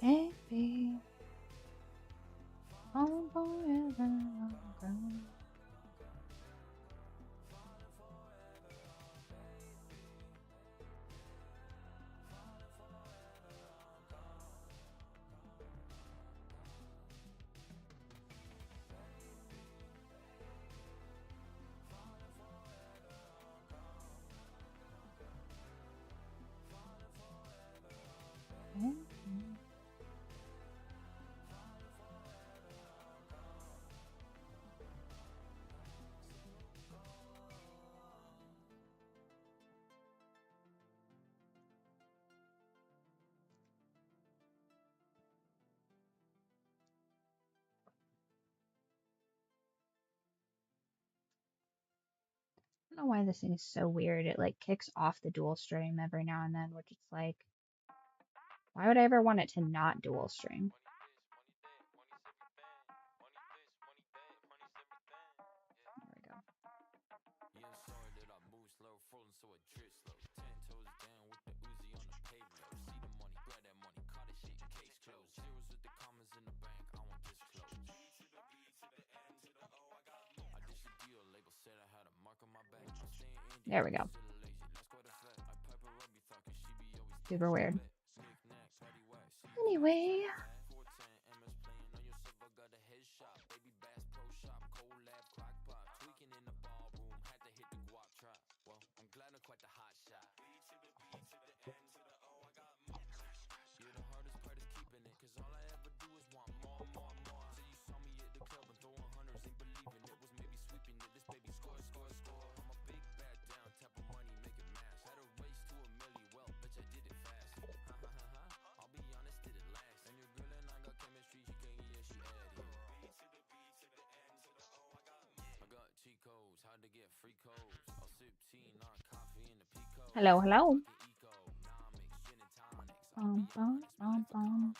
Maybe all forever long. I don't know why this thing is so weird. It like kicks off the dual stream every now and then, which is like, why would I ever want it to not dual stream? There we go. There we go. Super weird. Anyway. Hello, hello. Bum, bum, bum, bum.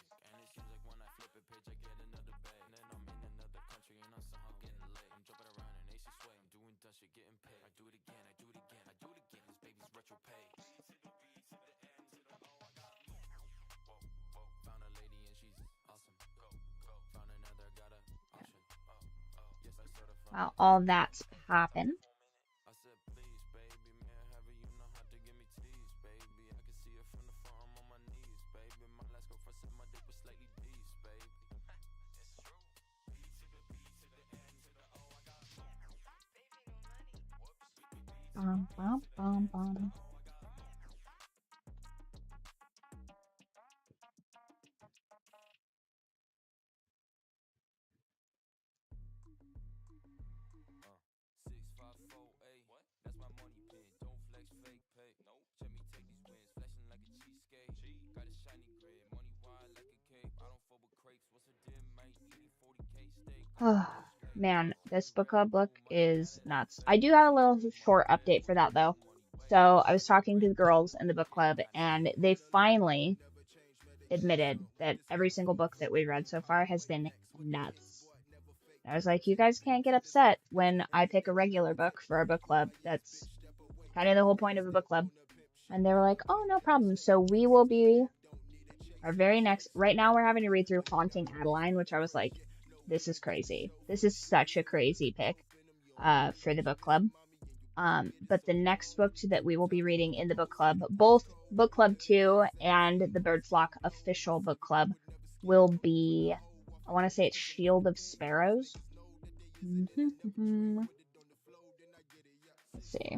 Wow, all that's popping. Bum, bum, bum, bum. Oh, man, this book club book is nuts. I do have a little short update for that, though. So I was talking to the girls in the book club, and they finally admitted that every single book that we read so far has been nuts. I was like, you guys can't get upset when I pick a regular book for our book club. That's kind of the whole point of a book club. And they were like, oh, no problem. So we will be our very next, right now we're having to read through Haunting Adeline, which I was like, this is crazy. This is such a crazy pick for the book club. But the next book that we will be reading in the book club, both book club 2 and the ByrdFlockOfficial book club, will be, I want to say it's Shield of Sparrows. Let's see.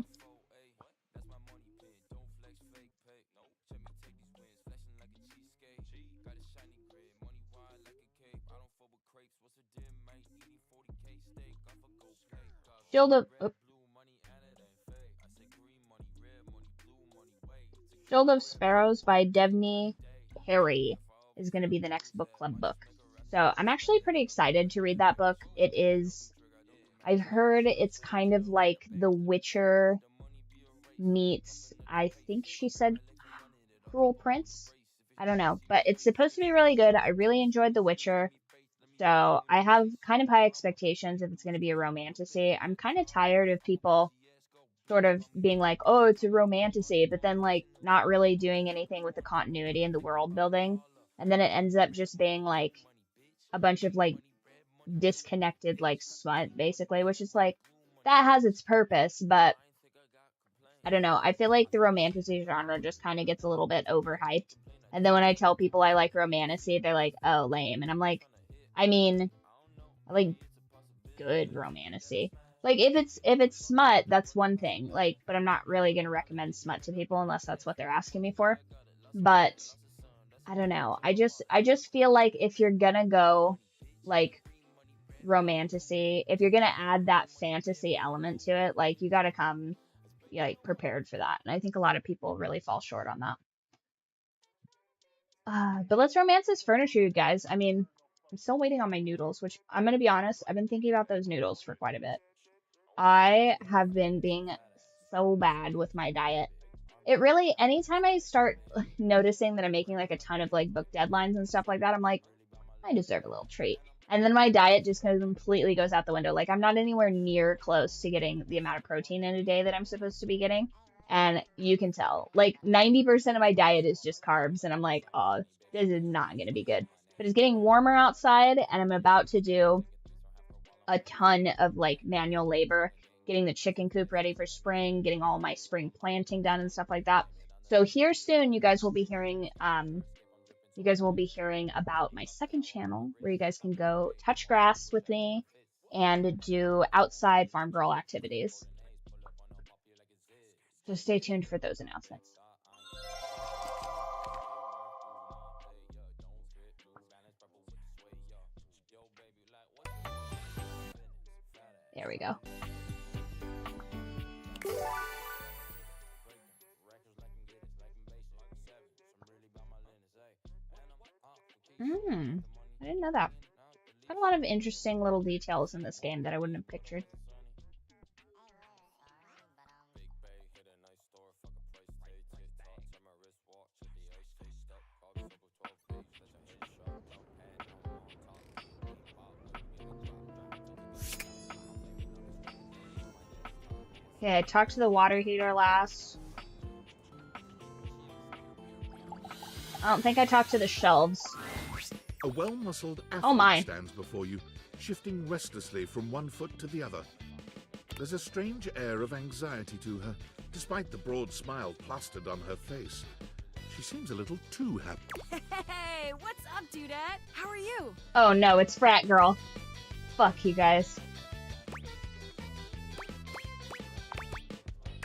Shield of Sparrows by Devney Perry is going to be the next book club book. So I'm actually pretty excited to read that book. It is, I've heard it's kind of like The Witcher meets, I think she said Cruel Prince. I don't know, but it's supposed to be really good. I really enjoyed The Witcher. So I have kind of high expectations if it's going to be a romantasy. I'm kind of tired of people sort of being like, oh, it's a romantasy, but then like not really doing anything with the continuity and the world building. and then it ends up just being like a bunch of like disconnected like smut basically, which is like that has its purpose, but I don't know. I feel like the romantasy genre just kind of gets a little bit overhyped. And then when I tell people I like romantasy, they're like, "Oh, lame." And I'm like, I mean, I like good romantasy. Like if it's smut, that's one thing. Like, but I'm not really gonna recommend smut to people unless that's what they're asking me for. But I don't know. I just feel like if you're gonna go like romantasy, if you're gonna add that fantasy element to it, like you gotta come like prepared for that. And I think a lot of people really fall short on that. But let's romance this furniture, you guys. I mean, I'm still waiting on my noodles, which I'm gonna be honest, I've been thinking about those noodles for quite a bit. I have been being so bad with my diet. It really, anytime I start noticing that I'm making like a ton of like book deadlines and stuff like that, I'm like, I deserve a little treat. And then my diet just kind of completely goes out the window. Like I'm not anywhere near close to getting the amount of protein in a day that I'm supposed to be getting. And you can tell, like 90% of my diet is just carbs. And I'm like, oh, this is not going to be good. But it's getting warmer outside and I'm about to do a ton of like manual labor, getting the chicken coop ready for spring, getting all my spring planting done and stuff like that. So here soon, you guys will be hearing about my second channel where you guys can go touch grass with me and do outside farm girl activities. So stay tuned for those announcements. There we go. I didn't know that. Got a lot of interesting little details in this game that I wouldn't have pictured. Okay, I talked to the water heater last. I don't think I talked to the shelves. A well-muscled Oh my. athlete stands before you, shifting restlessly from one foot to the other. There's a strange air of anxiety to her, despite the broad smile plastered on her face. She seems a little too happy. Hey, what's up, dudette? How are you? Oh no, it's frat girl. Fuck you guys.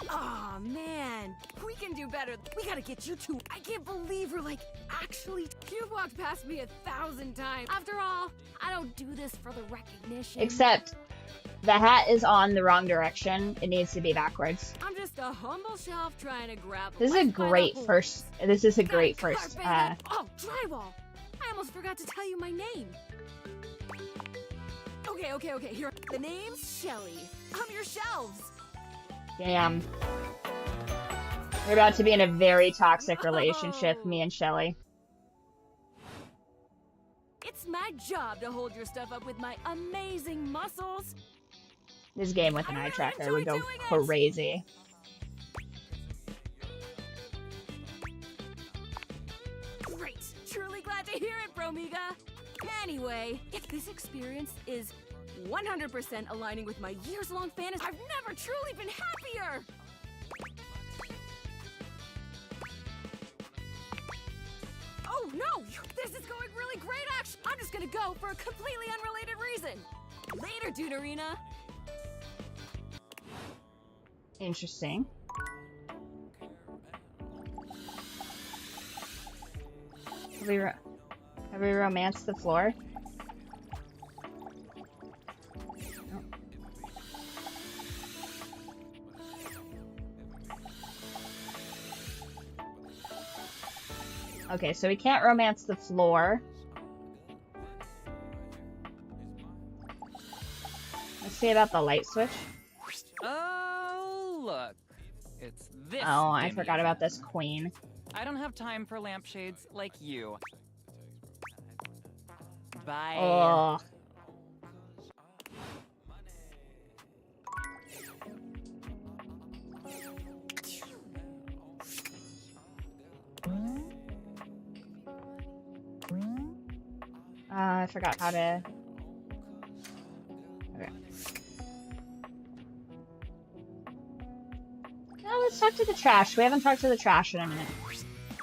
Aw, man. We can do better. We gotta get you two. I can't believe we're, like, actually... You've walked past me 1,000 times. After all, I don't do this for the recognition. Except, the hat is on the wrong direction. It needs to be backwards. I'm just a humble shelf trying to grab... This is a great first... This is a great first... Oh, drywall! I almost forgot to tell you my name. Okay. Here, the name's Shelly. I'm your shelves. Damn. We're about to be in a very toxic relationship, me and Shelly. It's my job to hold your stuff up with my amazing muscles. This game with an eye tracker would go crazy. Great. Truly glad to hear it, Bromiga. Anyway, if this experience is 100% aligning with my years-long fantasy, I've never truly been happier! Oh no! This is going really great, actually! I'm just gonna go for a completely unrelated reason! Later, Duderina! Interesting. Have we romanced the floor? Okay, so we can't romance the floor. Let's see about the light switch. Oh, look. It's this. Oh, I forgot about this queen. I don't have time for lampshades like you. Bye. Oh. I forgot how to... Okay. Now let's talk to the trash. We haven't talked to the trash in a minute.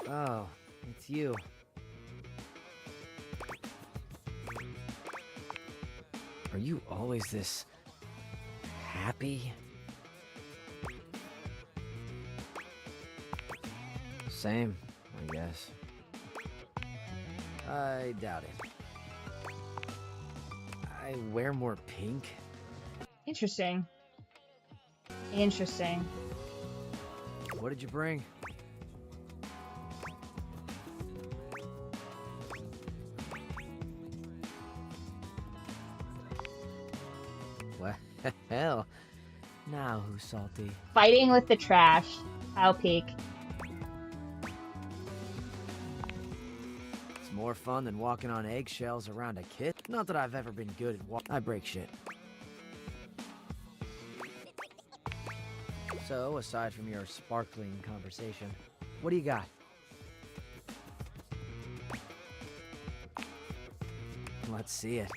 Oh, it's you. Are you always this happy? Same, I guess. I doubt it. I wear more pink. Interesting. Interesting. What did you bring? Well, now who's salty? Fighting with the trash. How peak. It's more fun than walking on eggshells around a kid. Not that I've ever been good at I break shit. So, aside from your sparkling conversation, what do you got? Let's see it.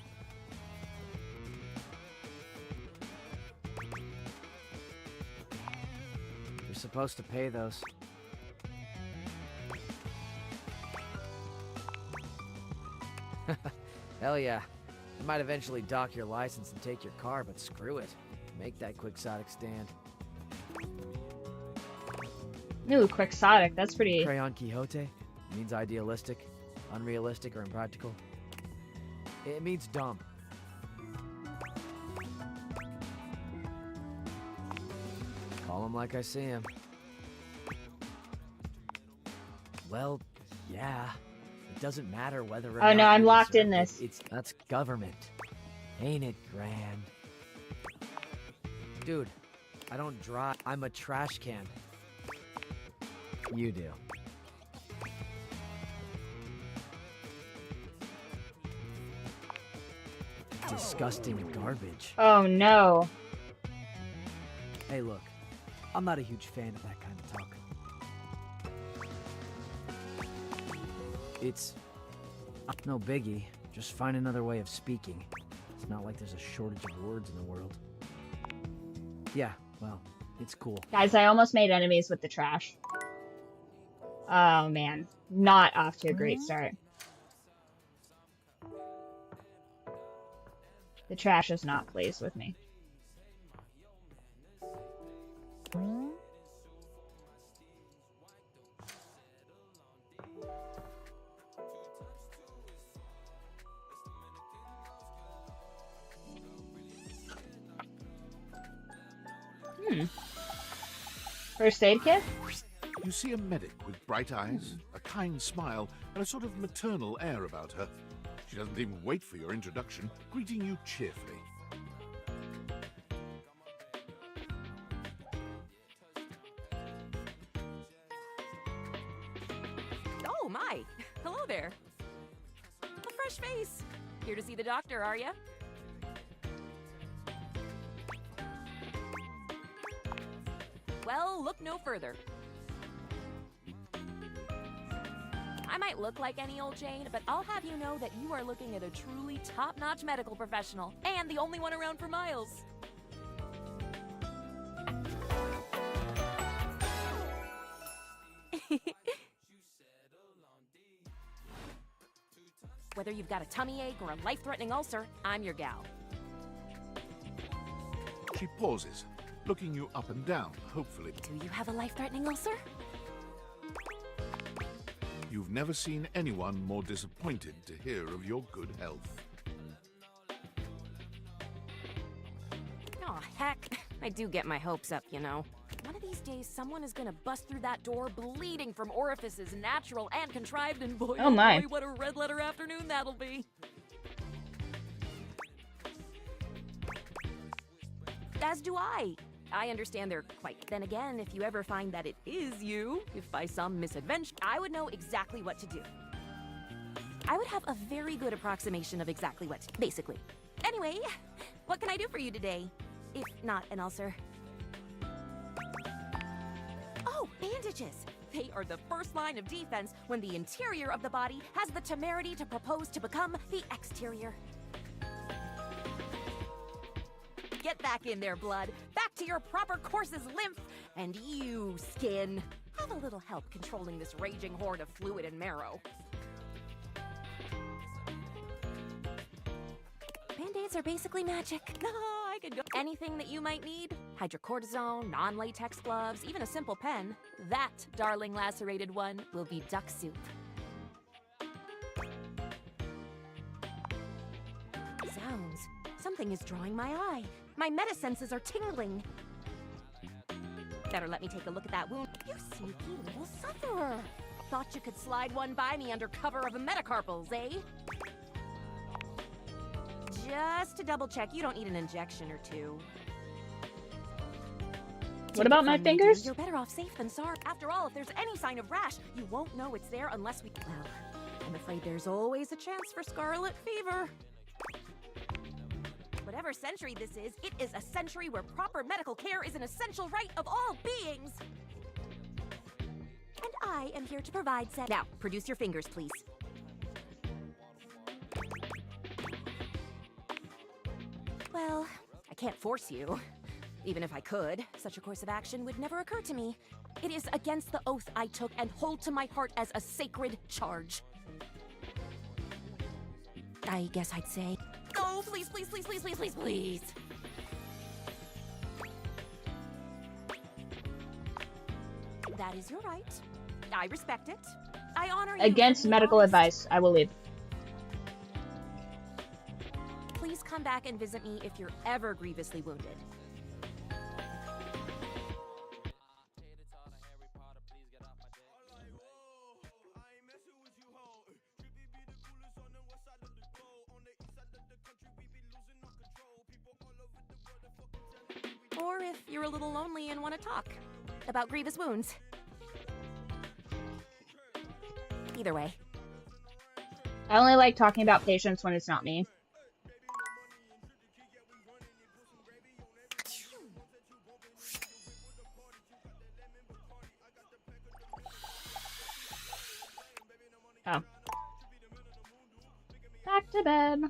You're supposed to pay those. Hell yeah. I might eventually dock your license and take your car, but screw it. Make that quixotic stand. Ooh, quixotic. That's pretty... Crayon Quixote means idealistic, unrealistic, or impractical. It means dumb. Call him like I see him. Well, yeah. It doesn't matter whether or not... Oh no, I'm you locked in deserve this. That's government. Ain't it grand? Dude, I don't drive. I'm a trash can. You do. Disgusting garbage. Oh no. Hey, look. I'm not a huge fan of that kind of talk. It's no biggie. Just find another way of speaking. It's not like there's a shortage of words in the world. Yeah, well, it's cool. Guys, I almost made enemies with the trash. Oh man. Not off to a great start. The trash is not pleased with me. First aid kit? You see a medic with bright eyes, a kind smile, and a sort of maternal air about her. She doesn't even wait for your introduction, greeting you cheerfully. Oh my! Hello there. A fresh face. Here to see the doctor, are ya? Well, look no further. I might look like any old Jane, but I'll have you know that you are looking at a truly top-notch medical professional, and the only one around for miles. Whether you've got a tummy ache or a life-threatening ulcer, I'm your gal. She pauses, looking you up and down, hopefully. Do you have a life-threatening ulcer? You've never seen anyone more disappointed to hear of your good health. Aw, heck. I do get my hopes up, you know. One of these days, someone is gonna bust through that door bleeding from orifices natural and contrived, and boy, Oh my. boy, what a red letter afternoon that'll be. As do I. I understand they're quite... Then again, if you ever find that it is you, if by some misadventure, I would know exactly what to do. I would have a very good approximation of exactly what, basically. Anyway, what can I do for you today? If not an ulcer. Oh, bandages. They are the first line of defense when the interior of the body has the temerity to propose to become the exterior. Get back in there, blood. Back to your proper course's lymph. And you, skin. Have a little help controlling this raging horde of fluid and marrow. Band-aids are basically magic. Oh, I could go. Anything that you might need? Hydrocortisone, non-latex gloves, even a simple pen. That, darling lacerated one, will be duck soup. Zounds. Something is drawing my eye. My metasenses are tingling. Better let me take a look at that wound. You sneaky little sufferer. Thought you could slide one by me under cover of a metacarpals, eh? Just to double check, you don't need an injection or two. What about my fingers? You're better off safe than sorry. After all, if there's any sign of rash, you won't know it's there unless we... Well, I'm afraid there's always a chance for scarlet fever. Whatever century this is, it is a century where proper medical care is an essential right of all beings. And I am here to provide said... Now, produce your fingers, please. Well, I can't force you. Even if I could, such a course of action would never occur to me. It is against the oath I took and hold to my heart as a sacred charge. I guess I'd say... Oh, please, please, please, please, please, please, please. That is your right. I respect it. I honor you. Against medical advice, I will leave. Please come back and visit me if you're ever grievously wounded. Or if you're a little lonely and want to talk about grievous wounds. Either way. I only like talking about patients when it's not me. Oh. Back to bed.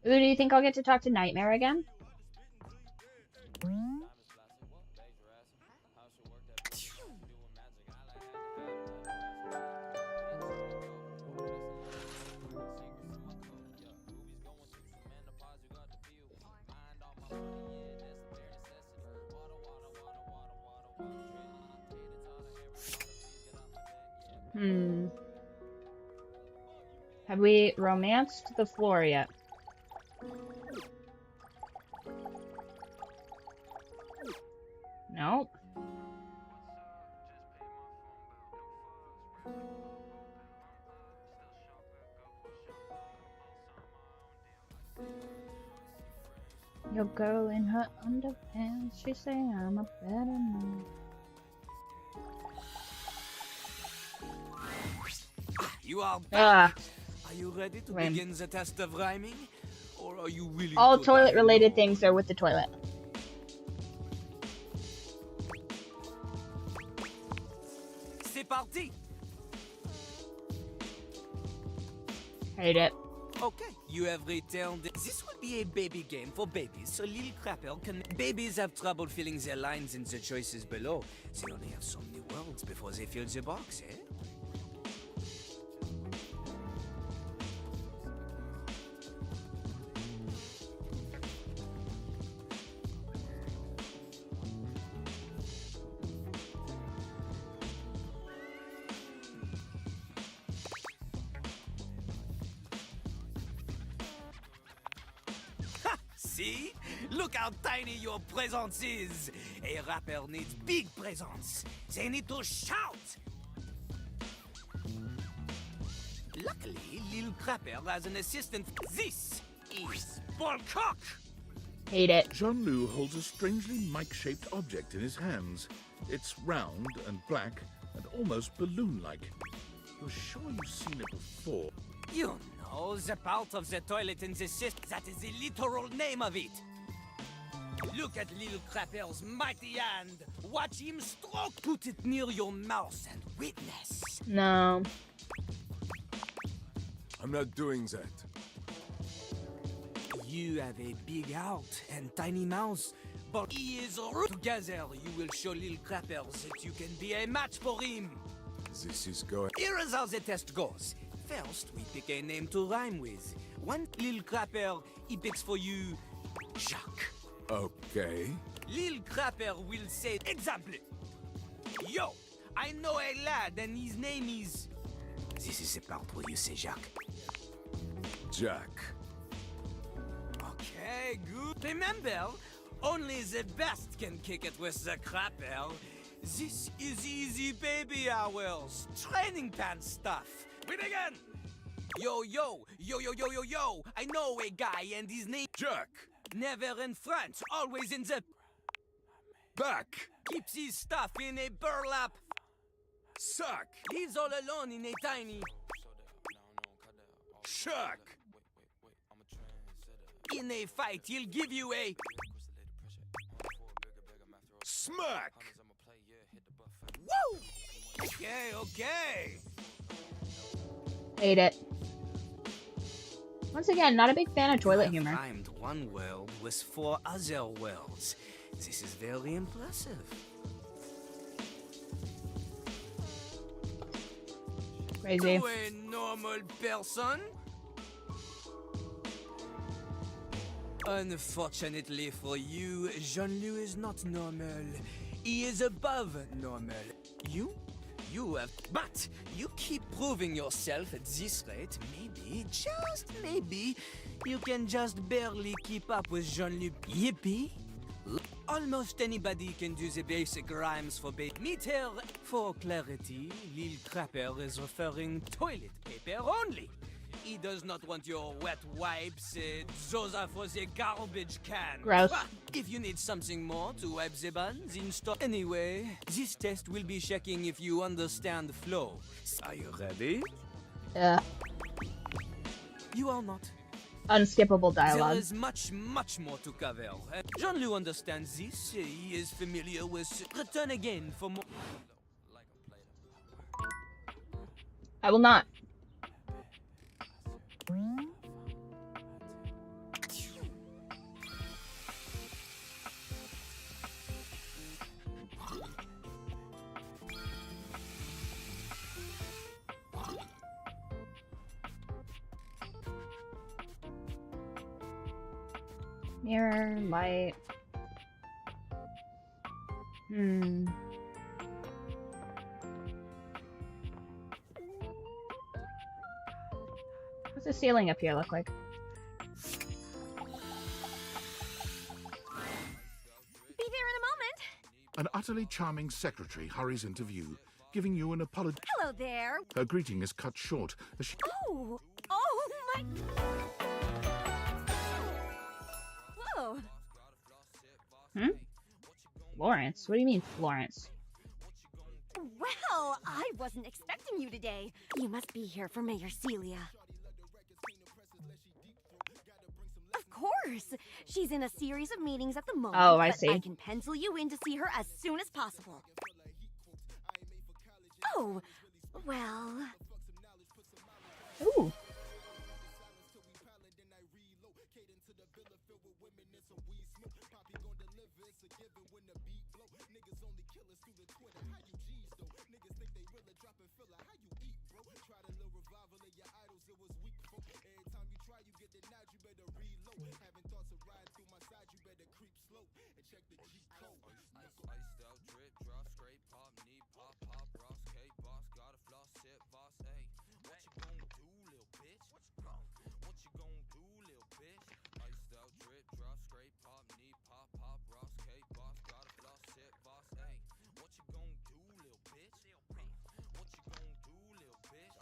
Ooh, do you think I'll get to talk to Nightmare again? Have we romanced the floor yet? Nope. Your girl in her underpants, she say I'm a better man. You are back. Are you ready to Lame. begin the test of rhyming? Or are you willing All to toilet die related alone? things are with the toilet. C'est parti! Hate it. Okay, you have returned. This will be a baby game for babies, so little crapper can... Babies have trouble filling their lines in the choices below. They only have so many words before they fill the box, eh? See? Look how tiny your presence is! A rapper needs big presence. They need to shout! Luckily, Lil Crapper has an assistant. This is Volcock! Hate it. Jean-Loup holds a strangely mic-shaped object in his hands. It's round and black and almost balloon-like. You're sure you've seen it before? You know, the part of the toilet in the system, that is the literal name of it. Look at little Crapper's mighty hand. Watch him stroke. Put it near your mouth and witness. No. I'm not doing that. You have a big heart and tiny mouth, but he is rude. Together, you will show little Crapper that you can be a match for him. This is going. Here is how the test goes. First, we pick a name to rhyme with. One little Crapper, he picks for you Jacques. Okay. Lil Crapper will say, example, yo, I know a lad and his name is... This is the part where you say Jacques. Jack. Okay, good. Remember, only the best can kick it with the Crapper. This is easy baby hours. Training pants stuff. We begin! Yo, yo, yo, yo, yo, yo, yo. I know a guy and his name... Jack. Never in France, always in the... Back. Keeps his stuff in a burlap. Suck. Lives all alone in a tiny... Shuck. In a fight, he'll give you a... Smack. Woo! Okay, okay. Hate it. Once again, not a big fan of toilet humor. I've rhymed one world with 4 other worlds. This is very impressive. Crazy. To a normal person? Unfortunately for you, Jean-Louis is not normal. He is above normal. You have... But you keep proving yourself at this rate. Maybe, just maybe, you can just barely keep up with Jean-Louis. Yippee! Almost anybody can do the basic rhymes for Meet here. For clarity, Lil Crapper is referring toilet paper only. He does not want your wet wipes. Those are for the garbage can. Gross. But if you need something more to wipe the buns, install. Anyway, this test will be checking if you understand the flow. Are you ready? You are not. Unskippable There dialogue. is much, much more to cover. Jean-Louis understands this. He is familiar with... Return again for more... I will not. Mirror, light. What's the ceiling up here look like? Be there in a moment. An utterly charming secretary hurries into view, giving you an apology. Hello there. Her greeting is cut short as she... Oh my... Whoa. Florence? What do you mean, Florence? Well, I wasn't expecting you today. You must be here for Mayor Celia. Of course. She's in a series of meetings at the moment. Oh, I but see. I can pencil you in to see her as soon as possible. Oh, well... Ooh.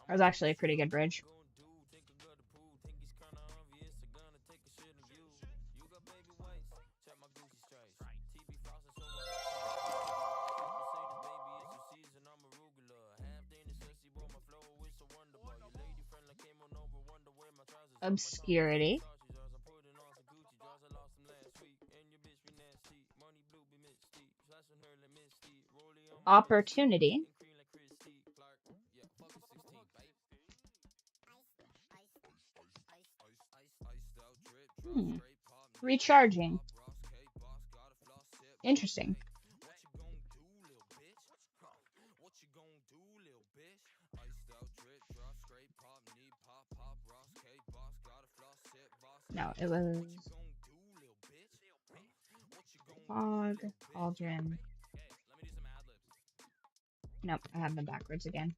That was actually a pretty good bridge. Obscurity. Opportunity. Recharging. Interesting. No, it was fog, cauldron. Nope, I have them backwards again.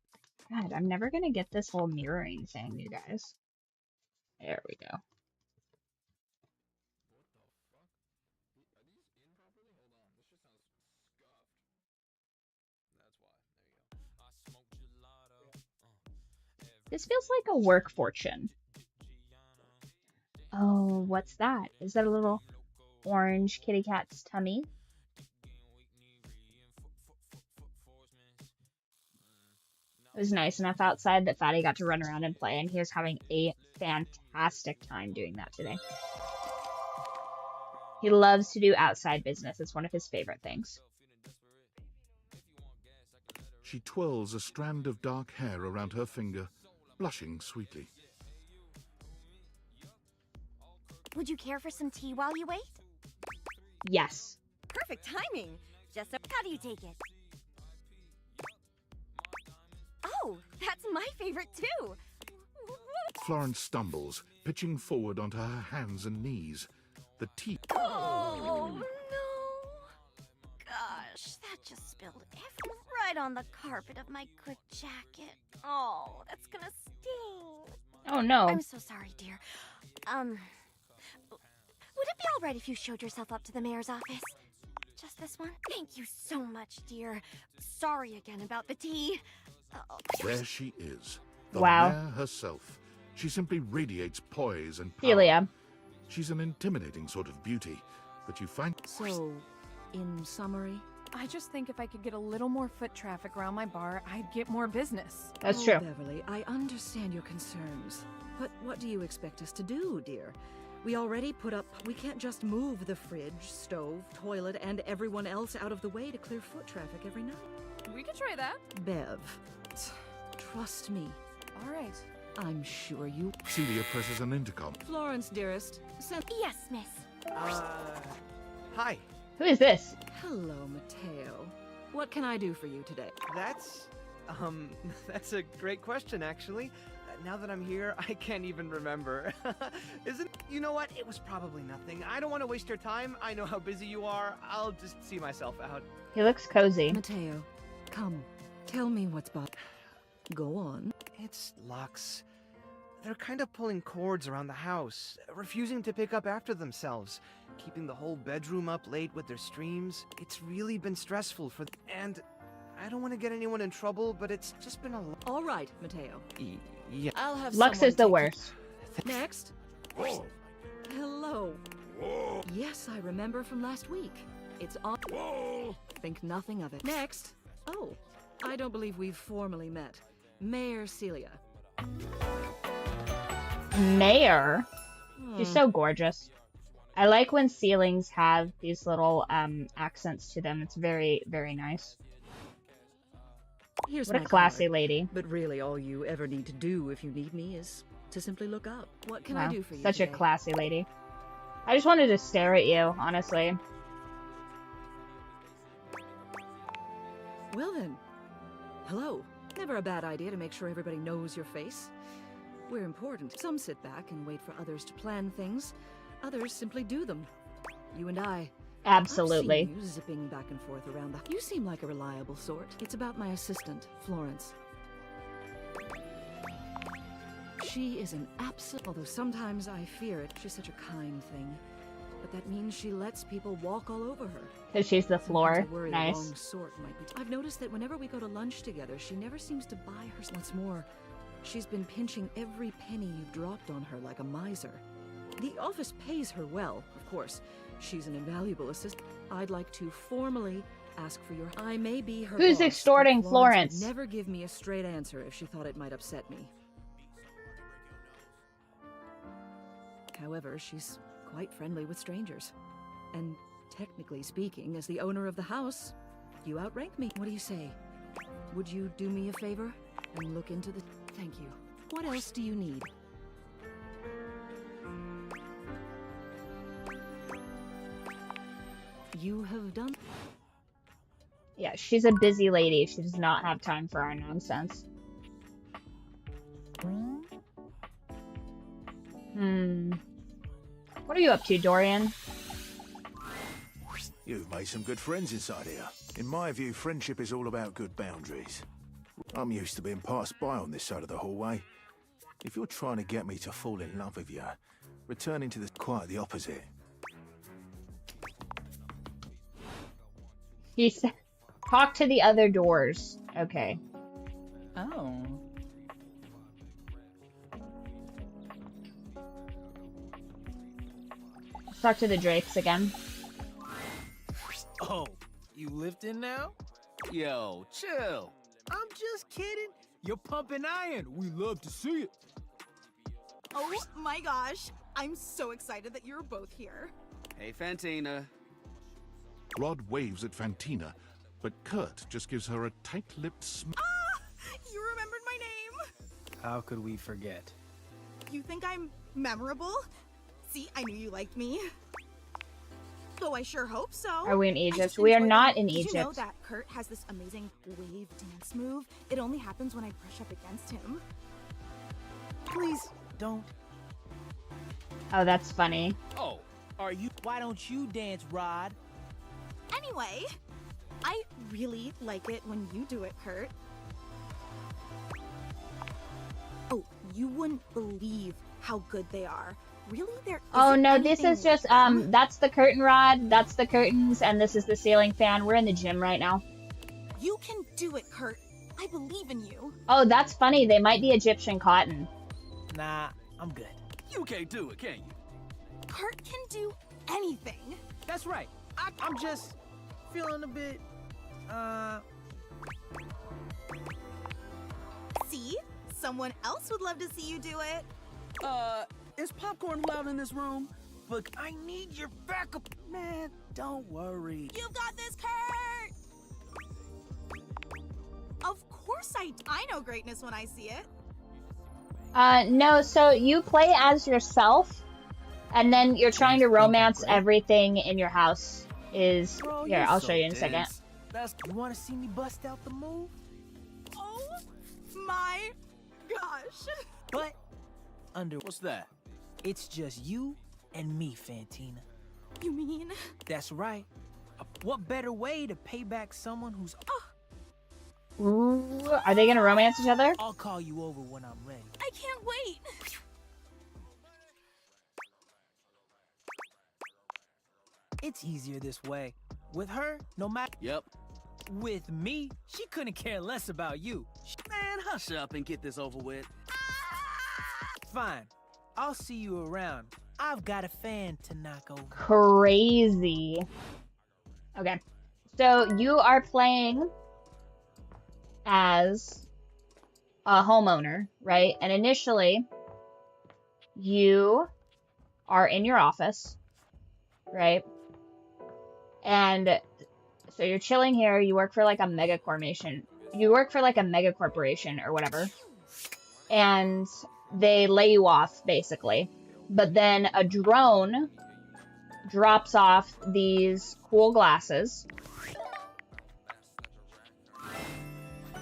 God, I'm never gonna get this whole mirroring thing, you guys. There we go. This feels like a work fortune. Oh, what's that? Is that a little orange kitty cat's tummy? It was nice enough outside that Fatty got to run around and play, and he was having a fantastic time doing that today. He loves to do outside business. It's one of his favorite things. She twirls a strand of dark hair around her finger, blushing sweetly. Would you care for some tea while you wait? Yes. Perfect timing. Just so, how do you take it? Oh, that's my favorite too. Florence stumbles, pitching forward onto her hands and knees. The tea... Oh, no. Gosh, that just spilled right on the carpet of my good jacket. Oh, that's gonna sting. Oh, no. I'm so sorry, dear. Would it be all right if you showed yourself up to the mayor's office? Just this one? Thank you so much, dear. Sorry again about the tea. Oh. There she is, the Wow. mayor herself. She simply radiates poise and power. Celia. She's an intimidating sort of beauty, but you find... So, in summary, I just think if I could get a little more foot traffic around my bar, I'd get more business. That's oh, true. Beverly, I understand your concerns. But what do you expect us to do, dear? We already put up... We can't just move the fridge, stove, toilet, and everyone else out of the way to clear foot traffic every night. We could try that. Bev, trust me. All right. I'm sure you... Celia presses an intercom. Florence, dearest, send... Yes, miss. Hi. Who is this? Hello, Mateo. What can I do for you today? That's a great question, actually. Now that I'm here, I can't even remember. You know what? It was probably nothing. I don't want to waste your time. I know how busy you are. I'll just see myself out. He looks cozy. Mateo, come. Tell me what's Go on. It's Lux. They're kind of pulling cords around the house, refusing to pick up after themselves, keeping the whole bedroom up late with their streams. It's really been stressful for and I don't want to get anyone in trouble, but it's just been a lot. All right, Mateo. Yeah. I'll have Lux someone is the take worst. Next. Whoa. Hello. Whoa. Yes, I remember from last week. It's on. Whoa. Think nothing of it. Next. Oh, I don't believe we've formally met. Mayor Celia. Mayor. She's so gorgeous. I like when ceilings have these little accents to them. It's very, very nice. Here's What a my classy card. lady. But really, all you ever need to do if you need me is to simply look up. What can Wow, I do for you such today? a classy lady. I just wanted to stare at you, honestly. Well then. Hello. Never a bad idea to make sure everybody knows your face. We're important. Some sit back and wait for others to plan things. Others simply do them. You and I. Absolutely. I've seen you zipping back and forth around the... You seem like a reliable sort. It's about my assistant, Florence. She is an absolute... Although sometimes I fear it. She's such a kind thing. But that means she lets people walk all over her. Because she's the floor. Sometimes I worry the Nice. wrong sort might be... I've noticed that whenever we go to lunch together, she never seems to buy her... What's more, she's been pinching every penny you've dropped on her like a miser. The office pays her well, of course. She's an invaluable assistant. I'd like to formally ask for your... I may be her Who's boss, extorting but Florence? would never give me a straight answer if she thought it might upset me. However, she's quite friendly with strangers. And technically speaking, as the owner of the house, You outrank me. What do you say? Would you do me a favor and look into the... Thank you. What else do you need? You have done... Yeah, she's a busy lady. She does not have time for our nonsense. What are you up to, Dorian? You've made some good friends inside here. In my view, friendship is all about good boundaries. I'm used to being passed by on this side of the hallway. If you're trying to get me to fall in love with you, returning to the quite the opposite. He said, talk to the other doors. Okay. Oh. Let's talk to the Drakes again. Oh, you lifting now? Yo, chill. I'm just kidding. You're pumping iron. We love to see it. Oh my gosh. I'm so excited that you're both here. Hey, Fantina. Rod waves at Fantina, but Kurt just gives her a tight-lipped smile. Ah! You remembered my name? How could we forget? You think I'm memorable? See, I knew you liked me. Oh, I sure hope so. Are we in Egypt? We are not in Egypt. Did you know that Kurt has this amazing wave dance move? It only happens when I brush up against him. Please, don't. Oh, that's funny. Oh, are you? Why don't you dance, Rod? Anyway, I really like it when you do it, Kurt. Oh, you wouldn't believe how good they are. Really? Oh no, this is just that's the curtain rod, that's the curtains, and this is the ceiling fan. We're in the gym right now. You can do it, Kurt. I believe in you. Oh, that's funny. They might be Egyptian cotton. Nah, I'm good. You can't do it, can you? Kurt can do anything. That's right. I'm just feeling a bit, See? Someone else would love to see you do it. Is popcorn allowed in this room? But I need your backup. Man, don't worry. You've got this, Kurt! Of course I know greatness when I see it. No, so you play as yourself, and then you're trying to romance everything in your house. Bro, Here, I'll show you in a second. You want to see me bust out the move? Oh my gosh. But What's that? It's just you and me, Fantina. You mean? That's right. What better way to pay back someone who's... Ooh, are they gonna romance each other? I'll call you over when I'm ready. I can't wait. It's easier this way. With her, no matter... Yep. With me, she couldn't care less about you. Man, hush up and get this over with. Fine. I'll see you around. I've got a fan to knock over. Crazy. Okay. So you are playing as a homeowner, right? And initially, you are in your office, right? And so you're chilling here. You work for like a mega corporation. You work for like a mega corporation or whatever. And they lay you off, basically. But then a drone drops off these cool glasses.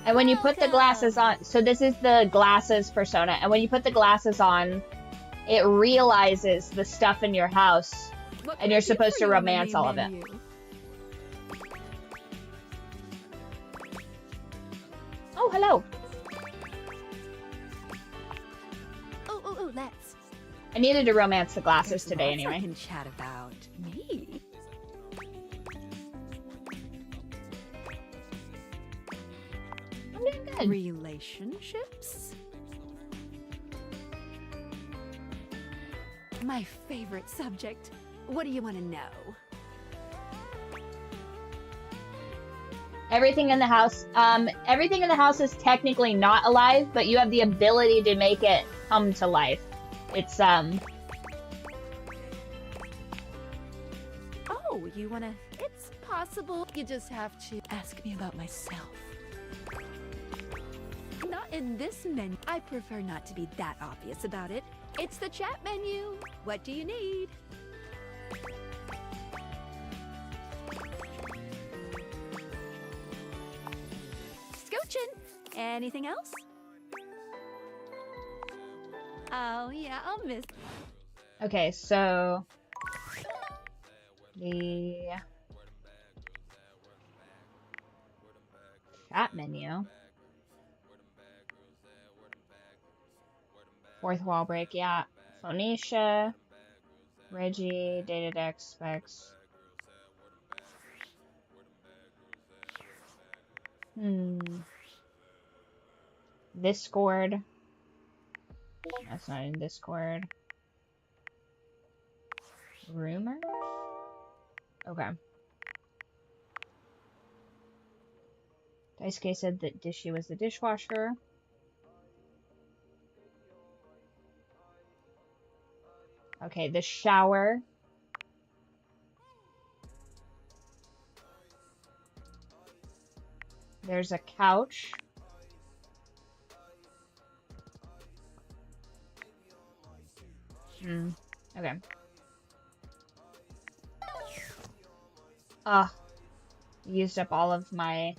And when you put the glasses on, so this is the glasses persona, and when you put the glasses on, it realizes the stuff in your house, and you're supposed to romance all of it. Oh, hello. Oh, let's. I needed to romance the glasses today anyway. I can chat about me. I'm doing good. Relationships? My favorite subject. What do you want to know? Everything in the house is technically not alive, but you have the ability to make it come to life. It's Oh, you wanna... It's possible. You just have to ask me about myself. Not in this menu. I prefer not to be that obvious about it. It's the chat menu. What do you need? Scooching. Anything else? Oh, yeah, I'll miss. Okay, so the chat menu. Fourth wall break, yeah. Phoenicia, Reggie, data deck specs. Discord. That's not in Discord. Rumors? Okay. Daisuke said that Dishy was the dishwasher. Okay, the shower. There's a couch. Okay. Used up all of my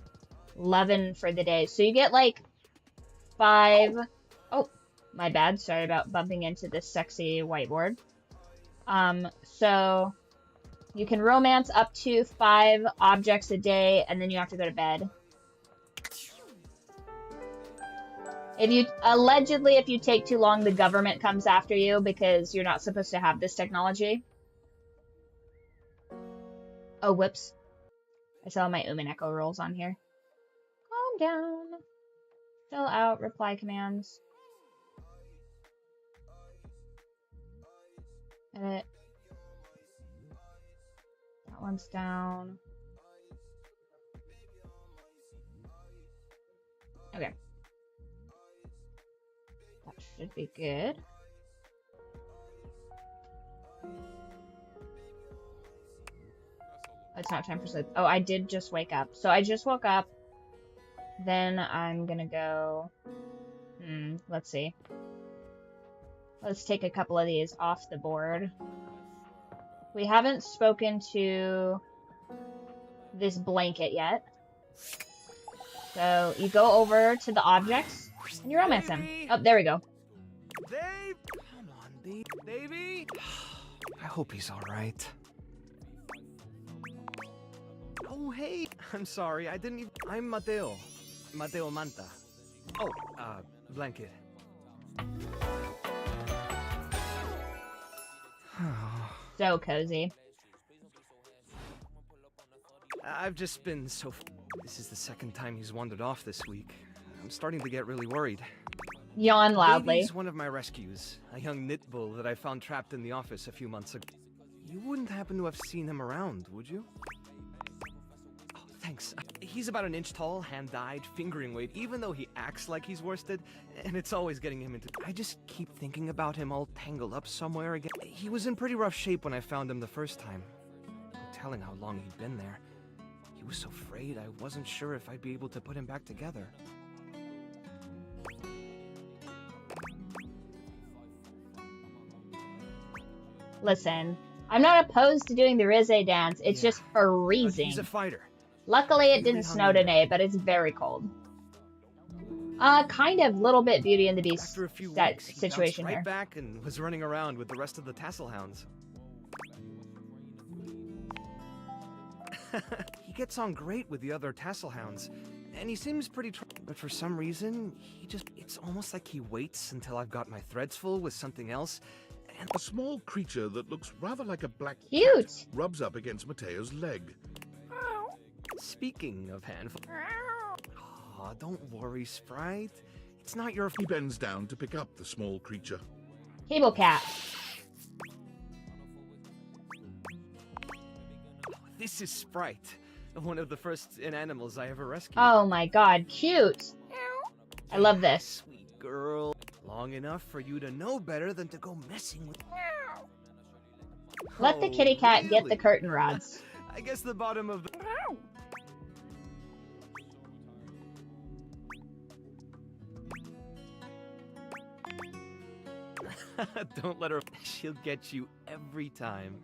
leaven for the day. So you get like 5. Oh, my bad. Sorry about bumping into this sexy whiteboard. So you can romance up to 5 objects a day, and then you have to go to bed. Allegedly, if you take too long, the government comes after you because you're not supposed to have this technology. Oh, whoops. I saw my Umineko rolls on here. Calm down. Fill out reply commands. Edit. That one's down. Okay. That should be good. It's not time for sleep. Oh, I did just wake up. So I just woke up. Then I'm gonna go... let's see. Let's take a couple of these off the board. We haven't spoken to this blanket yet. So you go over to the objects and you romance him. Oh, there we go. Dave! Come on, Davey! I hope he's alright. Oh, hey! I'm sorry, I didn't even... I'm Mateo. Mateo Manta. Oh, blanket. So cozy. I've just been so... This is the second time he's wandered off this week. I'm starting to get really worried. Yawn loudly. He's one of my rescues, a young knit bull that I found trapped in the office a few months ago. You wouldn't happen to have seen him around, would you? Oh, thanks. He's about an inch tall, hand-dyed, fingering weight, even though he acts like he's worsted, and it's always getting him into... I just keep thinking about him all tangled up somewhere again. He was in pretty rough shape when I found him the first time. No telling how long he'd been there. He was so frayed, I wasn't sure if I'd be able to put him back together. Listen, I'm not opposed to doing the Rizé dance. It's just freezing. He's a fighter. Luckily, it didn't snow today, but it's very cold. Kind of, little bit Beauty and the Beast After a few that weeks, he situation bounced right here. back and was running around with the rest of the tassel hounds. He gets on great with the other tassel hounds, and he seems pretty but for some reason, it's almost like he waits until I've got my threads full with something else. And a small creature that looks rather like a black cat rubs up against Mateo's leg. Speaking of handful... Aw, don't worry, Sprite. It's not your... He bends down to pick up the small creature. Cable cat. This is Sprite, one of the first inanimals I ever rescued. Oh my god, cute. I love this. Sweet girl. Long enough for you to know better than to go messing with... Let the kitty cat get the curtain rods. I guess the bottom of the... Don't let her... She'll get you every time.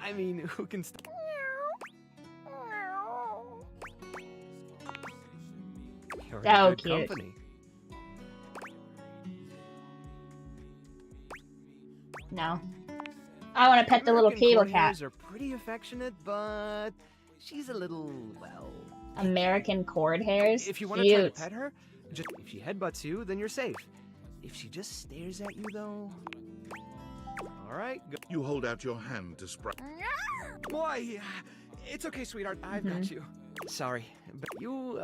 I mean, who can... You're So in good cute. company. No. I want to pet the little American cable cord cat. hairs are pretty affectionate, but she's a little, well... American cord hairs? If you want to try to Cute. pet her, just if she headbutts you, then you're safe. If she just stares at you, though... Alright, go. You hold out your hand to Sprite. Boy, it's okay, sweetheart. I've got you. Sorry, but you,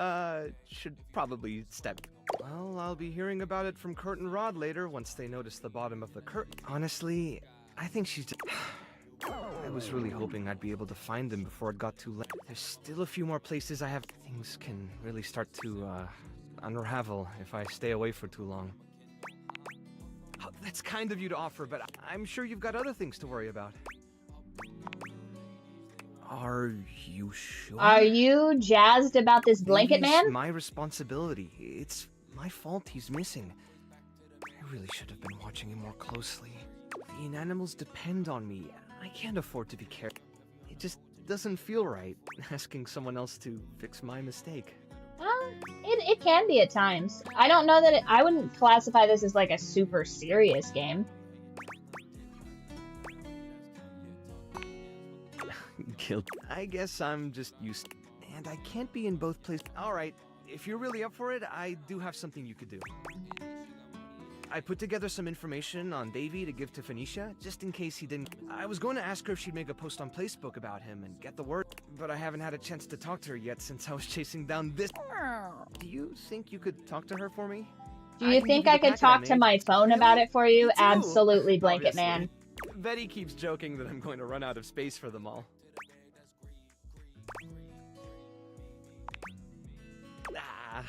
should probably step... Well, I'll be hearing about it from Kurt and Rod later once they notice the bottom of the curtain. Honestly, I think she's just... I was really hoping I'd be able to find them before it got too late. There's still a few more places I have... Things can really start to, unravel if I stay away for too long. Oh, that's kind of you to offer, but I'm sure you've got other things to worry about. Are you sure? Are you jazzed about this blanket Maybe it's man? my responsibility. It's my fault he's missing. I really should have been watching him more closely. The inanimals depend on me. I can't afford to be careful. It just doesn't feel right asking someone else to fix my mistake. It can be at times. I don't know that I wouldn't classify this as like a super serious game. Guilt. I guess I'm just used to... And I can't be in both places. Alright, if you're really up for it, I do have something you could do. I put together some information on Davey to give to Phoenicia, just in case he didn't... I was going to ask her if she'd make a post on Facebook about him and get the word, but I haven't had a chance to talk to her yet since I was chasing down this... Do you think you could talk to her for me? Do you think I could talk to my phone about it for you? Me too, Absolutely, blanket obviously. man. Betty keeps joking that I'm going to run out of space for them all.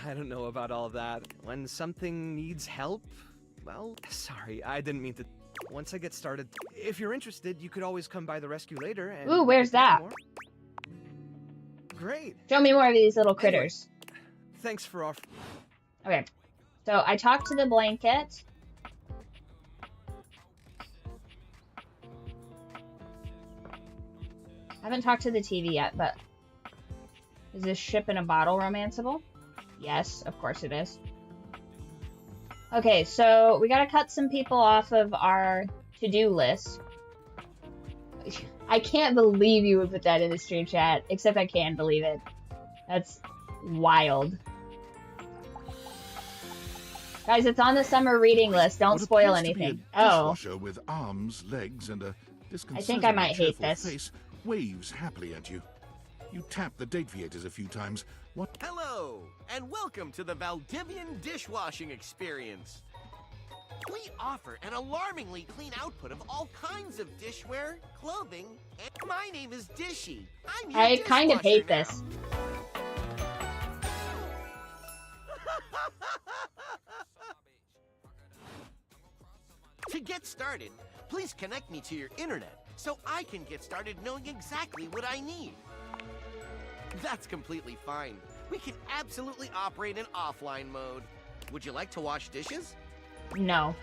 I don't know about all that. When something needs help, well, sorry, I didn't mean to. Once I get started, if you're interested, you could always come by the rescue later and... Ooh, where's that? more. Great. Show me more of these little critters. Thanks for offering. Okay, so I talked to the blanket. I haven't talked to the TV yet, but is this ship in a bottle romanceable? Yes, of course it is. Okay, so we gotta cut some people off of our to-do list. I can't believe you would put that in the stream chat, except I can believe it. That's wild. Guys, it's on the summer reading list. Don't What spoil appears to be a anything. Oh. dishwasher with arms, legs, and a I think I might hate cheerful this. face waves happily at you. You tap the Dateviators a few times. What? Hello, and welcome to the Valdivian dishwashing experience. We offer an alarmingly clean output of all kinds of dishware, clothing, and my name is Dishy. I'm your I kind of hate dishwasher this. To get started, please connect me to your internet so I can get started knowing exactly what I need. That's completely fine. We can absolutely operate in offline mode. Would you like to wash dishes? No.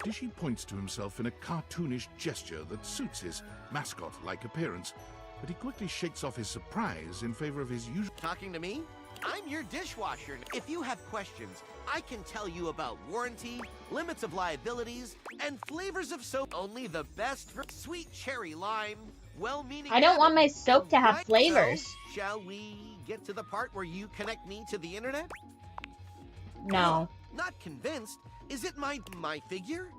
Dishy points to himself in a cartoonish gesture that suits his mascot-like appearance, but he quickly shakes off his surprise in favor of his usual... Talking to me? I'm your dishwasher. If you have questions, I can tell you about warranty, limits of liabilities, and flavors of soap. Only the best for sweet cherry lime, well-meaning... I don't want my soap to have Right, flavors. so, shall we get to the part where you connect me to the internet? No. Not convinced. Is it my figure?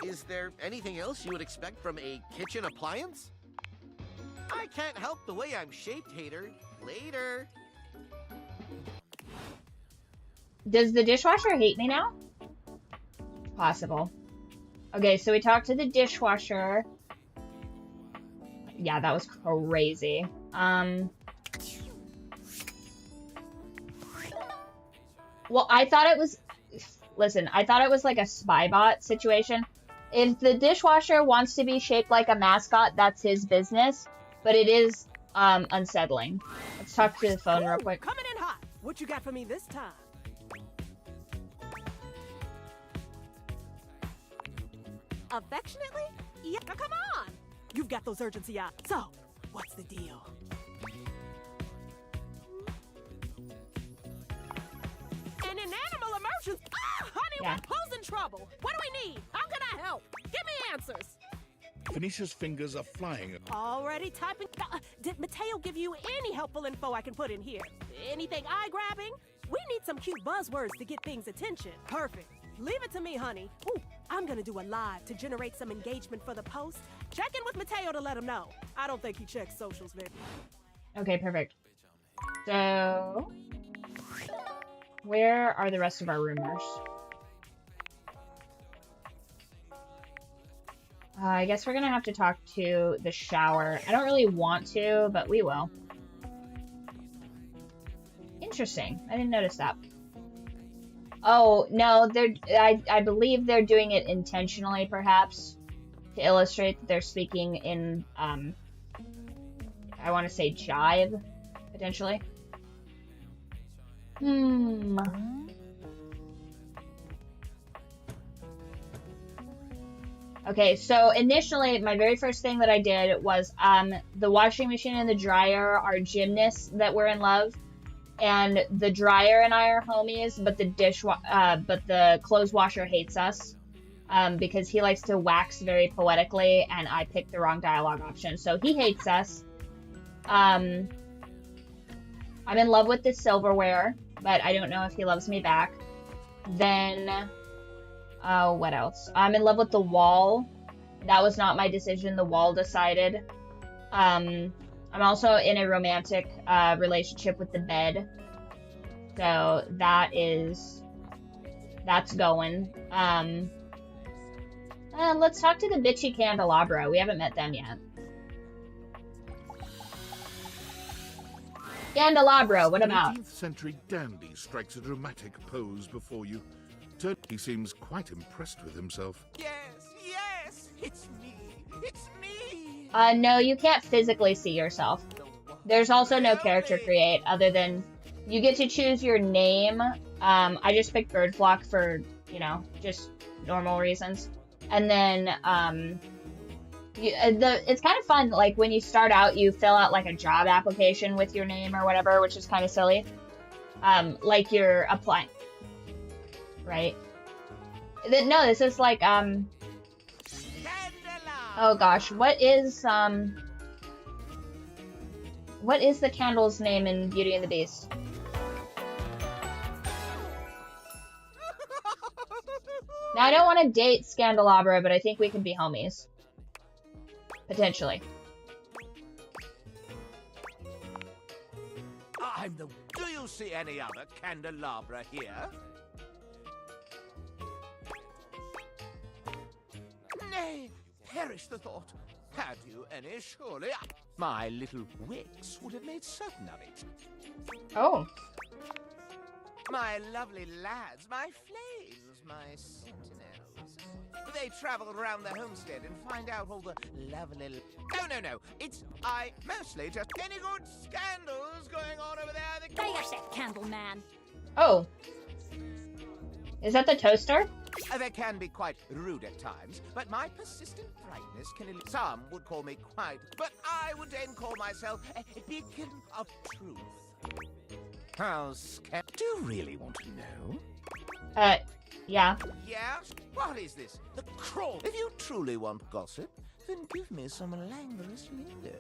Is there anything else you would expect from a kitchen appliance? I can't help the way I'm shaped, hater. Later. Does the dishwasher hate me now? Possible. Okay, so we talked to the dishwasher. Yeah, that was crazy. Well, I thought it was... Listen, I thought it was like a spy bot situation. If the dishwasher wants to be shaped like a mascot, that's his business. But it is unsettling. Let's talk to the phone real quick. Coming in hot. What you got for me this time? Affectionately? Yeah, come on. You've got those urgency eyes. So, what's the deal? And in animal emotions, honey, Yeah. we're posing trouble. What do we need? How can I help? Give me answers. Phoenicia's fingers are flying. Already typing. Did Mateo give you any helpful info I can put in here? Anything eye-grabbing? We need some cute buzzwords to get things attention. Perfect. Leave it to me, honey. Ooh, I'm gonna do a live to generate some engagement for the post. Check in with Mateo to let him know. I don't think he checks socials, man. Okay, perfect. So, where are the rest of our rumors? I guess we're gonna have to talk to the shower. I don't really want to, but we will. Interesting. I didn't notice that. Oh, no, I believe they're doing it intentionally, perhaps, to illustrate that they're speaking in, I want to say jive, potentially. Okay, so initially, my very first thing that I did was, the washing machine and the dryer are gymnasts that were in love. And the dryer and I are homies, but the clothes washer hates us because he likes to wax very poetically, and I picked the wrong dialogue option, so he hates us. I'm in love with the silverware, but I don't know if he loves me back. Then, what else? I'm in love with the wall. That was not my decision. The wall decided. I'm also in a romantic relationship with the bed. So that's going. Let's talk to the bitchy candelabra. We haven't met them yet. Candelabra, what about? 18th century dandy strikes a dramatic pose before you. He seems quite impressed with himself. Yes, it's me. It's me. No, you can't physically see yourself. There's also no character create other than you get to choose your name. I just picked ByrdFlock for, just normal reasons. And then, it's kind of fun, like, when you start out, you fill out, like, a job application with your name or whatever, which is kind of silly. Like you're applying. Right? No, this is like, oh gosh, what is the candle's name in Beauty and the Beast? Now, I don't want to date Scandelabra, but I think we could be homies. Potentially. Do you see any other candelabra here? Nay, perish the thought. Had you any, surely my little wicks would have made certain of it. Oh. My lovely lads, my flames, my sentinels. They travel around the homestead and find out all the lovely... No. I mostly just... Any good scandals going on over there? Stay yourself, Candleman. Oh. Is that the toaster? They can be quite rude at times, but my persistent brightness can... Some would call me quite... But I would then call myself a beacon of truth. How's... Do you really want to know? Yeah. Yeah? What is this? The crawl? If you truly want gossip, then give me some languorous lingo.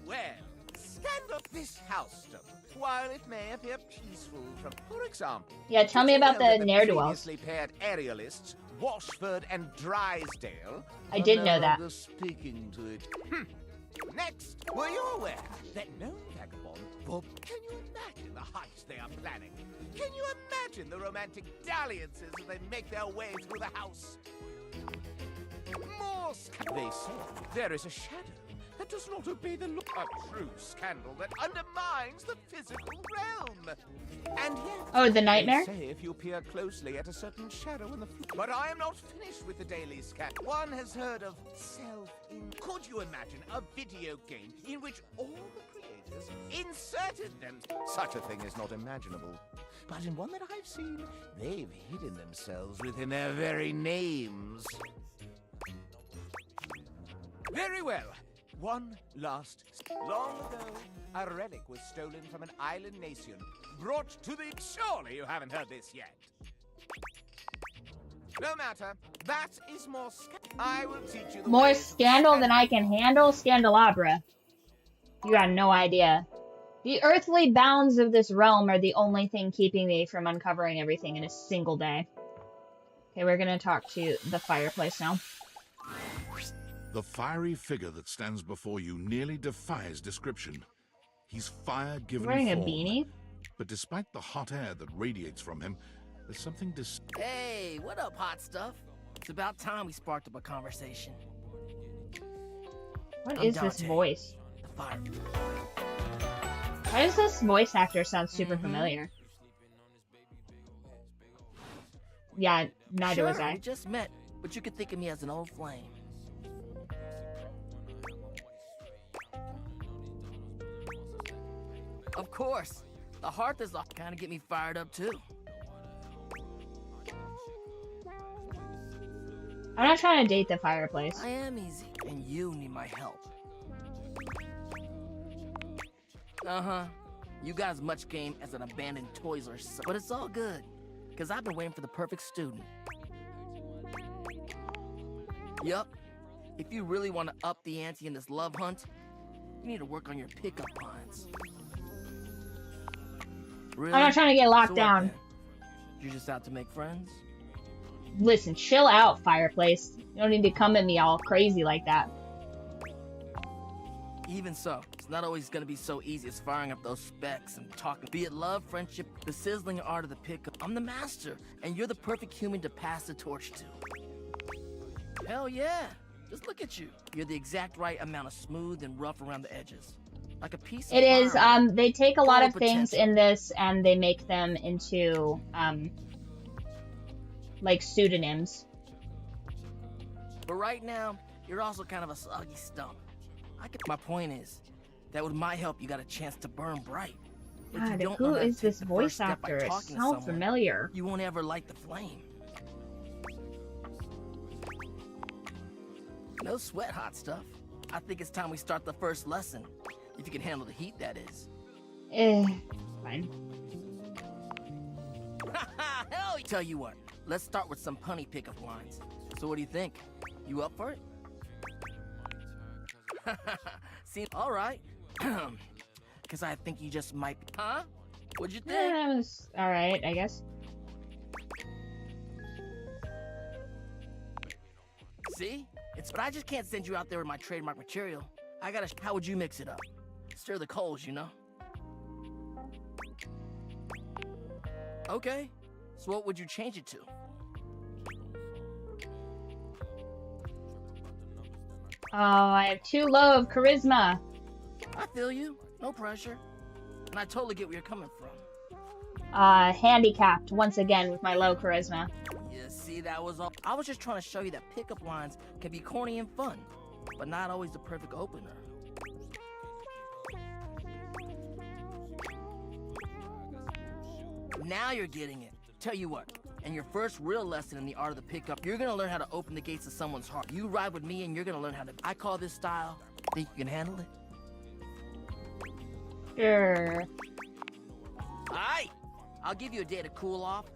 Well, stand up this house, while it may appear peaceful from, for example... Yeah, tell me about the ne'er-do-wells. Previously paired aerialists, Washford and Drysdale... I did know that. Speaking to it. Next, were you aware that no vagabond... Bob, can you imagine the heights they are planning? Can you imagine the romantic dalliances as they make their way through the house? More... They say there is a shadow that does not obey the law. A true scandal that undermines the physical realm. And yet, Oh, the nightmare? they say if you peer closely at a certain shadow in the but I am not finished with the daily scan. One has heard of Could you imagine a video game in which all the creators inserted them? Such a thing is not imaginable. But in one that I've seen, they've hidden themselves within their very names. Very well. One last. Long ago, a relic was stolen from an island nation, brought to the. Surely you haven't heard this yet. No matter. That is more. I will teach you the More ways scandal than I can handle, Scandelabra. You got no idea. The earthly bounds of this realm are the only thing keeping me from uncovering everything in a single day. Okay, we're gonna talk to the fireplace now. The fiery figure that stands before you nearly defies description. He's fire given Wearing a form, beanie? but despite the hot air that radiates from him, there's something Hey, what up, hot stuff? It's about time we sparked up a conversation. What I'm is this Dante, voice? the fire. Why does this voice actor sound super familiar? Yeah, neither was Sure, I. we just met, but you could think of me as an old flame. Of course. The hearth is kind of get me fired up too. I'm not trying to date the fireplace. I am easy, and you need my help. Uh-huh. You got as much game as an abandoned Toys R Us, but it's all good, because I've been waiting for the perfect student. Yup. If you really want to up the ante in this love hunt, you need to work on your pickup lines. Really? I'm not trying to get locked So what down. then? You're just out to make friends? Listen, chill out, fireplace. You don't need to come at me all crazy like that. Even so, it's not always gonna be so easy as firing up those specs and talking. Be it love, friendship, the sizzling art of the pickup. I'm the master, and you're the perfect human to pass the torch to. Hell yeah! Just look at you. You're the exact right amount of smooth and rough around the edges. Like a piece of It is, firewood. they take a lot Full of things potential. in this and they make them into, like pseudonyms. But right now, you're also kind of a soggy stump. My point is that with my help, you got a chance to burn bright. If you God, don't who learn how to is take this the voice first step by actor? It talking to sounds someone, familiar. You won't ever light the flame. No sweat, hot stuff. I think it's time we start the first lesson. If you can handle the heat, that is. Fine. Hell, tell you what, let's start with some punny pickup lines. So what do you think? You up for it? See, all right. Because I think you just might be. Huh? What'd you think? Yeah, that was alright, I guess. See? But I just can't send you out there with my trademark material. I gotta. How would you mix it up? Stir the coals, you know? Okay. So what would you change it to? Oh, I have too low of charisma. I feel you. No pressure. And I totally get where you're coming from. Handicapped once again with my low charisma. Yeah, see, that was all. I was just trying to show you that pickup lines can be corny and fun, but not always the perfect opener. Now you're getting it. Tell you what, in your first real lesson in the art of the pickup, you're gonna learn how to open the gates of someone's heart. You ride with me and you're gonna learn how to. I call this style. Think you can handle it? Sure. Alright, I'll give you a day to cool off.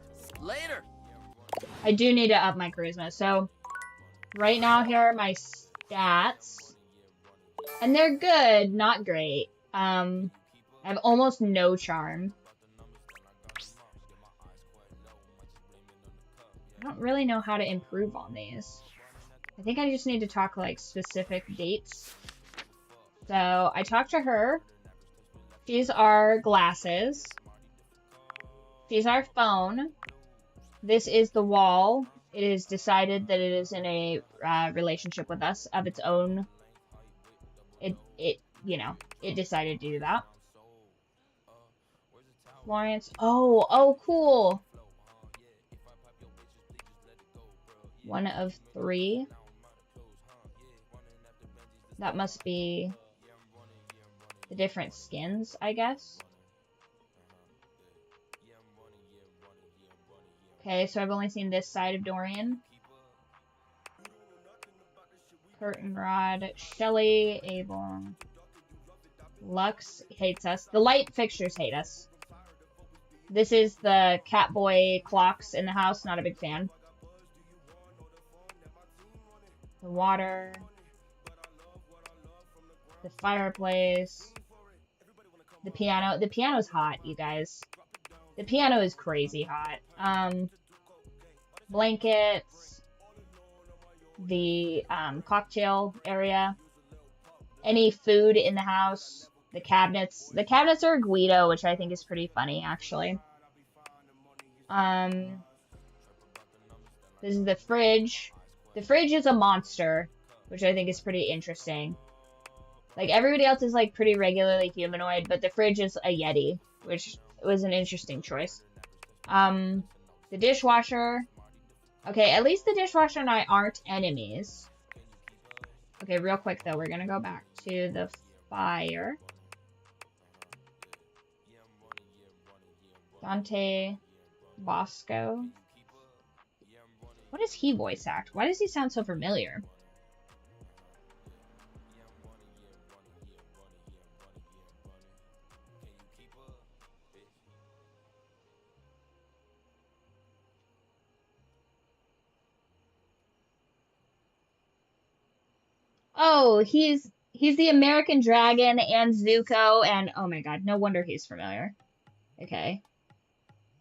Later. I do need to up my charisma. So, right now here are my stats. And they're good, not great. I have almost no charm. I don't really know how to improve on these. I think I just need to talk like specific dates. So I talked to her. She's our glasses. She's our phone. This is the wall. It is decided that it is in a relationship with us of its own. It it, you know, it decided to do that. Florence. Oh, cool. 1 of 3. That must be the different skins, I guess. Okay, so I've only seen this side of Dorian. Curtain Rod, Shelly, Avon. Lux hates us. The light fixtures hate us. This is the Catboy clocks in the house. Not a big fan. The water. The fireplace. The piano. The piano's hot, you guys. The piano is crazy hot. Blankets. The cocktail area. Any food in the house. The cabinets. The cabinets are a Guido, which I think is pretty funny, actually. This is the fridge. The fridge is a monster, which I think is pretty interesting. Like, everybody else is, like, pretty regularly humanoid, but the fridge is a Yeti, which was an interesting choice. The dishwasher. Okay, at least the dishwasher and I aren't enemies. Okay, real quick, though, we're gonna go back to the fire. Dante Bosco. What does he voice act? Why does he sound so familiar? Oh, he's the American Dragon and Zuko, and oh my god, no wonder he's familiar. Okay.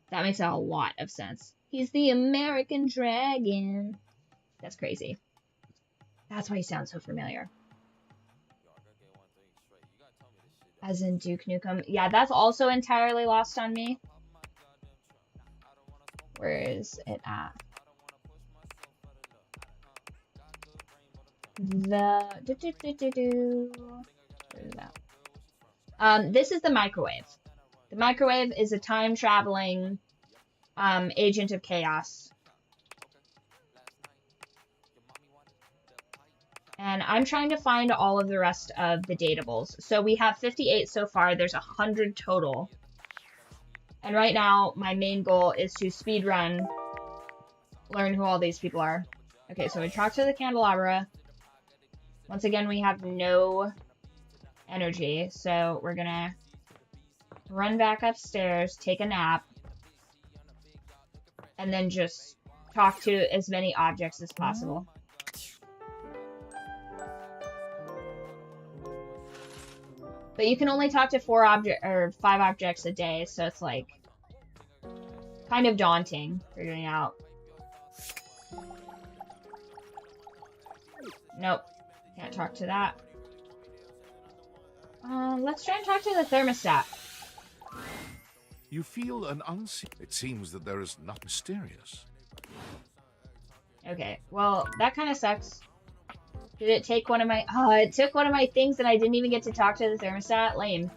That makes a lot of sense. He's the American Dragon. That's crazy. That's why he sounds so familiar. As in Duke Nukem. Yeah, that's also entirely lost on me. Where is it at? This is the microwave. The microwave is a time-traveling agent of chaos. And I'm trying to find all of the rest of the datables. So we have 58 so far. There's 100 total. And right now, my main goal is to speedrun, learn who all these people are. Okay, so we talk to the candelabra. Once again, we have no energy. So we're gonna run back upstairs, take a nap, and then just talk to as many objects as possible. But you can only talk to 5 objects a day, so it's like kind of daunting figuring out. Nope, can't talk to that. Let's try and talk to the thermostat. You feel an unseen. It seems that there is nothing mysterious. Okay, well, that kind of sucks. Did it take one of my... Oh, it took one of my things and I didn't even get to talk to the thermostat? Lame.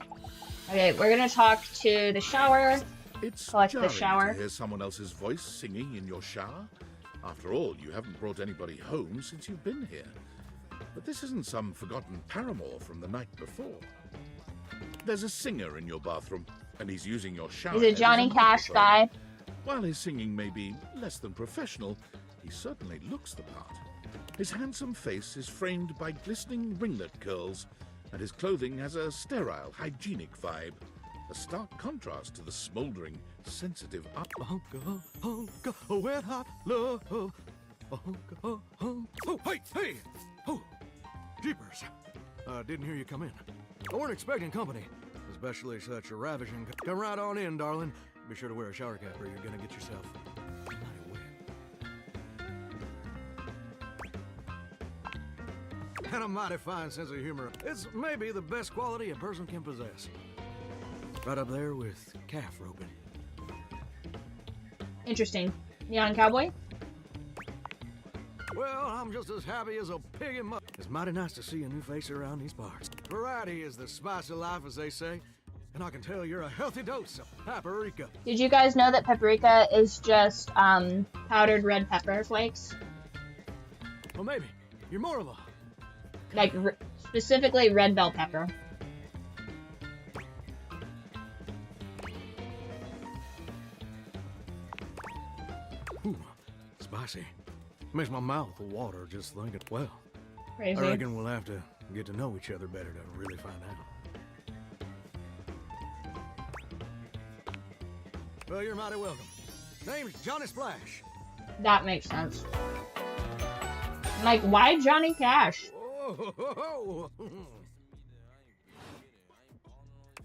Okay, we're gonna talk to the shower. It's collect the jarring shower. to hear someone else's voice singing in your shower. After all, you haven't brought anybody home since you've been here. But this isn't some forgotten paramour from the night before. There's a singer in your bathroom, and he's using your shower. He's a Johnny Cash guy. While his singing may be less than professional, he certainly looks the part. His handsome face is framed by glistening ringlet curls, and his clothing has a sterile, hygienic vibe. A stark contrast to the smouldering, sensitive wet hot love. Oh, hey! Oh, jeepers. Didn't hear you come in. I weren't expecting company, especially such a ravishing... Come right on in, darling. Be sure to wear a shower cap or you're gonna get yourself... and a mighty fine sense of humor. It's maybe the best quality a person can possess. Right up there with calf roping. Interesting. Neon Cowboy? Well, I'm just as happy as a pig in mud. It's mighty nice to see a new face around these parts. Variety is the spice of life, as they say. And I can tell you're a healthy dose of paprika. Did you guys know that paprika is just powdered red pepper flakes? Well, maybe. You're more of a... Like, specifically red bell pepper. Ooh, spicy. Makes my mouth water just thinking. Well, Crazy. I reckon we'll have to get to know each other better to really find out. Well, you're mighty welcome. Name's Johnny Splash. That makes sense. I'm like, why Johnny Cash? Whoa.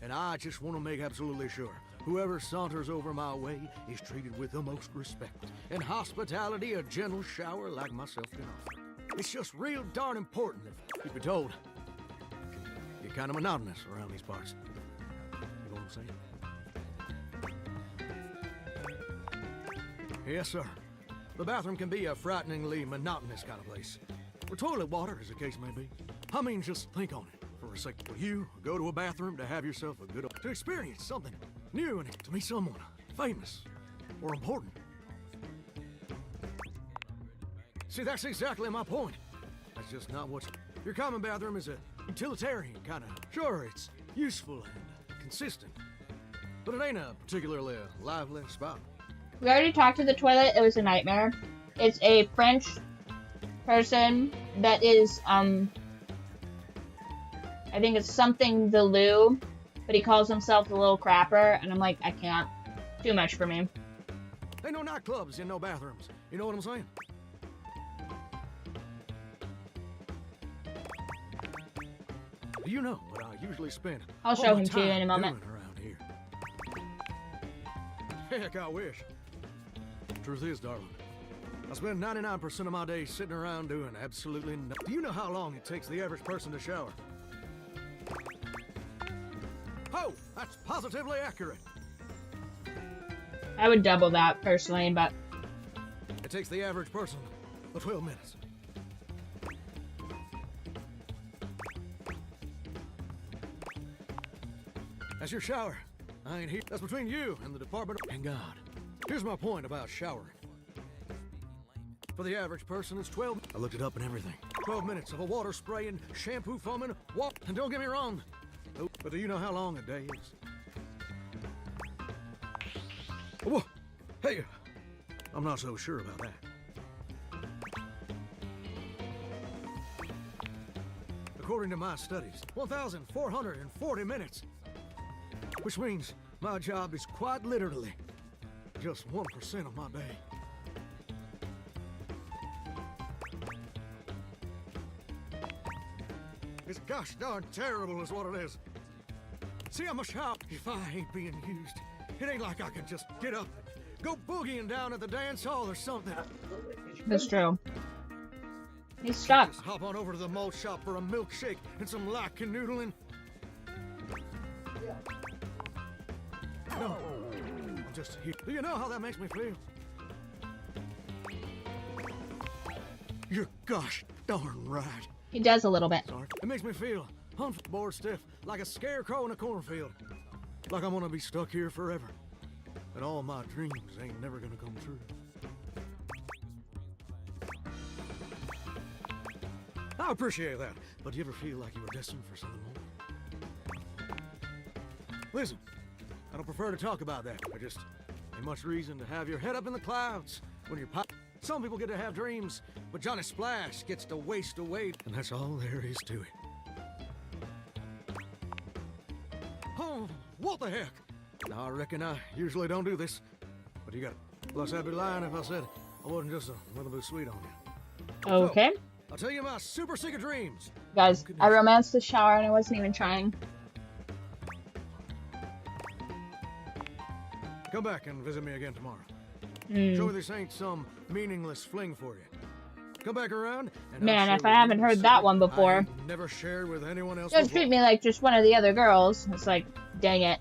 And I just want to make absolutely sure whoever saunters over my way is treated with the most respect and hospitality a gentle shower like myself can offer. It's just real darn important, if you be told. Get kind of monotonous around these parts. You know what I'm saying? Yes, sir. The bathroom can be a frighteningly monotonous kind of place. Or toilet water, as the case may be. I mean, just think on it for a second. Will you go to a bathroom to have yourself a good... to experience something new and to meet someone famous or important? See, that's exactly my point. That's just not what's... Your common bathroom is a utilitarian kind of... Sure, it's useful and consistent. But it ain't a particularly lively spot. We already talked to the toilet. It was a nightmare. It's a French person that is, I think it's something the loo, but he calls himself the little crapper, and I'm like, I can't. Too much for me. Ain't no nightclubs and no bathrooms. You know what I'm saying? You know what I usually spend. I'll show him to you in a moment. Around here. Heck, I wish. Truth is, darling, I spend 99% of my day sitting around doing absolutely nothing. Do you know how long it takes the average person to shower? Oh, that's positively accurate. I would double that personally, but... It takes the average person 12 minutes. That's your shower. I ain't here. That's between you and the Department and God. Here's my point about showering. For the average person, it's 12... I looked it up and everything. 12 minutes of a water spraying, shampoo foaming, and don't get me wrong. But do you know how long a day is? Whoa. Hey, I'm not so sure about that. According to my studies, 1,440 minutes. Which means my job is quite literally just 1% of my day. It's gosh darn terrible is what it is. See, I'm a shop if I ain't being used. It ain't like I can just get up and go boogieing down at the dance hall or something. That's true. He's stuck. Just hop on over to the malt shop for a milkshake and some light canoodling. No, I'm just here. Do you know how that makes me feel? You're gosh darn right. He does a little bit. Sorry. It makes me feel bored stiff, like a scarecrow in a cornfield. Like I'm gonna be stuck here forever. And all my dreams ain't never gonna come true. I appreciate that, but do you ever feel like you were destined for something more? Listen, I don't prefer to talk about that. I just ain't much reason to have your head up in the clouds when you're Some people get to have dreams, but Johnny Splash gets to waste away, and that's all there is to it. Oh, what the heck? Now, I reckon I usually don't do this, but you got it. Plus, I'd be lying if I said I wasn't just a little bit sweet on you. Okay. So, I'll tell you my super secret dreams. Guys, I romanced the shower and I wasn't even trying. Come back and visit me again tomorrow. Mm. Show me this ain't some meaningless fling for you. Come back around and Man, if I haven't heard that one before. Never shared with anyone else. Just treat me like just one of the other girls. It's like, dang it.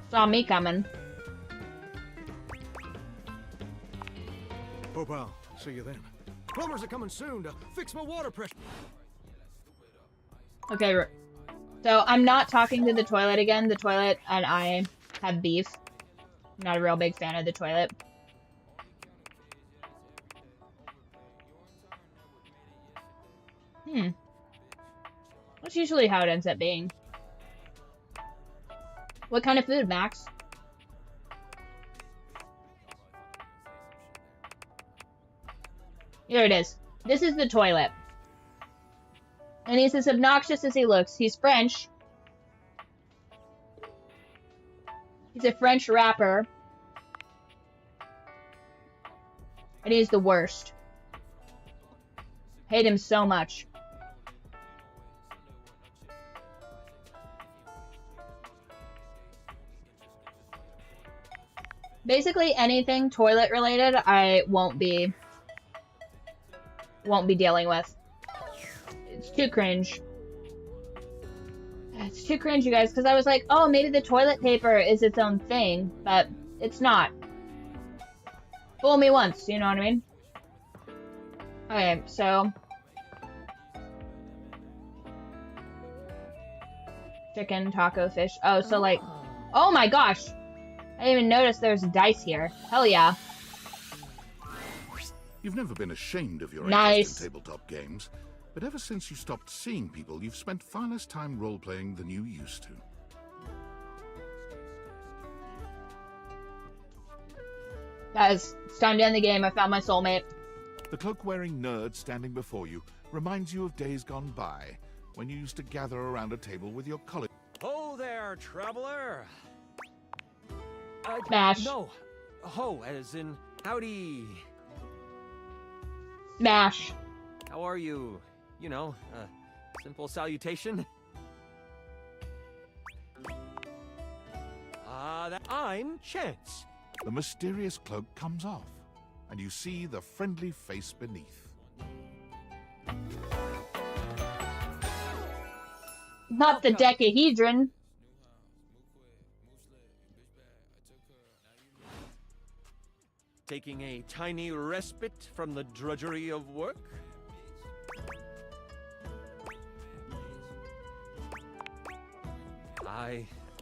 Saw me coming. Hope I'll see you then. Plumbers are coming soon to fix my water pressure. Okay, so I'm not talking to the toilet again. The toilet and I have beef. I'm not a real big fan of the toilet. That's usually how it ends up being. What kind of food, Max? Here it is. This is the toilet. And he's as obnoxious as he looks. He's French. He's a French rapper. And he's the worst. Hate him so much. Basically anything toilet related I won't be dealing with. It's too cringe. It's too cringe, you guys, because I was like, oh, maybe the toilet paper is its own thing, but it's not. Fool me once, you know what I mean? Okay, so chicken, taco, fish. Oh, so like, oh my gosh. I didn't even notice there's dice here. Hell yeah. You've never been ashamed of your Nice. interest in tabletop games, but ever since you stopped seeing people, you've spent far less time role-playing than you used to. Guys, it's time to end the game. I found my soulmate. The cloak-wearing nerd standing before you reminds you of days gone by, when you used to gather around a table with your college... Ho there, traveler! Smash. No. Ho, as in, howdy. Smash. How are you? You know, simple salutation. I'm Chance. The mysterious cloak comes off, and you see the friendly face beneath. Not the decahedron. Taking a tiny respite from the drudgery of work?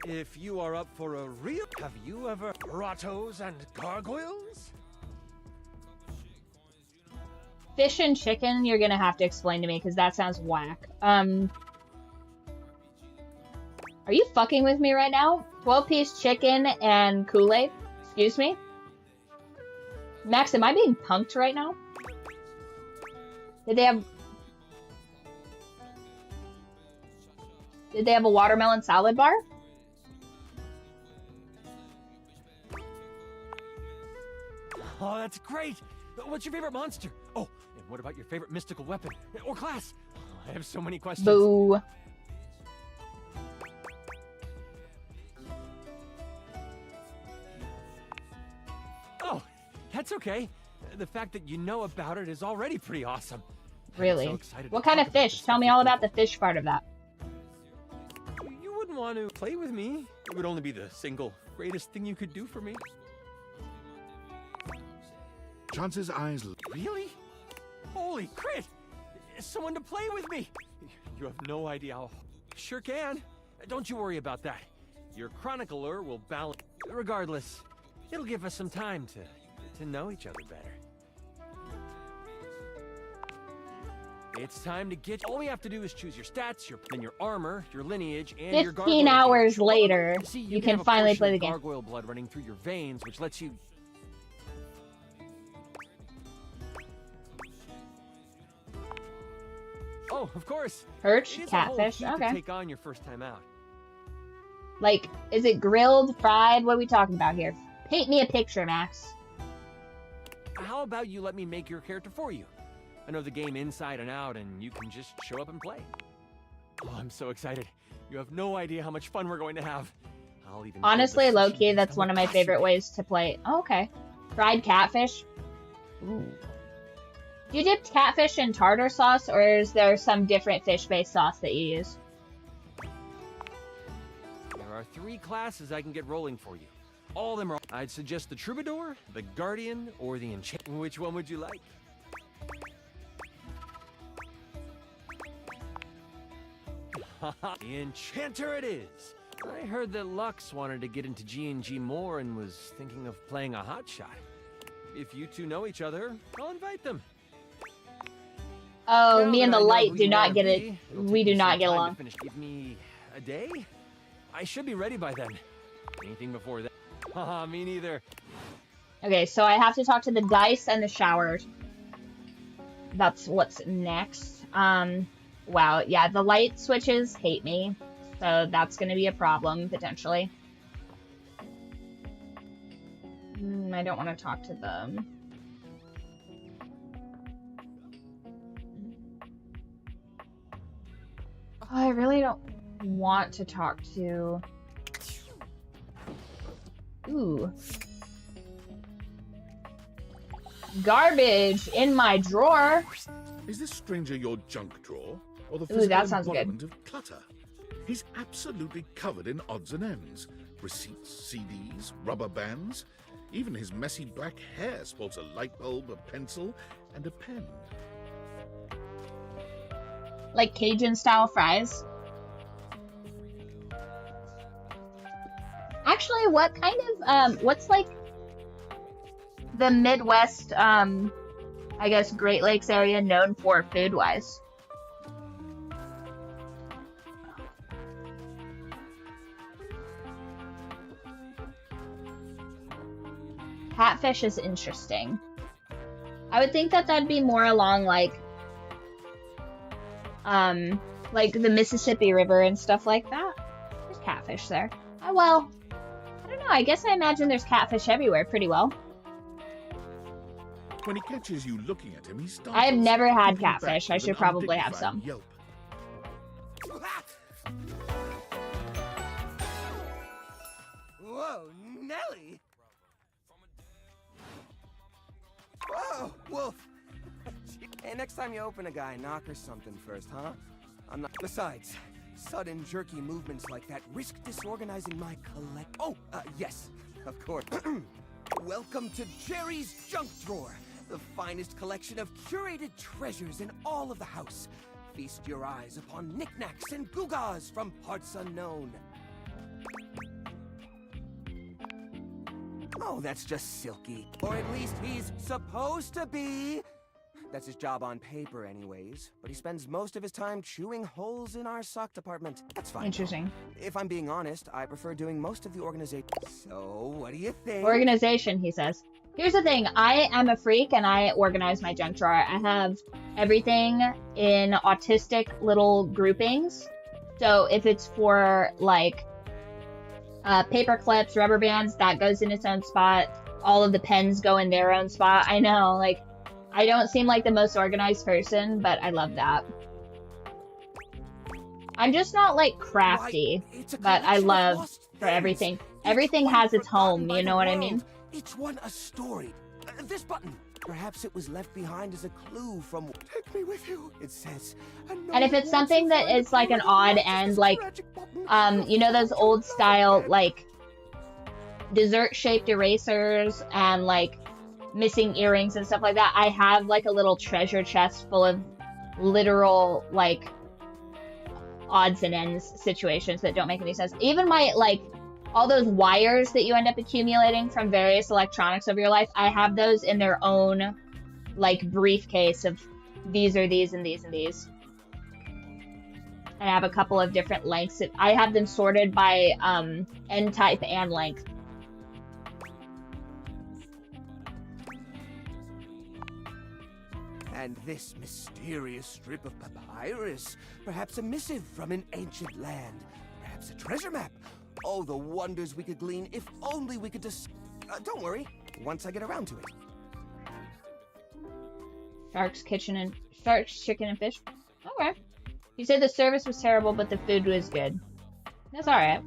If you are up for a real... Have you ever... Grottos and gargoyles? Fish and chicken, you're gonna have to explain to me, because that sounds whack. Are you fucking with me right now? 12-piece chicken and Kool-Aid? Excuse me? Max, am I being punked right now? Did they have a watermelon salad bar? Oh, that's great! What's your favorite monster? Oh, and what about your favorite mystical weapon? Or class? Oh, I have so many questions. Boo. Oh, that's okay. The fact that you know about it is already pretty awesome. Really? I'm so excited What to kind talk of about fish? this Tell me all about the fish part of that. You wouldn't want to play with me. It would only be the single greatest thing you could do for me. Chance's eyes... Really? Holy crit! Someone to play with me! You have no idea how... Sure can. Don't you worry about that. Your chronicler will balance... Regardless, it'll give us some time to know each other better. It's time to get... All we have to do is choose your stats, then your armor, your lineage, and your gargoyle. 15 hours later, See, you can have a finally portion play of the game. gargoyle blood running through your veins, which lets you... Oh, of course. Perch, It is a whole catfish, heat to okay. take on your first time out. Like, is it grilled, fried? What are we talking about here? Paint me a picture, Max. How about you let me make your character for you? I know the game inside and out, and you can just show up and play. Oh, I'm so excited. You have no idea how much fun we're going to have. I'll even... Honestly, low-key, that's one of my favorite ways to play. Oh, okay. Fried catfish. Ooh. Do you dip catfish in tartar sauce, or is there some different fish-based sauce that you use? There are 3 classes I can get rolling for you. All of them are... I'd suggest the Troubadour, the Guardian, or the Enchant. Which one would you like? The Enchanter it is. I heard that Lux wanted to get into G&G more and was thinking of playing a hotshot. If you two know each other, I'll invite them. Oh, Now me and that the I know light who do you not wanna get it. be, it'll We take do me not some get time to along. finish. Give me a day? I should be ready by then. Anything before that? Haha, me neither. Okay, so I have to talk to the dice and the showers. That's what's next. Wow, yeah, the light switches hate me, so that's gonna be a problem, potentially. I don't want to talk to them. Oh, I really don't want to talk to... Ooh. Garbage in my drawer. Is this stranger your junk drawer, or the Ooh, physical that sounds good. embodiment of clutter? He's absolutely covered in odds and ends. Receipts, CDs, rubber bands. Even his messy black hair sports a light bulb, a pencil, and a pen. Like Cajun-style fries. Actually, what kind of, what's like the Midwest, I guess Great Lakes area known for food-wise? Catfish is interesting. I would think that that'd be more along like the Mississippi River and stuff like that. There's catfish there. Oh, well, I don't know. I guess I imagine there's catfish everywhere pretty well. When he catches you looking at him, he starts. I have never had catfish. I should probably have some. Yelp. Whoa, Nelly! Whoa, Wolf! Hey, next time you open a guy, knock or something first, huh? I'm not. Besides, sudden jerky movements like that risk disorganizing my collect. Oh, yes, of course. Welcome to Jerry's Junk Drawer, the finest collection of curated treasures in all of the house. Feast your eyes upon knickknacks and gewgaws from parts unknown. Oh, that's just Silky. Or at least he's supposed to be. That's his job on paper anyways. But he spends most of his time chewing holes in our sock department. That's fine. Interesting. If I'm being honest, I prefer doing most of the organization. So, what do you think? Organization, he says. Here's the thing. I am a freak and I organize my junk drawer. I have everything in autistic little groupings. So if it's for like paper clips, rubber bands, that goes in its own spot. All of the pens go in their own spot. I know, like, I don't seem like the most organized person, but I love that. I'm just not, like, crafty, but I love for everything. Everything has its home, you know what I mean? Each one a story. This button. Perhaps it was left behind as a clue from Take Me With You, it says. And if it's something that is like an odd end, like, you know those old style, like, dessert-shaped erasers and, like, missing earrings and stuff like that, I have, like, a little treasure chest full of literal, like, odds and ends situations that don't make any sense. Even my, like, all those wires that you end up accumulating from various electronics of your life, I have those in their own, like, briefcase of these are these and these and these. And I have a couple of different lengths. I have them sorted by end type and length. And this mysterious strip of papyrus, perhaps a missive from an ancient land, perhaps a treasure map. Oh, the wonders we could glean if only we could just... don't worry, once I get around to it. Shark's chicken and fish. Okay. You said the service was terrible, but the food was good. That's alright.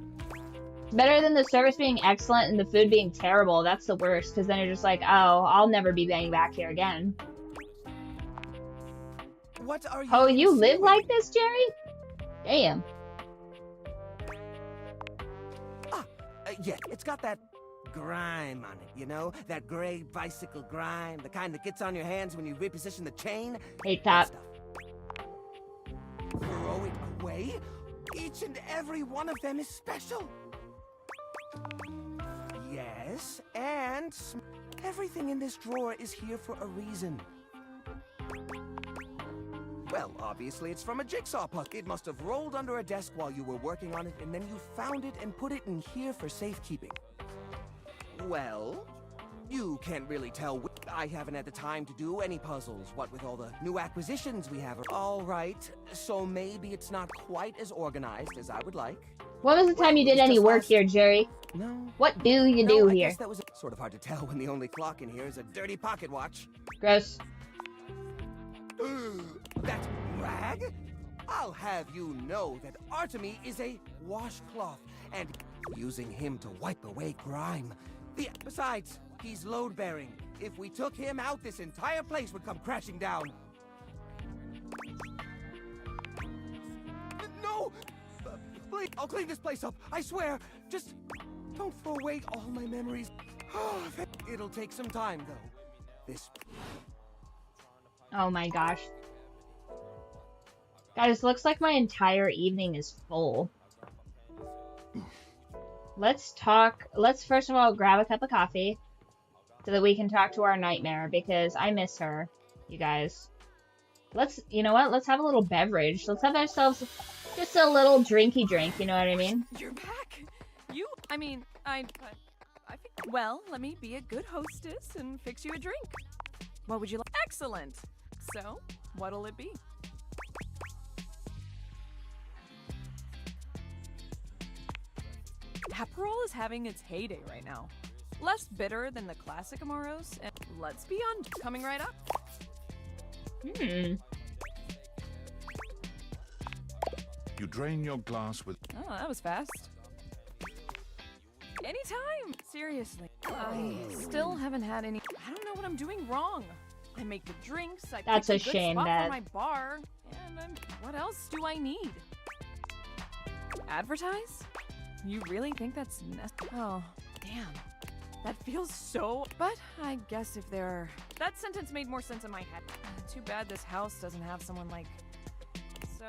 It's better than the service being excellent and the food being terrible. That's the worst, because then you're just like, oh, I'll never be going back here again. What are you... Oh, you live like this, Jerry? Damn. Yeah, it's got that grime on it, you know? That gray bicycle grime, the kind that gets on your hands when you reposition the chain. Hate that. Throw it away? Each and every one of them is special. Yes, and everything in this drawer is here for a reason. Well, obviously it's from a jigsaw puzzle. It must have rolled under a desk while you were working on it, and then you found it and put it in here for safekeeping. Well, you can't really tell. I haven't had the time to do any puzzles, what with all the new acquisitions we have. All right, so maybe it's not quite as organized as I would like. When was the time you did any work here, Jerry? No. What do you do I here? guess that was sort of hard to tell when the only clock in here is a dirty pocket watch. Gross. That rag? I'll have you know that Artemy is a washcloth, and using him to wipe away grime. Besides, he's load-bearing. If we took him out, this entire place would come crashing down. No! Please, I'll clean this place up, I swear. Just don't throw away all my memories. It'll take some time, though. Oh my gosh. Guys, looks like my entire evening is full. Let's talk. Let's first of all grab a cup of coffee so that we can talk to our nightmare, because I miss her, you guys. You know what? Let's have a little beverage. Let's have ourselves just a little drinky drink, you know what I mean? You're back. I think, well, let me be a good hostess and fix you a drink. What would you like? Excellent. So, what'll it be? Aperol is having its heyday right now. Less bitter than the classic Amoros, and let's be on, coming right up. You drain your glass with... Oh, that was fast. Anytime! Seriously. I still haven't had any... I don't know what I'm doing wrong. I make the drinks, I That's pick a good shame, spot Dad. for my bar, and what else do I need? Advertise? You really think that's necessary? Oh, damn. That feels so... But I guess if there... That sentence made more sense in my head. Too bad this house doesn't have someone like... So...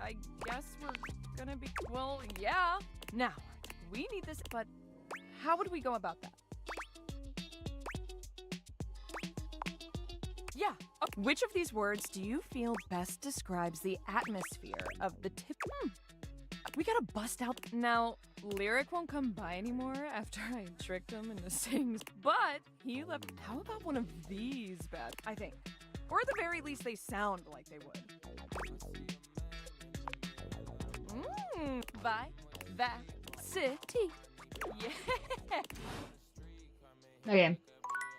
I guess we're gonna be... Well, yeah. Now, we need this, but how would we go about that? Yeah. Okay. Which of these words do you feel best describes the atmosphere of the tip? We gotta bust out. Now, Lyric won't come by anymore after I tricked him into saying, but he left. How about one of these bad? I think. Or at the very least, they sound like they would. By that city. Yeah. Okay.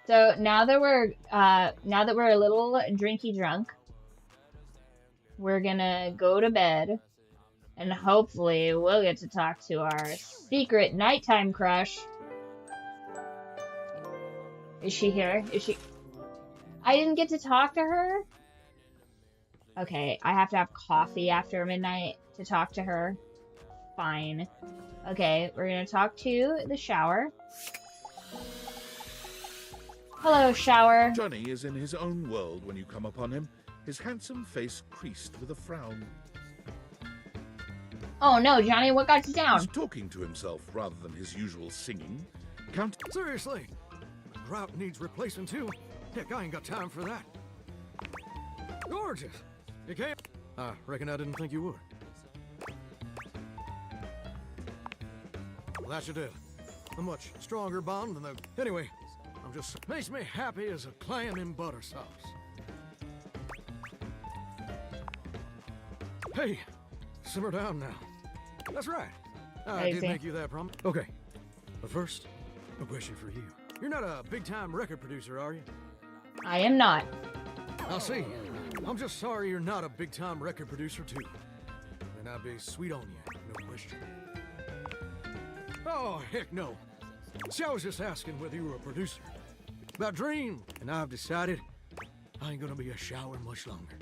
So now that we're a little drinky drunk, we're gonna go to bed, and hopefully we'll get to talk to our secret nighttime crush. Is she here? Is she? I didn't get to talk to her. Okay, I have to have coffee after midnight to talk to her. Fine. Okay, we're gonna talk to the shower. Hello, shower. Johnny is in his own world when you come upon him, his handsome face creased with a frown. Oh no, Johnny, what got you down? He's talking to himself rather than his usual singing. Seriously, grout needs replacing too. Heck, I ain't got time for that. Gorgeous. You can't. I reckon I didn't think you would. Well, that's your deal. A much stronger bond than the... Anyway, I'm just... Makes me happy as a clam in butter sauce. Hey, simmer down now. That's right. I did make you that promise. Okay, but first, a question for you. You're not a big-time record producer, are you? I am not. I'll see. I'm just sorry you're not a big-time record producer, too. And I'd be sweet on you, no question. Oh, heck no. See, I was just asking whether you were a producer. About Dream, and I've decided I ain't gonna be a shower much longer.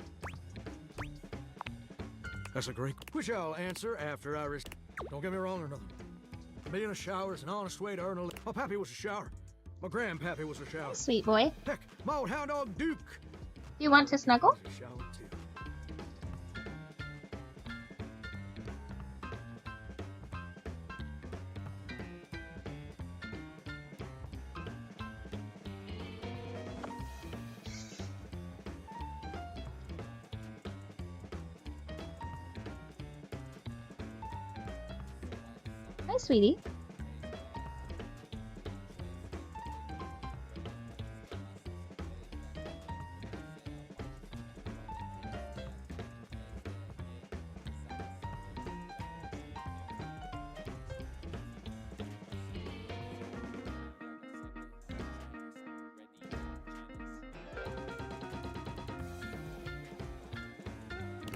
That's a great... Which I'll answer after I Don't get me wrong or nothing. Being a shower is an honest way to earn a living. My pappy was a shower. My grandpappy was a shower. Sweet boy. Heck, my old hound dog Duke. Do you want to snuggle? sweetie.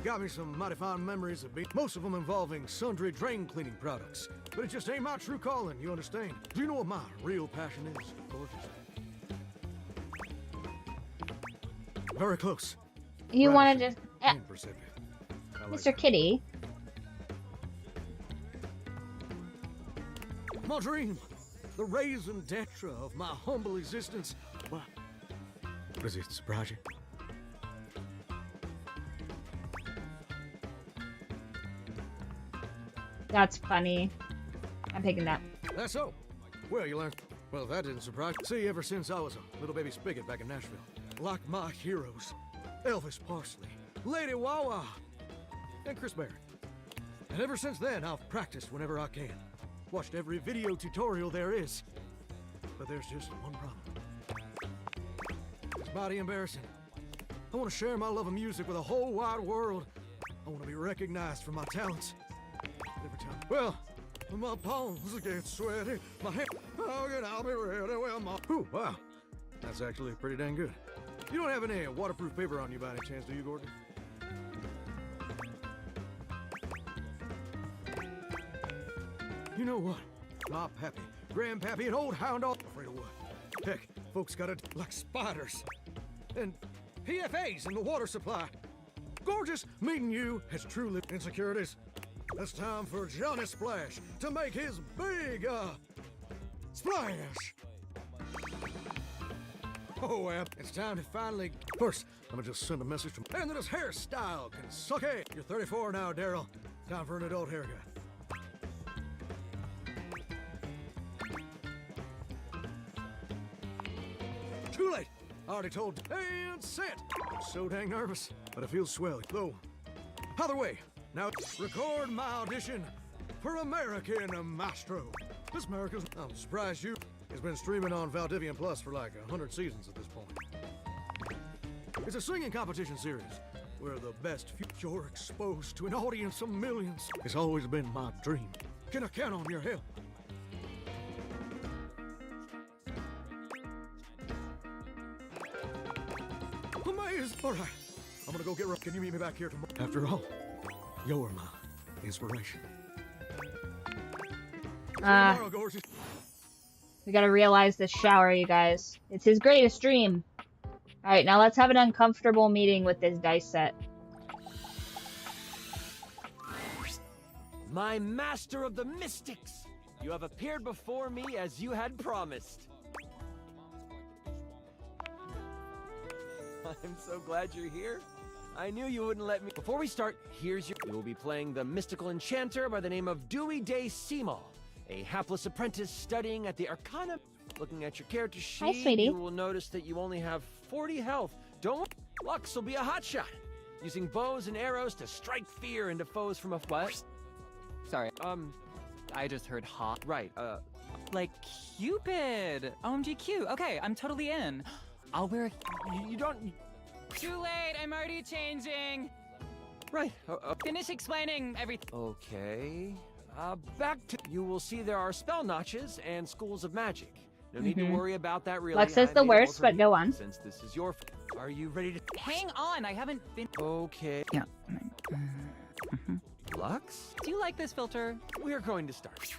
Got me some mighty fond memories of most of them involving sundry drain cleaning products. But it just ain't my true calling, you understand? Do you know what my real passion is? Gorgeous. Very close. You want to just... Percipient. Mr. Kitty. My dream. The raison d'etre of my humble existence. What? Does it surprise you? That's funny. I'm picking that. That's so. Well, you learned. Well, that didn't surprise me. See, ever since I was a little baby spigot back in Nashville, like my heroes, Elvis Parsley, Lady Wawa, and Chris Barrett. And ever since then, I've practiced whenever I can. Watched every video tutorial there is. But there's just one problem. It's mighty embarrassing. I want to share my love of music with the whole wide world. I want to be recognized for my talents. Every time. Well, my palms get sweaty. My hand, I'll be ready. Well, my. Ooh, wow. That's actually pretty dang good. You don't have any waterproof paper on you by any chance, do you, Gordon? You know what? My pappy, grandpappy, and old hound all afraid of what? Heck, folks got it like spiders. And PFAs in the water supply. Gorgeous meeting you has truly insecurities. It's time for Johnny Splash to make his big, splash! Oh, well, it's time to finally... First, I'm gonna just send a message from... And that his hairstyle can suck it! You're 34 now, Daryl. Time for an adult haircut. Too late! I already told... And sent! I'm so dang nervous, but I feel swell, though. Either way, now record my audition for American Maestro. This America's... I'm surprised you... It's been streaming on Valdivian Plus for like 100 seasons at this point. It's a singing competition series where the best you're exposed to an audience of millions. It's always been my dream. Can I count on your help? Amazing! All right, I'm gonna go get... Can you meet me back here tomorrow? After all, you're my inspiration. We gotta realize this shower, you guys. It's his greatest dream. Alright, now let's have an uncomfortable meeting with this dice set. My master of the mystics! You have appeared before me as you had promised. I'm so glad you're here. I knew you wouldn't let me... Before we start, here's your... You will be playing the mystical enchanter by the name of Dewey Daisuke, a hapless apprentice studying at the Arcana. Looking at your character sheet, Hi, sweetie. you will notice that you only have 40 health. Don't... Lux will be a hotshot, using bows and arrows to strike fear into foes from afar. What? Sorry, I just heard hot. Right, like Cupid. OMG cute. Okay, I'm totally in. I'll wear... You don't... Too late, I'm already changing. Right, Finish explaining everything. Okay... back to... You will see there are spell notches and schools of magic. No need to worry about that, really. Lux is the worst, but go on. Since this is your... Are you ready to... Hang on, I haven't been... Okay. Yeah. Lux? Do you like this filter? We're going to start.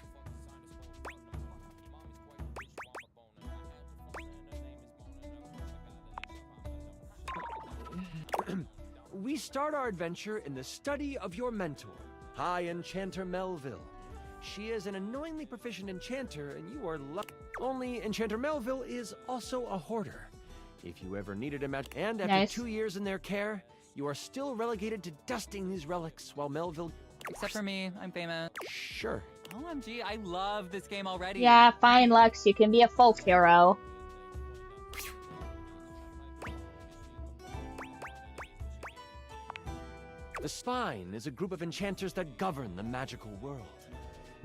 We start our adventure in the study of your mentor, High Enchanter Melville. She is an annoyingly proficient enchanter, and you are lucky. Only Enchanter Melville is also a hoarder. If you ever needed a match, and after 2 years in their care, you are still relegated to dusting these relics while Melville... Except for me, I'm famous. Sure. OMG, I love this game already. Yeah, fine, Lux. You can be a folk hero. The Spine is a group of enchanters that govern the magical world.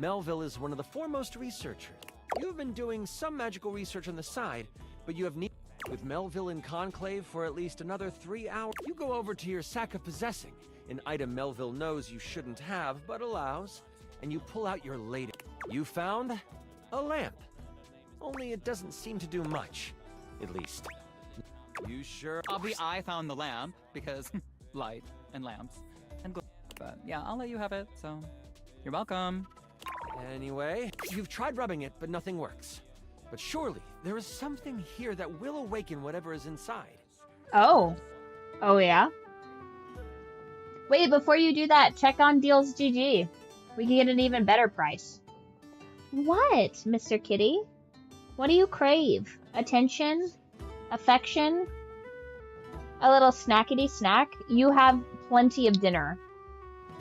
Melville is one of the foremost researchers. You've been doing some magical research on the side, but you have need with Melville in conclave for at least another 3 hours. You go over to your sack of possessing, an item Melville knows you shouldn't have, but allows, and you pull out your latest. You found a lamp. Only it doesn't seem to do much, at least. You sure? I found the lamp, because light and lamps and glow. But yeah, I'll let you have it, so you're welcome. Anyway, you've tried rubbing it, but nothing works. But surely, there is something here that will awaken whatever is inside. Oh. Oh, yeah? Wait, before you do that, check on Deals GG. We can get an even better price. What, Mr. Kitty? What do you crave? Attention? Affection? A little snackety snack? You have plenty of dinner.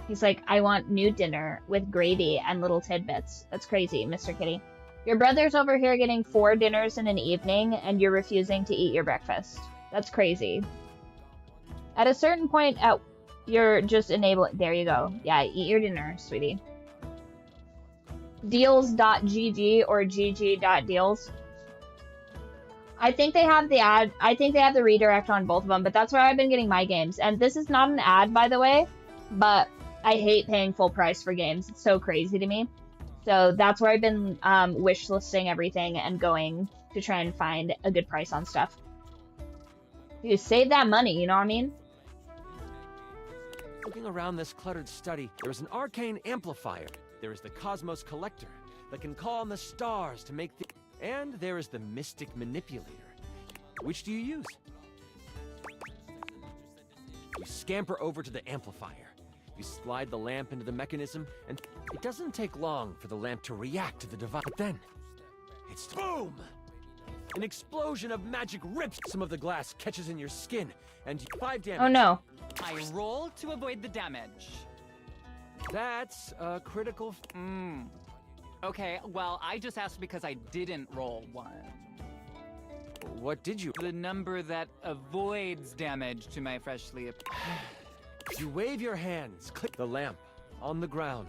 He's like, I want new dinner with gravy and little tidbits. That's crazy, Mr. Kitty. Your brother's over here getting 4 dinners in an evening, and you're refusing to eat your breakfast. That's crazy. At a certain point, you're just enabling... There you go. Yeah, eat your dinner, sweetie. Deals.gg or gg.deals. I think they have the ad. I think they have the redirect on both of them, but that's where I've been getting my games. And this is not an ad, by the way, but I hate paying full price for games. It's so crazy to me. So that's where I've been wish listing everything and going to try and find a good price on stuff. You save that money, you know what I mean? Looking around this cluttered study, there is an arcane amplifier. There is the Cosmos Collector that can call on the stars to make the... And there is the Mystic Manipulator. Which do you use? You scamper over to the amplifier. You slide the lamp into the mechanism, and it doesn't take long for the lamp to react to the device. But then, it's boom! An explosion of magic rips. Some of the glass catches in your skin, and 5 damage. Oh no. I roll to avoid the damage. That's a critical... Okay, well, I just asked because I didn't roll 1. What did you... The number that avoids damage to my freshly... You wave your hands, click the lamp on the ground,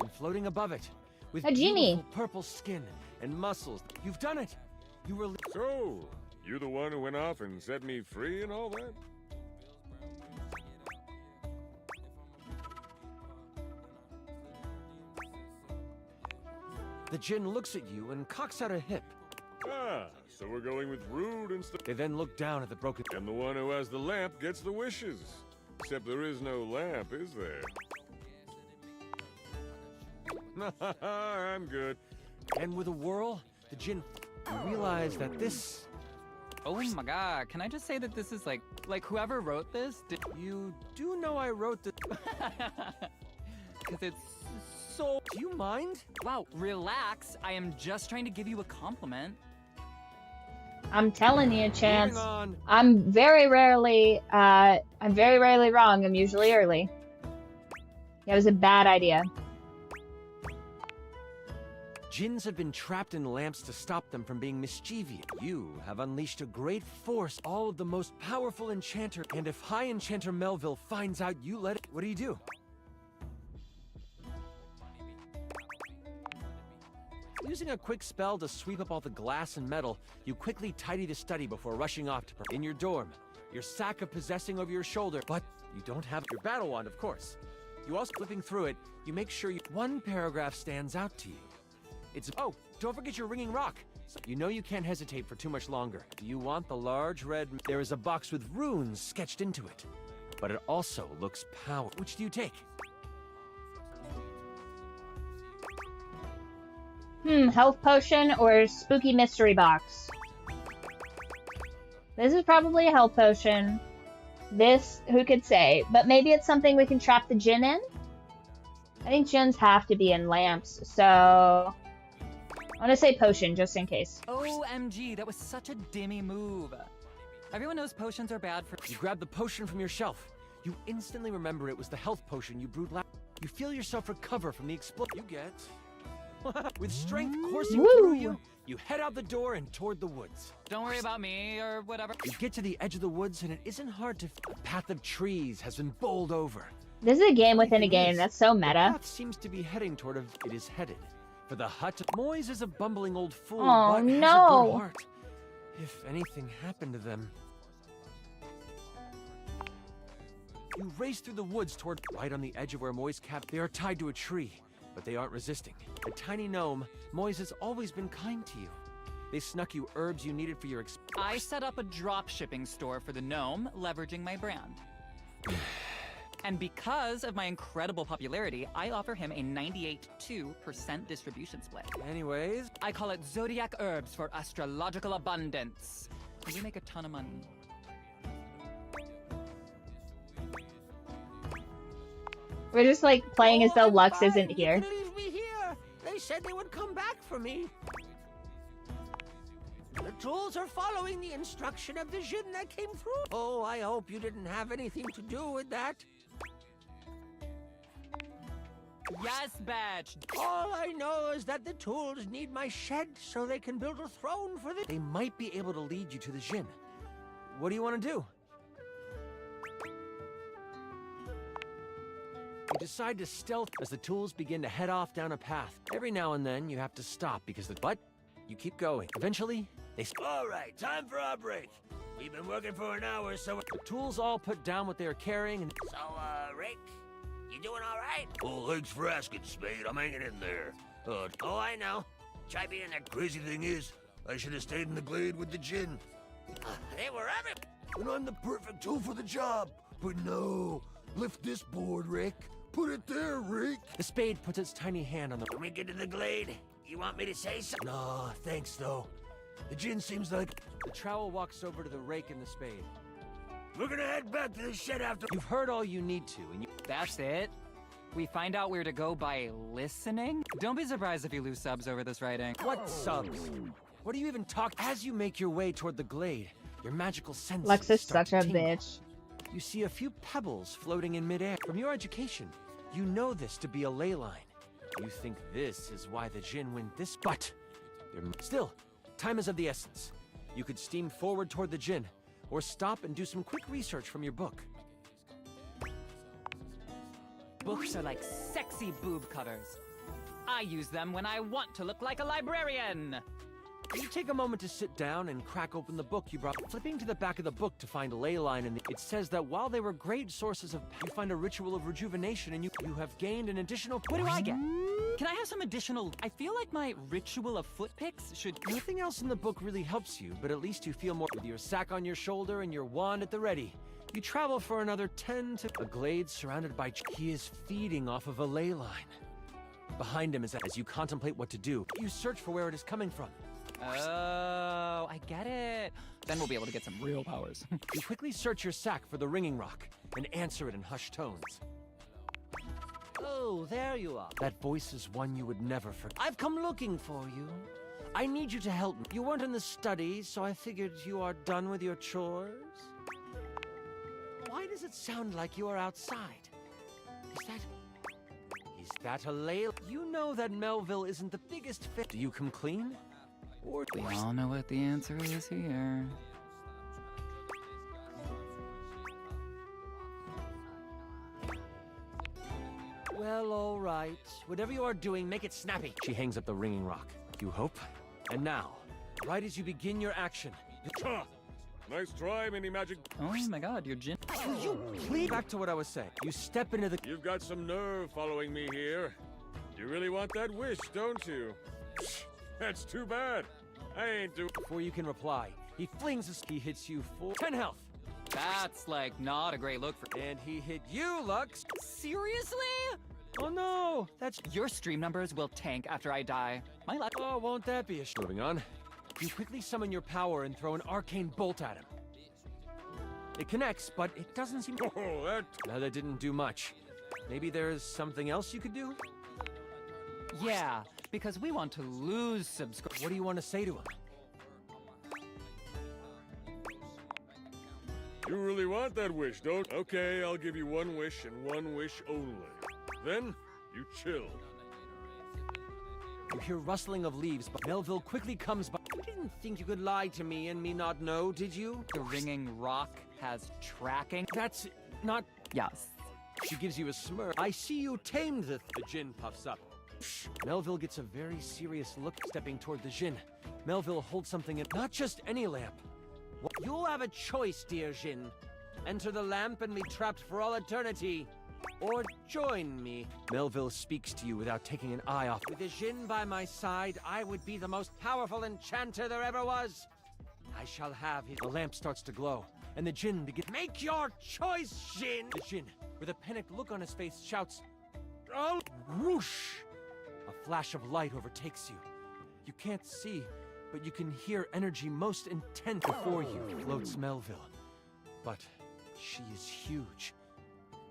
and floating above it, with a genie. Beautiful purple skin and muscles. You've done it! You were... So, you the one who went off and set me free and all that? The djinn looks at you and cocks out a hip. Ah, so we're going with rude instead. They then look down at the broken... And the one who has the lamp gets the wishes. Except there is no lamp, is there? I'm good. And with a whirl, the djinn realize that this... Oh my god, can I just say that this is like whoever wrote this did... You do know I wrote this... Because it's so... Do you mind? Wow, relax. I am just trying to give you a compliment. I'm telling you, Chance. I'm very rarely wrong. I'm usually early. That was a bad idea. Djinns have been trapped in lamps to stop them from being mischievous. You have unleashed a great force, all of the most powerful enchanter. And if High Enchanter Melville finds out you let it, what do you do? Using a quick spell to sweep up all the glass and metal, you quickly tidy the study before rushing off to in your dorm. Your sack of possessing over your shoulder, but you don't have your battle wand, of course. You also flipping through it, you make sure one paragraph stands out to you. It's, oh, don't forget your ringing rock. You know you can't hesitate for too much longer. Do you want the large red... There is a box with runes sketched into it. But it also looks powerful. Which do you take? Health potion or spooky mystery box? This is probably a health potion. This, who could say? But maybe it's something we can trap the djinn in? I think djinns have to be in lamps, so... I'm gonna say potion, just in case. OMG, that was such a dimmy move. Everyone knows potions are bad for... You grab the potion from your shelf. You instantly remember it was the health potion you brewed last... You feel yourself recover from the explosion. You get... With strength coursing through you, you head out the door and toward the woods. Don't worry about me or whatever. You get to the edge of the woods and it isn't hard to... A path of trees has been bowled over. This is a game within a game. That's so The meta. path seems to be heading toward it is headed. For the hut, Moise is a bumbling old fool, Oh, but has a good no. heart. If anything happened to them. You race through the woods toward right on the edge of where Moise camped. They are tied to a tree, but they aren't resisting. A tiny gnome, Moise has always been kind to you. They snuck you herbs you needed for your I set up a drop shipping store for the gnome, leveraging my brand. And because of my incredible popularity, I offer him a 98.2% distribution split. Anyways, I call it Zodiac Herbs for astrological abundance. We make a ton of money. We're just like playing as though Lux isn't here. Leave me here. They said they would come back for me. The tools are following the instruction of the Jin that came through. Oh, I hope you didn't have anything to do with that. Yes, Batch. All I know is that the tools need my shed so they can build a throne for the... They might be able to lead you to the Jin. What do you want to do? You decide to stealth as the tools begin to head off down a path. Every now and then, you have to stop because but you keep going. Eventually, they... All right, time for our break. We've been working for an hour, so... The tools all put down what they are carrying and... So, Rick, you doing all right? Oh, thanks for asking, Spade. I'm hanging in there. Oh, I know. Try being that crazy thing is, I should have stayed in the glade with the Jin. They were everywhere. And I'm the perfect tool for the job. But no, lift this board, Rick. Put it there, Rick. The Spade puts its tiny hand on the... When we get to the glade, you want me to say something? No, thanks, though. The Jin seems like... The trowel walks over to the rake and the Spade. We're gonna head back to the shed after... You've heard all you need to, and you... That's it? We find out where to go by listening? Don't be surprised if you lose subs over this writing. What subs? What do you even talk... As you make your way toward the glade, your magical senses Lux is start such to a tingle. bitch. You see a few pebbles floating in midair. From your education, you know this to be a ley line. You think this is why the Jin went this... But, still, time is of the essence. You could steam forward toward the Jin, or stop and do some quick research from your book. Books are like sexy boob cutters. I use them when I want to look like a librarian. You take a moment to sit down and crack open the book you brought. Flipping to the back of the book to find a ley line, and it says that while they were great sources of... You find a ritual of rejuvenation, and you have gained an additional... What do I get? Can I have some additional... I feel like my ritual of foot picks should... Nothing else in the book really helps you, but at least you feel more... With your sack on your shoulder and your wand at the ready. You travel for another 10 to... A glade surrounded by... He is feeding off of a ley line. Behind him is as you contemplate what to do. You search for where it is coming from. Oh, I get it. Then we'll be able to get some real powers. You quickly search your sack for the ringing rock and answer it in hushed tones. Oh, there you are. That voice is one you would never forget. I've come looking for you. I need you to help me. You weren't in the study, so I figured you are done with your chores. Why does it sound like you are outside? Is that a lay? You know that Melville isn't the biggest fit. Do you come clean? Or We all know what the answer is here. Well, all right. Whatever you are doing, make it snappy. She hangs up the ringing rock. You hope? And now, right as you begin your action... Nice try, Mini Magic. Oh my god, you're Jin. You please... Back to what I was saying. You step into the... You've got some nerve following me here. You really want that wish, don't you? That's too bad. I ain't do... Before you can reply, he flings his... He hits you for 10 health. That's like not a great look for... And he hit you, Lux. Seriously? Oh no, that's... Your stream numbers will tank after I die. My luck. Oh, won't that be a... Moving on. You quickly summon your power and throw an arcane bolt at him. It connects, but it doesn't seem... Oh, that... No, that didn't do much. Maybe there's something else you could do? Yeah, because we want to lose subscribers. What do you want to say to him? You really want that wish, don't? Okay, I'll give you one wish and one wish only. Then, you chill. You hear rustling of leaves, but Melville quickly comes by. You didn't think you could lie to me and me not know, did you? The ringing rock has tracking. That's not... Yes. She gives you a smirk. I see you tamed the Jinn puffs up. Melville gets a very serious look stepping toward the Jinn. Melville holds something in, not just any lamp. You'll have a choice, dear Jinn. Enter the lamp and be trapped for all eternity. Or join me. Melville speaks to you without taking an eye off. With the Jinn by my side, I would be the most powerful enchanter there ever was. I shall have his... The lamp starts to glow, and the Jinn begins... Make your choice, Jinn! The Jinn, with a panicked look on his face, shouts... Oh! Whoosh! A flash of light overtakes you. You can't see, but you can hear energy most intense. Before you floats Melville. But she is huge.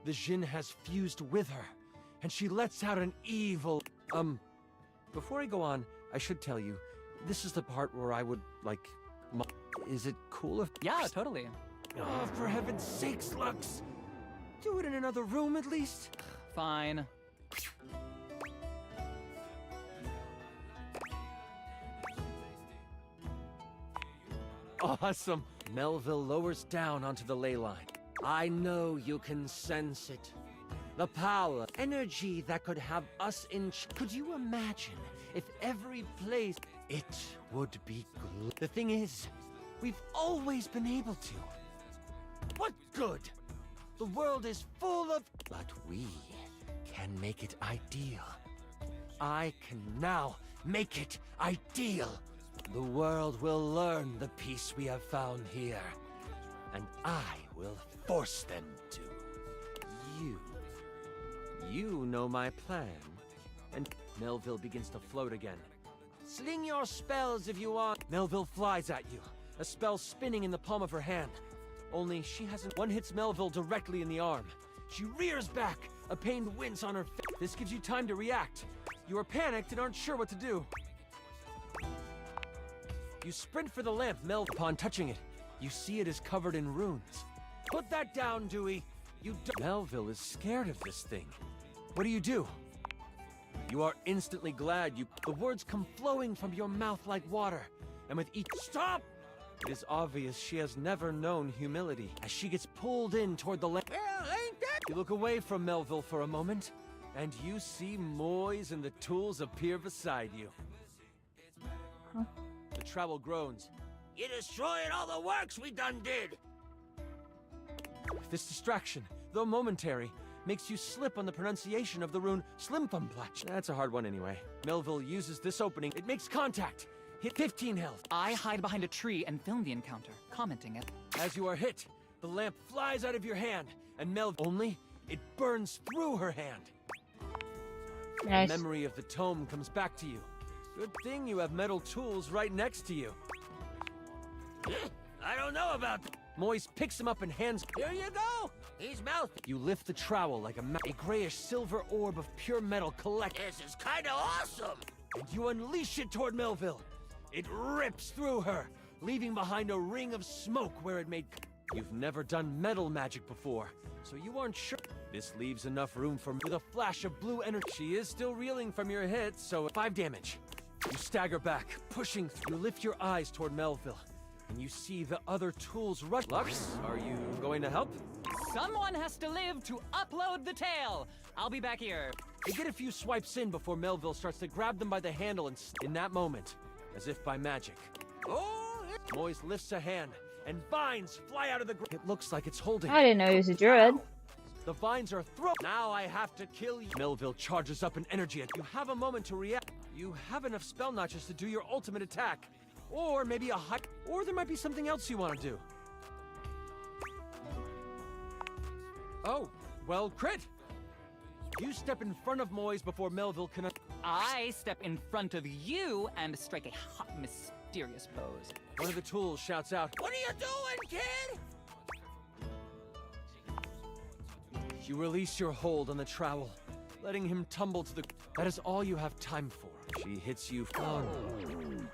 The Jinn has fused with her, and she lets out an evil... Before I go on, I should tell you, this is the part where I would, like... Is it cool if... Yeah, totally. Oh, for heaven's sakes, Lux! Do it in another room, at least? Fine. Awesome! Melville lowers down onto the ley line. I know you can sense it. The power, energy that could have us in... Could you imagine if every place... It would be good. The thing is, we've always been able to. What good? The world is full of... But we can make it ideal. I can now make it ideal. The world will learn the peace we have found here. And I will force them to. You know my plan. And Melville begins to float again. Sling your spells if you want. Melville flies at you, a spell spinning in the palm of her hand. Only she hasn't. One hits Melville directly in the arm. She rears back, a pained wince on her face. This gives you time to react. You are panicked and aren't sure what to do. You sprint for the lamp, Melville. Upon touching it, you see it is covered in runes. Put that down, Dewey. Melville is scared of this thing. What do? You are instantly glad you... The words come flowing from your mouth like water. And with each... Stop! It is obvious she has never known humility. As she gets pulled in toward the lamp... Well, ain't that... You look away from Melville for a moment, and you see Moise and the tools appear beside you. Huh? The trowel groans. You destroyed all the works we done did! This distraction, though momentary, makes you slip on the pronunciation of the rune Slimfumplach. That's a hard one anyway. Melville uses this opening. It makes contact. Hit 15 health. I hide behind a tree and film the encounter, commenting it. As you are hit, the lamp flies out of your hand, and Melville... Only, it burns through her hand. Nice. The memory of the tome comes back to you. Good thing you have metal tools right next to you. I don't know about that. Moise picks him up and hands... Here you go! He's mouth. You lift the trowel like a grayish silver orb of pure metal collect. This is kinda awesome! And you unleash it toward Melville. It rips through her, leaving behind a ring of smoke where it made... You've never done metal magic before, so you aren't sure. This leaves enough room for... With a flash of blue energy, she is still reeling from your hit, so 5 damage. You stagger back, pushing through. You lift your eyes toward Melville, and you see the other tools rush. Lux, are you going to help? Someone has to live to upload the tale. I'll be back here. You get a few swipes in before Melville starts to grab them by the handle, and in that moment, as if by magic, Moise lifts a hand, and vines fly out of the ground. It looks like it's holding. I didn't know he was a druid. The vines are thrown. Now I have to kill you. Melville charges up an energy. You have a moment to react. You have enough spell notches to do your ultimate attack. Or maybe a high... Or there might be something else you want to do. Oh, well, crit! You step in front of Moise before Melville can... I step in front of you and strike a hot, mysterious pose. One of the tools shouts out, What are you doing, kid? You release your hold on the trowel, letting him tumble to the... That is all you have time for. She hits you... Oh, no.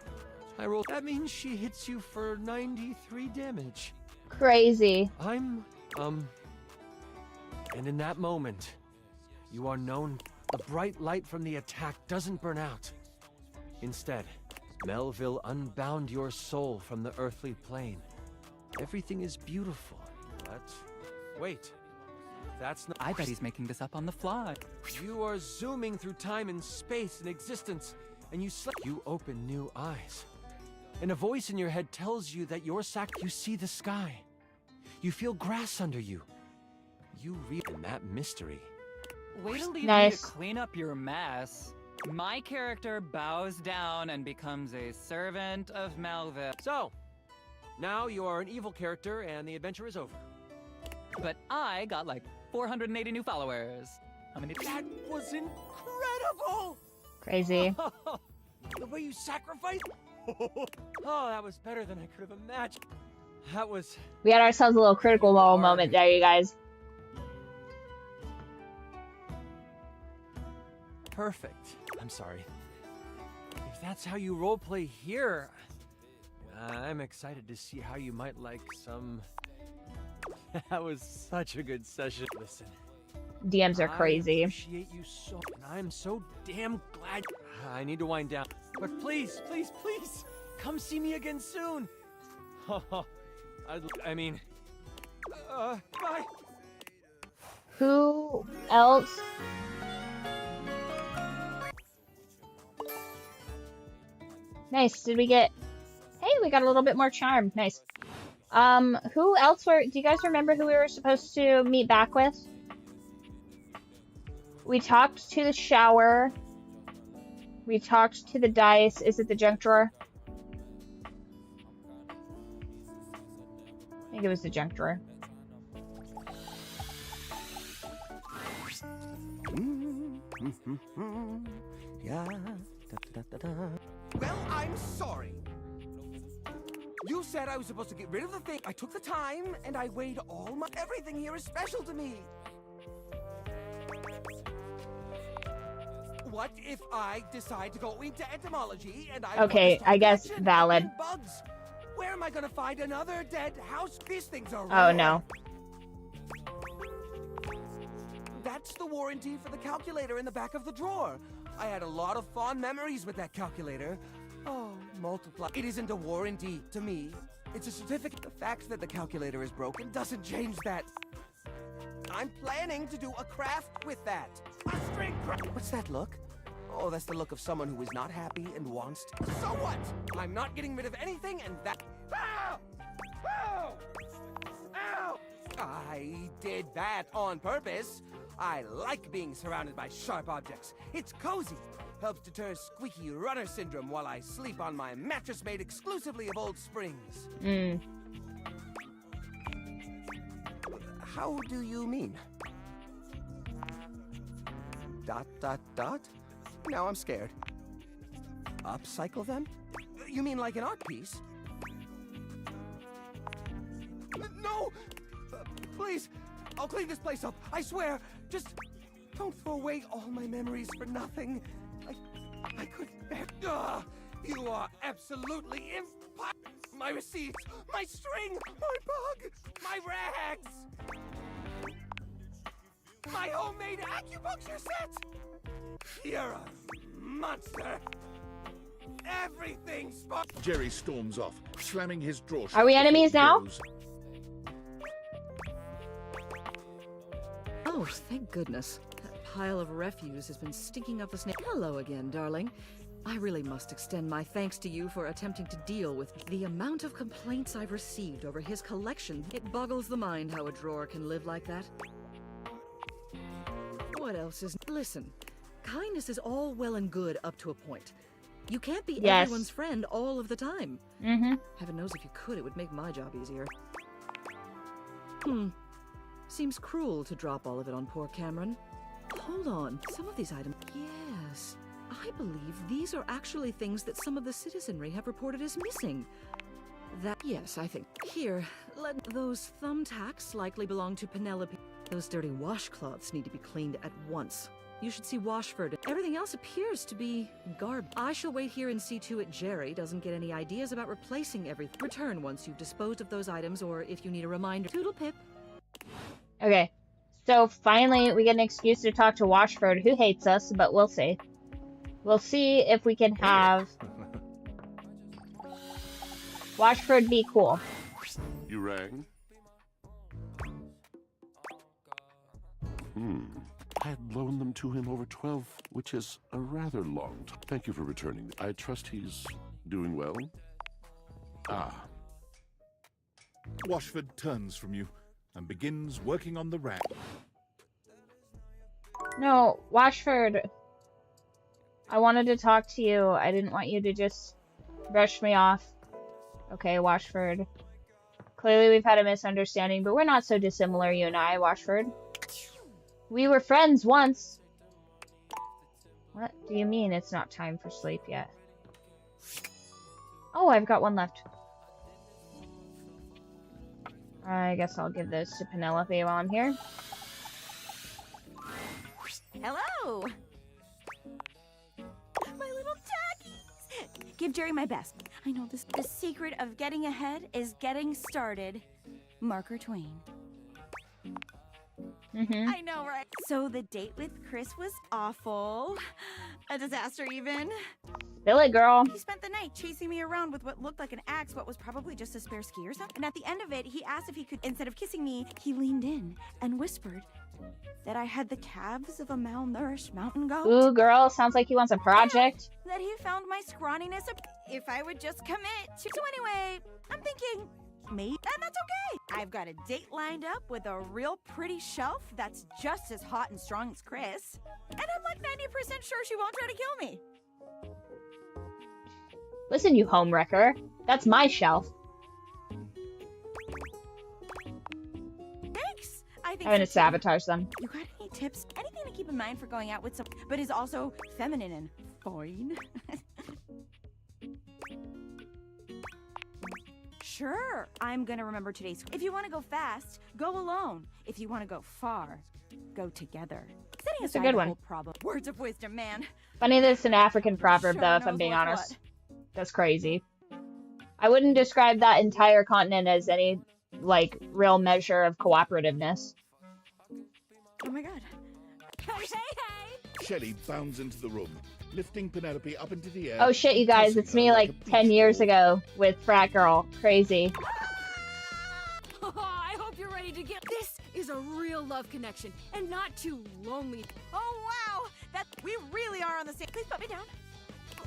I roll... That means she hits you for 93 damage. Crazy. I'm... And in that moment, you are known... The bright light from the attack doesn't burn out. Instead, Melville unbound your soul from the earthly plane. Everything is beautiful, but... Wait. that's not... I bet he's making this up on the fly. You are zooming through time and space and existence, and you open new eyes. And a voice in your head tells you that you see the sky. You feel grass under you. You read in that mystery. Way to leave me Nice. to clean up your mess. My character bows down and becomes a servant of Melville. So, now you are an evil character and the adventure is over. But I got like 480 new followers. How many? That was incredible! Crazy. The way you sacrificed. Oh, that was better than I could have imagined. That was... We had ourselves a little critical role moment there, you guys. Perfect. I'm sorry. If that's how you roleplay here, I'm excited to see how you might like some... That was such a good session. Listen. DMs are crazy. I appreciate you so, and I'm so damn glad. I need to wind down. But please, please, please, come see me again soon. I mean, bye. Who else? Nice. Did we get... Hey, we got a little bit more charm. Nice. Who else were... Do you guys remember who we were supposed to meet back with? We talked to the shower. We talked to the dice. Is it the junk drawer? I think it was the junk drawer. Yeah. Well, I'm sorry. You said I was supposed to get rid of the thing. I took the time and I weighed all my... Everything here is special to me. What if I decide to go into entomology and I... Okay, I guess valid. Bugs. Where am I gonna find another dead house? These things are Oh rare. no. That's the warranty for the calculator in the back of the drawer. I had a lot of fond memories with that calculator. Oh, multiply. It isn't a warranty to me. It's a certificate. The fact that the calculator is broken doesn't change that. I'm planning to do a craft with that. A string craft. What's that look? Oh, that's the look of someone who is not happy and wants to. So what? I'm not getting rid of anything and that... Ow! Ow! Ow! I did that on purpose. I like being surrounded by sharp objects. It's cozy. Helps deter squeaky runner syndrome while I sleep on my mattress made exclusively of old springs. How do you mean? ... Now I'm scared. Upcycle them? You mean like an art piece? No! Please! I'll clean this place up, I swear! Just don't throw away all my memories for nothing. I couldn't bear... You are absolutely impossible! My receipts, my string, my bug, my rags! My homemade acupuncture set! You're a monster! Everything Jerry storms off, slamming his drawer shut. Are we enemies now? Oh, thank goodness. That pile of refuse has been stinking up the snake. Hello again, darling. I really must extend my thanks to you for attempting to deal with the amount of complaints I've received over his collection. It boggles the mind how a drawer can live like that. What else is... Listen, kindness is all well and good up to a point. You can't be everyone's friend all of the time. Heaven knows if you could, it would make my job easier. Seems cruel to drop all of it on poor Cameron. Hold on, some of these items... Yes, I believe these are actually things that some of the citizenry have reported as missing. Yes, I think... Here, let those thumbtacks likely belong to Penelope. Those dirty washcloths need to be cleaned at once. You should see Washford. Everything else appears to be garbage. I shall wait here and see to it Jerry doesn't get any ideas about replacing everything. Return once you've disposed of those items, or if you need a reminder. Toodle pip. Okay. So finally we get an excuse to talk to Washford, who hates us, but we'll see. We'll see if we can have Washford be cool. You rang? I had loaned them to him over 12, which is a rather long time. Thank you for returning. I trust he's doing well. Ah. Washford turns from you and begins working on the rack. No, Washford. I wanted to talk to you. I didn't want you to just brush me off. Okay, Washford. Clearly we've had a misunderstanding, but we're not so dissimilar, you and I, Washford. We were friends once. What do you mean it's not time for sleep yet? Oh, I've got one left. I guess I'll give those to Penelope while I'm here. Hello! My little tackies! Give Jerry my best. I know this. The secret of getting ahead is getting started. Marker Twain. I know, right? So the date with Chris was awful. A disaster, even. Spill it, girl. He spent the night chasing me around with what looked like an axe, but was probably just a spare ski or something. And at the end of it, he asked if he could, instead of kissing me, he leaned in and whispered that I had the calves of a malnourished mountain goat. Ooh, girl, sounds like he wants a project. That he found my scrawniness if I would just commit to. So anyway, I'm thinking, maybe, and that's okay. I've got a date lined up with a real pretty shelf that's just as hot and strong as Chris. And I'm like 90% sure she won't try to kill me. Listen, you homewrecker. That's my shelf. Thanks. I think I'm gonna so too. sabotage them. You got any tips? Anything to keep in mind for going out with some, but is also feminine and fine? Sure, I'm gonna remember today's. If you want to go fast, go alone. If you want to go far, go together. Setting That's a aside good the one. whole problem. Words of wisdom, man. Funny that it's an African proverb, Sure though, if I'm knows being what's honest. That's crazy. I wouldn't describe that entire continent as any, like, real measure of cooperativeness. Oh my god. Hey, hey! Shelley bounds into the room, lifting Penelope up into the air. Oh shit, you guys, it's me like 10 years ago with Frat Girl. Crazy. I hope you're ready to get. This is a real love connection, and not too lonely. Oh wow, that we really are on the same. Please put me down.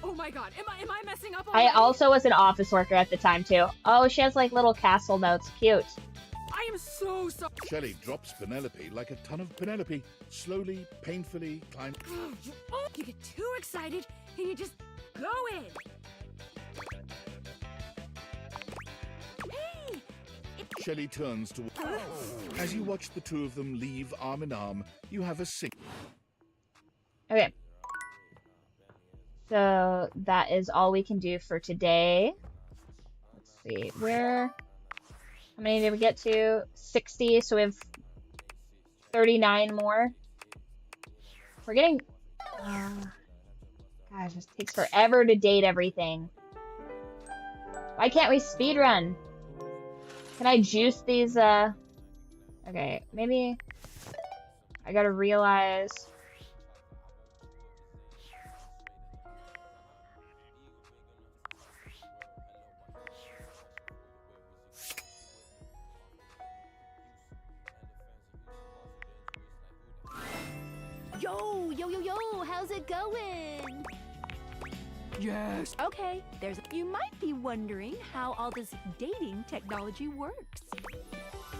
Oh my god, am I messing up? I already? also was an office worker at the time, too. Oh, she has, like, little castle notes. Cute. I am so sorry. Shelley drops Penelope like a ton of Penelope, slowly, painfully climb. You get too excited, and you just go in. Hey! Shelley turns to. As you watch the two of them leave arm in arm, you have a sync. Okay. So, that is all we can do for today. Let's see. How many did we get to? 60, so we have 39 more. We're getting... gosh, this takes forever to date everything. Why can't we speedrun? Can I juice these, Okay, maybe... I gotta realize... Yo, how's it going? Yes. Okay, you might be wondering how all this dating technology works.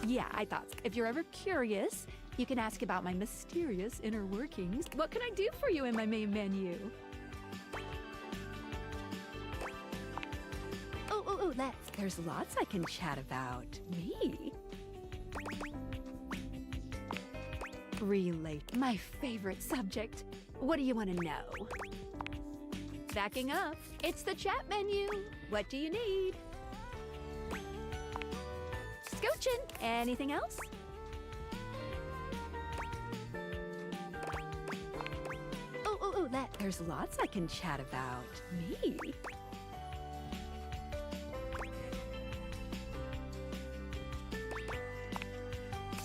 Yeah, I thought so. If you're ever curious, you can ask about my mysterious inner workings. What can I do for you in my main menu? Oh, there's lots I can chat about. Me? Relate. My favorite subject. What do you want to know? Backing up, it's the chat menu. What do you need? Scooching. Anything else? Oh, there's lots I can chat about. Me?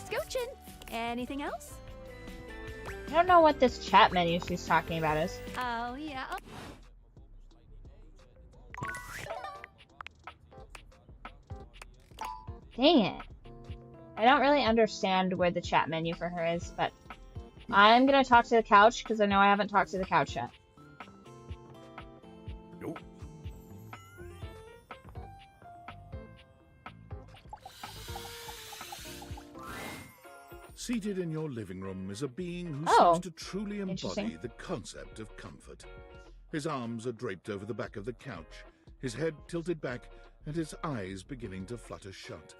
Scooching. Anything else? I don't know what this chat menu she's talking about is. Oh, yeah. Dang it. I don't really understand where the chat menu for her is, but I'm gonna talk to the couch because I know I haven't talked to the couch yet. Nope. Seated in your living room is a being who Oh, seems to truly embody interesting. the concept of comfort. His arms are draped over the back of the couch, his head tilted back, and his eyes beginning to flutter shut.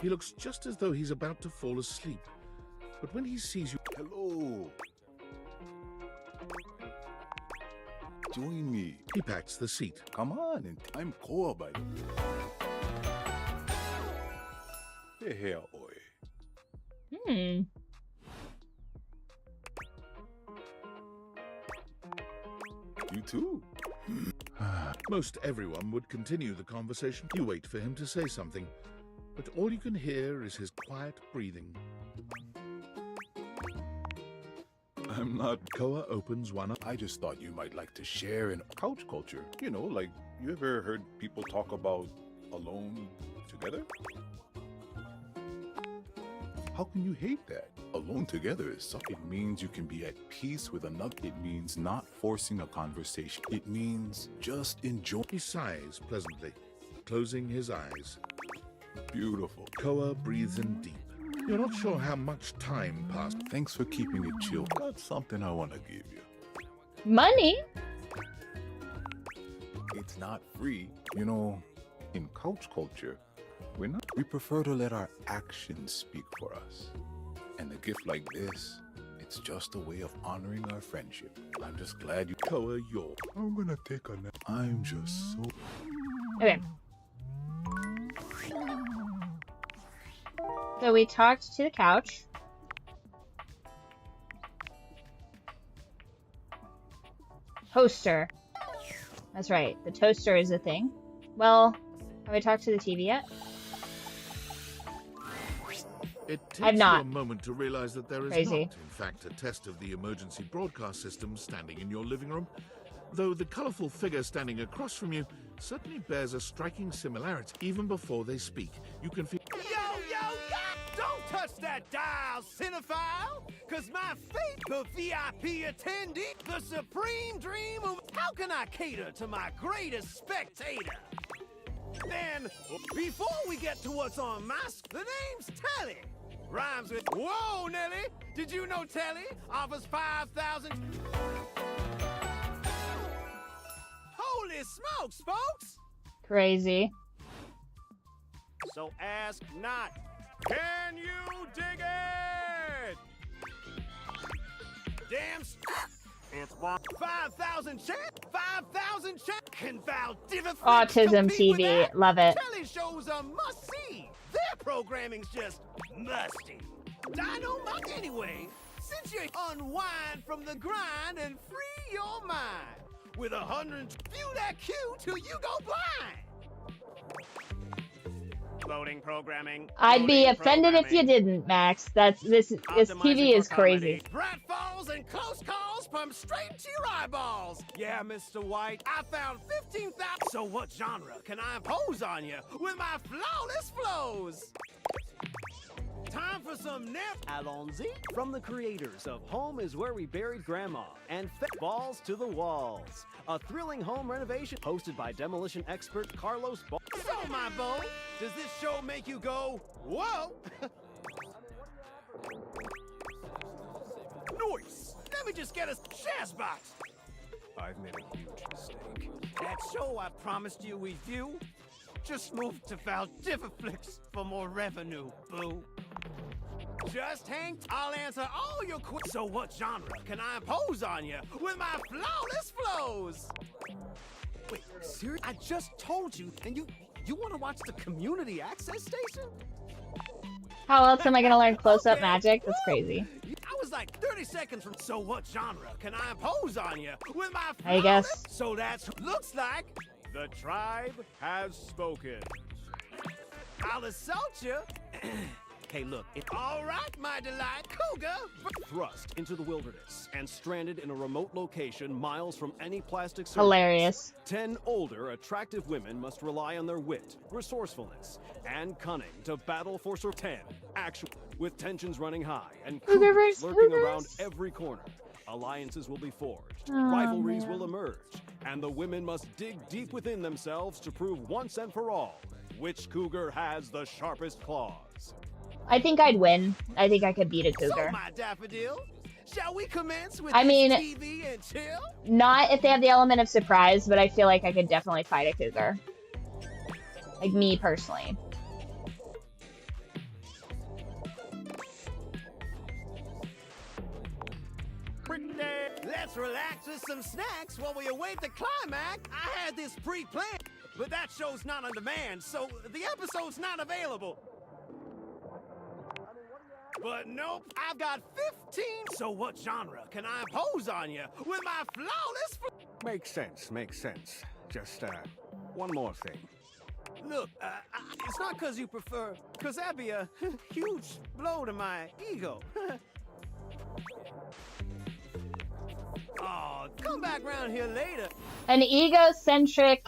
He looks just as though he's about to fall asleep. But when he sees you... Hello. Join me. He pats the seat. Come on, and I'm Koa, by the way. Hey, here, oi. You too. Most everyone would continue the conversation. You wait for him to say something, but all you can hear is his quiet breathing. I'm not. Koa opens one eye. I just thought you might like to share in couch culture. You know, like, you ever heard people talk about alone together? How can you hate that? Alone together is something. It means you can be at peace with another. It means not forcing a conversation. It means just enjoy. He sighs pleasantly, closing his eyes. Beautiful. Koa breathes in deep. You're not sure how much time passed. Thanks for keeping it chill. Got something I want to give you. Money? It's not free. You know, in couch culture, we prefer to let our actions speak for us. And a gift like this, it's just a way of honoring our friendship. I'm just glad you... Koa, you're... I'm gonna take a nap. I'm just so... Okay. So we talked to the couch. Toaster. That's right. The toaster is a thing. Well, have we talked to the TV yet? It I've takes you not. a moment to realize that there is Crazy. not, in fact, a test of the emergency broadcast system standing in your living room, though the colorful figure standing across from you certainly bears a striking similarity. Even before they speak, you can feel... Yo, yo, yo! Don't touch that dial, cinephile! Cause my fate, the VIP attendee, the supreme dream of... How can I cater to my greatest spectator? Then, before we get to what's on my the name's Telly. Rhymes with, whoa, Nelly! Did you know Telly offers 5,000... Holy smokes, folks! Crazy. So ask not, can you dig it? Damn, it's 5,000 chance, 5,000 chance. Can Val Autism TV. Love it. Telly shows are must see. Their programming's just musty. Dynamite anyway, since you unwind from the grind and free your mind. With 100, view that cue till you go blind. Loading programming. I'd be offended if you didn't, Max. This TV is crazy. Pratfalls and close calls from straight to your eyeballs. Yeah, Mr. White, I found 15,000. So what genre can I impose on you with my flawless flows? Time for some Allons-y. From the creators of Home is Where We Buried Grandma and Balls to the Walls. A thrilling home renovation hosted by demolition expert Carlos Ball. So, my beau, does this show make you go, whoa? Nice. Let me just get a chess box. I've made a huge mistake. That show I promised you we'd view just moved to Valdiviflix for more revenue, boo. Just hang. I'll answer all your questions. So what genre can I impose on you with my flawless flows? Wait, seriously? I just told you, and you want to watch the community access station? How else am I gonna learn close-up magic? That's crazy. I was like 30 seconds from. So what genre can I impose on you with my I guess. So that's looks like the tribe has spoken. I'll assault you. Hey, look, it's all right, my delight. Cougar! Thrust into the wilderness and stranded in a remote location miles from any plastic surface. Hilarious. 10 older, attractive women must rely on their wit, resourcefulness, and cunning to battle for 10 actual With tensions running high and Cougar cougars versus lurking cougars? around every corner, alliances will be forged, Oh, rivalries man. will emerge, and the women must dig deep within themselves to prove once and for all which cougar has the sharpest claws. I think I'd win. I think I could beat a cougar. So, my daffodil, shall we commence with I mean, this TV and chill? not if they have the element of surprise, but I feel like I could definitely fight a cougar. Like me personally. Let's relax with some snacks while we await the climax. I had this pre-planned, but that show's not on demand, so the episode's not available. But nope, I've got 15. So what genre can I impose on you with my flawless? Makes sense, makes sense. Just, one more thing. Look, it's not because you prefer, because that'd be a huge blow to my ego. Oh, come back round here later. An egocentric...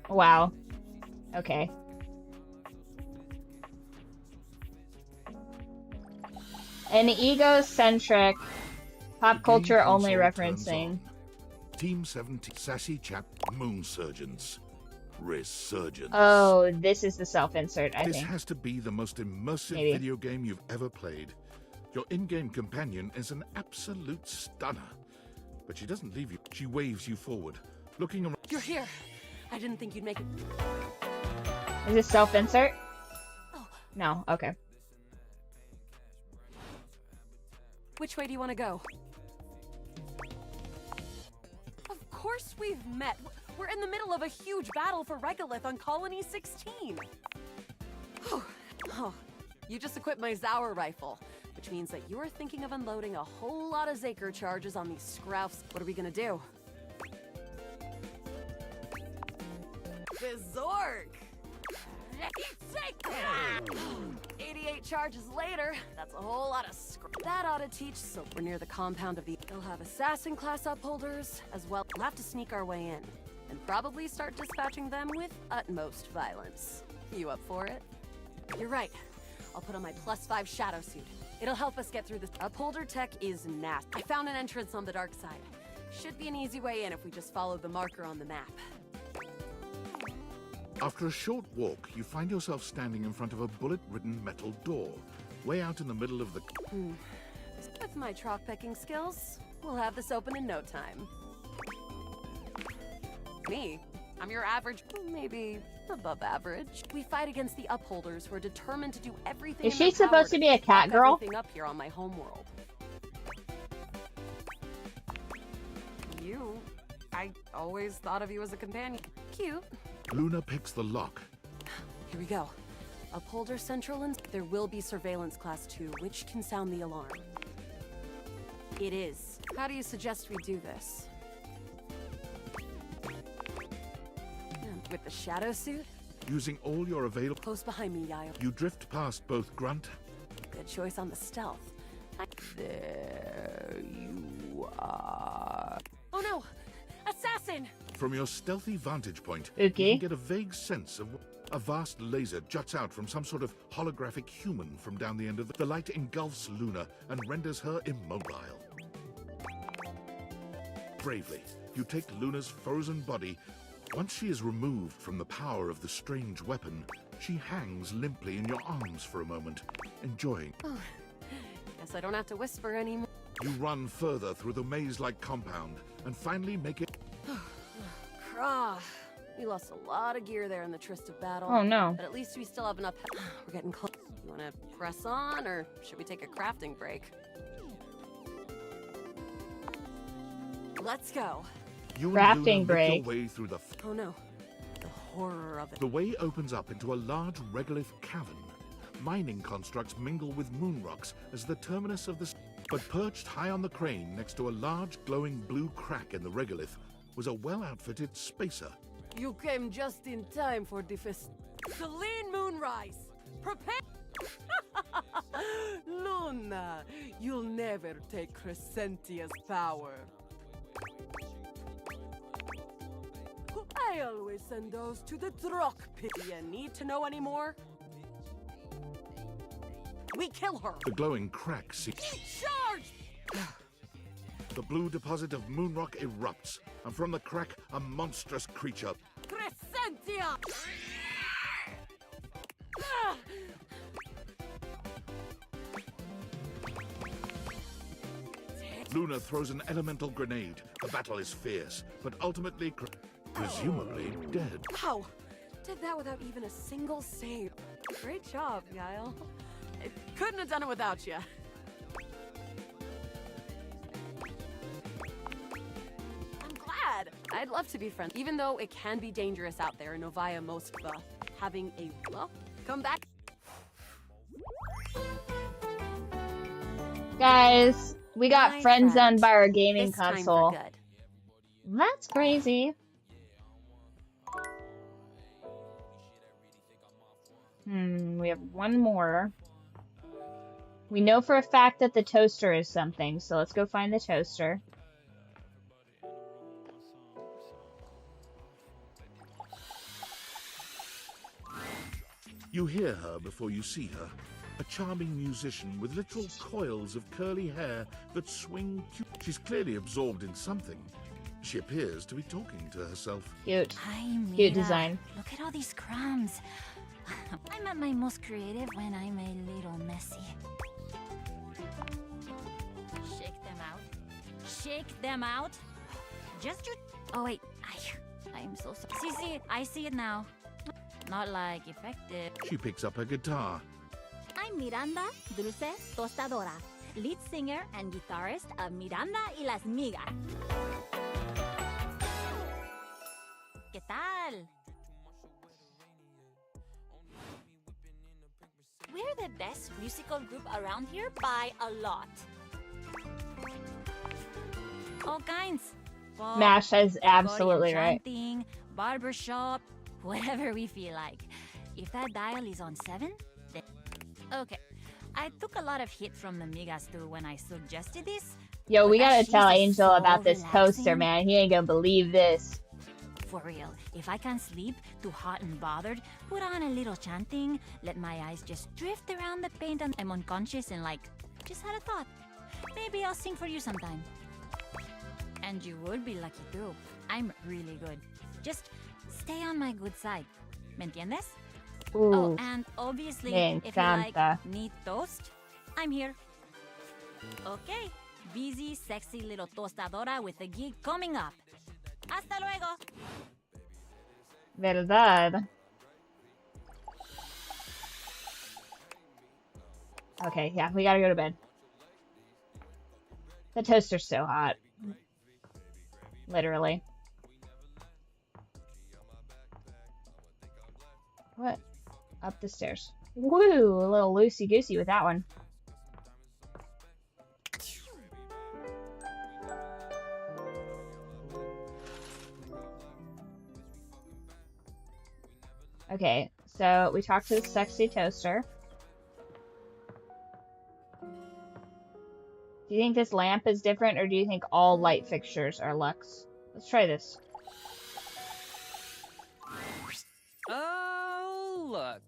Wow. Okay. An egocentric pop culture only referencing. Team 17, sassy chap, moon surgeons. Resurgence. Oh, this is the self-insert, I This think. has to be the most immersive Maybe. video game you've ever played. Your in-game companion is an absolute stunner. But she doesn't leave you. She waves you forward, looking around. You're here. I didn't think you'd make it. Is this self-insert? No, okay. Which way do you want to go? Of course we've met. We're in the middle of a huge battle for Regolith on Colony 16. Oh, you just equipped my Zauer rifle, which means that you're thinking of unloading a whole lot of Zaker charges on these scroufs. What are we gonna do? The Zork! 88 charges later, that's a whole lot of that ought to teach, so we're near the compound of the... They'll have assassin class upholders, as well. We'll have to sneak our way in, and probably start dispatching them with utmost violence. You up for it? You're right. I'll put on my +5 shadow suit. It'll help us get through this. Upholder tech is nasty. I found an entrance on the dark side. Should be an easy way in if we just follow the marker on the map. After a short walk, you find yourself standing in front of a bullet-ridden metal door, way out in the middle of the... With my chalk picking skills, we'll have this open in no time. Me? I'm your average, maybe above average. We fight against the upholders who are determined to do everything. Is she supposed to be a cat girl? Everything up here on my homeworld. You? I always thought of you as a companion. Cute. Luna picks the lock. Here we go. Upholder Central, and there will be Surveillance Class 2, which can sound the alarm. It is. How do you suggest we do this? With the shadow suit? Using all your available... Close behind me, Yayo. You drift past both Grunt... Good choice on the stealth. There you are. Oh no! Assassin! From your stealthy vantage point, Okay. you can get a vague sense of... A vast laser juts out from some sort of holographic human from down the end of the light engulfs Luna and renders her immobile. Bravely, you take Luna's frozen body. Once she is removed from the power of the strange weapon, she hangs limply in your arms for a moment, enjoying. Oh, guess I don't have to whisper anymore. You run further through the maze-like compound and finally make it... Krah. We lost a lot of gear there in the tryst of battle. Oh, no. But at least we still have enough. We're getting close. You want to press on, or should we take a crafting break? Let's go. You Crafting and Luna break. make your way through the... Oh no. The horror of it. The way opens up into a large regolith cavern. Mining constructs mingle with moon rocks as the terminus of the... But perched high on the crane next to a large glowing blue crack in the regolith was a well-outfitted spacer. You came just in time for the Celine Moonrise. Prepare. Luna, you'll never take Crescentia's power. I always send those to the Drock pit. Do you need to know any more? we kill her. The glowing crack Charge! The blue deposit of moonrock erupts, and from the crack, a monstrous creature. Crescentia! Luna throws an elemental grenade. The battle is fierce, but ultimately, presumably dead. Wow! Did that without even a single save. Great job, Guile. I couldn't have done it without you. I'm glad. I'd love to be friends, even though it can be dangerous out there in Novaya Moskva. Having a, well, come back. Guys, we got My friend zoned friend, by our gaming this time for console. good. That's crazy. We have one more. We know for a fact that the toaster is something, so let's go find the toaster. You hear her before you see her. A charming musician with literal coils of curly hair that swing cute. She's clearly absorbed in something. She appears to be talking to herself. Cute. Hi, Cute Mira. design. Look at all these crumbs. I'm at my most creative when I'm a little messy. Shake them out. Shake them out. Just you. Oh wait, I'm so sorry. See, I see it now. Not like effective. She picks up her guitar. I'm Miranda Dulce Tostadora, lead singer and guitarist of Miranda y las Migas. ¿Qué tal? We're the best musical group around here by a lot. All kinds. Pop, Mash is absolutely Gregorian right. chanting, barbershop, whatever we feel like. If that dial is on 7, then... Okay, I took a lot of hit from the Migas too when I suggested this. Yo, we but that gotta cheese tell is Angel so about this toaster, relaxing. man. He ain't gonna believe this. For real, if I can't sleep, too hot and bothered, put on a little chanting, let my eyes just drift around the paint and I'm unconscious and like, just had a thought. Maybe I'll sing for you sometime. And you would be lucky too. I'm really good. Just stay on my good side. ¿Me entiendes? Ooh, Oh, and obviously, me if you like encanta. neat toast, I'm here. Okay, busy, sexy little tostadora with a gig coming up. Hasta luego. Verdad. Okay, yeah, we gotta go to bed. The toaster's so hot. Literally. What? Up the stairs. Woo! A little loosey-goosey with that one. Okay, so we talked to the sexy toaster. Do you think this lamp is different, or do you think all light fixtures are Lux? Let's try this. Oh, look.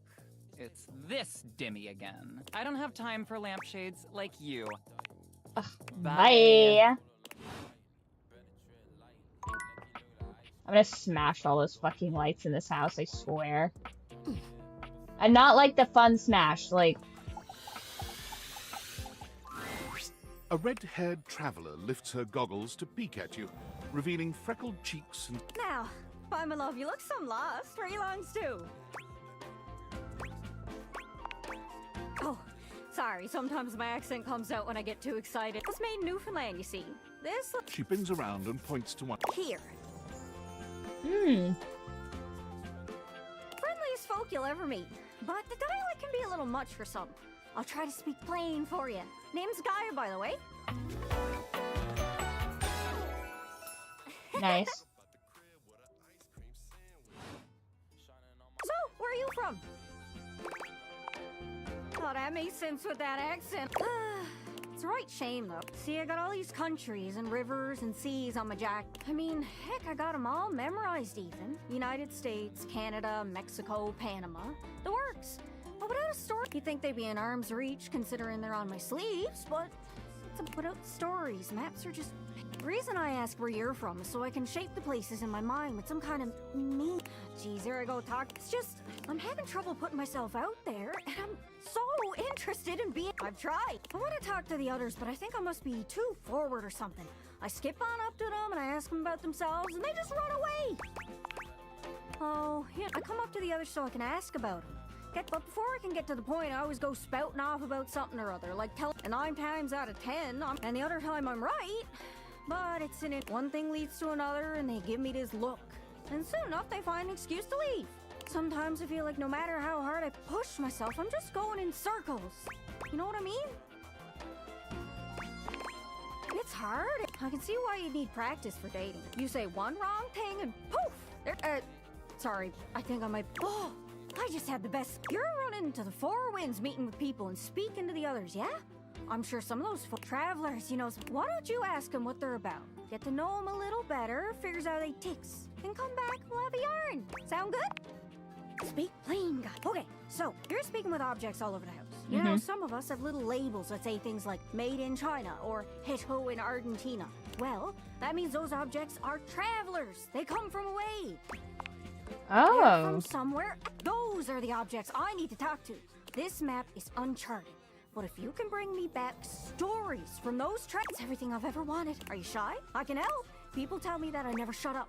It's this dimmy again. I don't have time for lampshades like you. Bye. I'm gonna smash all those fucking lights in this house, I swear. And not like the fun smash, like... A red-haired traveler lifts her goggles to peek at you, revealing freckled cheeks and... Now, why, my love, you look some lost. Where are you longs to? Oh, sorry. Sometimes my accent comes out when I get too excited. It's made in Newfoundland, you see. This... She spins around and points to one. Here. Hmm. Friendliest folk you'll ever meet. But the dialect can be a little much for some. I'll try to speak plain for you. Name's Gaia, by the way. Nice. So, where are you from? Oh, that makes sense with that accent. It's a right shame, though. See, I got all these countries and rivers and seas on my jack. I mean, heck, I got them all memorized even. United States, Canada, Mexico, Panama. The works. But put out a story. You'd think they'd be in arm's reach, considering they're on my sleeves, but to put out stories, maps are just... The reason I ask where you're from is so I can shape the places in my mind with some kind of me. Jeez, here I go talk. It's just, I'm having trouble putting myself out there, and I'm so interested in being... I've tried. I want to talk to the others, but I think I must be too forward or something. I skip on up to them and I ask them about themselves, and they just run away. Oh, yeah, I come up to the others so I can ask about them. But before I can get to the point, I always go spouting off about something or other, like and 9 times out of 10, and the other time I'm right. But it's in it. One thing leads to another, and they give me this look. And soon enough, they find an excuse to leave. Sometimes I feel like no matter how hard I push myself, I'm just going in circles. You know what I mean? It's hard. I can see why you need practice for dating. You say one wrong thing and poof! Sorry, I think I might... Oh, I just had the best... You're running into the 4 winds meeting with people and speaking to the others, yeah? I'm sure some of those travelers, you know, why don't you ask them what they're about? Get to know them a little better, figures out they ticks. Then come back, we'll have a yarn. Sound good? Speak plain, guy. Okay, so you're speaking with objects all over the house. You know, some of us have little labels that say things like made in China or Heto in Argentina. Well, that means those objects are travelers. They come from away. Oh. They're from somewhere. Those are the objects I need to talk to. This map is uncharted. But if you can bring me back stories from those tracks, everything I've ever wanted. Are you shy? I can help. People tell me that I never shut up.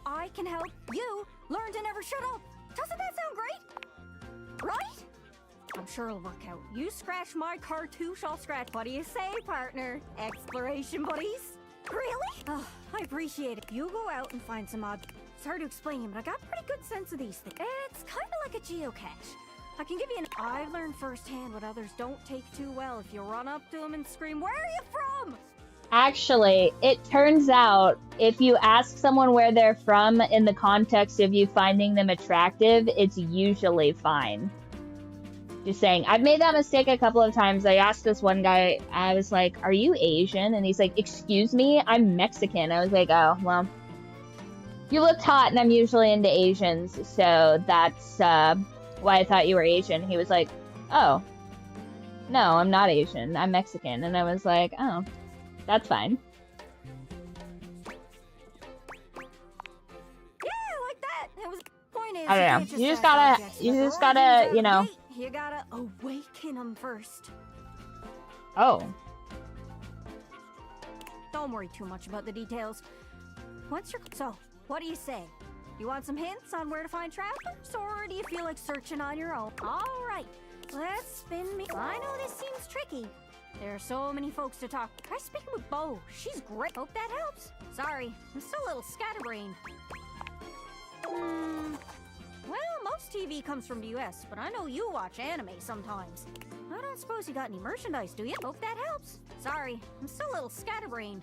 I can help you learn to never shut up. Doesn't that sound great? Right? I'm sure it'll work out. You scratch my cartouche, I'll scratch. What do you say, partner? Exploration buddies? Really? Oh, I appreciate it. You go out and find some objects. It's hard to explain, but I got a pretty good sense of these things. It's kind of like a geocache. I can give you I've learned firsthand what others don't take too well if you run up to them and scream, "Where are you from?" Actually, it turns out if you ask someone where they're from in the context of you finding them attractive, it's usually fine. Just saying. I've made that mistake a couple of times. I asked this one guy, I was like, "Are you Asian?" And he's like, "Excuse me, I'm Mexican." I was like, "Oh, well, you looked hot and I'm usually into Asians, so that's why I thought you were Asian." He was like, "Oh, no, I'm not Asian. I'm Mexican." And I was like, "Oh, that's fine." Yeah, like that. That was the point is, I don't know. can't You just ask gotta, objects you about just their gotta, origins you out know. of date. You gotta awaken them first. Oh. Don't worry too much about the details. Once you're... So, what do you say? You want some hints on where to find travelers, or do you feel like searching on your own? All right, let's spin me. I know this seems tricky. There are so many folks to talk. Try speaking with Bo. She's great. Hope that helps. Sorry, I'm still a little scatterbrained. Well, most TV comes from the US, but I know you watch anime sometimes. I don't suppose you got any merchandise, do you? Hope that helps. Sorry, I'm still a little scatterbrained.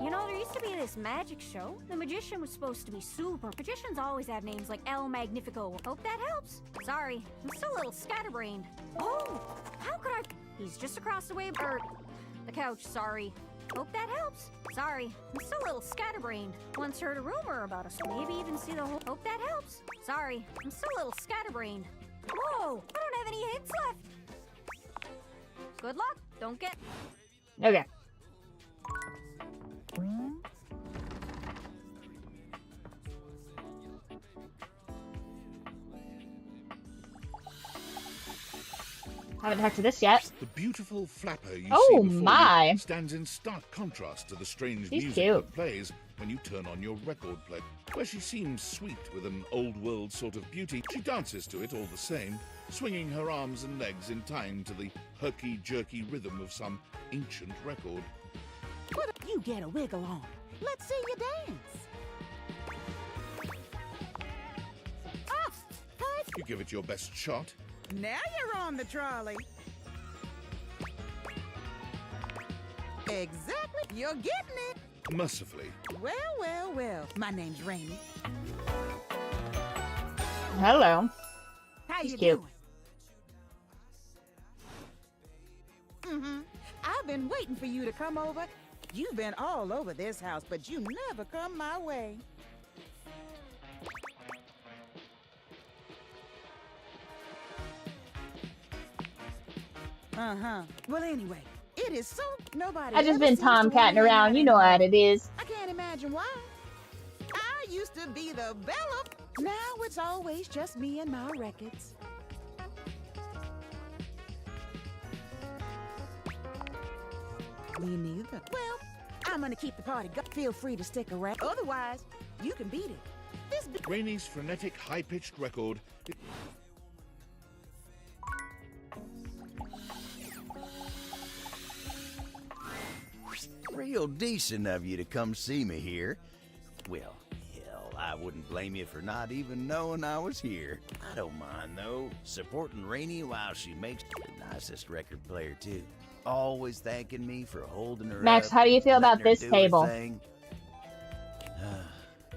You know, there used to be this magic show. The magician was supposed to be super. Magicians always have names like El Magnifico. Hope that helps. Sorry, I'm still a little scatterbrained. Oh, how could I... He's just across the way, Byrd. The couch, sorry. Hope that helps. Sorry, I'm still a little scatterbrained. Once heard a rumor about us. Maybe even see the whole... Hope that helps. Sorry, I'm still a little scatterbrained. Whoa, I don't have any hints left. Good luck. Don't get... Okay. Haven't talked to this yet. The beautiful flapper you Oh see before my! you stands in stark contrast to the strange She's music cute. that plays when you turn on your record player. Where she seems sweet with an old-world sort of beauty, she dances to it all the same, swinging her arms and legs in time to the herky-jerky rhythm of some ancient record. You get a wiggle on. Let's see you dance. You give it your best shot. Now you're on the trolley. Exactly. You're getting it. Mercifully. Well, well, well. My name's Rainy. Hello. How She's you cute. doing? I've been waiting for you to come over. You've been all over this house, but you never come my way. Uh-huh. Well, anyway, it is so nobody. I just ever been seems to wanna tomcatting hang around. out You know how anymore. it is. I can't imagine why. I used to be the belle of. Now it's always just me and my records. Me neither. Well, I'm gonna keep the party going. Feel free to stick around. Otherwise, you can beat it. This Rainy's frenetic, high-pitched record. Real decent of you to come see me here. Well, hell, I wouldn't blame you for not even knowing I was here. I don't mind, though, supporting Rainy while she makes the nicest record player, too. Always thanking me for holding her Max, up, how do you feel about letting her this do her table? thing.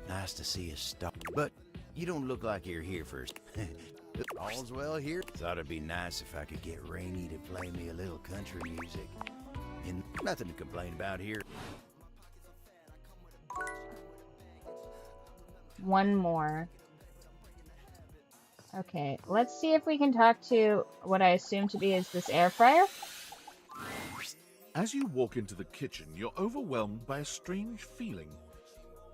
Nice to see you stop. But you don't look like you're here first. All's well here. Thought it'd be nice if I could get Rainy to play me a little country music. And nothing to complain about here. One more. Okay, let's see if we can talk to what I assume to be is this air fryer. As you walk into the kitchen, you're overwhelmed by a strange feeling.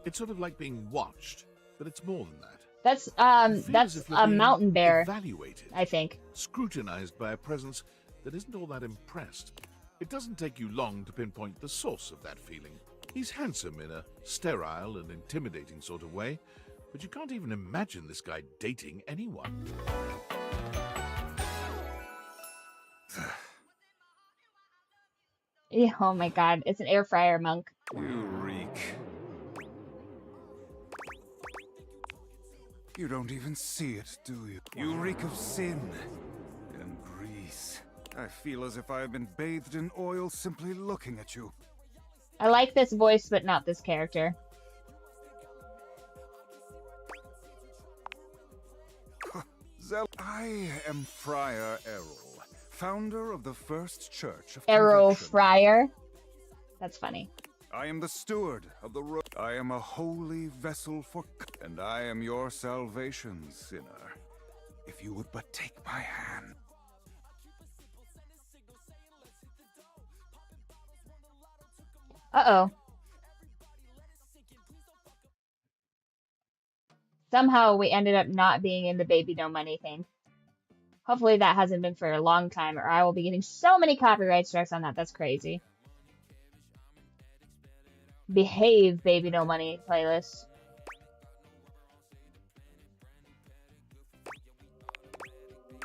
It's sort of like being watched, but it's more than that. That's You feel as that's if you're a being mountain bear, evaluated, I think. scrutinized by a presence that isn't all that impressed. It doesn't take you long to pinpoint the source of that feeling. He's handsome in a sterile and intimidating sort of way, but you can't even imagine this guy dating anyone. Yeah, oh my god, it's an air fryer, monk. You reek. You don't even see it, do you? You reek of sin and grease. I feel as if I have been bathed in oil simply looking at you. I like this voice, but not this character. I am Friar Errol, founder of the First Church of Arrow Conviction. fryer. That's funny. I am the steward of the road. I am a holy vessel for... And I am your salvation, sinner. If you would but take my hand. Uh-oh. Somehow we ended up not being in the baby no money thing. Hopefully that hasn't been for a long time, or I will be getting so many copyright strikes on that. That's crazy. Behave, baby no money playlist.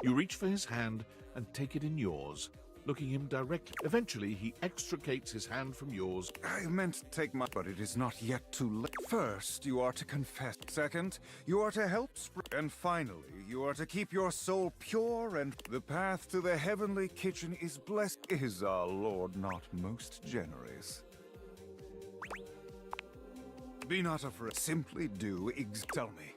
You reach for his hand and take it in yours, looking him directly. Eventually, he extricates his hand from yours. I meant to take my... But it is not yet too late. First, you are to confess. Second, you are to help spread. And finally, you are to keep your soul pure and... The path to the heavenly kitchen is blessed. Is our Lord not most generous? Be not afraid. Simply do tell me.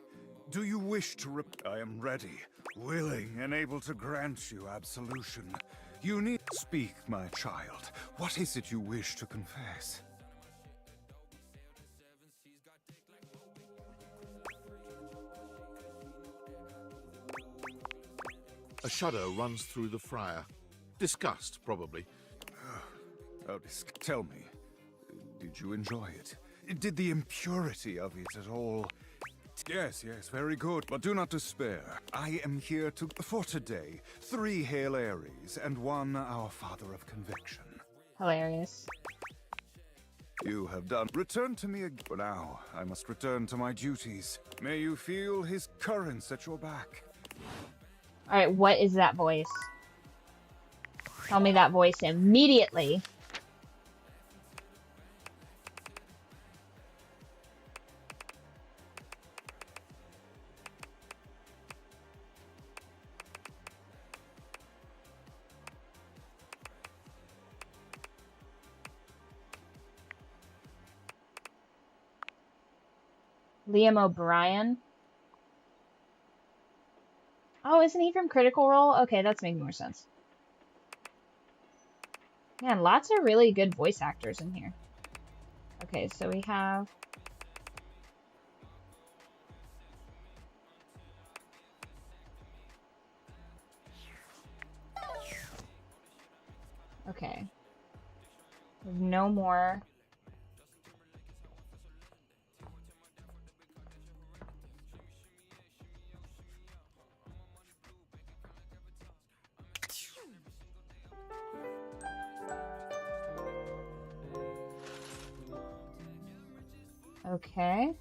Do you wish to I am ready, willing, and able to grant you absolution. You need speak, my child. What is it you wish to confess? A shudder runs through the friar. Disgust, probably. Oh, tell me, did you enjoy it? Did the impurity of it at all? Yes, yes, very good, but do not despair. I am here for today, 3 Hail Aries and 1 Our Father of Conviction. Hilarious. You have done. Return to me again. For now, I must return to my duties. May you feel his currents at your back. Alright, what is that voice? Tell me that voice immediately. Liam O'Brien. Oh, isn't he from Critical Role? Okay, that's making more sense. Man, lots of really good voice actors in here. Okay, so we have... There's no more. Okay.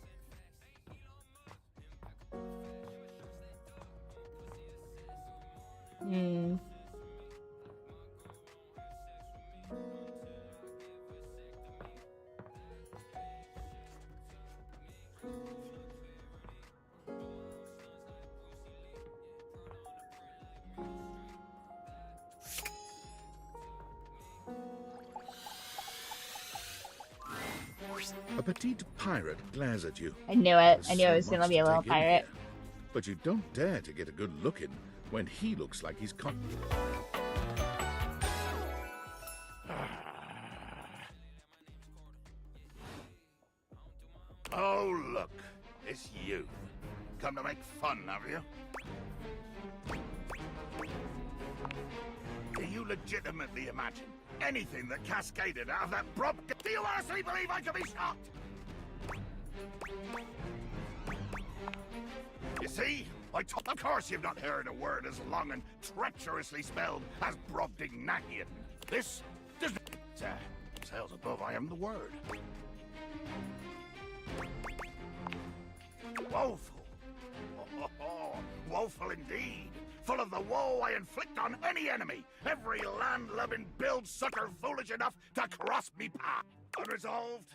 Hmm. A petite pirate glares at you. I knew it. There's I knew so it was gonna much be a to little take in pirate. here, but you don't dare to get a good look in when he looks like he's con. Oh, look. It's you. Come to make fun, have you? Do you legitimately imagine anything that cascaded out of that prop? Do you honestly believe I could be shocked? You see? Of course you've not heard a word as long and treacherously spelled as Brobdingnagian. This does sails above I am the word. Woeful. Woeful indeed. Full of the woe I inflict on any enemy. Every land-loving build-sucker foolish enough to cross me path. Unresolved.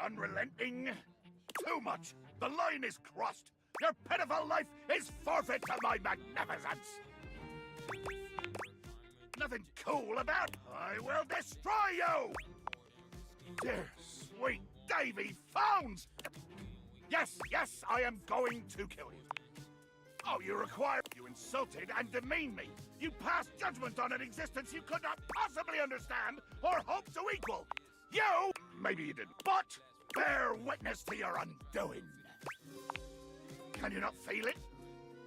Unrelenting. Too much. The line is crossed. Your pitiful life is forfeit to my magnificence. Nothing cool about it. I will destroy you. Dear sweet Davy Phones. Yes, yes, I am going to kill you. Oh, you insulted and demeaned me. You passed judgment on an existence you could not possibly understand or hope to equal. You, maybe you didn't, but bear witness to your undoing. Can you not feel it?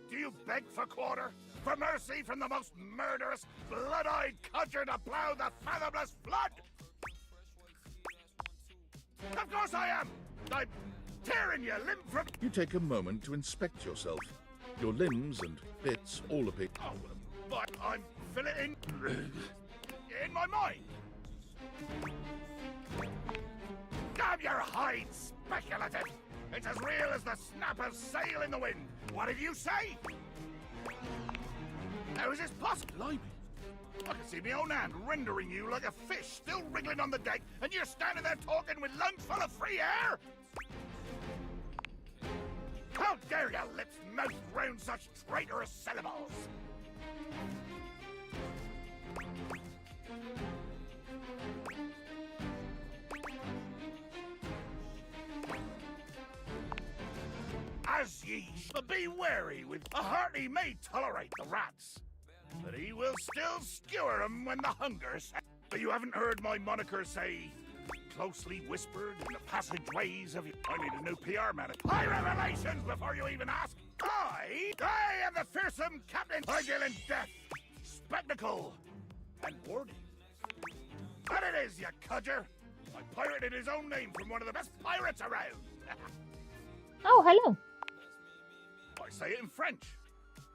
Do you beg for quarter? For mercy from the most murderous, blood-eyed cudger to plow the fathomless flood? Of course I am! I'm tearing your limb from... You take a moment to inspect yourself. Your limbs and bits all appear... Oh, but I'm feeling in my mind. Damn your hide, speculative! It's as real as the snap of sail in the wind. What did you say? How is this possible? Blimey. I can see my own hand rendering you like a fish still wriggling on the deck, and you're standing there talking with lungs full of free air? How dare your lips mouth round such traitorous syllables? As ye should be wary with a heart he may tolerate the rats, but he will still skewer them when the hunger sets. But you haven't heard my moniker say, closely whispered in the passageways of... I need a new PR man. High revelations before you even ask. I am the fearsome Captain Vigil in death, spectacle, and warding. And it is, you cudger. I pirated his own name from one of the best pirates around. Oh, hello. I say it in French,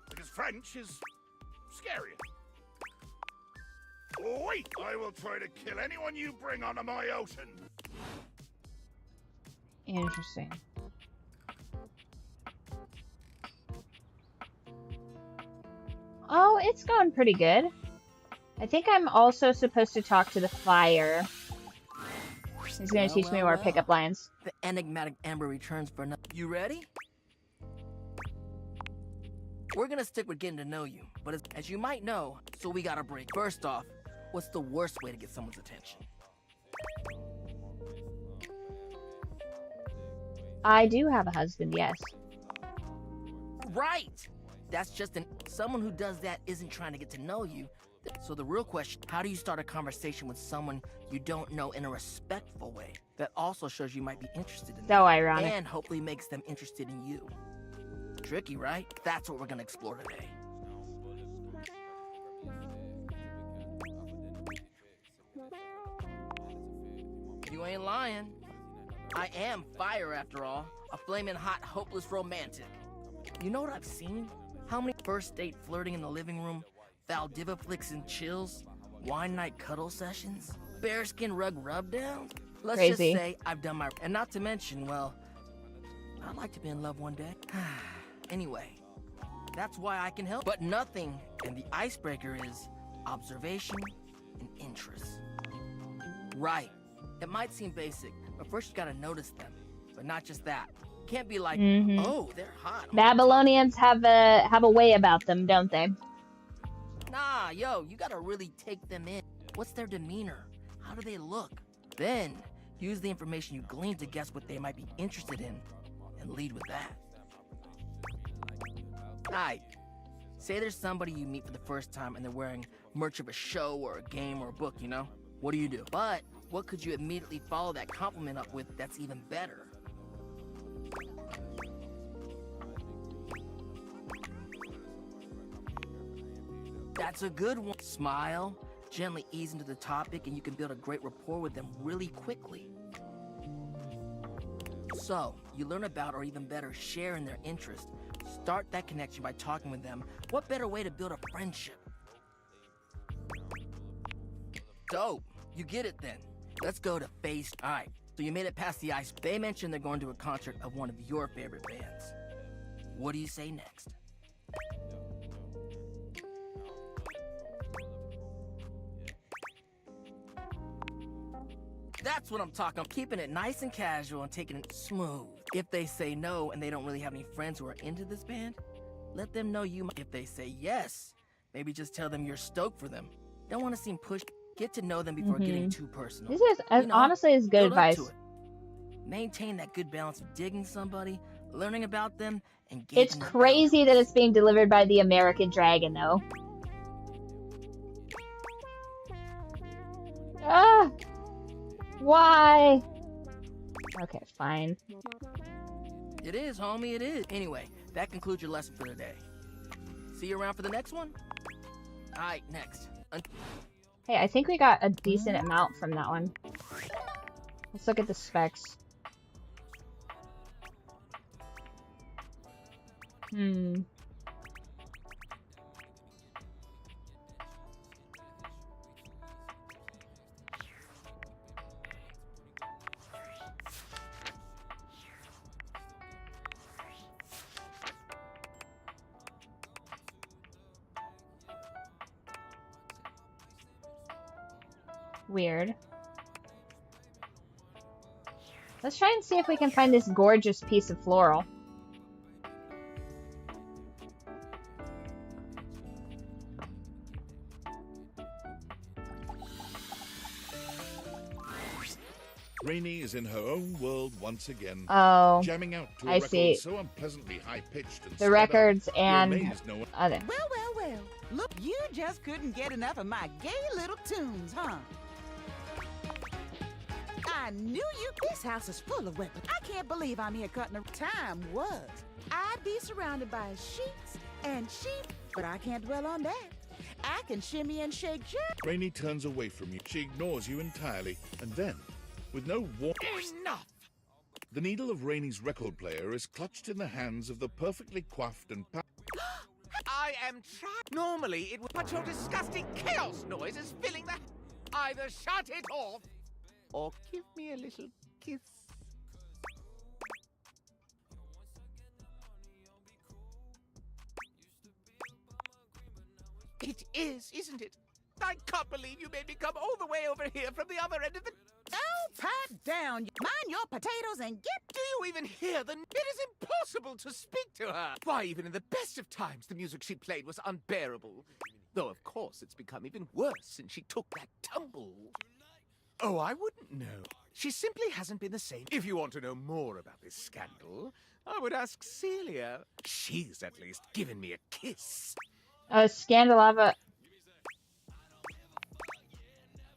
because French is scarier. Wait, I will try to kill anyone you bring onto my ocean. Interesting. Oh, it's going pretty good. I think I'm also supposed to talk to the fire. He's going to teach me more pickup lines. The enigmatic Amber returns for another. You ready? We're gonna stick with getting to know you, but as you might know, so we gotta break. First off, what's the worst way to get someone's attention? I do have a husband, yes. Right! That's just someone who does that isn't trying to get to know you. So the real question, how do you start a conversation with someone you don't know in a respectful way that also shows you might be interested in them? So ironic. And hopefully makes them interested in you. Tricky, right? That's what we're gonna explore today. You ain't lying. I am fire after all. A flaming hot, hopeless romantic. You know what I've seen? How many first date flirting in the living room, Valdiviflix and chills, wine night cuddle sessions, bearskin rug rub downs? Let's just say I've done my... And not to mention, well, I'd like to be in love one day. Anyway, that's why I can help. But nothing, and the icebreaker is observation and interest. Right. It might seem basic, but first you gotta notice them. But not just that. Can't be like, oh, they're hot. Babylonians have a way about them, don't they? Nah, yo, you gotta really take them in. What's their demeanor? How do they look? Then, use the information you glean to guess what they might be interested in, and lead with that. Alright, say there's somebody you meet for the first time and they're wearing merch of a show or a game or a book, you know? What do? But, what could you immediately follow that compliment up with that's even better? That's a good one. Smile, gently ease into the topic, and you can build a great rapport with them really quickly. So, you learn about, or even better, share in their interest. Start that connection by talking with them. What better way to build a friendship? Dope. You get it then. Let's go to phase. Alright, so you made it past the ice. They mentioned they're going to a concert of one of your favorite bands. What do you say next? That's what I'm talking. Keeping it nice and casual and taking it smooth. If they say no and they don't really have any friends who are into this band, let them know you might. If they say yes, maybe just tell them you're stoked for them. Don't want to seem pushed. Get to know them before getting too personal. This is honestly is good advice. Maintain that good balance of digging somebody, learning about them, and it's crazy that it's being delivered by the American Dragon, though. Ah, why? Okay, fine. It is, homie, it is. Anyway, that concludes your lesson for the day. See you around for the next one? Alright, next. Hey, I think we got a decent amount from that one. Let's look at the specs. Weird. Let's try and see if we can find this gorgeous piece of floral. Rainey is in her own world once again. Oh, jamming out to a I record see. so unpleasantly high-pitched and The records and other. Well. Look, you just couldn't get enough of my gay little tunes, huh? I knew you. This house is full of weapons. I can't believe I'm here cutting a time was. I'd be surrounded by sheets and sheep, but I can't dwell on that. I can shimmy and shake just. Rainey turns away from you. She ignores you entirely, and then, with no warning, Enough! the needle of Rainey's record player is clutched in the hands of the perfectly coiffed and I am trying. Normally, it would. But your disgusting chaos noise is filling the. Either shut it off, or give me a little kiss. It is, isn't it? I can't believe you made me come all the way over here from the other end of the. Oh, pipe down. Mind your potatoes and get. Do you even hear the? It is impossible to speak to her. Why, even in the best of times, the music she played was unbearable. Though, of course, it's become even worse since she took that tumble. Oh, I wouldn't know. She simply hasn't been the same. If you want to know more about this scandal, I would ask Celia. She's at least given me a kiss. Scandalava.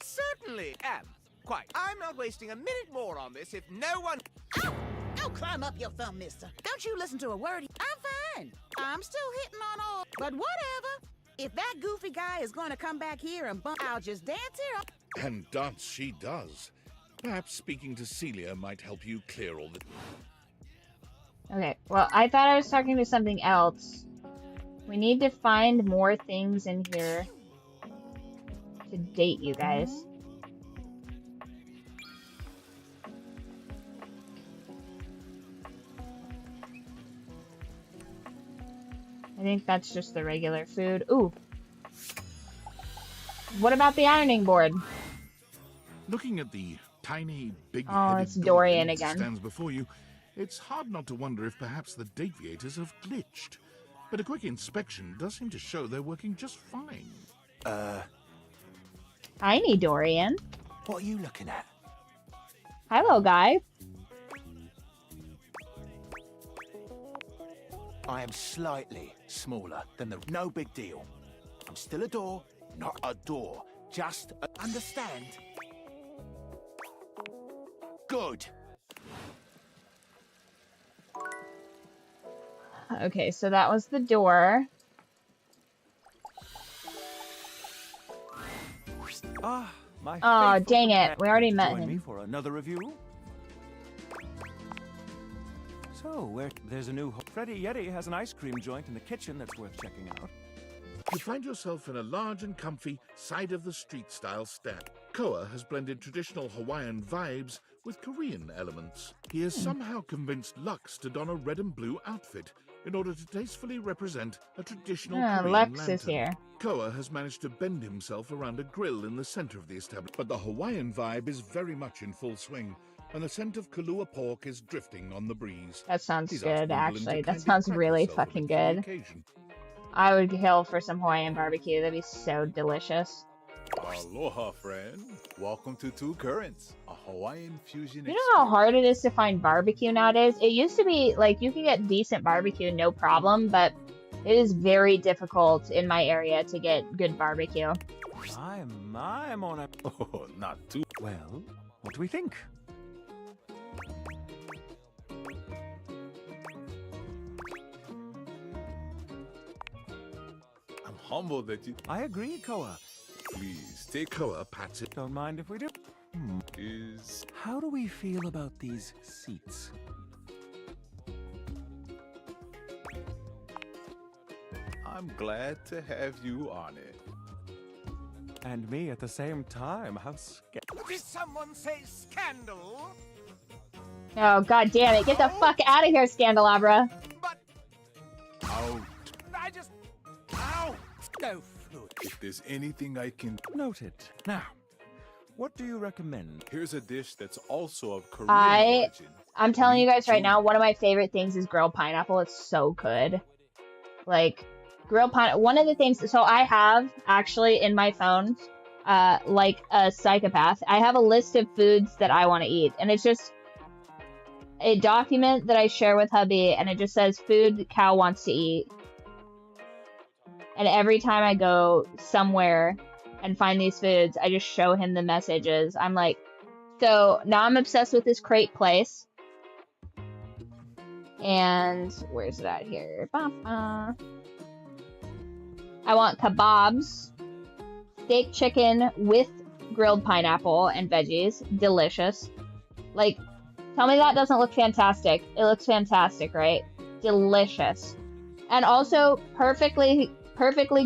Certainly am. Quite. I'm not wasting a minute more on this if no one... Ow! Don't climb up your thumb, mister. Don't you listen to a word. I'm fine. I'm still hitting on all... But whatever. If that goofy guy is going to come back here and bump, I'll just dance here. And dance she does. Perhaps speaking to Celia might help you clear all the... Okay, well, I thought I was talking to something else. We need to find more things in here to date you guys. I think that's just the regular food. Ooh. What about the ironing board? Looking at the tiny, big-headed Oh, it's Dorian that again. stands before you, it's hard not to wonder if perhaps the deviators have glitched. But a quick inspection does seem to show they're working just fine. Tiny Dorian. What are you looking at? Hello, guy. I am slightly smaller than the... No big deal. I'm still a door, not a door. Just understand? Good. Okay, so that was the door. Ah, my Oh, faithful dang it. companion. We already met Join me him. for another review. So, there's a new... Freddy Yeti has an ice cream joint in the kitchen that's worth checking out. You find yourself in a large and comfy side-of-the-street-style stand. Koa has blended traditional Hawaiian vibes with Korean elements. He has somehow convinced Lux to don a red and blue outfit in order to tastefully represent a traditional Korean Lux lantern. is here. Koa has managed to bend himself around a grill in the center of the establishment, but the Hawaiian vibe is very much in full swing, and the scent of Kahlua pork is drifting on the breeze. That sounds He's asked good, Gwendolyn to actually. That kindly sounds prep really herself a fucking bit for the good. occasion. I would kill for some Hawaiian barbecue. That'd be so delicious. Aloha, friend. Welcome to Two Currents, a Hawaiian fusion You know how hard it is to find barbecue nowadays? It used to be, like, you could get decent barbecue, no problem, but it is very difficult in my area to get good barbecue. I'm on a... Oh, not too... Well, what do we think? I'm humbled that you... I agree, Koa. Please, take... Koa pats it. Don't mind if we do. Is... How do we feel about these seats? I'm glad to have you on it. And me at the same time. How Did someone say scandal? Oh, god damn it. Get the fuck out of here, Scandelabra. Out. I just... Ow! Go through it. If there's anything I can... Noted. Now, what do you recommend? Here's a dish that's also of Korean origin. I'm telling you guys right now, one of my favorite things is grilled pineapple. It's so good. Like, grilled pineapple. One of the things, so I have actually in my phone, like a psychopath, I have a list of foods that I want to eat. And it's just a document that I share with hubby, and it just says food Cal wants to eat. And every time I go somewhere and find these foods, I just show him the messages. I'm like, so now I'm obsessed with this crepe place. And where's it at here? I want kebabs, steak chicken with grilled pineapple and veggies. Delicious. Like, tell me that doesn't look fantastic. It looks fantastic, right? Delicious. And also, perfectly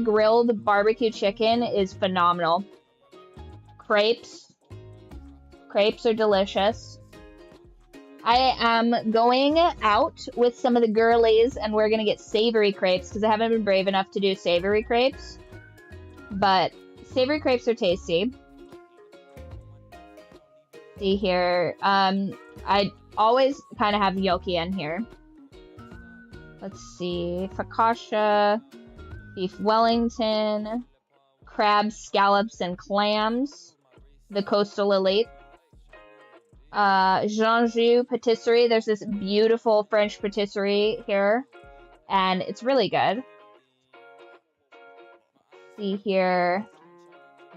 grilled barbecue chicken is phenomenal. Crepes are delicious. I am going out with some of the girlies, and we're gonna get savory crepes because I haven't been brave enough to do savory crepes. But savory crepes are tasty. See here, I always kind of have gnocchi in here. Let's see, focaccia, beef Wellington, crabs, scallops, and clams. The Coastal Elite. Jean-Jus Patisserie. There's this beautiful French patisserie here, and it's really good. See here,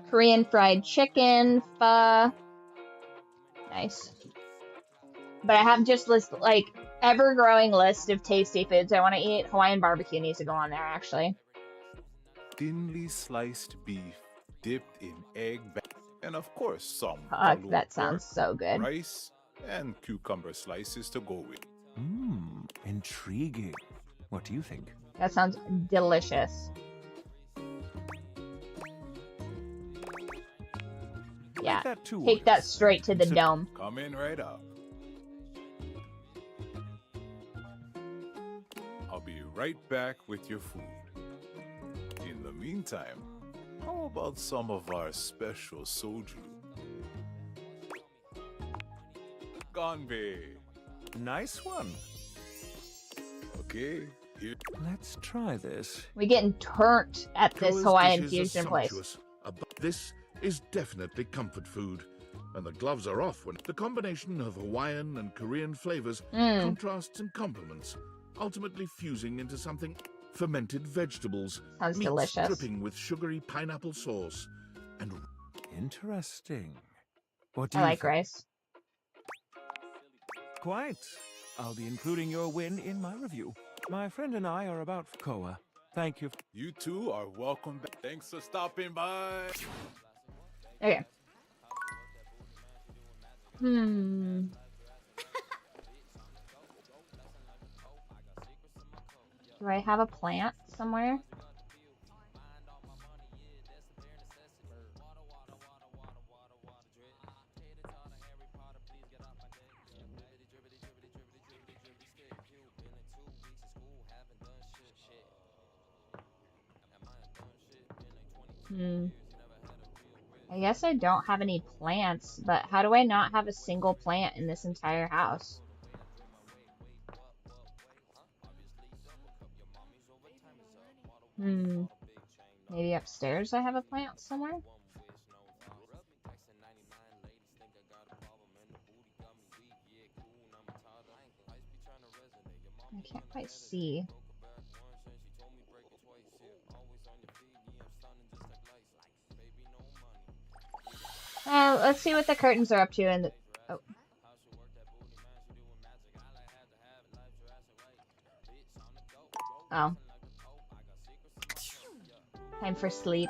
Korean fried chicken, pho. Nice. But I have just this like ever-growing list of tasty foods I want to eat. Hawaiian barbecue needs to go on there, actually. Thinly sliced beef dipped in egg... And of course, some Fuck, pulled that sounds pork, so good. rice, and cucumber slices to go with. Intriguing. What do you think? That sounds delicious. Yeah, that two take that orders. straight to the dome. Coming right up. I'll be right back with your food. In the meantime, how about some of our special soju? Gonbe. Nice one. Okay, here. Let's try this. We getting turnt at this Koa's Hawaiian dishes are fusion place. sumptuous. This is definitely comfort food, and the gloves are off when the combination of Hawaiian and Korean flavors contrasts and complements, ultimately fusing into something. Fermented vegetables, Sounds meats delicious. dripping with sugary pineapple sauce, and Interesting. What do I you like think? rice. Quite. I'll be including your win in my review. My friend and I are about Koa. Thank you. You two are welcome back. Thanks for stopping by. Okay. Hmm. Do I have a plant somewhere? I guess I don't have any plants, but how do I not have a single plant in this entire house? Maybe upstairs I have a plant somewhere? I can't quite see. Let's see what the curtains are up to in the... Oh. Oh. Time for sleep.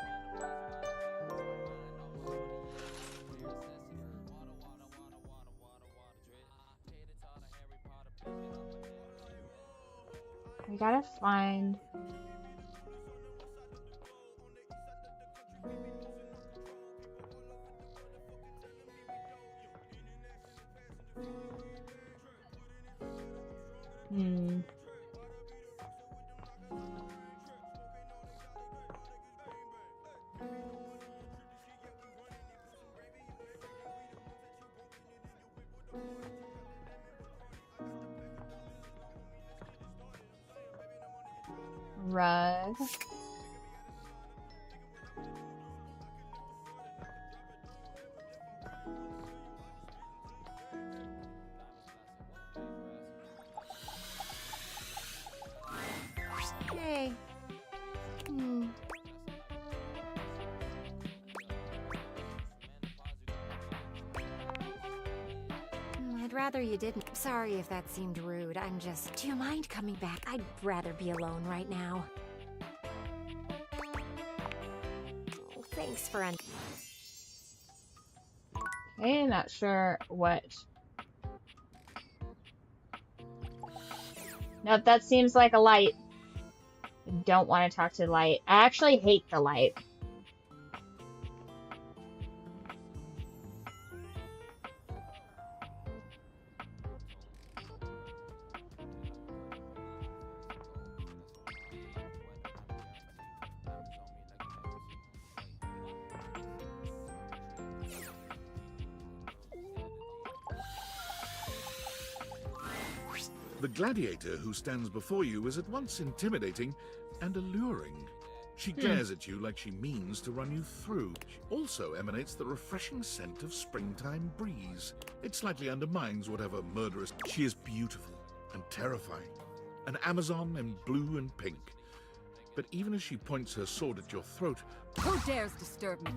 We gotta find... Rug. Hey. I'd rather you didn't. Sorry if that seemed rude. I'm just... Do you mind coming back? I'd rather be alone right now. Oh, thanks for... Okay, not sure what... Nope, that seems like a light. I don't want to talk to the light. I actually hate the light. the gladiator who stands before you is at once intimidating and alluring. She glares at you like she means to run you through. She also emanates the refreshing scent of springtime breeze. It slightly undermines whatever murderous... She is beautiful and terrifying, an Amazon in blue and pink. But even as she points her sword at your throat... Who dares disturb me?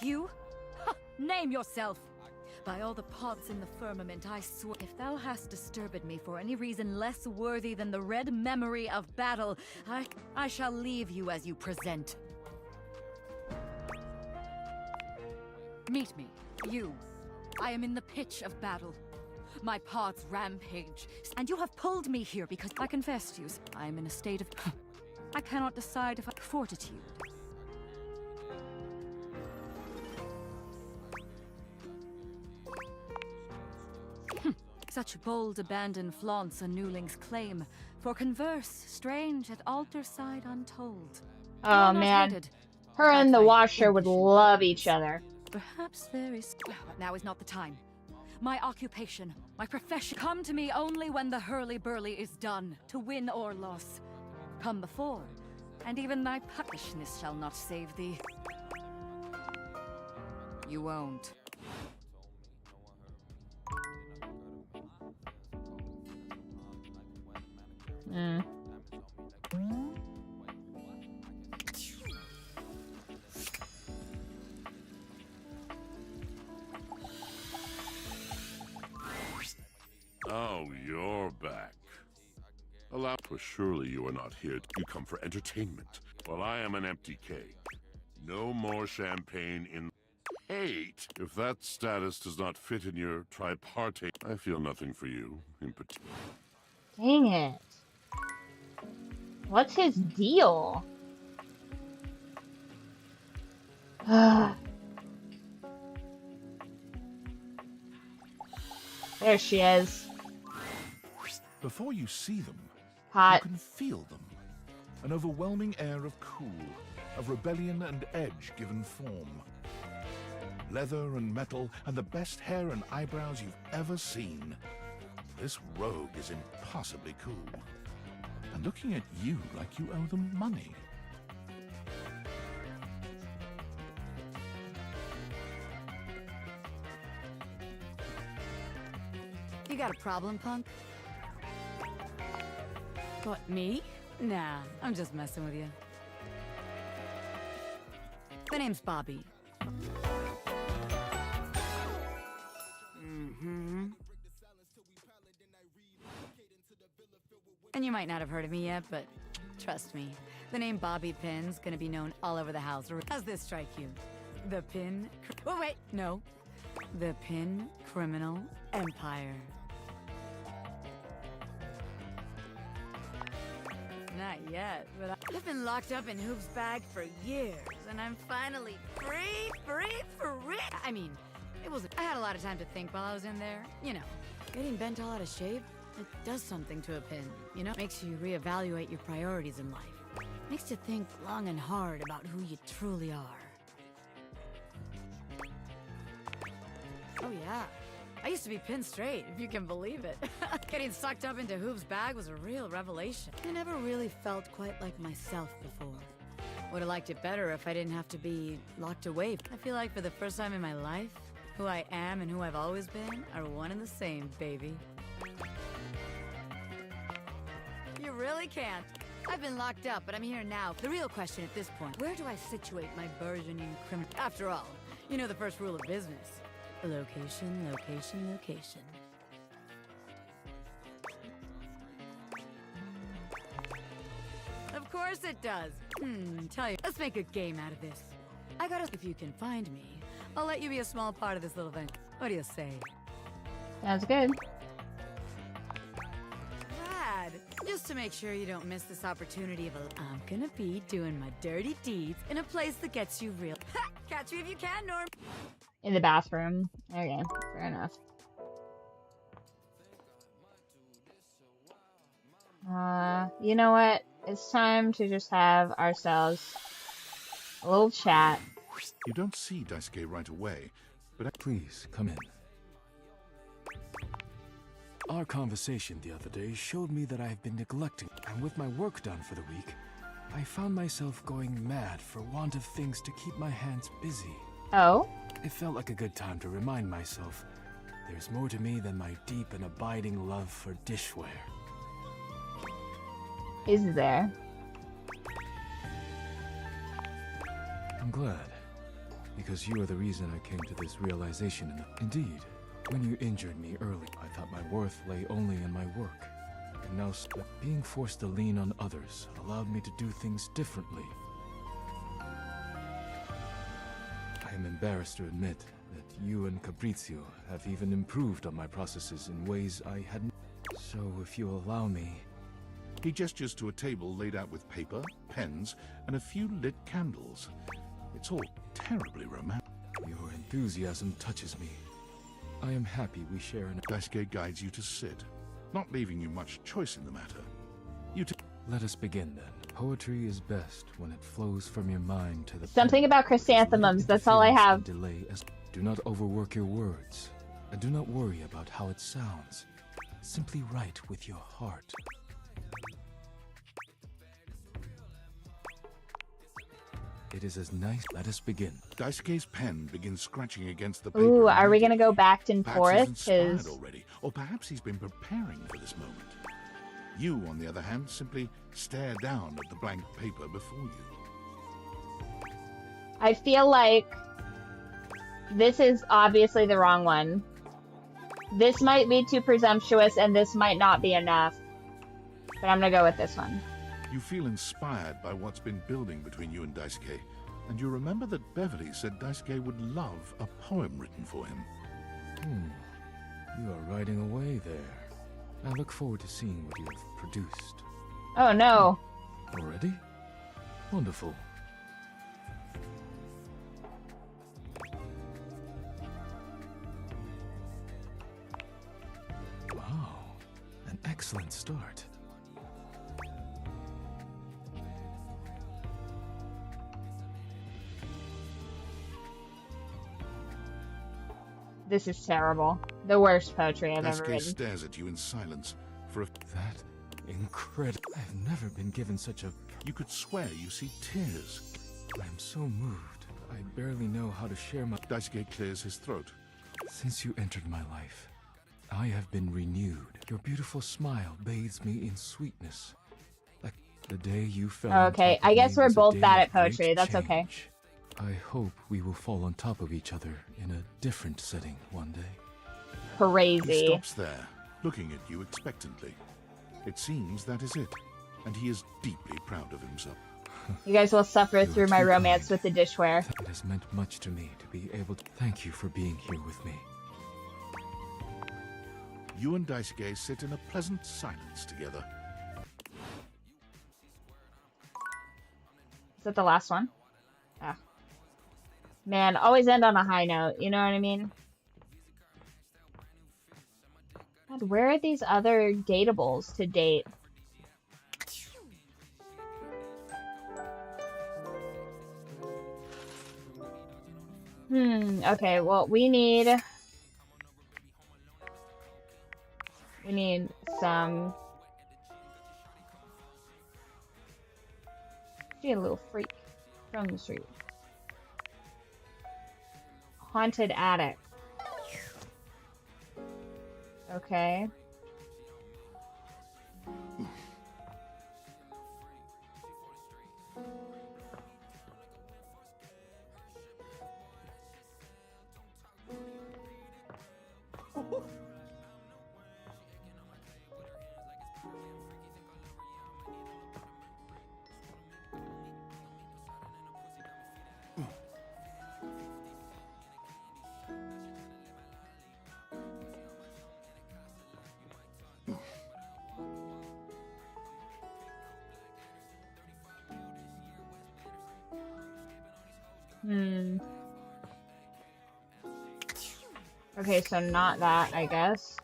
You? Name yourself! By all the pots in the firmament, I swear, if thou hast disturbed me for any reason less worthy than the red memory of battle, I shall leave you as you present. Meet me, you. I am in the pitch of battle. My pots rampage, and you have pulled me here because I confess to you, I am in a state of... I cannot decide if I... Fortitude. Such bold abandon flaunts a newling's claim, for converse strange at altar side untold. Oh man, her and the washer would love each other. Perhaps there is... Now is not the time. My occupation, my profession, come to me only when the hurly-burly is done, to win or loss. Come before, and even thy puckishness shall not save thee. You won't. Oh, you're back. Allow, for surely you are not here. You come for entertainment. Well, I am an empty cake. No more champagne in hate. If that status does not fit in your tripartite, I feel nothing for you in particular. Dang it. What's his deal? There she is. Before you see them, Hot. you can feel them. An overwhelming air of cool, of rebellion and edge given form. Leather and metal, and the best hair and eyebrows you've ever seen. This rogue is impossibly cool. And looking at you like you owe them money. You got a problem, punk? What, me? Nah, I'm just messing with you. The name's Bobby. And you might not have heard of me yet, but trust me, the name Bobby Pin's gonna be known all over the house. How's this strike you? The Pin... Oh, wait, no. The Pin Criminal Empire. Not yet, but I've been locked up in Hoop's bag for years, and I'm finally free. I mean, I had a lot of time to think while I was in there. You know, getting bent all out of shape, it does something to a pin, you know? Makes you reevaluate your priorities in life. Makes you think long and hard about who you truly are. Oh yeah, I used to be pinned straight, if you can believe it. Getting sucked up into Hoop's bag was a real revelation. I never really felt quite like myself before. Would have liked it better if I didn't have to be locked away. I feel like for the first time in my life, who I am and who I've always been are one and the same, baby. You really can't. I've been locked up, but I'm here now. The real question at this point, where do I situate my burgeoning criminal? After all, you know the first rule of business. Location, location, location. Of course it does. Tell you, let's make a game out of this. If you can find me, I'll let you be a small part of this little thing. What do you say? Sounds good. Rad. Just to make sure you don't miss this opportunity of I'm gonna be doing my dirty deeds in a place that gets you real. Catch me if you can, Norm. In the bathroom. Okay, fair enough. You know what? It's time to just have ourselves a little chat. You don't see Daisuke right away, but please come in. Our conversation the other day showed me that I have been neglecting, and with my work done for the week, I found myself going mad for want of things to keep my hands busy. Oh? It felt like a good time to remind myself there's more to me than my deep and abiding love for dishware. Is there? I'm glad, because you are the reason I came to this realization. Indeed, When you injured me early, I thought my worth lay only in my work. And now being forced to lean on others allowed me to do things differently. I am embarrassed to admit that you and Capriccio have even improved on my processes in ways I hadn't. So if you allow me... He gestures to a table laid out with paper, pens, and a few lit candles. It's all terribly romantic. Your enthusiasm touches me. I am happy we share an... Daisuke guides you to sit, not leaving you much choice in the matter. Let us begin then. Poetry is best when it flows from your mind to the... Something about chrysanthemums, that's all I have. Delay as... Do not overwork your words, and do not worry about how it sounds. Simply write with your heart. It is as nice. Let us begin. Daisuke's pen begins scratching against the paper. Ooh, are we gonna go back and forth? Perhaps he's inspired already, or perhaps he's been preparing for this moment. You, on the other hand, simply stare down at the blank paper before you. I feel like this is obviously the wrong one. This might be too presumptuous, and this might not be enough. But I'm gonna go with this one. You feel inspired by what's been building between you and Daisuke, and you remember that Beverly said Daisuke would love a poem written for him. You are writing away there. I look forward to seeing what you have produced. Oh no. Already? Wonderful. Wow, an excellent start. This is terrible. The worst poetry I've ever Daisuke written. stares at you in silence for a... That incredible. I've never been given such a... You could swear you see tears. I am so moved. I barely know how to share my... Daisuke clears his throat. Since you entered my life, I have been renewed. Your beautiful smile bathes me in sweetness. Like the day you fell on Okay, top of I guess me we're was a both day bad of at poetry. great That's okay. change. I hope we will fall on top of each other in a different setting one day. He Crazy. stops there, looking at you expectantly. It seems that is it, and he is deeply proud of himself. You guys will suffer through my too romance with the dishware. It has meant much to me to be able to... Thank you for being here with me. You and Daisuke sit in a pleasant silence together. Is that the last one? Ah. Man, always end on a high note, you know what I mean? God, where are these other datables to date? Okay, well, we need some... Be a little freak from the street. Haunted attic. Okay. Okay, so not that, I guess.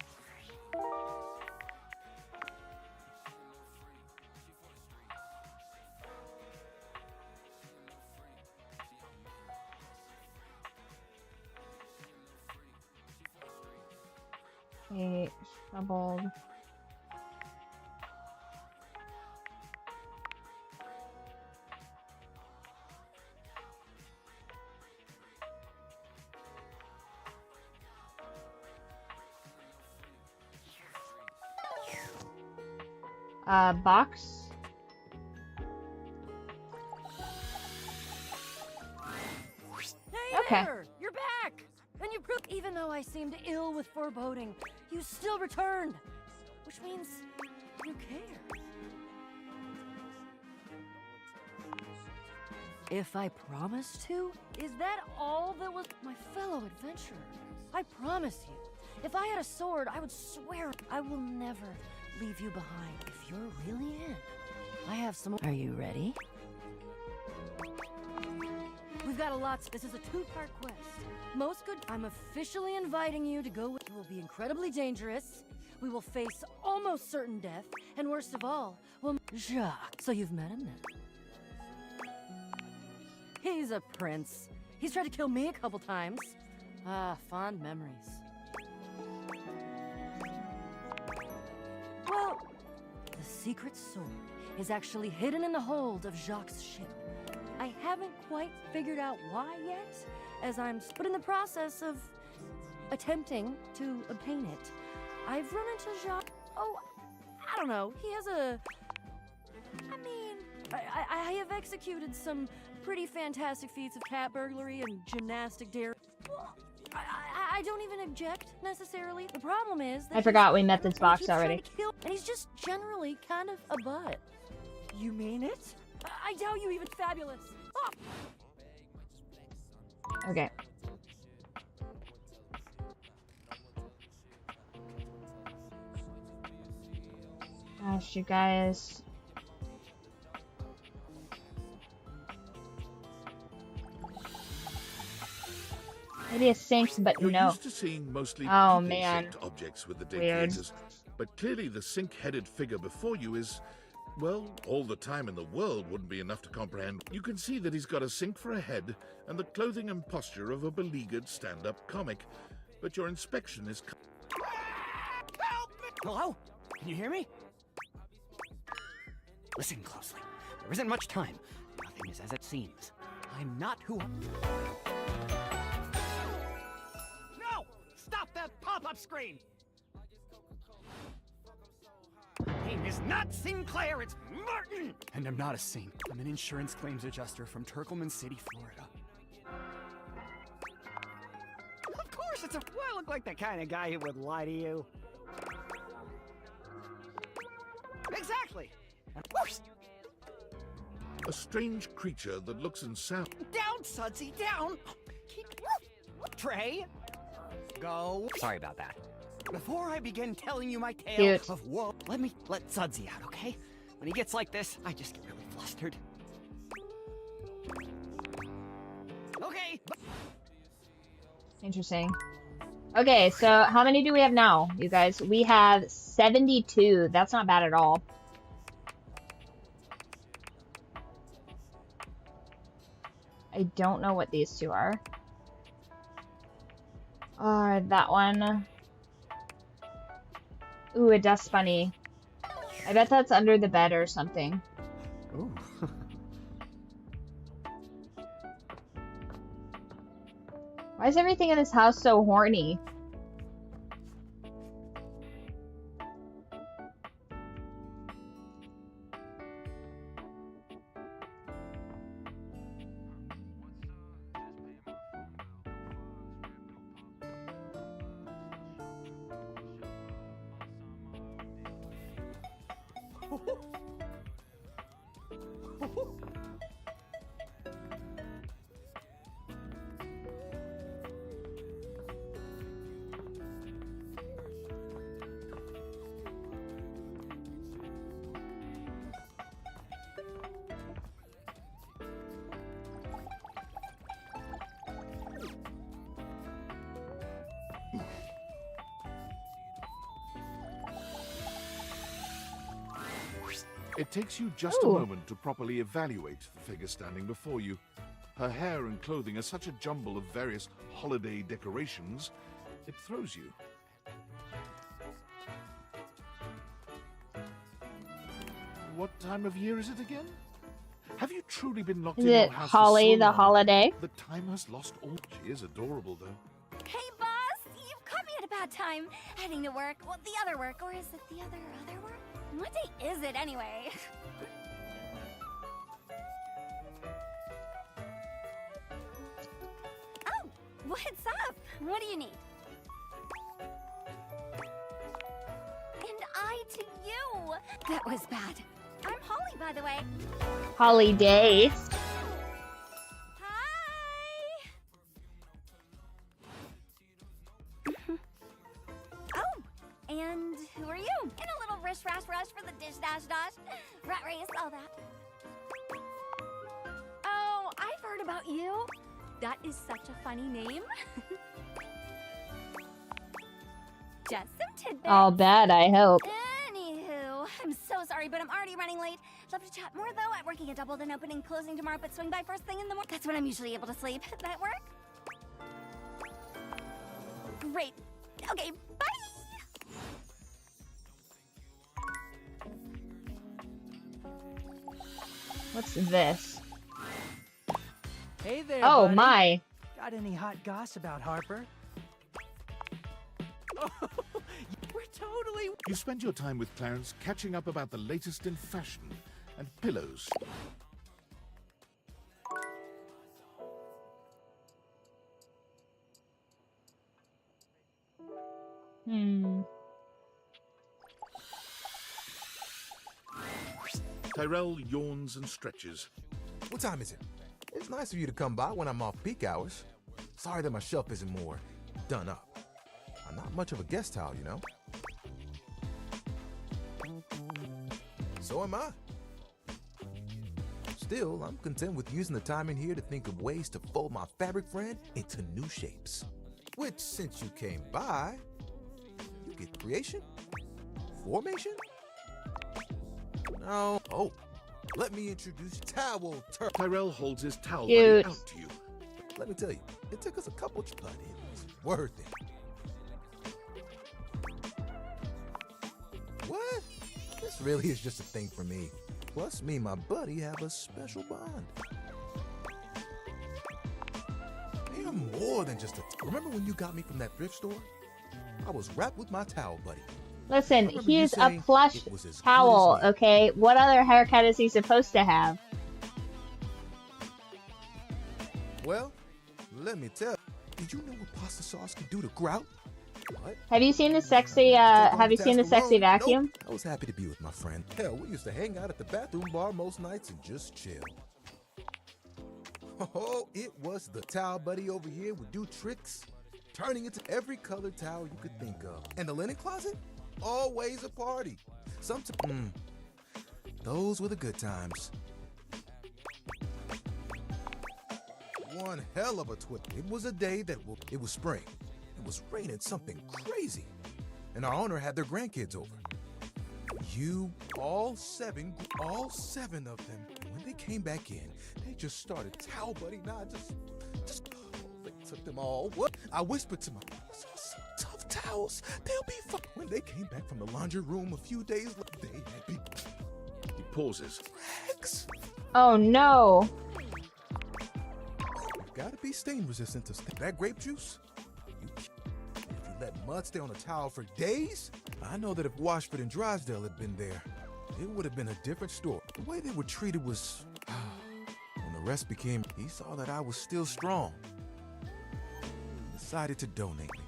Okay, shoveled. Box. Hey Okay. there! You're back! And you proved, even though I seemed ill with foreboding, you still returned. Which means you care. If I promised to, is that all that was my fellow adventurer? I promise you, if I had a sword, I would swear I will never leave you behind. If you're really in, I have some. Are you ready? We've got a lot. This is a two-part quest. Most good. I'm officially inviting you to go. It will be incredibly dangerous. We will face almost certain death, and worst of all, well, Jacques. So you've met him then? He's a prince. He's tried to kill me a couple times. Ah, fond memories. Well, the secret sword is actually hidden in the hold of Jacques' ship. I haven't quite figured out why yet, as I'm in the process of attempting to obtain it. I've run into Jacques. Oh, I don't know. He has a. I mean, I have executed some pretty fantastic feats of cat burglary and gymnastic dare. Well, I don't even object necessarily. The problem is that I forgot we met this box already. And he's just generally kind of a butt. You mean it? I doubt you even fabulous. Oh. Okay. Gosh, you guys. Maybe a sink, but You're no. used to seeing mostly Oh man. people-shaped objects with the Weird. decators, but clearly the sink-headed figure before you is, well, all the time in the world wouldn't be enough to comprehend. You can see that he's got a sink for a head and the clothing and posture of a beleaguered stand-up comic, but your inspection is. Help me! Hello? Can you hear me? Listen closely. There isn't much time. Nothing is as it seems. I'm not who. No! Stop that pop-up screen! My name is not Sinclair, it's Martin! And I'm not a sink. I'm an insurance claims adjuster from Turkleman City, Florida. Of course it's a... Do I look like the kind of guy who would lie to you? Exactly! Of course! A strange creature that looks and sounds. Down, Sudsy, down! Trey! Go. Sorry about that. Before I begin telling you my tale Cute. of woe, let Sudsy out, okay? When he gets like this, I just get really flustered. Okay. Interesting. Okay, so how many do we have now, you guys? We have 72. That's not bad at all. I don't know what these two are. That one. Ooh, a dust bunny. I bet that's under the bed or something. Ooh. Why is everything in this house so horny? It takes you just a moment to properly evaluate the figure standing before you. Her hair and clothing are such a jumble of various holiday decorations, it throws you. What time of year is it again? Have you truly been locked Is in it your house Holly for so the long? holiday? The time has lost all. She is adorable, though. Hey, boss! You've caught me at a bad time. Heading to work. Well, the other work. Or is it the other work? What day is it, anyway? Oh, what's up? What do you need? And I to you. That was bad. I'm Holly, by the way. Holly Days. Oh, and who are you? In a little rush for the dish dash. Rat race, all that. Oh, I've heard about you. That is such a funny name. Just some tidbits. All bad, I hope. Anywho, I'm so sorry, but I'm already running late. Love to chat more, though. I'm working a double, then opening, closing tomorrow, but swing by first thing in the morning. That's when I'm usually able to sleep. That work? Great. Okay, bye! What's this? Hey there, Oh, buddy. my. Got any hot goss about Harper? Oh, we're totally... You spend your time with Clarence catching up about the latest in fashion and pillows. Tyrell yawns and stretches. What time is it? It's nice of you to come by when I'm off peak hours. Sorry that my shelf isn't more done up. I'm not much of a guest towel, you know. So am I. Still, I'm content with using the time in here to think of ways to fold my fabric friend into new shapes. Which, since you came by, you get creation? Formation? No. Oh, let me introduce Towel Turtle. Tyrell holds his towel buddy Cute. out to you. Let me tell you, it took us a couple, but it was worth it. What? This really is just a thing for me. Plus, me and my buddy have a special bond. They are more than just a... Remember when you got me from that thrift store? I was wrapped with my towel buddy. Listen, remember he's you a saying plush it was as good as towel, new. okay? What other haircut is he supposed to have? Well, let me tell you. Did you know what pasta sauce can do to grout? What? Have you seen the sexy, have you seen the sexy vacuum? Nope. I was happy to be with my friend. Hell, we used to hang out at the bathroom bar most nights and just chill. Oh, it was the towel buddy over here would do tricks, turning into every colored towel you could think of. And the linen closet? Always a party. Sometimes, those were the good times. One hell of a twist. It was a day that it was spring. It was raining something crazy. And our owner had their grandkids over. All seven of them. And when they came back in, they just started towel buddy. They took them all. What? I whispered to my some tough towels. They'll be fine. When they came back from the laundry room a few days later, they had been... He pauses. Rex. Oh no. Gotta be stain resistant to that grape juice. If you let mud stay on a towel for days, I know that if Washford and Drysdale had been there, it would have been a different story. The way they were treated was... when the rest became... He saw that I was still strong. Decided to donate me.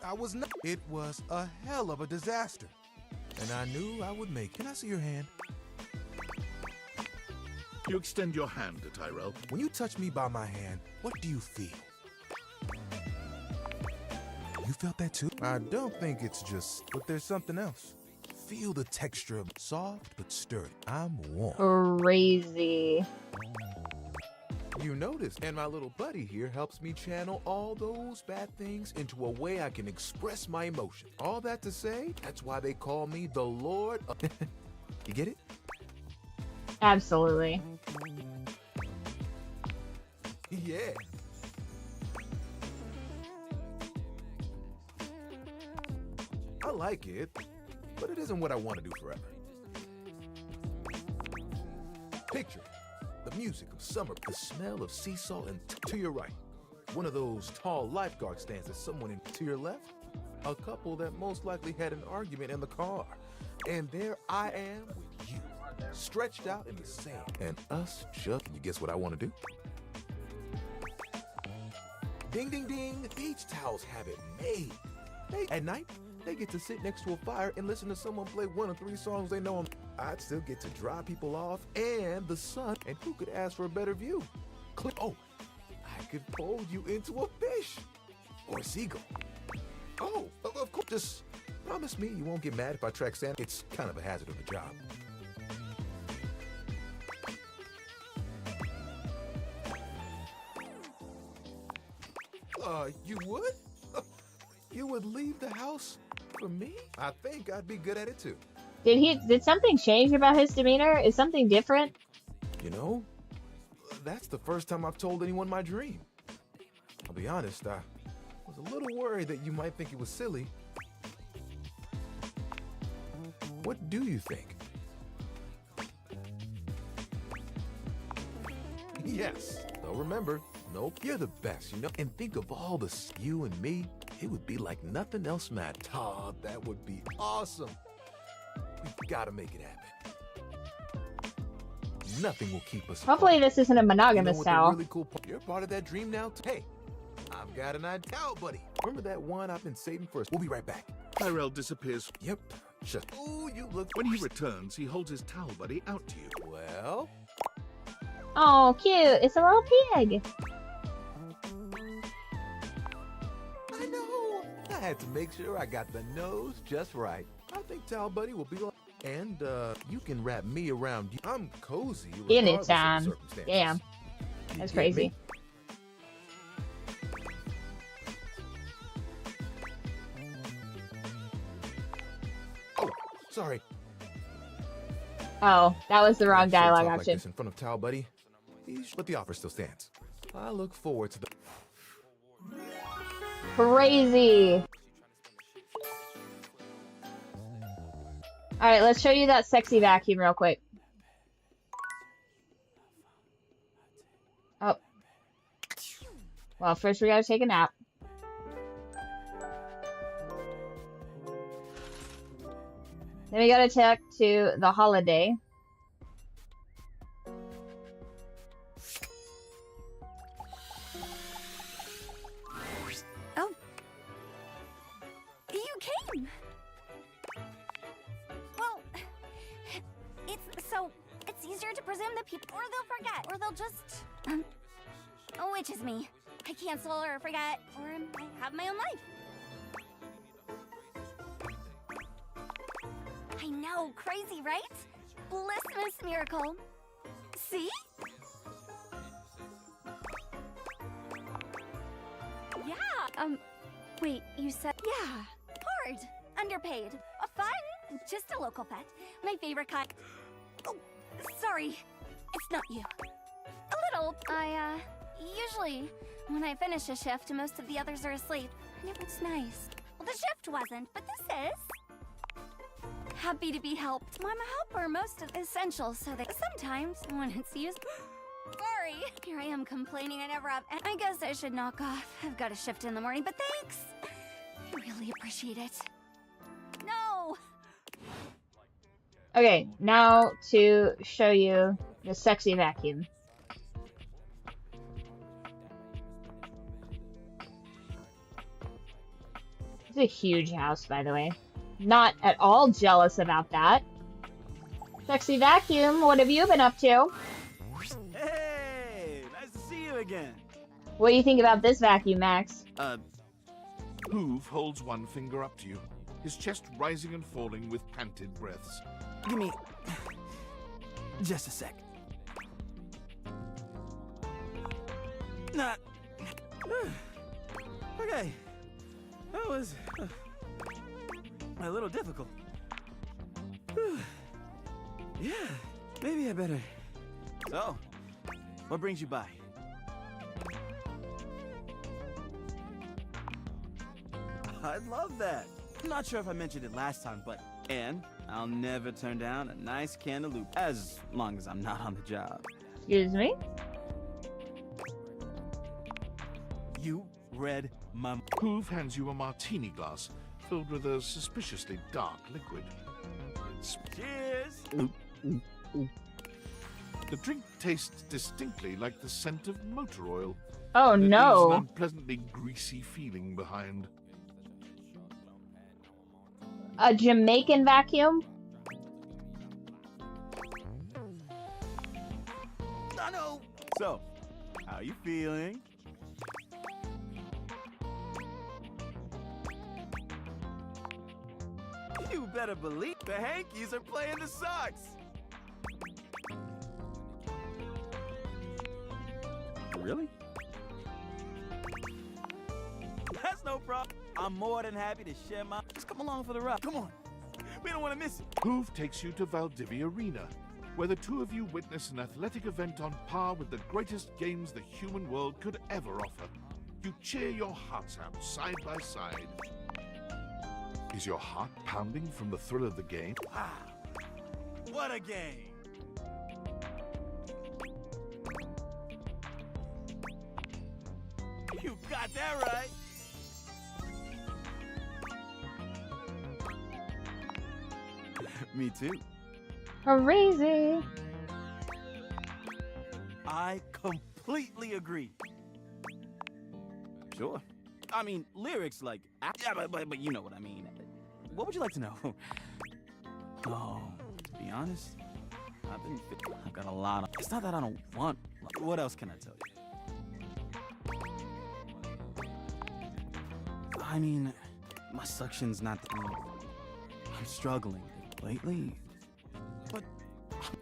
I was not... It was a hell of a disaster. And I knew I would make... Can I see your hand? You extend your hand to Tyrell. When you touch me by my hand, what do you feel? You felt that too? I don't think it's just, but there's something else. Feel the texture of soft but sturdy. I'm warm. Crazy. You notice, and my little buddy here helps me channel all those bad things into a way I can express my emotion. All that to say, that's why they call me the Lord of... You get it? Absolutely. Yeah. I like it, but it isn't what I want to do forever. Picture the music of summer, the smell of sea salt, and to your right, one of those tall lifeguard stands that someone to your left, a couple that most likely had an argument in the car. And there I am with you, stretched out in the sand, and us just... Can you guess what I want to do? Ding, ding, ding. Beach towels have it made. At night, they get to sit next to a fire and listen to someone play 1 or 3 songs they know. I'd still get to dry people off and the sun. And who could ask for a better view? Oh, I could fold you into a fish or a seagull. Oh, of course. Just promise me you won't get mad if I track sand. It's kind of a hazard of the job. You would? You would leave the house for me? I think I'd be good at it too. Did something change about his demeanor? Is something different? You know, that's the first time I've told anyone my dream. I'll be honest, I was a little worried that you might think it was silly. What do you think? Yes. Though remember, nope, you're the best, you know? And think of all the you and me. It would be like nothing else mattered. Oh, that would be awesome. We gotta make it happen. Nothing will keep us Hopefully apart. this isn't a monogamous You know style. really cool part? You're part of that dream now. Hey, I've got an idea, buddy. Remember that one I've been saving for us? We'll be right back. Tyrell disappears. Yep. Just. Oh, you look. When he returns, he holds his towel buddy out to you. Well. Oh, cute. It's a little pig. I know. I had to make sure I got the nose just right. I think Towel Buddy will be like. And you can wrap me around you. I'm cozy. Anytime. Damn. That's crazy. Oh, sorry. Oh, that was the wrong dialogue Like option. this in front of Towel Buddy, but the offer still stands. I look forward to the. Crazy. All right, let's show you that sexy vacuum real quick. Oh. Well, first we gotta take a nap. Then we gotta talk to the holiday. Oh. You came. Well, it's easier to presume that people, or they'll forget, or they'll just, which is me. I cancel or forget, or I have my own life. I know, crazy, right? Blissmas miracle. See? Yeah, wait, you said, yeah, hard, underpaid, fun, just a local pet, my favorite kind. Oh, sorry, it's not you. A little, usually, when I finish a shift, most of the others are asleep, and it was nice. Well, the shift wasn't, but this is. Happy to be helped. I'm a helper, most of essential, so that sometimes, when it's used... Sorry, here I am complaining I never have... I guess I should knock off. I've got a shift in the morning, but thanks! I really appreciate it. No! Okay, now to show you the sexy vacuum. It's a huge house, by the way. Not at all jealous about that. Sexy vacuum, what have you been up to? Hey, nice to see you again. What do you think about this vacuum, Max? Hoove holds one finger up to you, his chest rising and falling with panted breaths. Give me just a sec. Not. Okay. That was a little difficult. Yeah, maybe I better. So, what brings you by? I'd love that. I'm not sure if I mentioned it last time, but I'll never turn down a nice cantaloupe as long as I'm not on the job. Excuse me? You read my... Hoove hands you a martini glass filled with a suspiciously dark liquid. Cheers! The drink tastes distinctly like the scent of motor oil. Oh and it leaves no. an unpleasantly greasy feeling behind. A Jamaican vacuum? No. So, how you feeling? You better believe the Hankies are playing the Sox. Really? That's no problem. I'm more than happy to share my... Just come along for the ride. Come on. We don't want to miss it. Hoove takes you to Valdivia Arena, where the two of you witness an athletic event on par with the greatest games the human world could ever offer. You cheer your hearts out side by side. Is your heart pounding from the thrill of the game? Wow. What a game. You got that right. Me too. Crazy. I completely agree. Sure. I mean, lyrics like... Yeah, but you know what I mean. What would you like to know? Oh, to be honest, I've got a lot of... It's not that I don't want... What else can I tell you? I mean, my suction's not... I'm struggling lately. But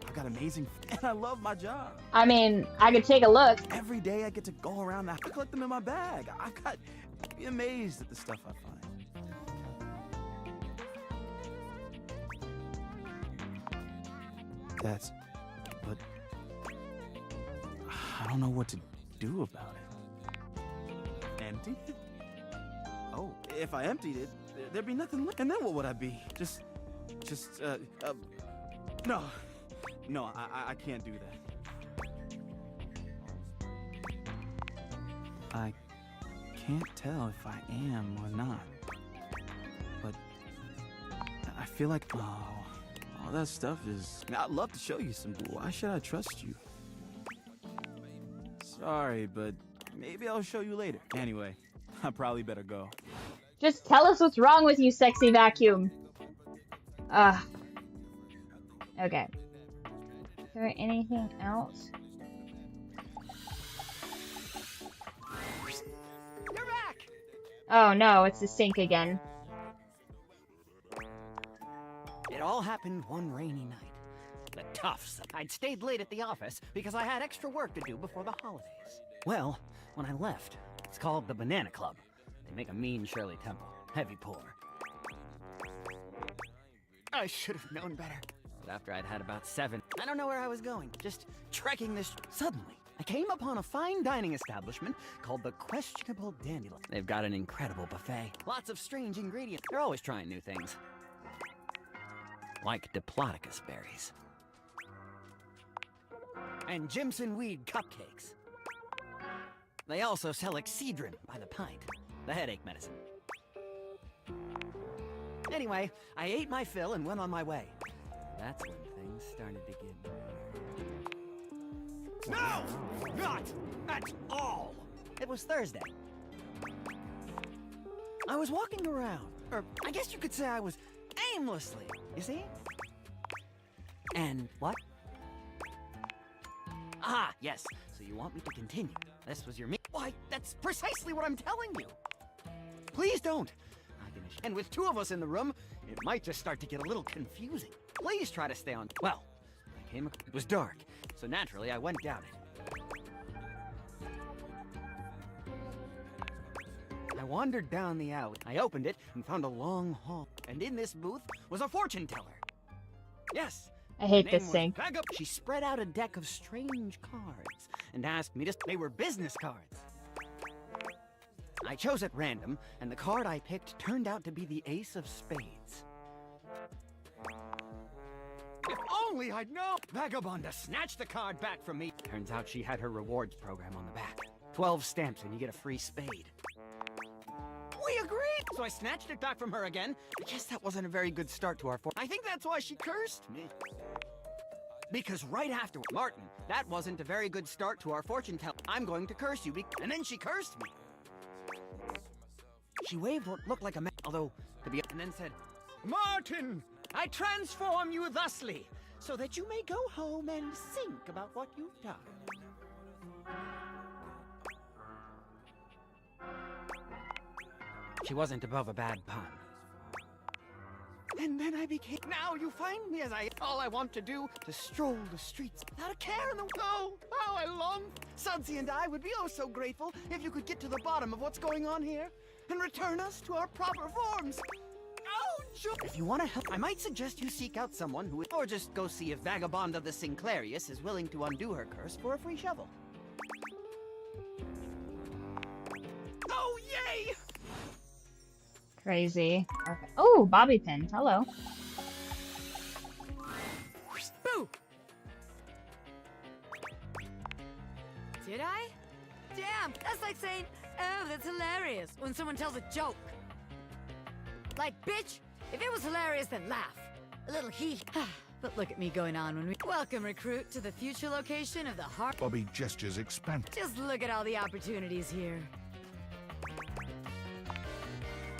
I've got amazing... And I love my job. I mean, I could take a look. Every day I get to go around the house, collect them in my bag. I've got... Be amazed at the stuff I find. But I don't know what to do about it. Empty it? Oh, if I emptied it, there'd be nothing left. And then what would I be? No, I can't do that. I can't tell if I am or not. But I feel like, all that stuff is... I'd love to show you some... Why should I trust you? Sorry, but maybe I'll show you later. Anyway, I probably better go. Just tell us what's wrong with you, sexy vacuum. Okay. Is there anything else? You're back! Oh no, it's the sink again. It all happened one rainy night. The toughs. I'd stayed late at the office because I had extra work to do before the holidays. Well, when I left, it's called the Banana Club. They make a mean Shirley Temple. Heavy pour. I should have known better. But after I'd had about 7, I don't know where I was going. Just trekking this... Suddenly, I came upon a fine dining establishment called the Questionable Dandelion. They've got an incredible buffet. Lots of strange ingredients. They're always trying new things. Like Diplodocus berries. And Jimson weed cupcakes. They also sell Excedrin by the pint, the headache medicine. Anyway, I ate my fill and went on my way. That's when things started to get... No! Not at all! It was Thursday. I was walking around, or I guess you could say I was aimlessly, you see? And what? Ah, yes. So you want me to continue. This was your Why, that's precisely what I'm telling you. Please don't. And with 2 of us in the room, it might just start to get a little confusing. Please try to stay on. Well, it was dark, so naturally I went down it. I wandered down the alley. I opened it and found a long hall. And in this booth was a fortune teller. Yes. I hate this sink. She spread out a deck of strange cards and asked me to... They were business cards. I chose at random, and the card I picked turned out to be the Ace of Spades. If only I'd known! Vagabonda snatched the card back from me. Turns out she had her rewards program on the back. 12 stamps and you get a free spade. We agreed! So I snatched it back from her again. I guess that wasn't a very good start to our I think that's why she cursed me. Because right after Martin, that wasn't a very good start to our fortune tell. I'm going to curse you, and then she cursed me. She waved what looked like a man, although to be, and then said, "Martin, I transform you thusly, so that you may go home and think about what you've done." She wasn't above a bad pun. And then I became. Now you find me as I. All I want to do to stroll the streets without a care in the. Oh, how I long. Sudsy and I would be oh so grateful if you could get to the bottom of what's going on here and return us to our proper forms. Oh, joy. If you want to help, I might suggest you seek out someone who, or just go see if Vagabond of the Sinclairius is willing to undo her curse for a free shovel. Oh, yay! Crazy. Okay. Oh, bobby pin. Hello. Boo! Did I? Damn, that's like saying, "Oh, that's hilarious," when someone tells a joke. Like, bitch, if it was hilarious, then laugh. A little hee. But look at me going on when we... Welcome, recruit, to the future location of the heart... Bobby gestures expand. Just look at all the opportunities here.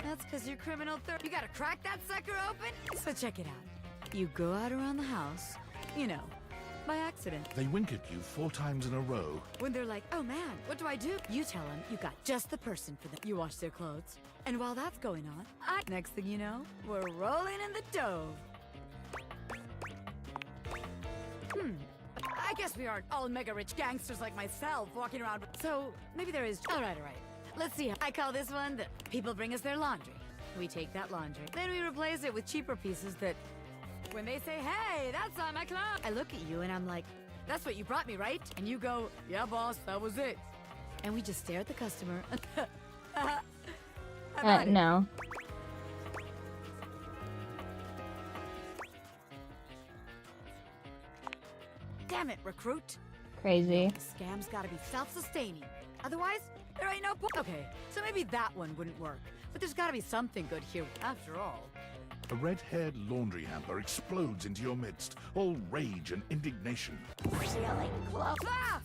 That's because you're criminal third. You gotta crack that sucker open? So check it out. You go out around the house, you know, by accident. They wink at you 4 times in a row. When they're like, "Oh man, what do I do?" You tell them you got just the person for them. You wash their clothes. And while that's going on, next thing you know, we're rolling in the dough. I guess we aren't all mega rich gangsters like myself walking around. So maybe there is. All right. Let's see. I call this one the people bring us their laundry. We take that laundry, then we replace it with cheaper pieces that, when they say, "Hey, that's on my clothes," I look at you and I'm like, "That's what you brought me, right?" And you go, "Yeah, boss, that was it." And we just stare at the customer. No. Damn it, recruit. Crazy. The scam's gotta be self-sustaining. Otherwise, there ain't no point. Okay, so maybe that one wouldn't work. But there's gotta be something good here, after all. A red-haired laundry hamper explodes into your midst, all rage and indignation. Really close. Ah!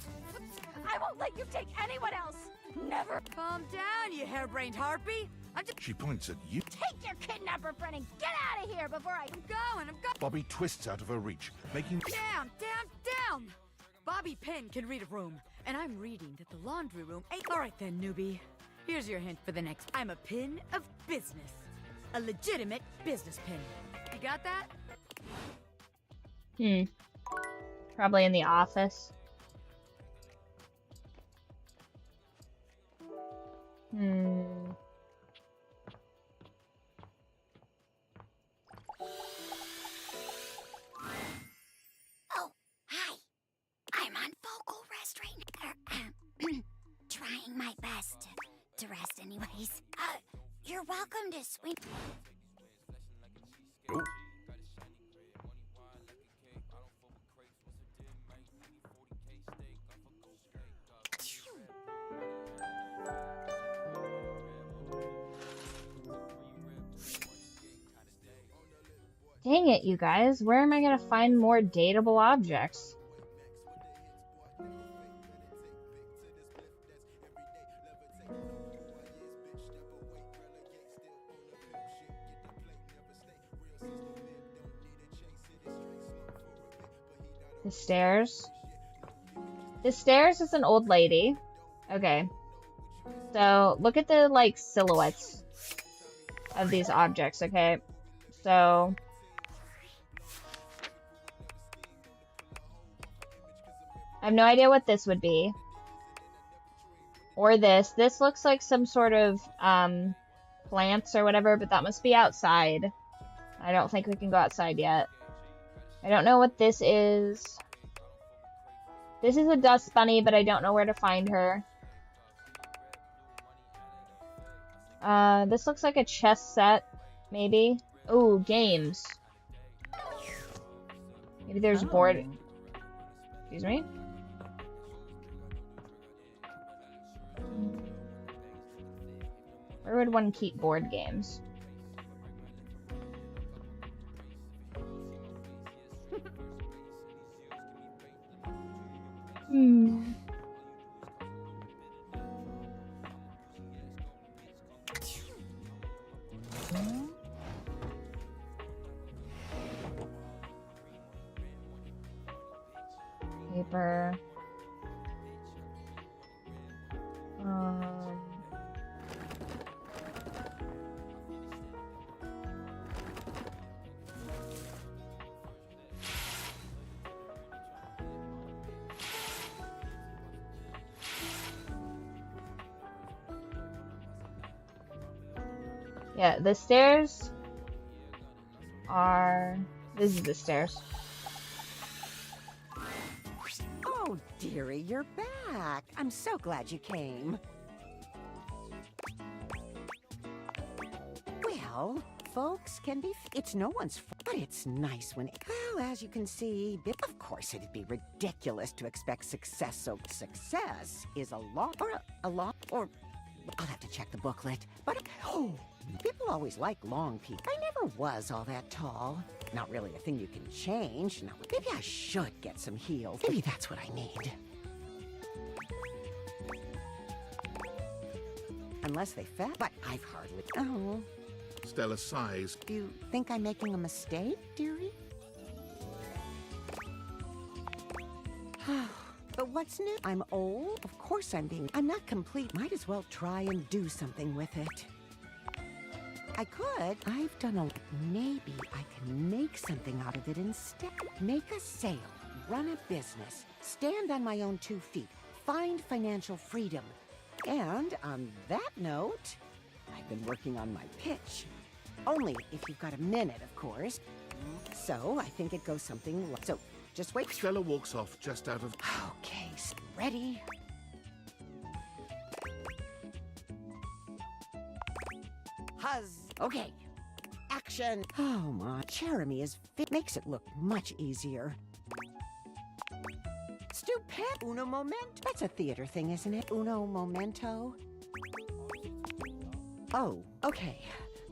I won't let you take anyone else. Never. Calm down, you harebrained harpy. She points at you. Take your kidnapper friend and get out of here before I'm going. Bobby twists out of her reach, making... Down! Bobby Pin can read a room, and I'm reading that the laundry room ain't... All right then, newbie. Here's your hint for the next... I'm a pin of business. A legitimate business pin. You got that? Probably in the office. Oh, hi. I'm on vocal rest right now. Trying my best to rest anyways. You're welcome to swing. Oh. Dang it, you guys. Where am I going to find more dateable objects? The stairs. The stairs is an old lady. Okay. So, look at the, like, silhouettes of these objects, okay? So... I have no idea what this would be. Or this. This looks like some sort of, plants or whatever, but that must be outside. I don't think we can go outside yet. I don't know what this is. This is a dust bunny, but I don't know where to find her. This looks like a chess set, maybe. Ooh, games. Maybe there's board... Excuse me? Where would one keep board games? paper. Yeah, the stairs are... This is the stairs. Oh, dearie, you're back. I'm so glad you came. Well, folks can be... It's no one's fault, but it's nice when... Well, as you can see, of course it'd be ridiculous to expect success, so success is a lot... Or I'll have to check the booklet, but... Oh, people always like long people. I never was all that tall. Not really a thing you can change. No, maybe I should get some heels. Maybe that's what I need. Unless they fell, but I've hardly... Oh. Stella sighs. Do you think I'm making a mistake, dearie? But what's new? I'm old. Of course I'm not complete. Might as well try and do something with it. I could. I've done a... Maybe I can make something out of it instead. Make a sale, run a business, stand on my own 2 feet, find financial freedom. And on that note, I've been working on my pitch. Only if you've got a minute, of course. So I think it goes something like... So, just wait. Stella walks off just out of... Okay, ready? Huzz. Okay. Action. Oh my. Jeremy is fit. Makes it look much easier. Stupid. Uno momento. That's a theater thing, isn't it? Uno momento. Oh, okay.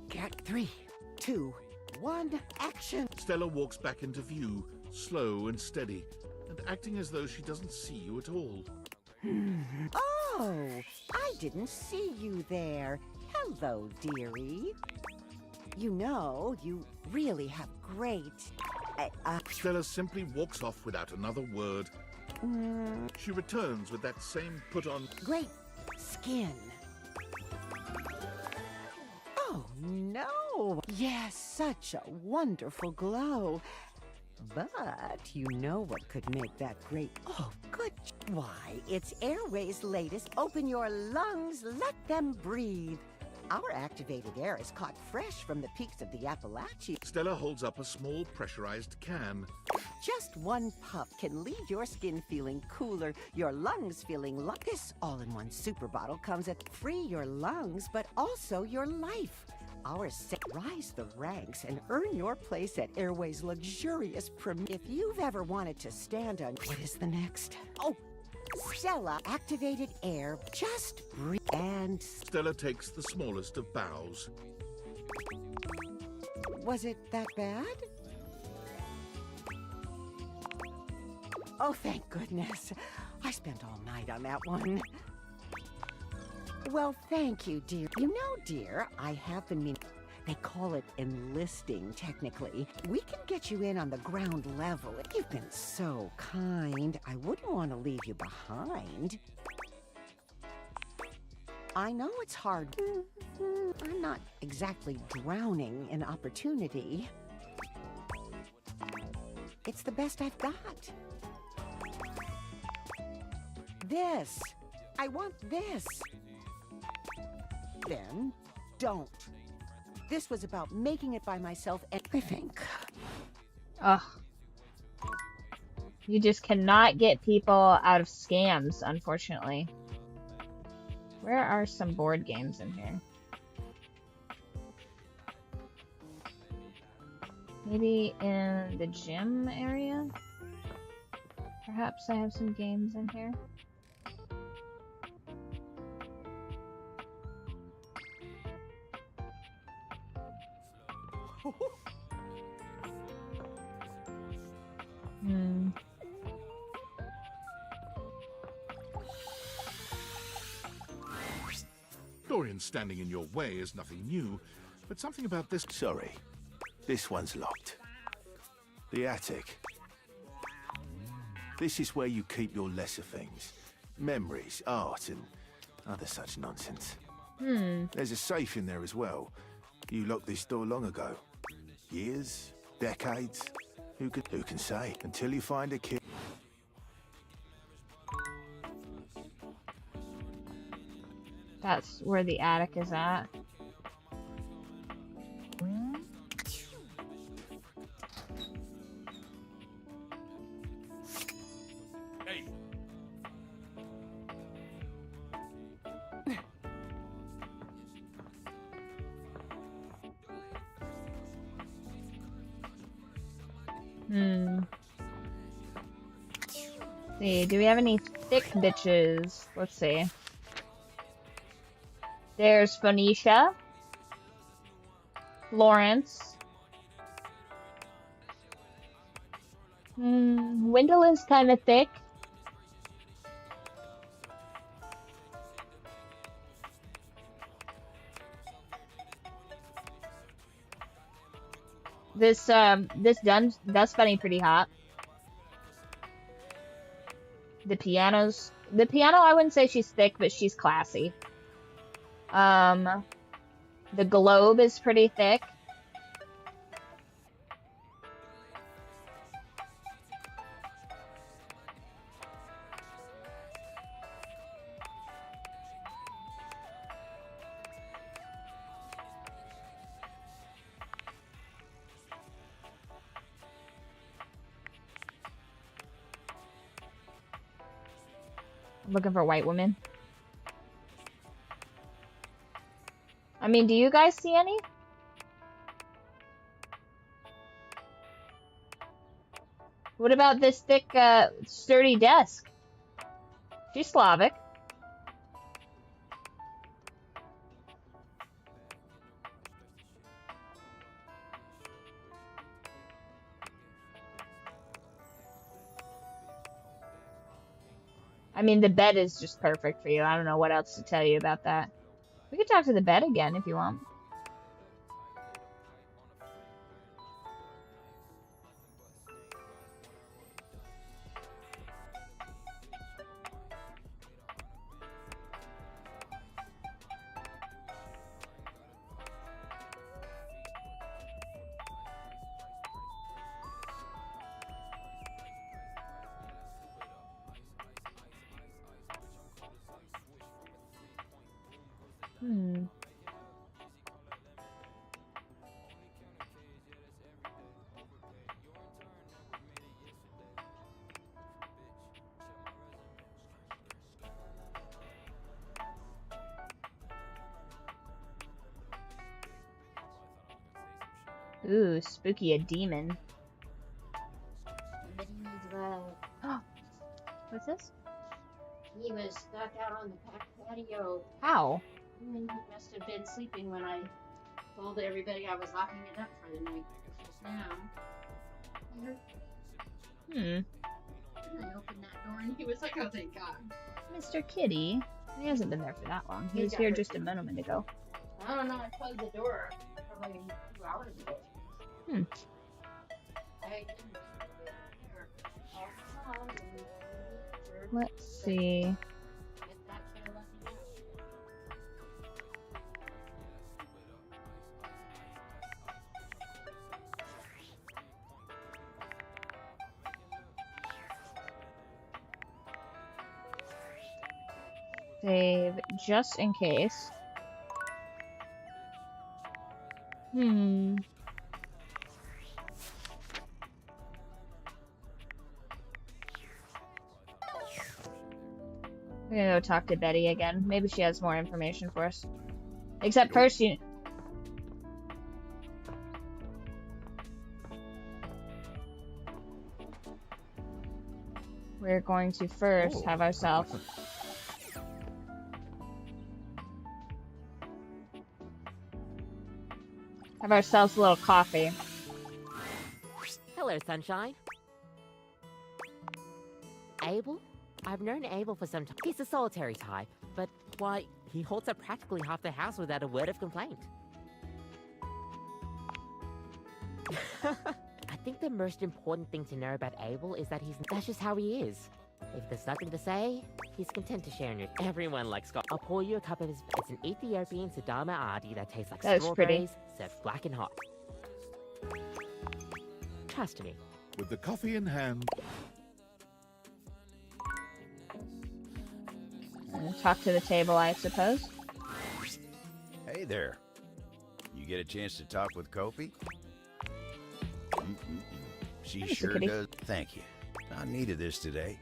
Get 3, 2, 1, action. Stella walks back into view, slow and steady, and acting as though she doesn't see you at all. Oh, I didn't see you there. Hello, dearie. You know, you really have great... Stella simply walks off without another word. She returns with that same put-on... Great skin. Oh, no. Yes, such a wonderful glow. But you know what could make that great... Oh, good. Why, it's Airway's latest. Open your lungs, let them breathe. Our activated air is caught fresh from the peaks of the Appalachians. Stella holds up a small pressurized can. Just one puff can leave your skin feeling cooler, your lungs feeling This all-in-one super bottle comes at free your lungs, but also your life. Rise the ranks and earn your place at Airway's luxurious If you've ever wanted to stand on... What is the next? Oh! Stella activated air. Just breathe and... Stella takes the smallest of bows. Was it that bad? Oh, thank goodness. I spent all night on that one. Well, thank you, dear. You know, dear, I have been meaning... They call it enlisting, technically. We can get you in on the ground level. You've been so kind. I wouldn't want to leave you behind. I know it's hard. I'm not exactly drowning in opportunity. It's the best I've got. This. I want this. Then, don't. This was about making it by myself, and I think. Ugh. You just cannot get people out of scams, unfortunately. Where are some board games in here? Maybe in the gym area? Perhaps I have some games in here. Dorian standing in your way is nothing new, but something about this... Sorry, this one's locked. The attic. This is where you keep your lesser things. Memories, art, and other such nonsense. There's a safe in there as well. You locked this door long ago. Years? Decades? Who can say? Until you find a kid. That's where the attic is at. Hey. See, do we have any thick bitches? Let's see. There's Phoenicia, Florence. Wendell is kind of thick. This Dust Bunny pretty hot. The piano, I wouldn't say she's thick, but she's classy. The globe is pretty thick. I'm looking for white women. I mean, do you guys see any? What about this thick, sturdy desk? She's Slavic. I mean, the bed is just perfect for you. I don't know what else to tell you about that. We could talk to the bed again if you want. Ooh, spooky, a demon. But he needs love. What's this? He was stuck out on the patio. How? He must have been sleeping when I told everybody I was locking it up for the night. Just now. And I opened that door and he was like, oh, thank God. Mr. Kitty. He hasn't been there for that long. He was here just a moment ago. I don't know, I closed the door probably 2 hours ago. Let's see. Save just in case. We're gonna go talk to Betty again. Maybe she has more information for us. Except first, we're going to first have ourselves a little coffee. Hello, Sunshine. Abel? I've known Abel for some time. He's a solitary type, but, why, he holds up practically half the house without a word of complaint. A think the most important thing to know about Abel is that that's just how he is. If there's nothing to say, he's content to share in it. Everyone likes Scott. I'll pour you a cup of his. It's an Ethiopian Sidama Adi that tastes like strawberries, served black and hot. Trust me. With the coffee in hand. Talk to the table, I suppose. Hey there. You get a chance to talk with Kofi? She Thanks, sure kitty. does. Thank you. I needed this today.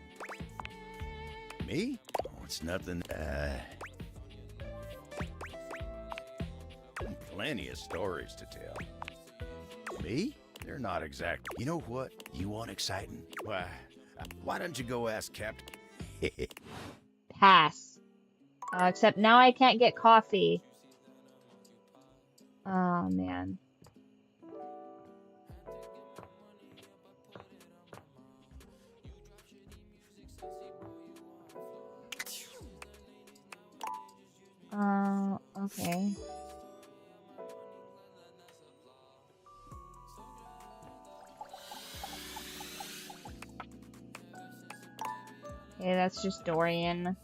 Me? Oh, it's nothing. Plenty of stories to tell. Me? They're not exact. You know what? You want exciting? Why don't you go ask Captain? Pass. Except now I can't get coffee. Oh, man. Okay. Okay, that's just Dorian.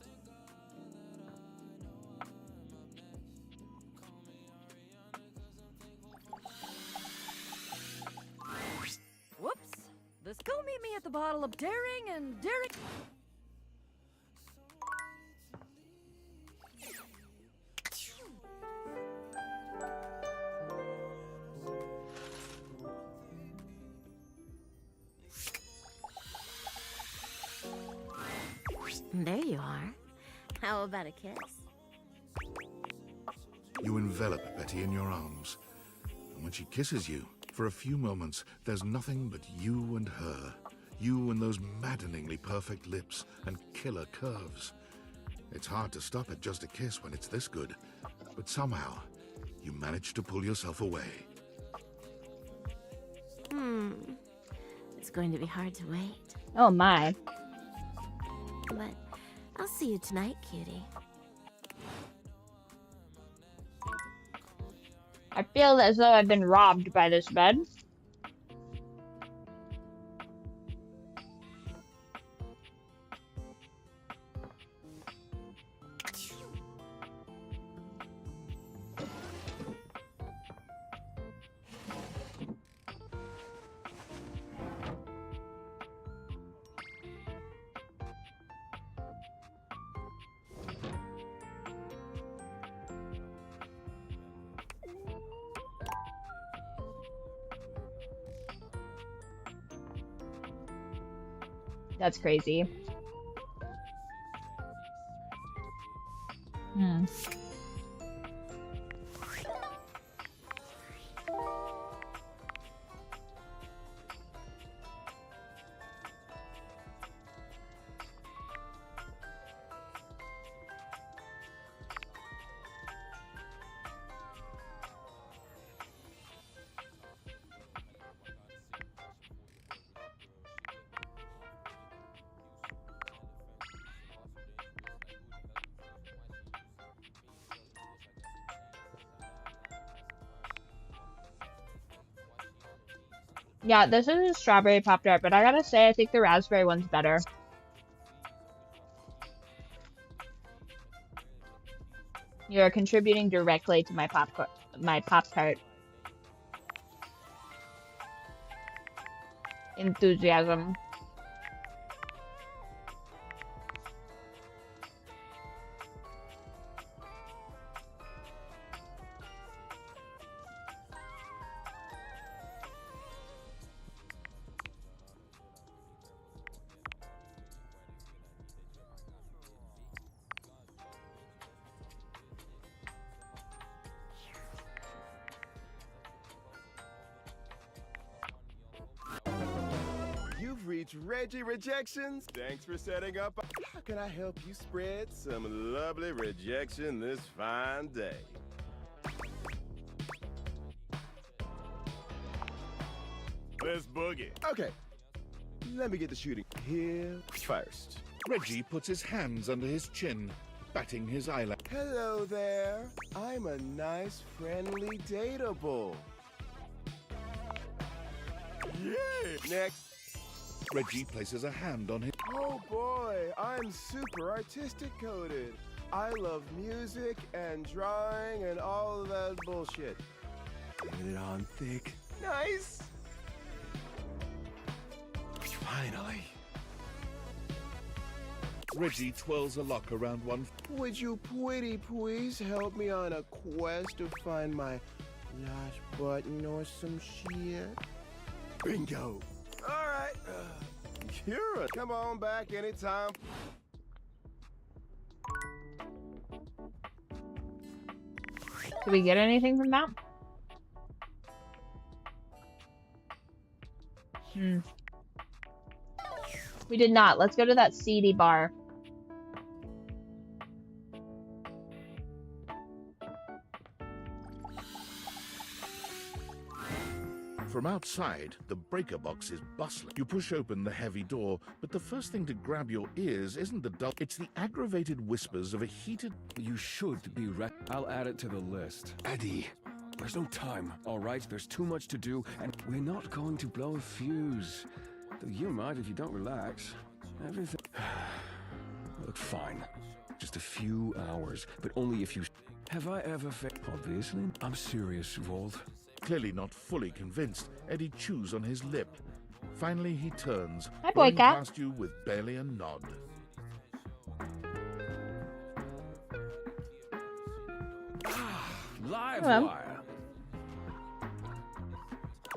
Whoops. Let's go meet me at the bottle of daring and daring. There you are. How about a kiss? You envelop Betty in your arms. And when she kisses you, for a few moments, there's nothing but you and her. You and those maddeningly perfect lips and killer curves. It's hard to stop at just a kiss when it's this good. But somehow, you manage to pull yourself away. It's going to be hard to wait. Oh my. But I'll see you tonight, cutie. I feel as though I've been robbed by this bed. That's crazy. Yeah, this is a strawberry Pop-Tart, but I gotta say, I think the raspberry one's better. You're contributing directly to my Pop-Tart enthusiasm. Reach Reggie Rejections. Thanks for setting up. How can I help you spread some lovely rejection this fine day? Let's boogie. Okay, let me get the shooting here first. Reggie puts his hands under his chin, batting his eyelash. Hello there. I'm a nice, friendly dateable. Yeah! Next. Reggie places a hand on his... Oh boy, I'm super artistic coded. I love music and drawing and all of that bullshit. Get it on thick. Nice! Finally. Reggie twirls a lock around one... Would you pretty please help me on a quest to find my last button or some shit? Bingo. Alright. You're a... Come on back anytime. Did we get anything from that? We did not. Let's go to that seedy bar. From outside, the breaker box is bustling. You push open the heavy door, but the first thing to grab your ears isn't the dull... It's the aggravated whispers of a heated... You should be I'll add it to the list. Eddie, there's no time, all right? There's too much to do, and we're not going to blow a fuse. Though you might if you don't relax. Everything... Look, fine. Just a few hours, but only if you... Have I ever Obviously, I'm serious, Volt. Clearly not fully convinced, Eddie chews on his lip. Finally, he turns, Hi, boy walking cat. past you with barely a nod. Live Hello. wire.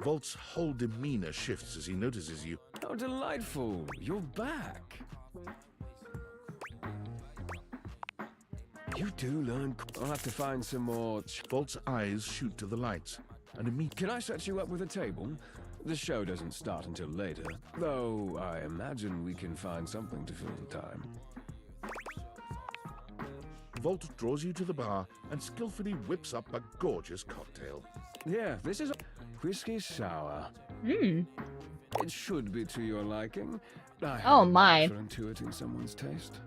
Volt's whole demeanor shifts as he notices you. How delightful. You're back. You do learn. I'll have to find some more. Volt's eyes shoot to the lights, and immediately... Can I set you up with a table? The show doesn't start until later, though I imagine we can find something to fill the time. Volt draws you to the bar and skillfully whips up a gorgeous cocktail. Yeah, this is whiskey sour. Hmm. It should be to your liking. I have Oh, a knack my. for intuiting someone's taste.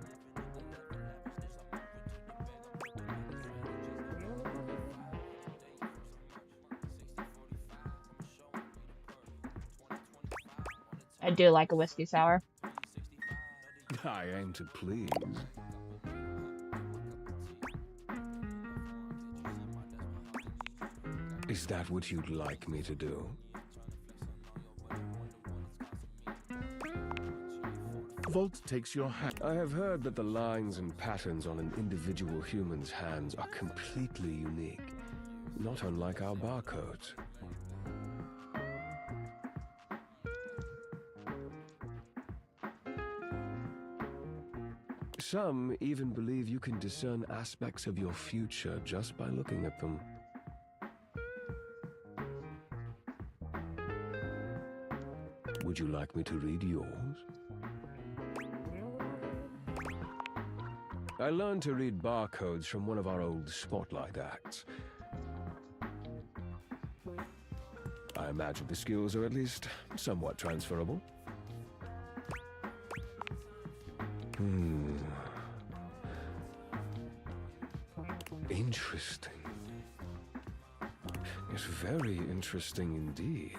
I do like a whiskey sour. I aim to please. Is that what you'd like me to do? Volt takes your hand. I have heard that the lines and patterns on an individual human's hands are completely unique, not unlike our barcodes. Some even believe you can discern aspects of your future just by looking at them. Would you like me to read yours? I learned to read barcodes from one of our old spotlight acts. I imagine the skills are at least somewhat transferable. Interesting. Yes, very interesting indeed.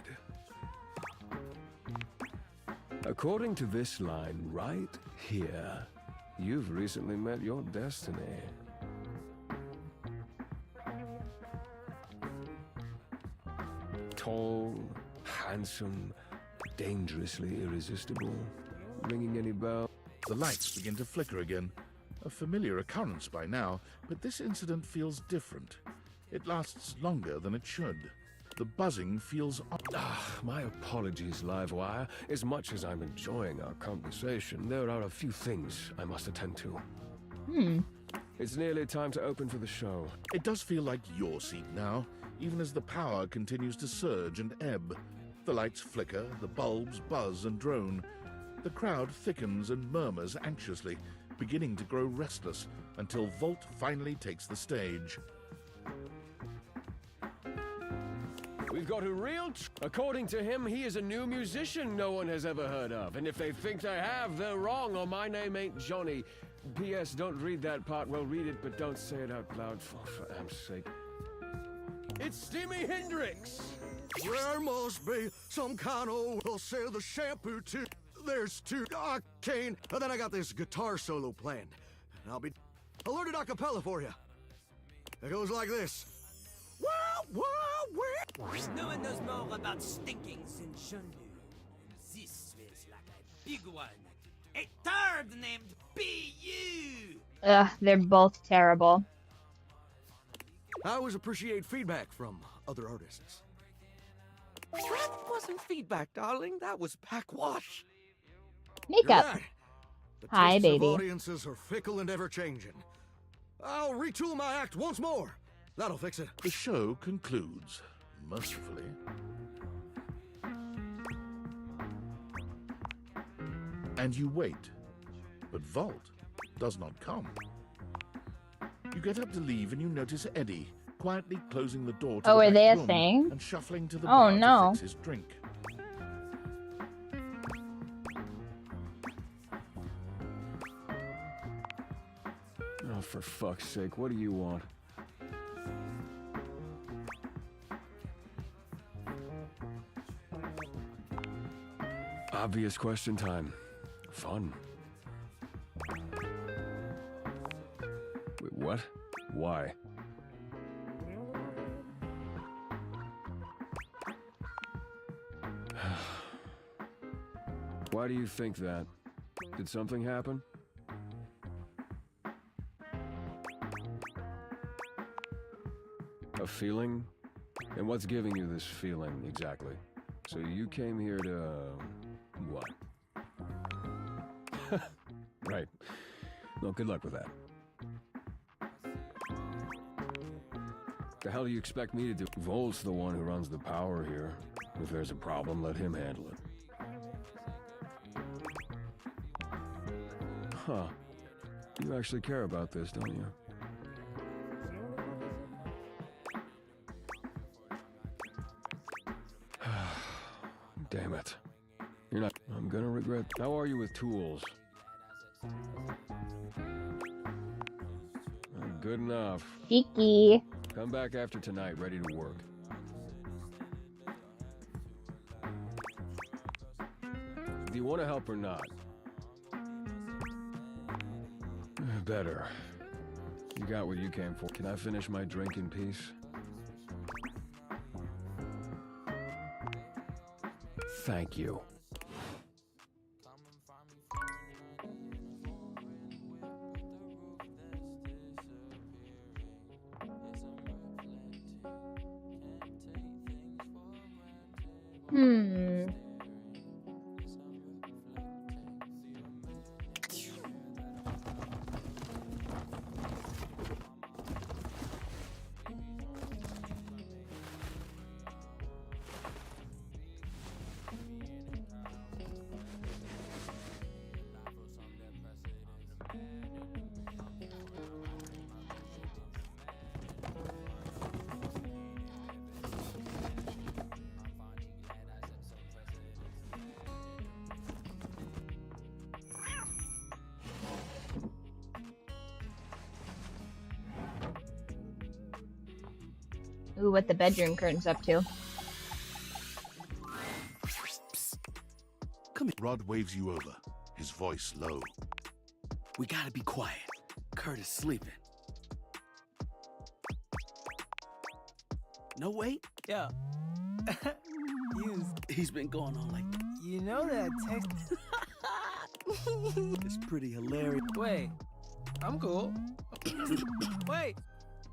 According to this line right here, you've recently met your destiny. Tall, handsome, dangerously irresistible. Ringing any bell? The lights begin to flicker again. A familiar occurrence by now, but this incident feels different. It lasts longer than it should. The buzzing feels... My apologies, Livewire. As much as I'm enjoying our conversation, there are a few things I must attend to. It's nearly time to open for the show. It does feel like your seat now, even as the power continues to surge and ebb. The lights flicker, the bulbs buzz and drone. The crowd thickens and murmurs anxiously, beginning to grow restless, until Volt finally takes the stage. We've got a real... According to him, he is a new musician no one has ever heard of. And if they think they have, they're wrong, or my name ain't Johnny. P.S. Don't read that part. Well, read it, but don't say it out loud, for am's sake. It's Steamy Hendrix! There must be some kind of will sell the shampoo too. There's two arcane, and then I got this guitar solo planned. And I'll learn it a cappella for you. It goes like this. Wow, wow, No one knows more about stinkings than Jean-Luc. This smells like a big one. A third named B.U. Ugh, they're both terrible. I always appreciate feedback from other artists. That wasn't feedback, darling. That was backwash. Makeup. Right. The Hi, tastes baby. of audiences are fickle and ever-changing. I'll retool my act once more. That'll fix it. The show concludes, mercifully. And you wait, but Vault does not come. You get up to leave and you notice Eddie quietly closing the door to Oh, the are back they a room thing? and shuffling to the Oh, bar no. to fix his drink. Oh, for fuck's sake, what do you want? Obvious question time. Fun. Wait, what? Why? Why do you think that? Did something happen? A feeling? And what's giving you this feeling, exactly? So you came here to... what? Right. Well, good luck with that. The hell do you expect me to do? Volt's the one who runs the power here. If there's a problem, let him handle it. Huh. You actually care about this, don't you? Damn it. You're not... I'm gonna regret... How are you with tools? Good enough. Cheeky. Come back after tonight, ready to work. Do you want to help or not? Better. You got what you came for. Can I finish my drink in peace? Thank you. Ooh, what the bedroom curtain's up to. Come here. Rod waves you over, his voice low. We gotta be quiet. Kurt is sleeping. No, wait. Yeah. He's been going on like that. You know that text... It's pretty hilarious. Wait, I'm cool. Wait,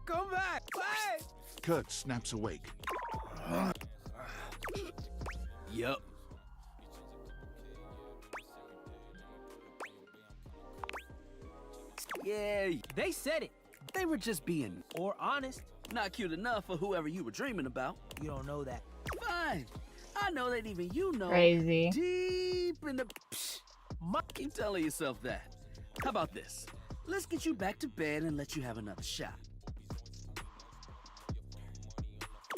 come back. Wait. Kurt snaps awake. Yup. Yeah, they said it. They were just being or honest. Not cute enough for whoever you were dreaming about. You don't know that. Fine. I know that even you know. Crazy. Deep in the... Keep telling yourself that. How about this? Let's get you back to bed and let you have another shot.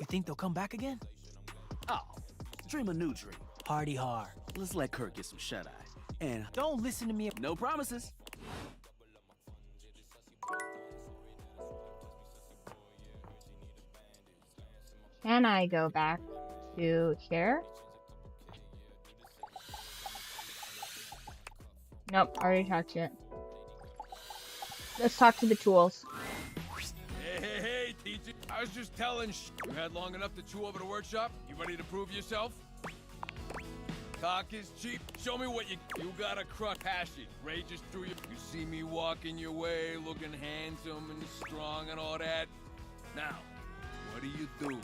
You think they'll come back again? Oh, dream a new dream. Party hard. Let's let Kurt get some shut-eye. And don't listen to me. No promises. Can I go back? to here. Nope, already talked to it. Let's talk to the tools. Hey, teacher. I was just telling you had long enough to chew over the workshop? You ready to prove yourself? Talk is cheap. Show me what you got a crush passion. Rages through you. You see me walking your way, looking handsome and strong and all that. Now, what do you do?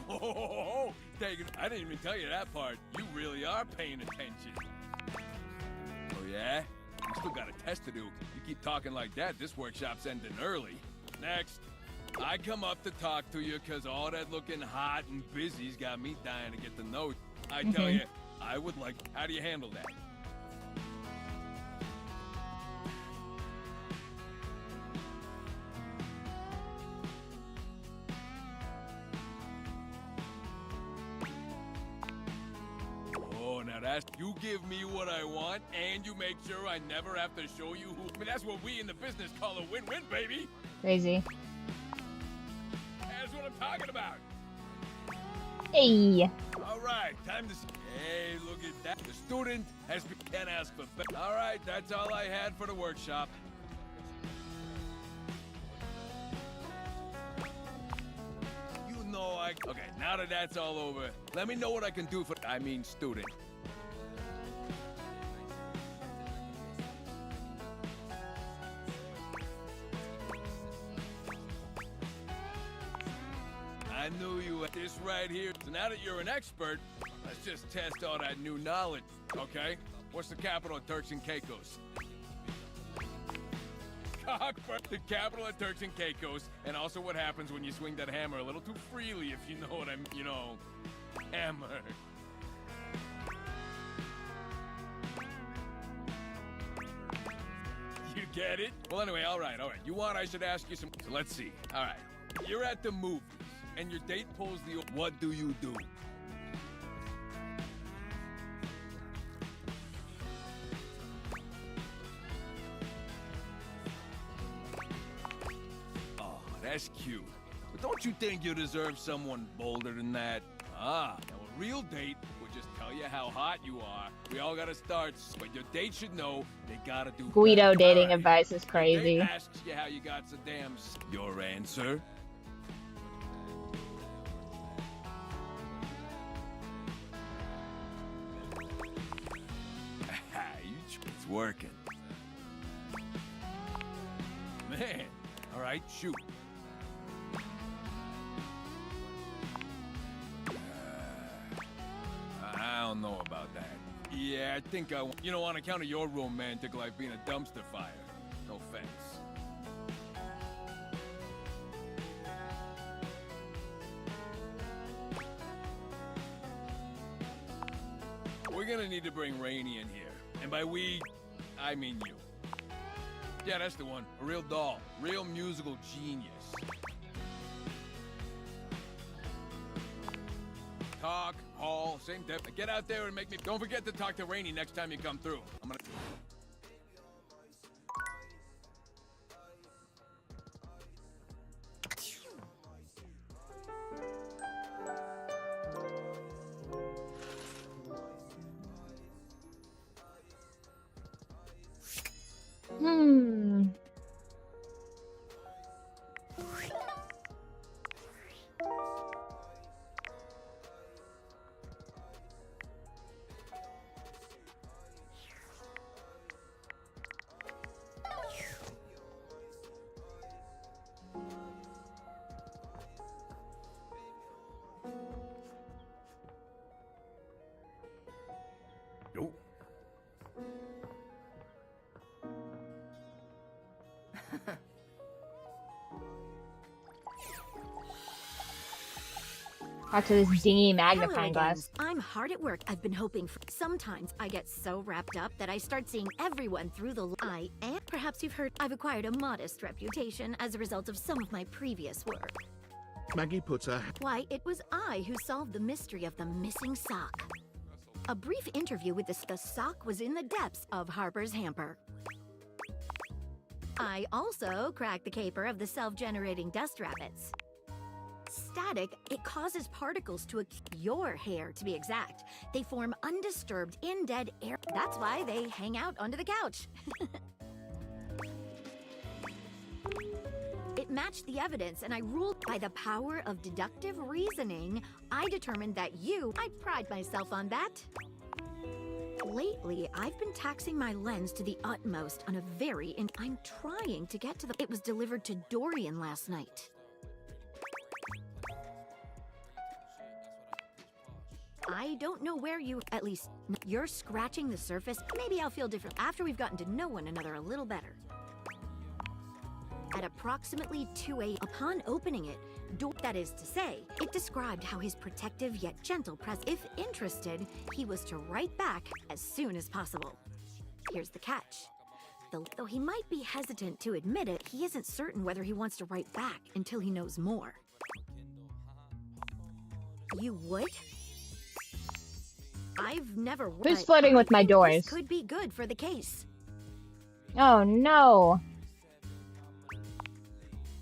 Oh, I didn't even tell you that part. You really are paying attention. Oh, yeah? You still got a test to do. You keep talking like that, this workshop's ending early. Next. I come up to talk to you because all that looking hot and busy's got me dying to get to know you. I tell you, I would like... How do you handle that? Oh, now that's... You give me what I want, and you make sure I never have to show you who... I mean, that's what we in the business call a win-win, baby! Crazy. That's what I'm talking about. Hey. All right, time to see. Hey, look at that. The student has been... Can't ask for better. All right, that's all I had for the workshop. You know I... Okay, now that that's all over, let me know what I can do for... I mean, student. I knew you had this right here. So now that you're an expert, let's just test all that new knowledge, okay? What's the capital of Turks and Caicos? Cockburn, the capital of Turks and Caicos, and also what happens when you swing that hammer a little too freely, if you know what I'm, you know, hammer. You get it? Well, anyway, all right. You want I should ask you some... So let's see. All right. You're at the movies. And your date pulls the... What do you do? Oh, that's cute. But don't you think you deserve someone bolder than that? Ah, now a real date would just tell you how hot you are. We all gotta start, but your date should know they gotta do... Guido better. dating All right. advice is crazy. Your date asks you how you got so damn... Your answer? It's working. Man, all right, shoot. I don't know about that. Yeah, I think I... You know, on account of your romantic life being a dumpster fire. No offense. We're gonna need to bring Rainey in here. And by we, I mean you. Yeah, that's the one. A real doll. Real musical genius. Talk, haul, same depth. Get out there and make me... Don't forget to talk to Rainey next time you come through. I'm gonna... Nope. Talk to this dingy magnifying Hello glass. again. I'm hard at work. I've been hoping for... Sometimes I get so wrapped up that I start seeing everyone through the eye. And perhaps you've heard I've acquired a modest reputation as a result of some of my previous work. Maggie puts her... Why, it was I who solved the mystery of the missing sock. A brief interview with the sock was in the depths of Harper's hamper. I also cracked the caper of the self-generating dust rabbits. Static, it causes particles to your hair, to be exact. They form undisturbed in dead air. That's why they hang out under the couch. It matched the evidence, and I ruled by the power of deductive reasoning. I determined that I pride myself on that. Lately, I've been taxing my lens to the utmost on a I'm trying to get to It was delivered to Dorian last night. I don't know where at least, you're scratching the surface. Maybe I'll feel different after we've gotten to know one another a little better. At approximately 2 a.m. upon opening it, that is to say, it described how his protective yet gentle if interested, he was to write back as soon as possible. Here's the catch. Though he might be hesitant to admit it, he isn't certain whether he wants to write back until he knows more. You would? I've never... Who's flirting with my doors? This could be good for the case. Oh, no.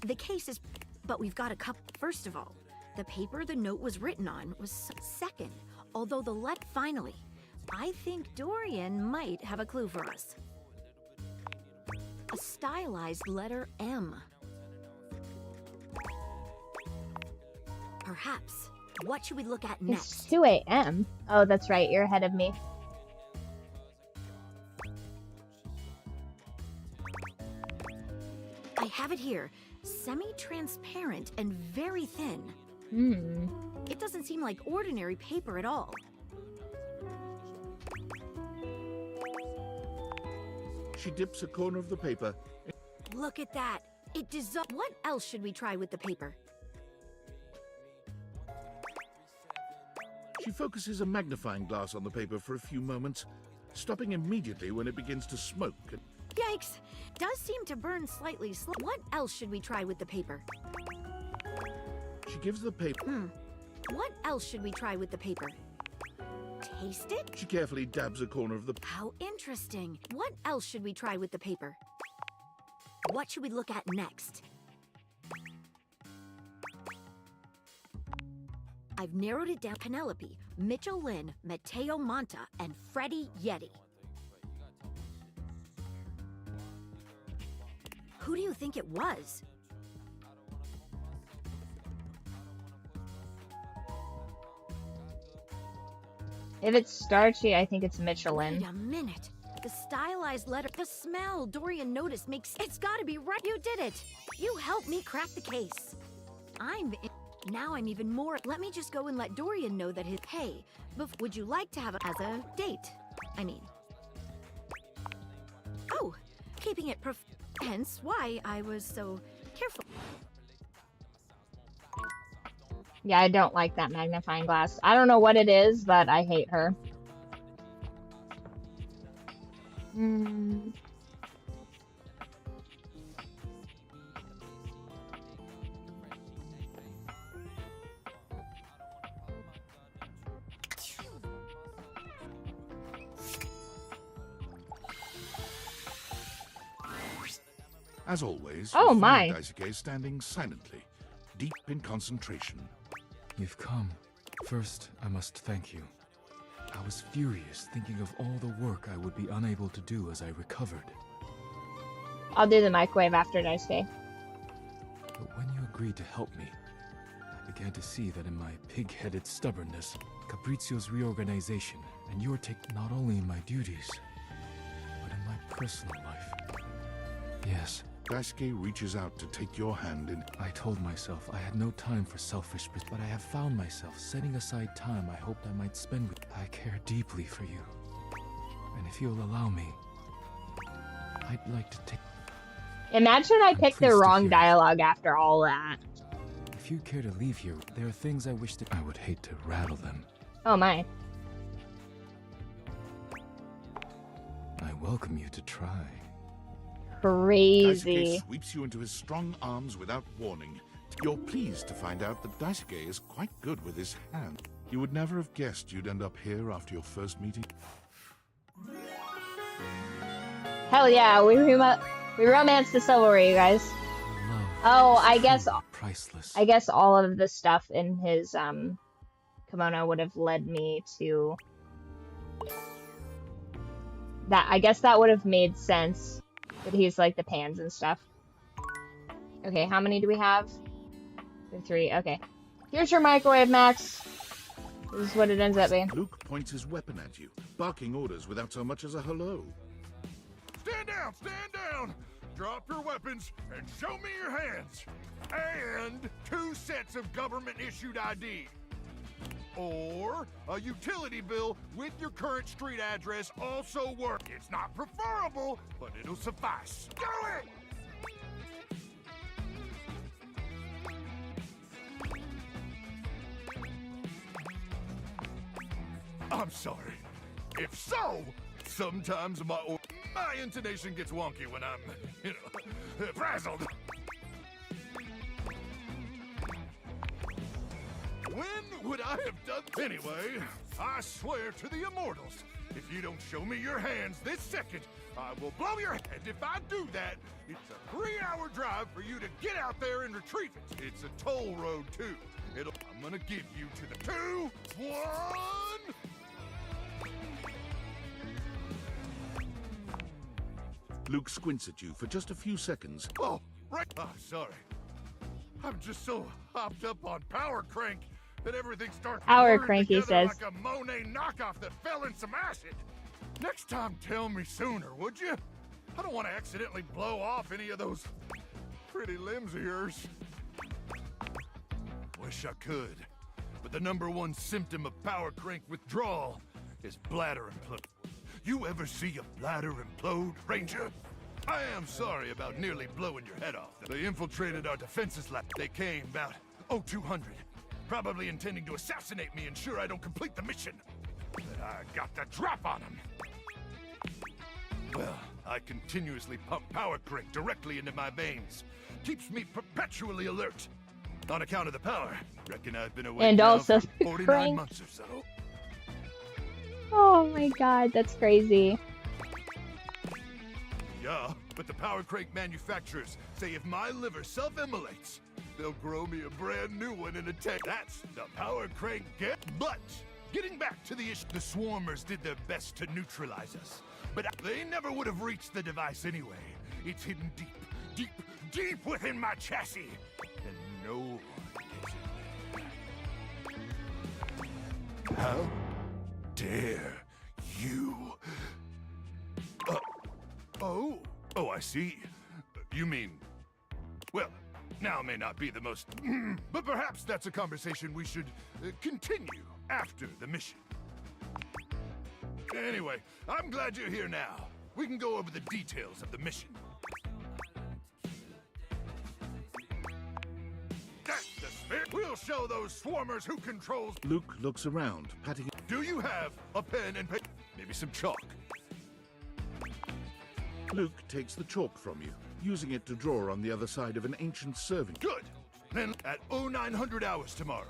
The case is... But we've got a couple... First of all, the paper the note was written on was second. Although finally, I think Dorian might have a clue for us. A stylized letter M. Perhaps. What should we look at next? It's 2 a.m. Oh, that's right. You're ahead of me. I have it here. Semi-transparent and very thin. It doesn't seem like ordinary paper at all. She dips a corner of the paper. Look at that. It dissolves. What else should we try with the paper? She focuses a magnifying glass on the paper for a few moments, stopping immediately when it begins to smoke. Yikes! Does seem to burn slightly slow. What else should we try with the paper? She gives the paper... What else should we try with the paper? Taste it? She carefully dabs a corner of the... How interesting. What else should we try with the paper? What should we look at next? I've narrowed it down. Penelope, Mitchell Lynn, Mateo Monta, and Freddie Yeti. Who do you think it was? If it's starchy, I think it's Michelin. Wait a minute. The stylized letter, the smell Dorian noticed makes... It's gotta be right. You did it. You helped me crack the case. Now I'm even more... Let me just go and let Dorian know that his... Hey, would you like to have as a date? I mean... Oh, keeping it hence why I was so careful. Yeah, I don't like that magnifying glass. I don't know what it is, but I hate her. As always, oh we my! find Daisuke standing silently, deep in concentration. You've come. First, I must thank you. I was furious thinking of all the work I would be unable to do as I recovered. I'll do the microwave after Daisuke. But when you agreed to help me, I began to see that in my pig-headed stubbornness, Capriccio's reorganization, and your take not only in my duties, but in my personal life. Yes. Daisuke reaches out to take your hand in... I told myself I had no time for selfish, but I have found myself setting aside time I hoped I might spend with... I care deeply for you. And if you'll allow me, I'd like to take... Imagine I picked the wrong dialogue after all that. If you care to leave here, there are things I wish that... I would hate to rattle them. Oh my. I welcome you to try. Crazy. Daisuke sweeps you into his strong arms without warning. You're pleased to find out that Daisuke is quite good with his hand. You would never have guessed you'd end up here after your first meeting. Hell yeah, We romanced the silverware, you guys. Oh, I guess all of the stuff in his kimono would have led me to that. I guess that would have made sense that he's like the pans and stuff. Okay, how many do we have? 3. Okay. Here's your microwave, Max. This is what it ends up being. Luke points his weapon at you, barking orders without so much as a hello. Stand down! Stand down! Drop your weapons and show me your hands. And 2 sets of government-issued ID. Or a utility bill with your current street address also work. It's not preferable, but it'll suffice. Do it! I'm sorry. If so, sometimes my intonation gets wonky when I'm, frazzled. When would I have done? Anyway, I swear to the immortals, if you don't show me your hands this second, I will blow your head. If I do that, it's a 3-hour drive for you to get out there and retrieve it. It's a toll road, too. I'm gonna give you to the 2, 1... Luke squints at you for just a few seconds. Oh, right. Oh, sorry. I'm just so hopped up on Power Crank that everything starts Power blurring Crank, he together says. like a Monet knockoff that fell in some acid. Next time, tell me sooner, would you? I don't want to accidentally blow off any of those pretty limbs of yours. Wish I could, but the #1 symptom of Power Crank withdrawal is bladder implode. You ever see a bladder implode, Ranger? I am sorry about nearly blowing your head off. They infiltrated our defenses lab. They came about 0200, probably intending to assassinate me, ensure I don't complete the mission. But I got the drop on them. Well, I continuously pump Power Crank directly into my veins. Keeps me perpetually alert. On account of the power, reckon I've been awake And now also for the 49 crank. months or so. Oh my god, that's crazy. Yeah, but the Power Crank manufacturers say if my liver self-immolates, they'll grow me a brand new one in a tank. That's the Power Crank get. But getting back to the issue, the Swarmers did their best to neutralize us. But they never would have reached the device anyway. It's hidden deep, deep, deep within my chassis. And no one gets it. How dare you? Oh, I see. You mean, well, now may not be the most, but perhaps that's a conversation we should continue after the mission. Anyway, I'm glad you're here now. We can go over the details of the mission. That's the spirit. We'll show those swarmers who controls. Luke looks around, patting. Do you have a pen and paper? Maybe some chalk. Luke takes the chalk from you, using it to draw on the other side of an ancient serving. Good. Then at 0900 hours tomorrow,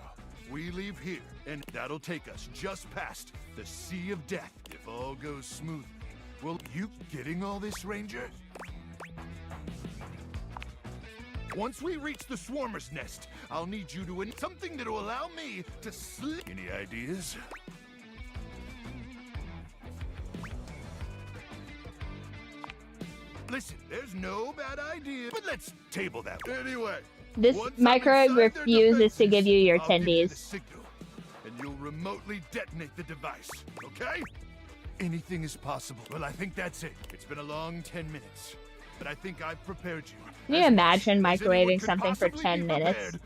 we leave here, and that'll take us just past the Sea of Death. If all goes smoothly. Well, you getting all this, Ranger? Once we reach the Swarmer's nest, I'll need you to something that'll allow me to slip. Any ideas? Listen, there's no bad idea, but let's table that. Anyway, This microwave refuses to give you your tendies. Signal, and you'll remotely detonate the device, okay? Anything is possible. Well, I think that's it. It's been a long 10 minutes, but I think I've prepared you. Can you imagine microwaving something for 10 minutes?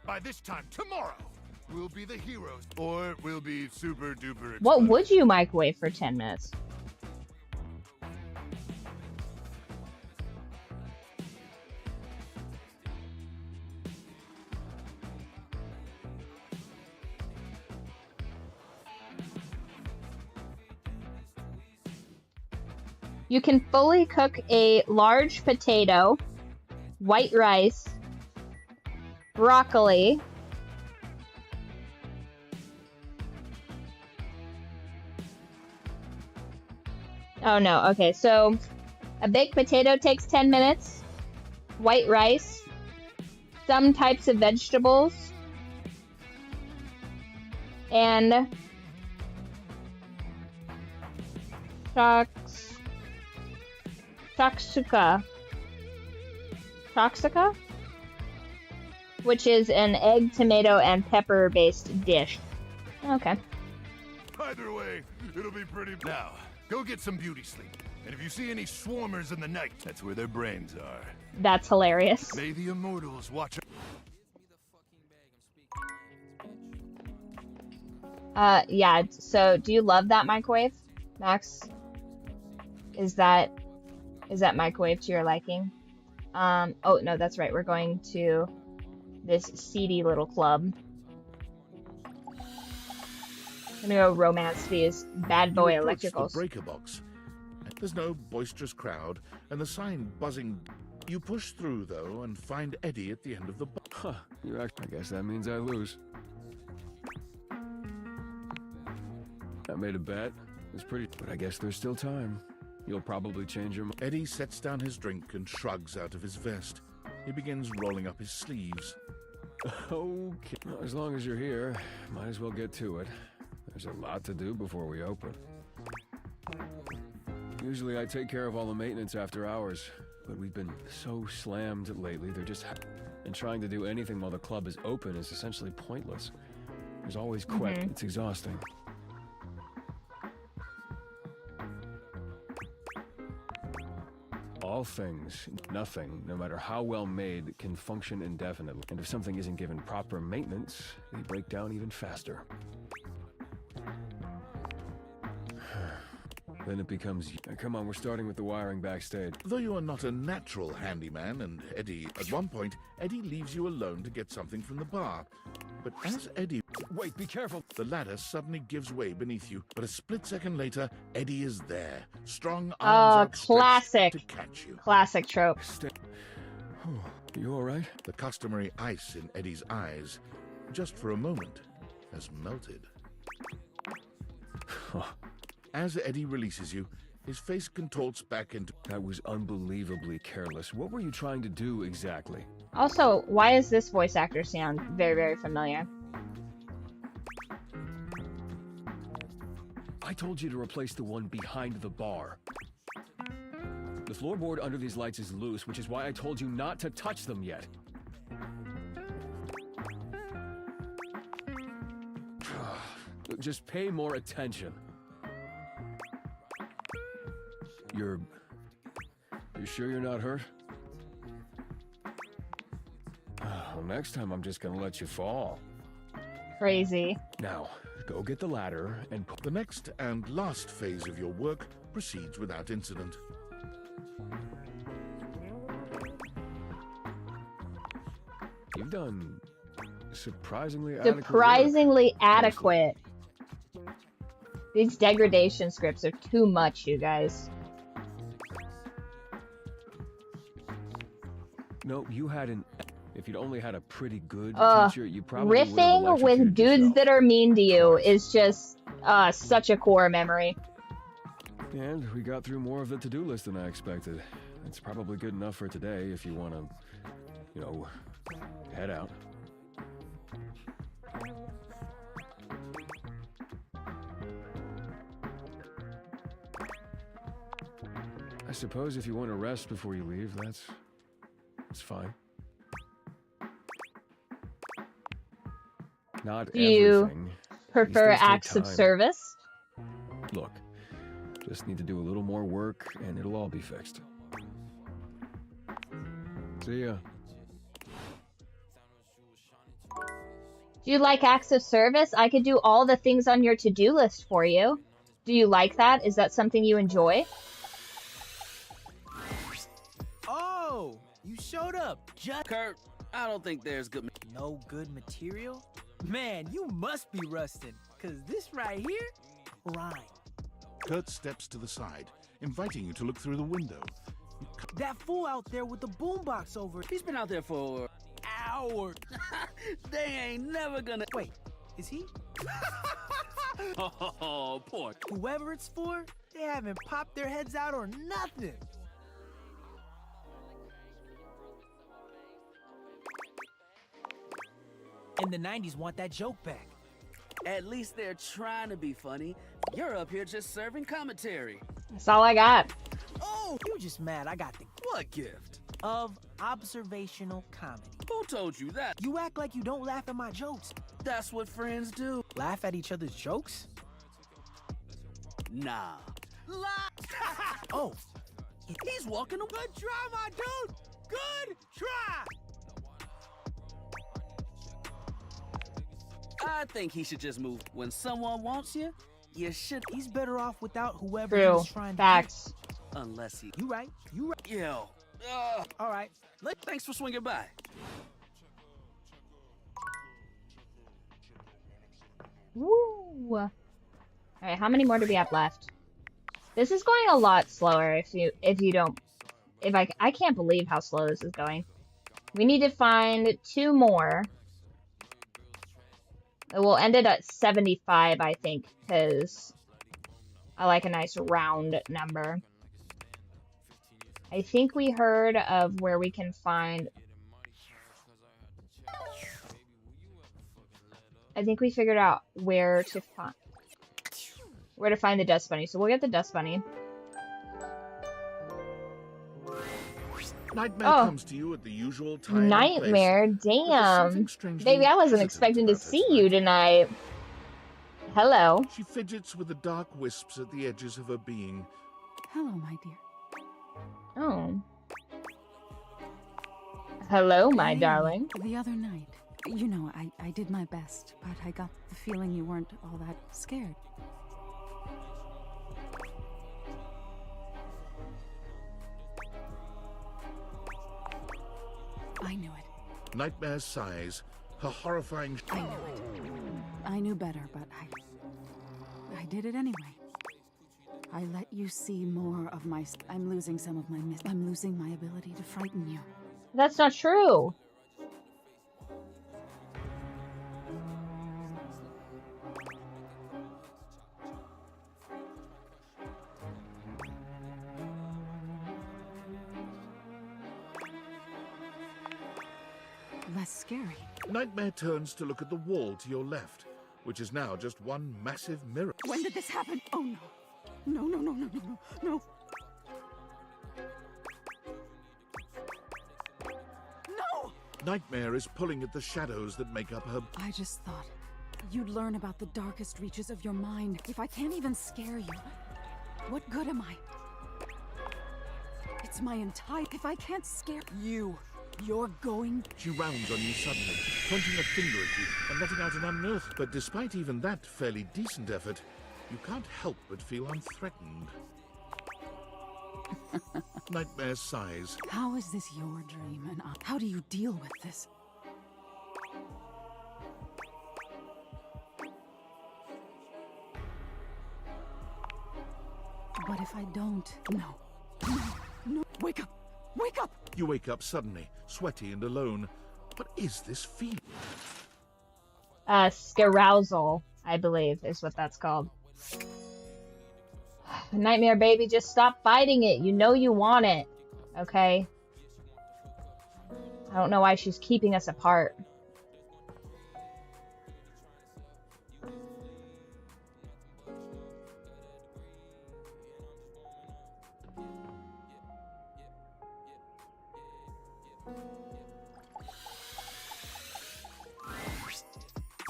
By this time tomorrow, we'll be the heroes, or we'll be super duper. What would you microwave for 10 minutes? You can fully cook a large potato, white rice, broccoli, oh no, okay, so A baked potato takes 10 minutes. White rice. Some types of vegetables. And Toxica, which is an egg, tomato, and pepper-based dish. Okay. Either way, it'll be pretty. Now, go get some beauty sleep. And if you see any swarmers in the night, that's where their brains are. That's hilarious. May the immortals watch. Yeah, so do you love that microwave, Max? Is that microwave to your liking? Oh, no, that's right. We're going to this seedy little club. I'm gonna go romance these bad boy electricals. The breaker box. There's no boisterous crowd, and the sign buzzing. You push through, though, and find Eddie at the end of the box. Huh. I guess that means I lose. I made a bet. It's pretty, but I guess there's still time. You'll probably change your mind. Eddie sets down his drink and shrugs out of his vest. He begins rolling up his sleeves. Okay. Well, as long as you're here, might as well get to it. There's a lot to do before we open. Usually I take care of all the maintenance after hours, but we've been so slammed lately, they're just... And trying to do anything while the club is open is essentially pointless. There's always It's exhausting. All things, nothing, no matter how well made, can function indefinitely. And if something isn't given proper maintenance, they break down even faster. Then it becomes... Come on, we're starting with the wiring backstage. Though you are not a natural handyman, and Eddie... At one point, Eddie leaves you alone to get something from the bar. But as Eddie... Wait, be careful! The ladder suddenly gives way beneath you, but a split second later, Eddie is there. Strong arms outstretched classic. To catch you. Classic trope. You alright? The customary ice in Eddie's eyes, just for a moment, has melted. As Eddie releases you, his face contorts back into... That was unbelievably careless. What were you trying to do exactly? Also, why does this voice actor sound very, very familiar? I told you to replace the one behind the bar. The floorboard under these lights is loose, which is why I told you not to touch them yet. Just pay more attention. You sure you're not hurt? Well, next time I'm just gonna let you fall. Crazy. Now, go get the ladder and... The next and last phase of your work proceeds without incident. You've done surprisingly adequate. These degradation scripts are too much, you guys. No, you had an... If you'd only had a pretty good teacher, you probably riffing with dudes that are mean to you is just such a core memory. And we got through more of the to-do list than I expected. It's probably good enough for today if you want to, head out. I suppose if you want to rest before you leave, that's fine. Not Do you everything. prefer acts of service? Look, just need to do a little more work and it'll all be fixed. See ya. Do you like acts of service? I could do all the things on your to-do list for you. Do you like that? Is that something you enjoy? Oh, you showed up. Kurt, I don't think there's good... No good material? Man, you must be rusting, cause this right here, prime. Kurt steps to the side, inviting you to look through the window. That fool out there with the boombox over. He's been out there for hours. They ain't never gonna... Wait, is he? Oh, poor. Whoever it's for, they haven't popped their heads out or nothing. In the 90s want that joke back. At least they're trying to be funny. You're up here just serving commentary. That's all I got. Oh, you just mad I got the What gift? of observational comedy. Who told you that? You act like you don't laugh at my jokes. That's what friends do. Laugh at each other's jokes? Nah. Oh, he's walking away. Good try, my dude. Good try. I think he should just move. When someone wants you, you should. He's better off without whoever True. he's trying to Facts. Unless he. You right. You right. Yo. All right. Thanks for swinging by. Woo. All right, how many more do we have left? This is going a lot slower I can't believe how slow this is going. We need to find 2 more. We'll end it at 75, I think, because I like a nice round number. I think we heard of where we can find... I think we figured out where to find the dust bunny. So we'll get the dust bunny. Nightmare comes to you at the usual time. Nightmare? Damn. Baby, I wasn't expecting to see you tonight. Hello. She fidgets with the dark wisps at the edges of her being. Hello, my dear. Oh. Hello, my darling. The other night, you know, I did my best, but I got the feeling you weren't all that scared. I knew it. Nightmare sighs, her horrifying... I knew it. I knew better, but I did it anyway. I let you see more of my... I'm losing some of my... I'm losing my ability to frighten you. That's not true. Less scary. Nightmare turns to look at the wall to your left, which is now just one massive mirror. When did this happen? Oh no. No, no, no, no, no, no, no. No! Nightmare is pulling at the shadows that make up her... I just thought you'd learn about the darkest reaches of your mind. If I can't even scare you, what good am I? It's my entire... If I can't scare you, you're going... She rounds on you suddenly, pointing a finger at you and letting out an unearthed... But despite even that fairly decent effort, you can't help but feel unthreatened. Nightmare sighs. How is this your dream, and how do you deal with this? But if I don't... No. No. No. Wake up! Wake up! You wake up suddenly, sweaty and alone. What is this feeling? Scarousal, I believe, is what that's called. Nightmare baby, just stop fighting it. You know you want it. Okay? I don't know why she's keeping us apart.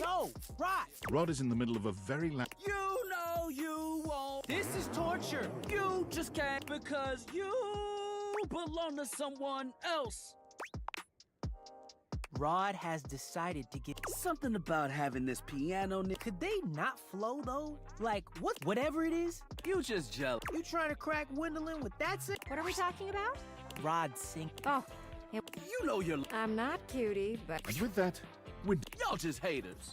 No, Rod! Rod is in the middle of a very loud... You know you won't. This is torture. You just can't because you belong to someone else. Rod has decided to get something about having this piano. Could they not flow though? Like whatever it is? You just jealous. You trying to crack Gwendolyn with that sing? What are we talking about? Rod sing. Oh, you know you're. I'm not cutie, but And with that, y'all just haters.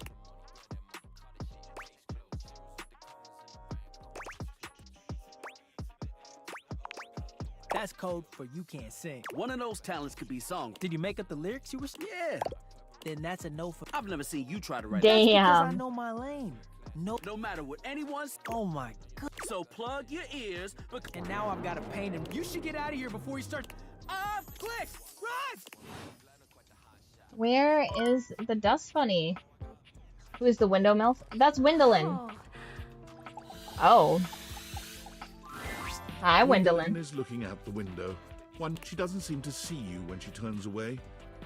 That's code for you can't sing. One of those talents could be song. Did you make up the lyrics you were? Yeah. Then that's a no for. I've never seen you try to write. Damn. That's because I know my lane. No matter what anyone's. Oh my god. So plug your ears. And now I've got a pain and you should get out of here before you start. Click! Run! Where is the dust bunny? Who is the window MILF? That's Wendolyn. Oh. Hi, Wendolyn. Is looking out the window. She doesn't seem to see you when she turns away.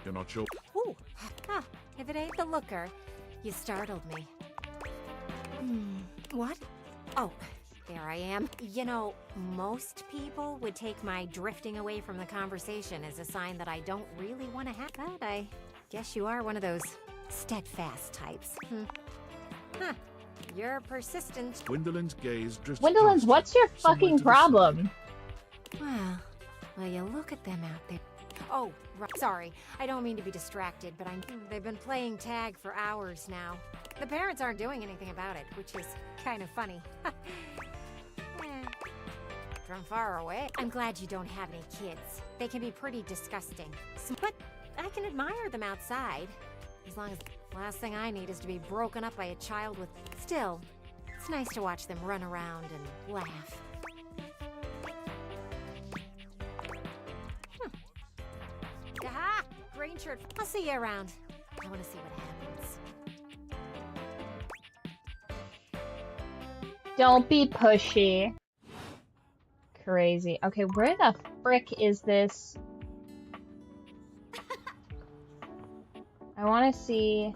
You're not sure. Ooh. Ah, if it ain't the looker, you startled me. What? Oh, there I am. You know, most people would take my drifting away from the conversation as a sign that I don't really want to have that. I guess you are one of those steadfast types. Huh. You're persistent. Wendolyn's gaze drifts. Wendolyn's, what's your fucking problem? Well, you look at them out there. Oh, right. Sorry. I don't mean to be distracted, but they've been playing tag for hours now. The parents aren't doing anything about it, which is kind of funny. From far away. I'm glad you don't have any kids. They can be pretty disgusting. But I can admire them outside. As long as the last thing I need is to be broken up by a child with... Still, it's nice to watch them run around and laugh. Aha! Green shirt. I'll see you around. I want to see what happens. Don't be pushy. Crazy. Okay, where the frick is this? I want to see...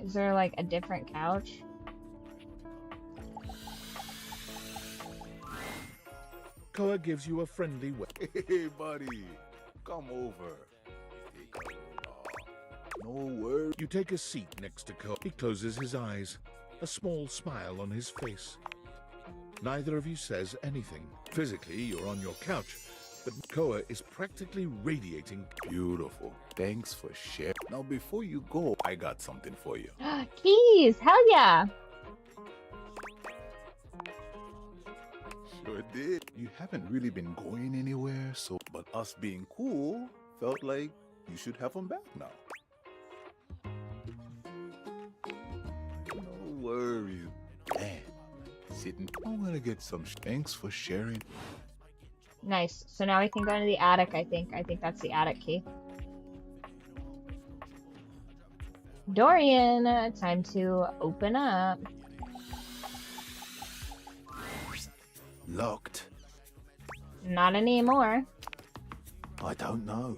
Is there, like, a different couch? Koa gives you a friendly way. Hey, buddy. Come over. No worries. You take a seat next to Koa. He closes his eyes, a small smile on his face. Neither of you says anything. Physically, you're on your couch, but Koa is practically radiating. Beautiful. Thanks for sharing. Now, before you go, I got something for you. Keys! Hell yeah! Sure did. You haven't really been going anywhere, but us being cool felt like you should have them back now. No worries. Man, sitting. I'm gonna get some. Thanks for sharing. Nice. So now we can go into the attic, I think. I think that's the attic key. Dorian, time to open up. Locked. Not anymore. I don't know.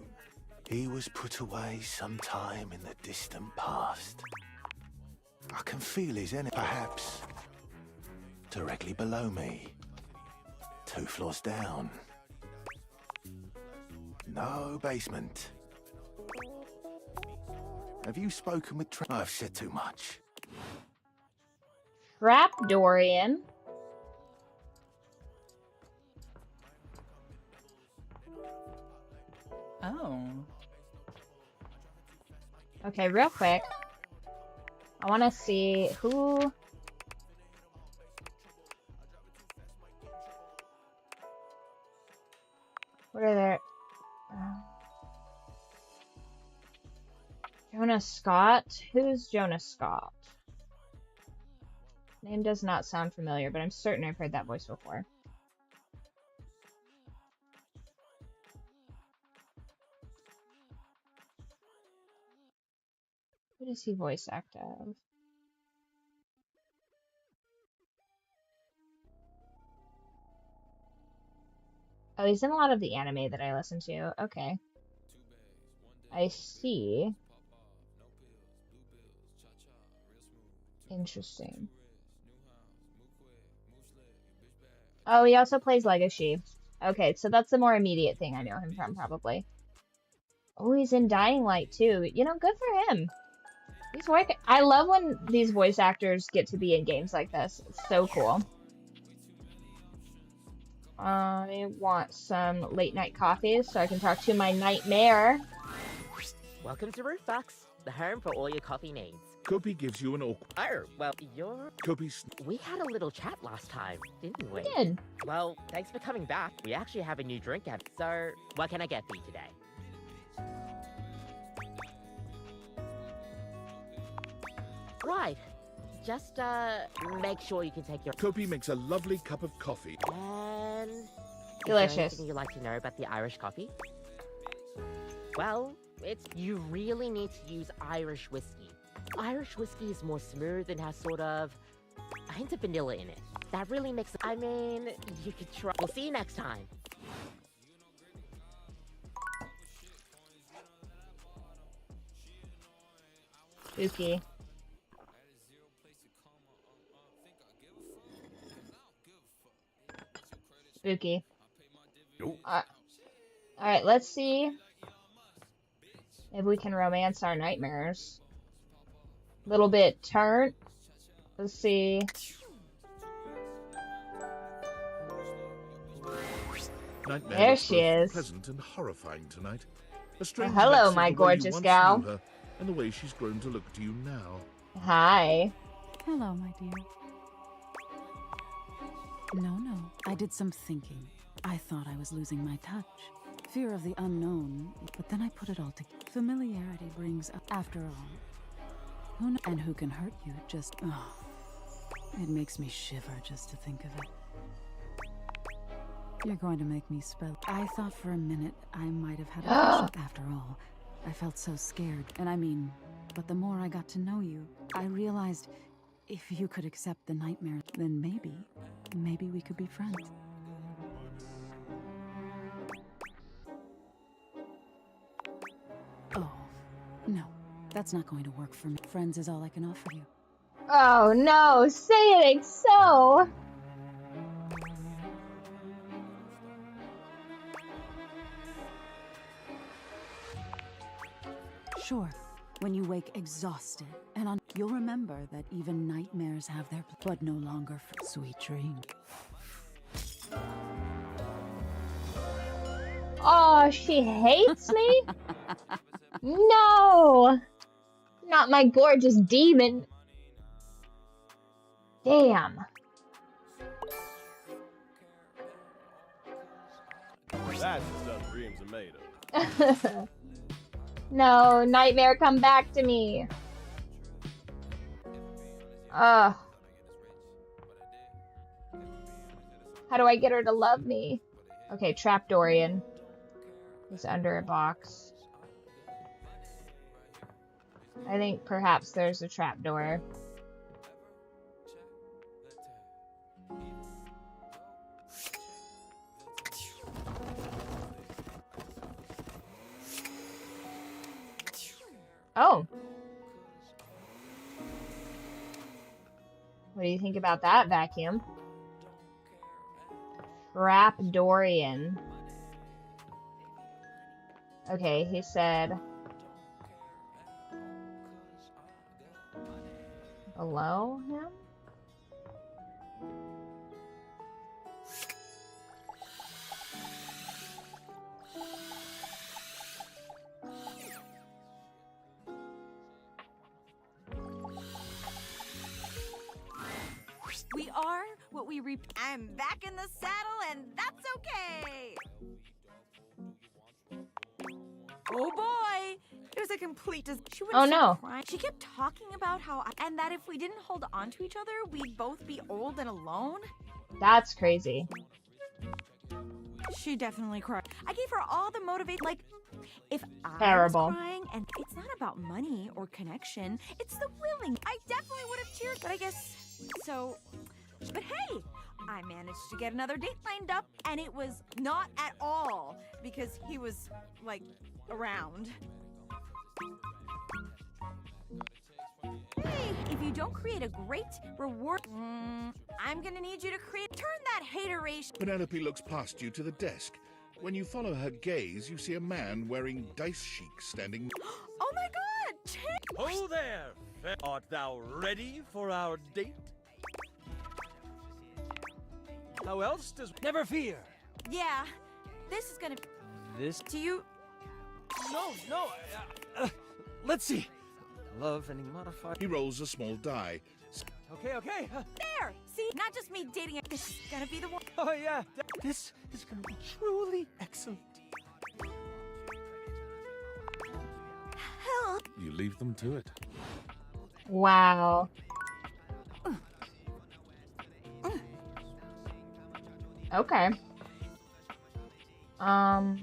He was put away sometime in the distant past. I can feel his energy. Perhaps directly below me. 2 floors down. No basement. Have you spoken with I've said too much. Trap Dorian. Oh. Okay, real quick. I want to see who... What are there? Jonah Scott? Who's Jonah Scott? Name does not sound familiar, but I'm certain I've heard that voice before. Who does he voice act of? Oh, he's in a lot of the anime that I listen to. Okay. I see. Interesting. Oh, he also plays Legacy. Okay, so that's the more immediate thing I know him from, probably. Oh, he's in Dying Light, too. You know, good for him. He's working. I love when these voice actors get to be in games like this. It's so cool. I want some late night coffee so I can talk to my nightmare. Welcome to Rootbox, the home for all your coffee needs. Kopi gives you an awkward... Oh, well, you're... Kopi's... We had a little chat last time, didn't we? We did. Well, thanks for coming back. We actually have a new drink out. So, what can I get for you today? Right. Just, make sure you can take your... Kopi makes a lovely cup of coffee. And... Is there Delicious. anything you'd like to know about the Irish coffee? Well, you really need to use Irish whiskey. Irish whiskey is more smooth and has sort of a hint of vanilla in it. That really makes it. I mean, you could try. We'll see you next time. Spooky. Spooky. Alright, let's see if we can romance our nightmares. Little bit turnt. Let's see. Nightmare There looks she both is. pleasant and horrifying tonight. A strange hello, mix of my the way you gorgeous once gal. knew her and the way she's grown to look to you now. Hi. Hello, my dear. No, I did some thinking. I thought I was losing my touch. Fear of the unknown, but then I put it all together. Familiarity brings up, after all. Who knows? And who can hurt you? Just, it makes me shiver just to think of it. You're going to make me spell. I thought for a minute I might have had a crush. After all, I felt so scared. And I mean, but the more I got to know you, I realized if you could accept the nightmare, then maybe we could be friends. Oh, no, that's not going to work for me. Friends is all I can offer you. Oh no, say it ain't so. Sure, when you wake exhausted, and you'll remember that even nightmares have their but no longer for sweet dream. Oh, she hates me? No! Not my gorgeous demon. Damn. That's the stuff dreams are made of. No, nightmare, come back to me. Ugh. How do I get her to love me? Okay, Trapdorian is under a box. I think perhaps there's a trapdoor. Oh. What do you think about that vacuum? Trapdorian. Okay, he said below him? We are what we reap. I'm back in the saddle, and that's okay. Oh boy, it was a complete. She wouldn't Oh, no. stop crying. She kept talking about how, and that if we didn't hold on to each other, we'd both be old and alone. That's crazy. She definitely cried. I gave her all the motivation. Like, if I Terrible. was crying, and it's not about money or connection, it's the willing. I definitely would have cheered, but I guess so. But hey, I managed to get another date lined up, and it was not at all because he was like around. Hey, if you don't create a great reward, I'm gonna need you to turn that hateration. Penelope looks past you to the desk. When you follow her gaze, you see a man wearing dice chic standing. Oh my God! Oh there! Art thou ready for our date? How else does... Never fear! Yeah, this is gonna. This... Do you? No, let's see. Love any modifier... He rolls a small die. Okay. There! See? Not just me dating it. This is gonna be the one. Oh yeah, this is gonna be truly excellent. Hell. You leave them to it. Wow. Okay. I've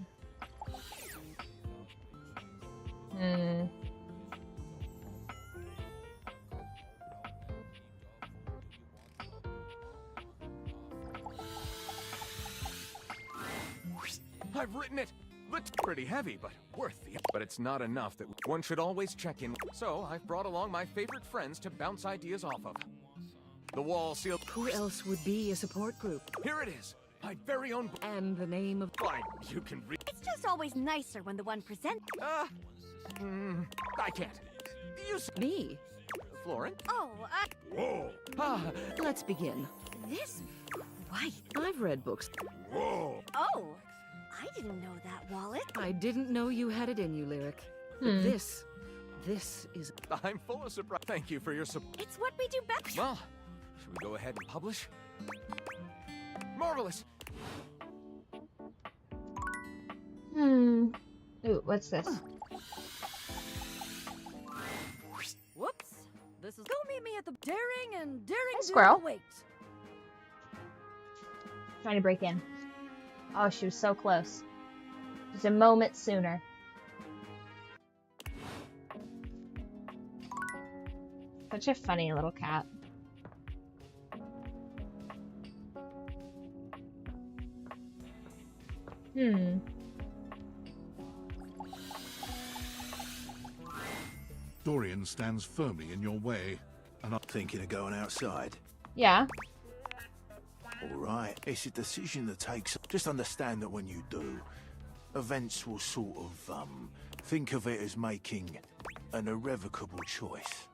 written it. It's pretty heavy, but worth the... But it's not enough that one should always check in. So I've brought along my favorite friends to bounce ideas off of. The wall sealed... Who else would be a support group? Here it is. My very own... And the name of... Fine, you can read... It's just always nicer when the one presents. I can't. Me? Florence? Oh, Whoa! Ah, let's begin. This... White. I've read books. Whoa! Oh, I didn't know that, Wallet. I didn't know you had it in you, Lyric. But this is... I'm full of surprise. Thank you for your support. It's what we do best. Well, should we go ahead and publish? Marvelous! Ooh, what's this? Whoops. This is... Go meet me at the Daring and Daring Hey, Squirrel. Wait. Trying to break in. Oh, she was so close. Just a moment sooner. Such a funny little cat. Dorian stands firmly in your way, and I'm thinking of going outside. Yeah. All right, it's a decision that takes... Just understand that when you do, events will sort of, think of it as making an irrevocable choice.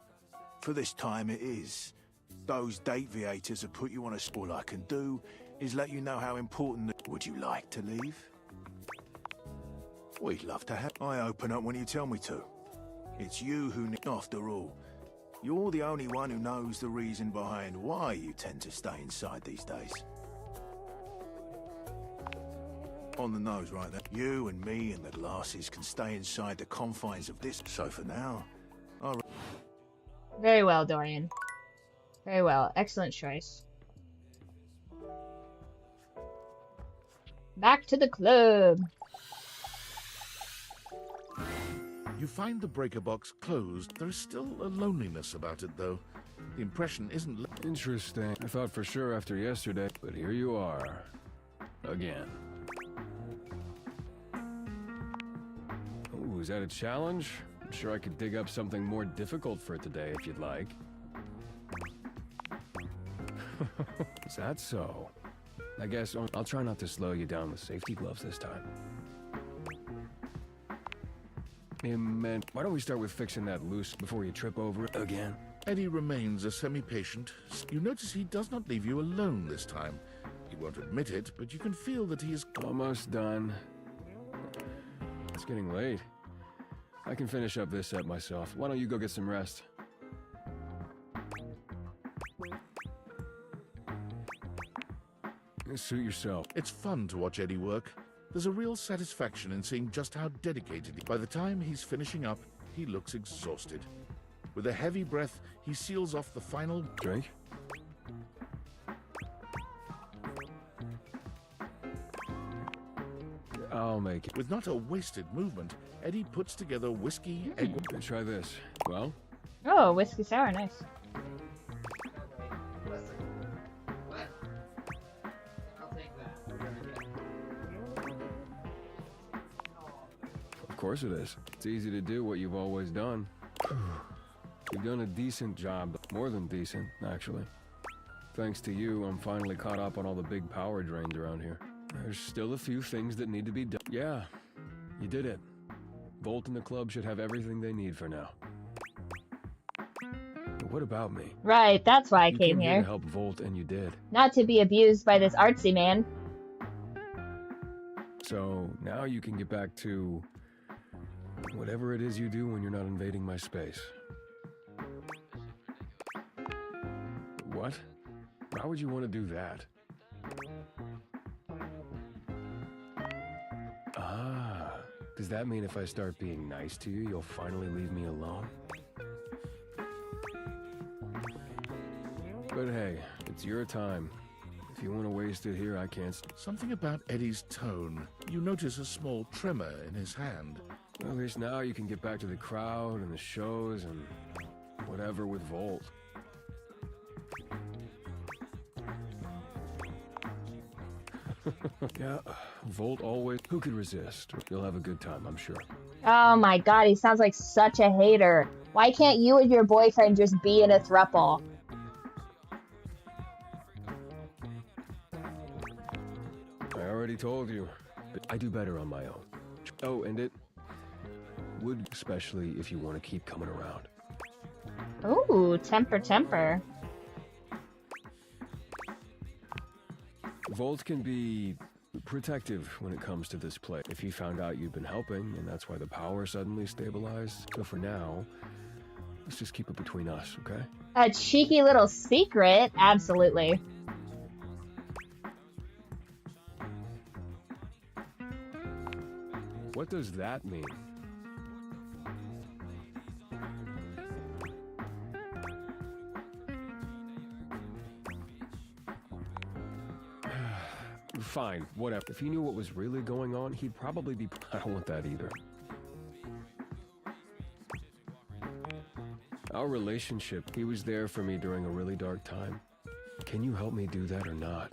For this time it is. Those date viators have put you on a... All I can do is let you know how important... Would you like to leave? We'd love to have... I open up when you tell me to. It's you who... After all, you're the only one who knows the reason behind why you tend to stay inside these days. On the nose right there. You and me and the glasses can stay inside the confines of this. So for now, Very well, Dorian. Very well. Excellent choice. Back to the club. You find the breaker box closed. There is still a loneliness about it, though. The impression isn't... Interesting. I thought for sure after yesterday, but here you are. Again. Ooh, is that a challenge? I'm sure I could dig up something more difficult for today if you'd like. Is that so? I guess I'll try not to slow you down with safety gloves this time. Hey, man, why don't we start with fixing that loose before you trip over it again? Eddie remains a semi-patient. You notice he does not leave you alone this time. He won't admit it, but you can feel that he is... Almost done. It's getting late. I can finish up this set myself. Why don't you go get some rest? Suit yourself. It's fun to watch Eddie work. There's a real satisfaction in seeing just how dedicated he is. By the time he's finishing up, he looks exhausted. With a heavy breath, he seals off the final... Drink? I'll make it. With not a wasted movement, Eddie puts together whiskey, egg... Try this. Well? Oh, whiskey sour, nice. Of course it is. It's easy to do what you've always done. You've done a decent job. More than decent, actually. Thanks to you, I'm finally caught up on all the big power drains around here. There's still a few things that need to be done. Yeah, you did it. Volt and the club should have everything they need for now. But what about me? Right, that's why I You came here here. to help Volt, and you did. Not to be abused by this artsy man. So now you can get back to whatever it is you do when you're not invading my space. What? Why would you want to do that? Ah, does that mean if I start being nice to you, you'll finally leave me alone? But hey, it's your time. If you want to waste it here, I can't. Something about Eddie's tone. You notice a small tremor in his hand. Well, at least now you can get back to the crowd and the shows and whatever with Volt. Yeah, Volt always. Who could resist? You'll have a good time, I'm sure. Oh my god, he sounds like such a hater. Why can't you and your boyfriend just be in a throuple? I already told you. I do better on my own. Oh, and it would, especially if you want to keep coming around. Ooh, temper. Volt can be protective when it comes to this place. If he found out you've been helping, and that's why the power suddenly stabilized. So for now, let's just keep it between us, okay? A cheeky little secret, absolutely. What does that mean? Fine, whatever. If he knew what was really going on, he'd probably be... I don't want that either. Our relationship, he was there for me during a really dark time. Can you help me do that or not?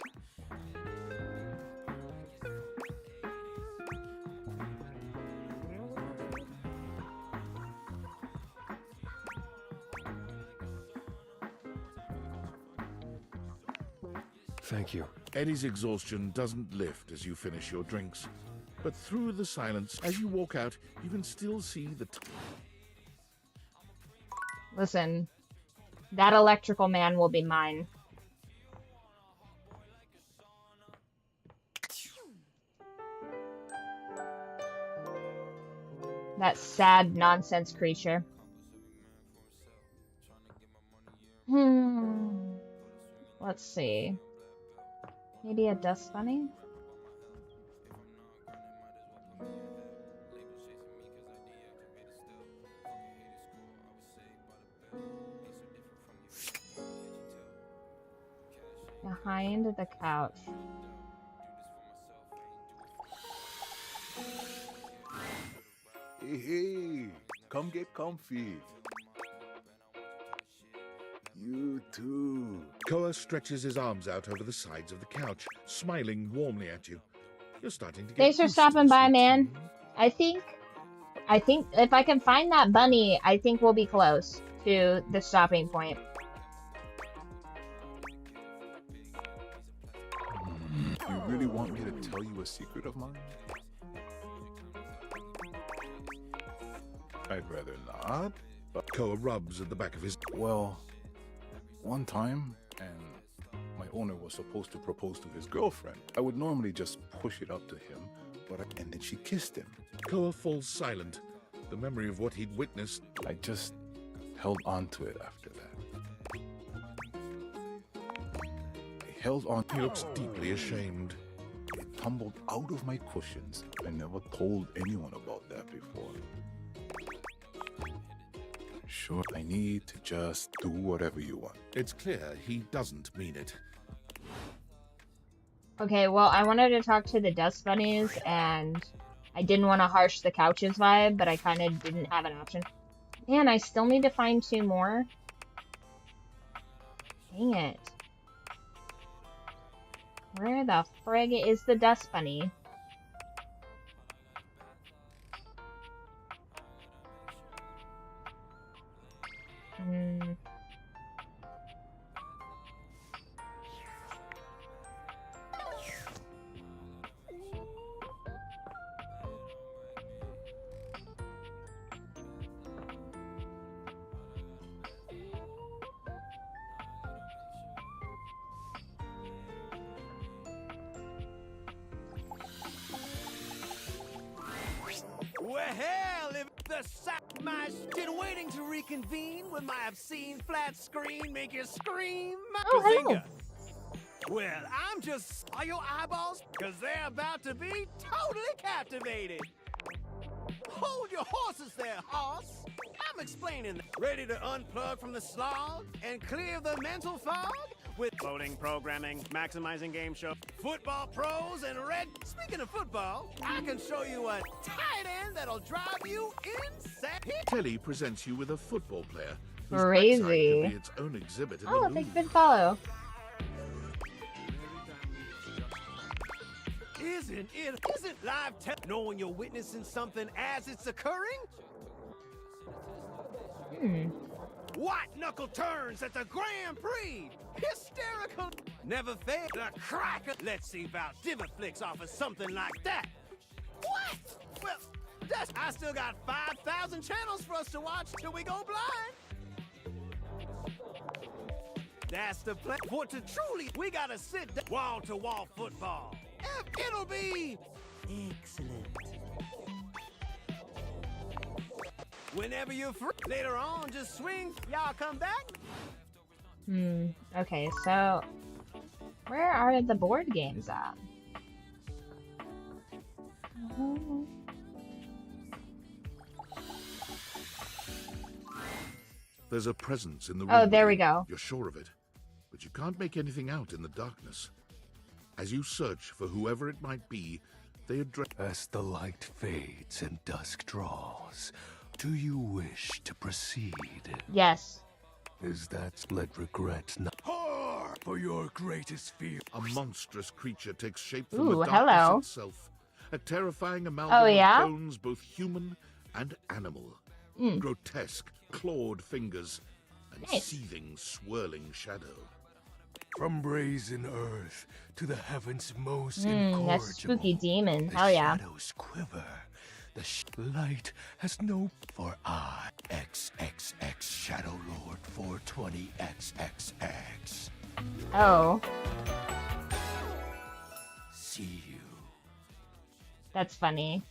Thank you. Eddie's exhaustion doesn't lift as you finish your drinks. But through the silence, as you walk out, you can still see the... Listen, that electrical man will be mine. That sad nonsense creature. Let's see. Maybe a dust bunny? Behind the couch. Hey, come get comfy. You too. Koa stretches his arms out over the sides of the couch, smiling warmly at you. You're starting to get Thanks for used to stopping this by, routine. man. I think if I can find that bunny, I think we'll be close to the stopping point. You really want me to tell you a secret of mine? I'd rather not. But Koa rubs at the back of his... Well, one time, and my owner was supposed to propose to his girlfriend. I would normally just push it up to him, and then she kissed him. Koa falls silent. The memory of what he'd witnessed... I just held on to it after that. I held on. He looks deeply ashamed. It tumbled out of my cushions. I never told anyone about that before. Sure, I need to just do whatever you want. It's clear he doesn't mean it. Okay, well, I wanted to talk to the dust bunnies, and I didn't want to harsh the couches vibe, but I kind of didn't have an option. Man, I still need to find 2 more. Dang it. Where the frig is the dust bunny? Well, hell, if the my shit waiting to reconvene with my obscene flat screen make you scream. Oh, hello. Well, I'm just are your eyeballs because they're about to be totally captivated. Hold your horses there, horse. I'm explaining. Ready to unplug from the slog and clear the mental fog? with loading programming, maximizing game show, football pros, and red. Speaking of football, I can show you a tight end that'll drive you insane. Telly presents you with a football player whose Crazy. backside could be its own exhibit in the Oh, Louvre. thank you for the follow. Isn't live knowing you're witnessing something as it's occurring? White knuckle turns at the Grand Prix. Hysterical. Never failed. The cracker. Let's see about Divaflix offers something like that. What? Well, I still got 5,000 channels for us to watch till we go blind. That's the plan. For to truly, we gotta sit wall-to-wall football. It'll be excellent. Whenever you're free, later on, just swing. Y'all come back. Okay, so where are the board games at? There's a presence in the room. Oh, there with we you. go. You're sure of it, but you can't make anything out in the darkness. As you search for whoever it might be, they address... As the light fades and dusk draws, do you wish to proceed? Yes. Is that split regret not for your greatest fear? A monstrous creature takes shape from Ooh, the darkness hello. itself. A terrifying amalgam yeah? of bones, both human and animal. Grotesque, clawed fingers, and Nice. seething, swirling shadow. From brazen earth to the heavens most That incorrigible. spooky demon. The Hell yeah. shadows quiver. The light has no for I. XXX Shadow Lord 420 XXX. Oh, See you. that's funny.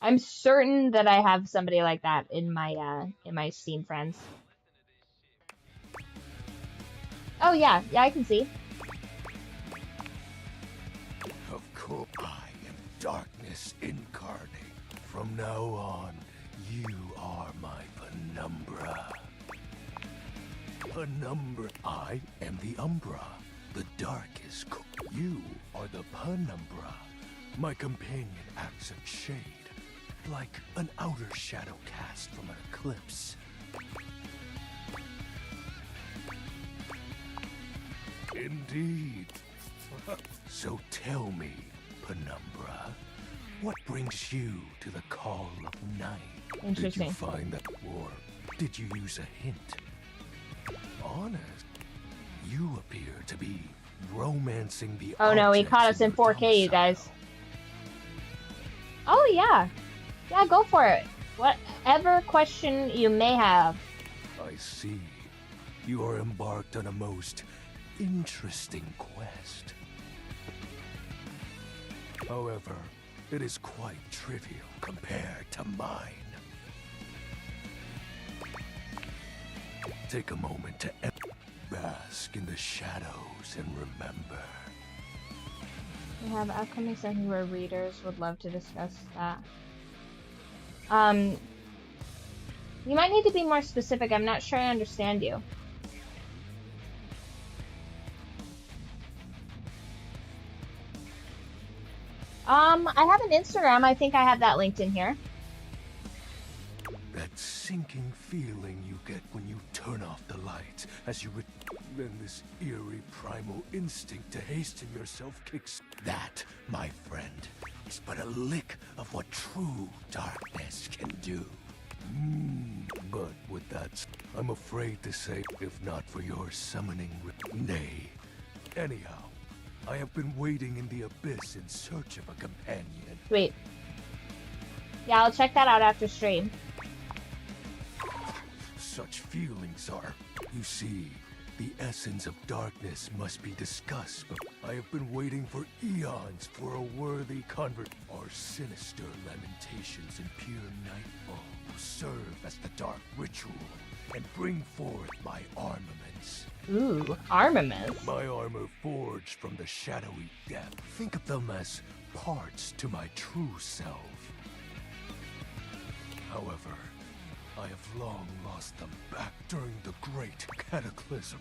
I'm certain that I have somebody like that in my Steam friends. Oh yeah, I can see. Of course, I am darkness incarnate. From now on, you are my penumbra. Penumbra. I am the umbra. The dark is cool. You are the penumbra. My companion acts of shade, like an outer shadow cast from an eclipse. Indeed. So tell me, Penumbra, what brings you to the call of night? Did Interesting. you find that, or did you use a hint? Honest, you appear to be romancing the Oh no, he objects caught us in 4K, you guys. Oh yeah. Yeah, go for it. Whatever question you may have. I see. You are embarked on a most interesting quest. However, it is quite trivial compared to mine. Take a moment to bask in the shadows and remember. We have upcoming sessions where readers would love to discuss that. You might need to be more specific. I'm not sure I understand you. I have an Instagram. I think I have that linked in here. That sinking feeling you get when you turn off the lights as you then this eerie primal instinct to hasten yourself kicks. That, my friend, is but a lick of what true darkness can do. But with that, I'm afraid to say, if not for your summoning, nay. Anyhow, I have been waiting in the abyss in search of a companion. Sweet. Yeah, I'll check that out after stream. Such feelings are, you see, the essence of darkness must be discussed, but I have been waiting for eons for a worthy convert. Our sinister lamentations in pure nightfall will serve as the dark ritual and bring forth my armaments. Ooh, armaments. My armor forged from the shadowy depth. Think of them as parts to my true self. However, I have long lost them back during the great cataclysm.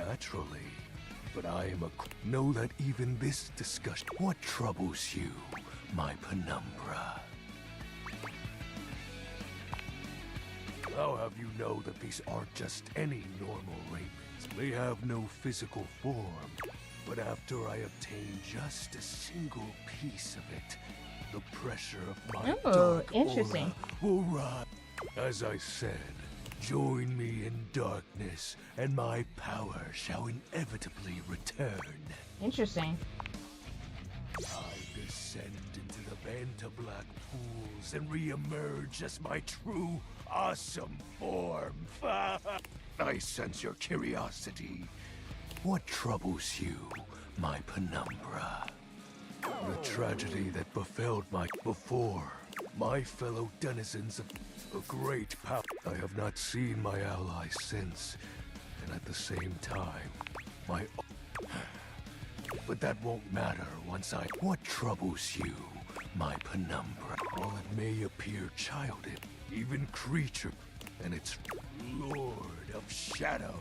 Naturally. But I am know that even this discussion... What troubles you, my penumbra? I'll have you know that these aren't just any normal raiments. They have no physical form. But after I obtain just a single piece of it, the pressure of my dark interesting. aura will rise. As I said, join me in darkness, and my power shall inevitably return. Interesting. I descend into the Vanta black pools and re-emerge as my true, awesome form. I sense your curiosity. What troubles you, my penumbra? The tragedy that befell my fellow denizens of a great power. I have not seen my allies since, and at the same time, but that won't matter once What troubles you, my penumbra? While it may appear childish, even creature, and its Lord of Shadows.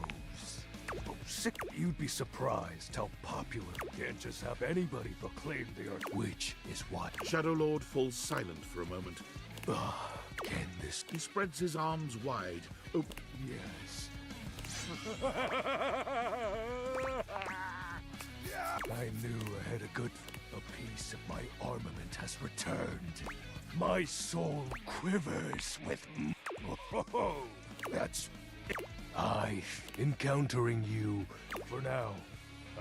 Oh, sick! You'd be surprised how popular. Can't just have anybody proclaim they are. Which is what? Shadow Lord falls silent for a moment. Can this... He spreads his arms wide. Oh, yes. I knew I had a good... A piece of my armament has returned. My soul quivers with... That's... encountering you. For now,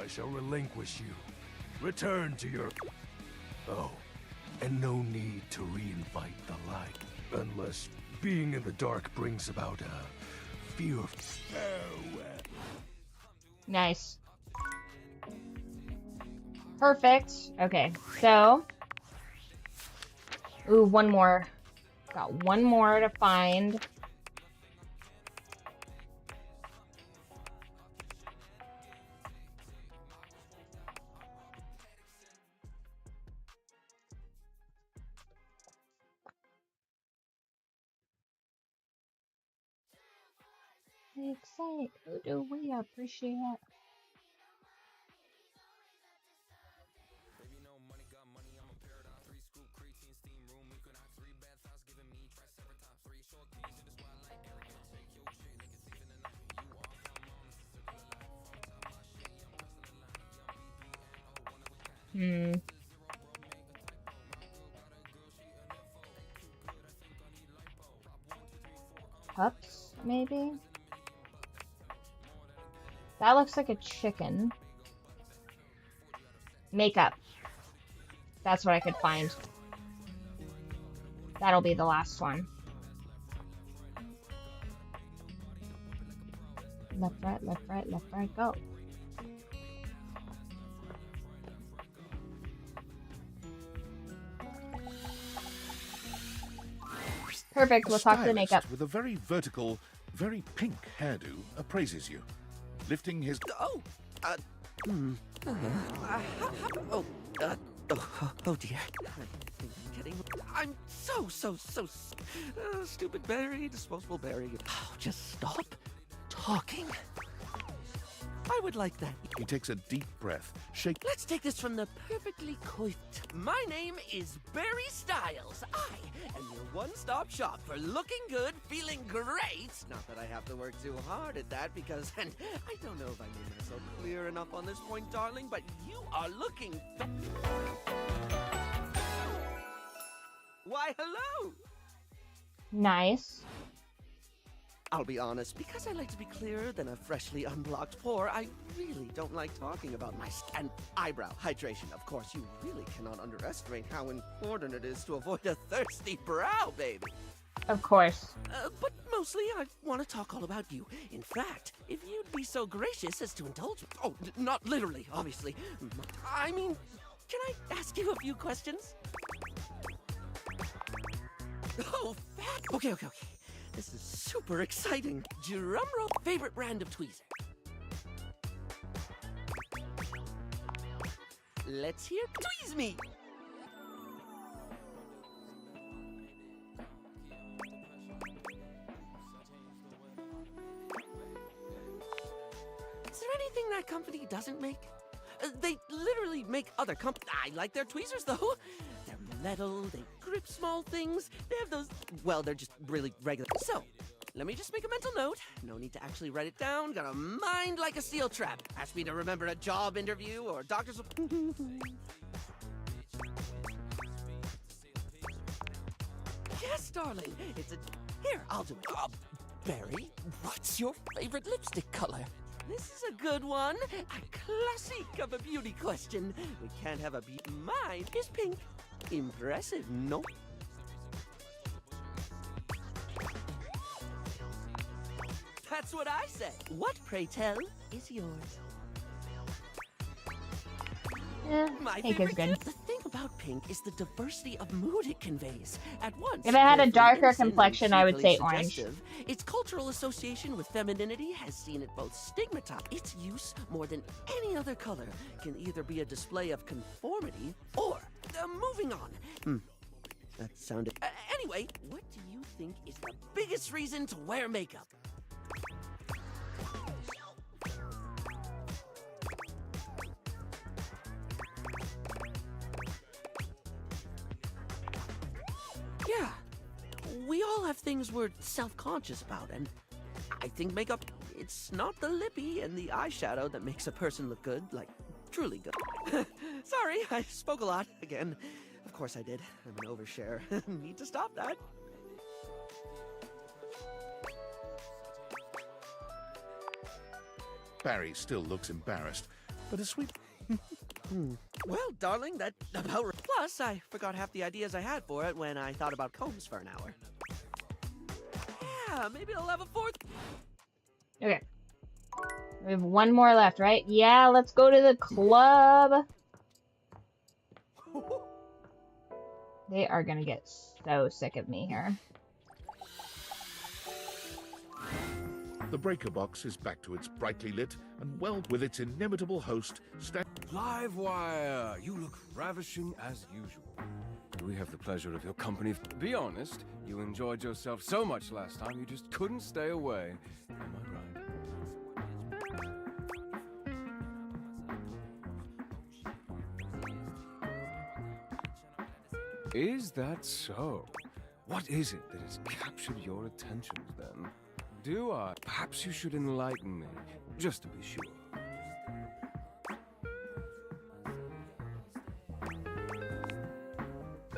I shall relinquish you. Return to your... Oh, and no need to reinvite the light. Unless being in the dark brings about a fear of farewell. Nice. Perfect. Okay, so... Ooh, one more. Got one more to find. Excited. Who do we appreciate? Pups, maybe? That looks like a chicken. Makeup. That's what I could find. That'll be the last one. Left, right, go. Perfect, we'll talk to the makeup. With a very vertical, very pink hairdo appraises you, lifting his... Oh dear. I'm so stupid berry, disposable berry. Oh, just stop talking. I would like that. He takes a deep breath, Let's take this from the perfectly coiffed. My name is Barry Styles. I am your one-stop shop for looking good, feeling great. Not that I have to work too hard at that because, and I don't know if I made myself clear enough on this point, darling, but you are looking... Why, hello! Nice. I'll be honest, because I like to be clearer than a freshly unblocked pore, I really don't like talking about my and eyebrow hydration. Of course, you really cannot underestimate how important it is to avoid a thirsty brow, baby. Of course. But mostly, I want to talk all about you. In fact, if you'd be so gracious as to indulge me. Oh, not literally, obviously. I mean, can I ask you a few questions? Oh, fat. Okay. This is super exciting. Drumroll. Favorite brand of tweezer? Let's hear Tweeze Me. Is there doesn't make? They literally make other I like their tweezers, though. They're metal, they grip small things, they have those... Well, they're just really regular. So, let me just make a mental note. No need to actually write it down. Got a mind like a steel trap. Ask me to remember a job interview or doctor's... Yes, darling. It's a... Here, I'll do it. Barry, what's your favorite lipstick color? This is a good one. A classic of a beauty question. We can't have a beauty. Mine is pink. Impressive, no? That's what I said. What, pray tell, is yours? My pink is good. The thing about pink is the diversity of mood it conveys. At once, If it had a both darker innocent and complexion, I would secretly say orange. suggestive. Its cultural association with femininity has seen it both stigmatized. Its use, more than any other color, can either be a display of conformity or... moving on. That sounded... anyway, what do you think is the biggest reason to wear makeup? Yeah, we all have things we're self-conscious about, and I think makeup, it's not the lippy and the eyeshadow that makes a person look good, like, truly good. Sorry, I spoke a lot again. Of course I did. I'm an overshare. Need to stop that. Barry still looks embarrassed, but a sweet... Well, darling, that about... Plus, I forgot half the ideas I had for it when I thought about combs for an hour. Yeah, maybe I'll have a fourth... Okay. We have one more left, right? Yeah, let's go to the club. They are gonna get so sick of me here. The breaker box is back to its brightly lit and well with its inimitable host, Live wire! You look ravishing as usual. We have the pleasure of your company. Be honest, you enjoyed yourself so much last time you just couldn't stay away. Am I right? Is that so? What is it that has captured your attention then? Do I? Perhaps you should enlighten me, just to be sure.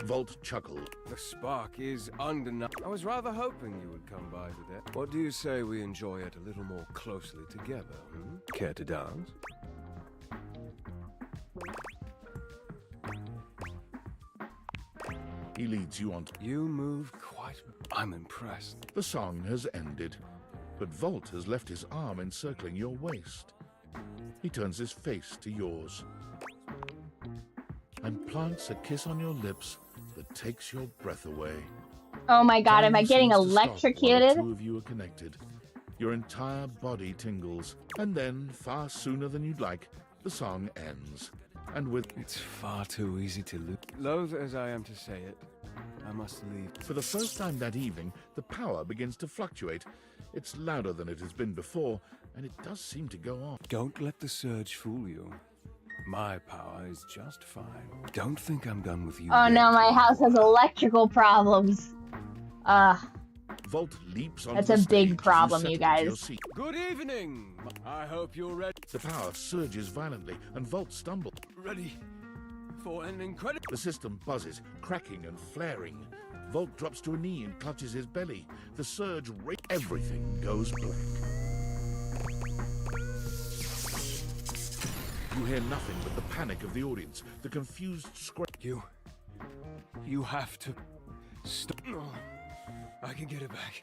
Volt chuckled. The spark is undeniable. I was rather hoping you would come by today. What do you say we enjoy it a little more closely together, hmm? Care to dance? He leads you on. You move quite... I'm impressed. The song has ended, but Volt has left his arm encircling your waist. He turns his face to yours and plants a kiss on your lips that takes your breath away. Oh my god, am I Time getting seems to stop while electrocuted? the two of you are connected. Your entire body tingles, and then, far sooner than you'd like, the song ends. And with... It's far too easy to lose. Loath as I am to say it, I must leave. For the first time that evening, the power begins to fluctuate. It's louder than it has been before, and it does seem to go on. Don't let the surge fool you. My power is just fine. Don't think I'm done with you. Oh yet. no, my house has electrical problems. Volt leaps onto That's the a stage big as problem, settle you into your guys. seat. Good evening. I hope you're ready. The power surges violently, and Volt stumbles. Ready for an incredible... The system buzzes, cracking and flaring. Volt drops to a knee and clutches his belly. The surge everything goes black. You hear nothing but the panic of the audience, the confused scream. You have to stop. No, I can get it back.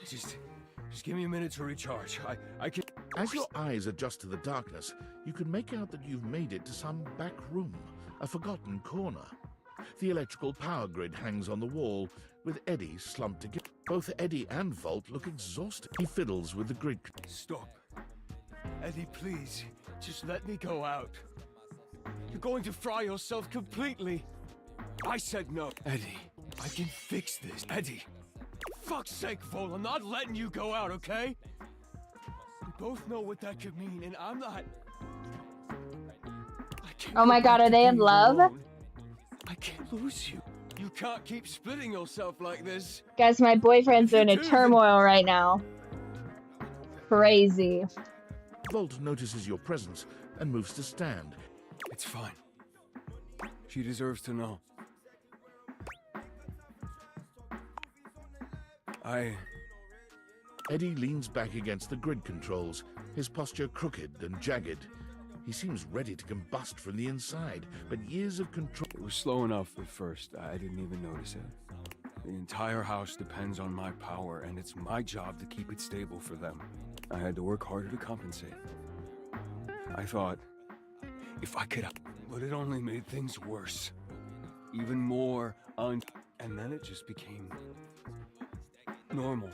Just give me a minute to recharge. I can... As your eyes adjust to the darkness, you can make out that you've made it to some back room, a forgotten corner. The electrical power grid hangs on the wall, with Eddie slumped together. Both Eddie and Volt look exhausted. He fiddles with the grid. Stop. Eddie, please. Just let me go out. You're going to fry yourself completely. I said no. Eddie, I can fix this. Eddie. Fuck's sake, Vol, I'm not letting you go out, okay? We both know what that could mean, and I'm not Oh my god, are they in love? I can't lose you. You can't keep splitting yourself like this. Guys, my boyfriend's in a turmoil right now. Crazy. Volt notices your presence and moves to stand. It's fine. She deserves to know. Eddie leans back against the grid controls, his posture crooked and jagged. He seems ready to combust from the inside, but years of control... It was slow enough at first. I didn't even notice it. The entire house depends on my power, and it's my job to keep it stable for them. I had to work harder to compensate. I thought, if I could... But it only made things worse. Even more and then it just became... normal.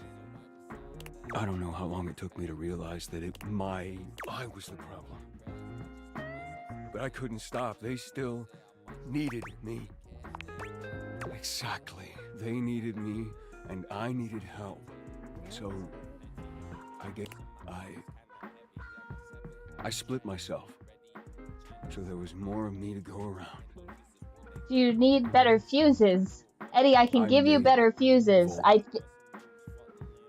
I don't know how long it took me to realize that I was the problem. But I couldn't stop. They still needed me. Exactly. They needed me, and I needed help. So, I split myself. So there was more of me to go around. You need better fuses. Eddie, I can give you better fuses.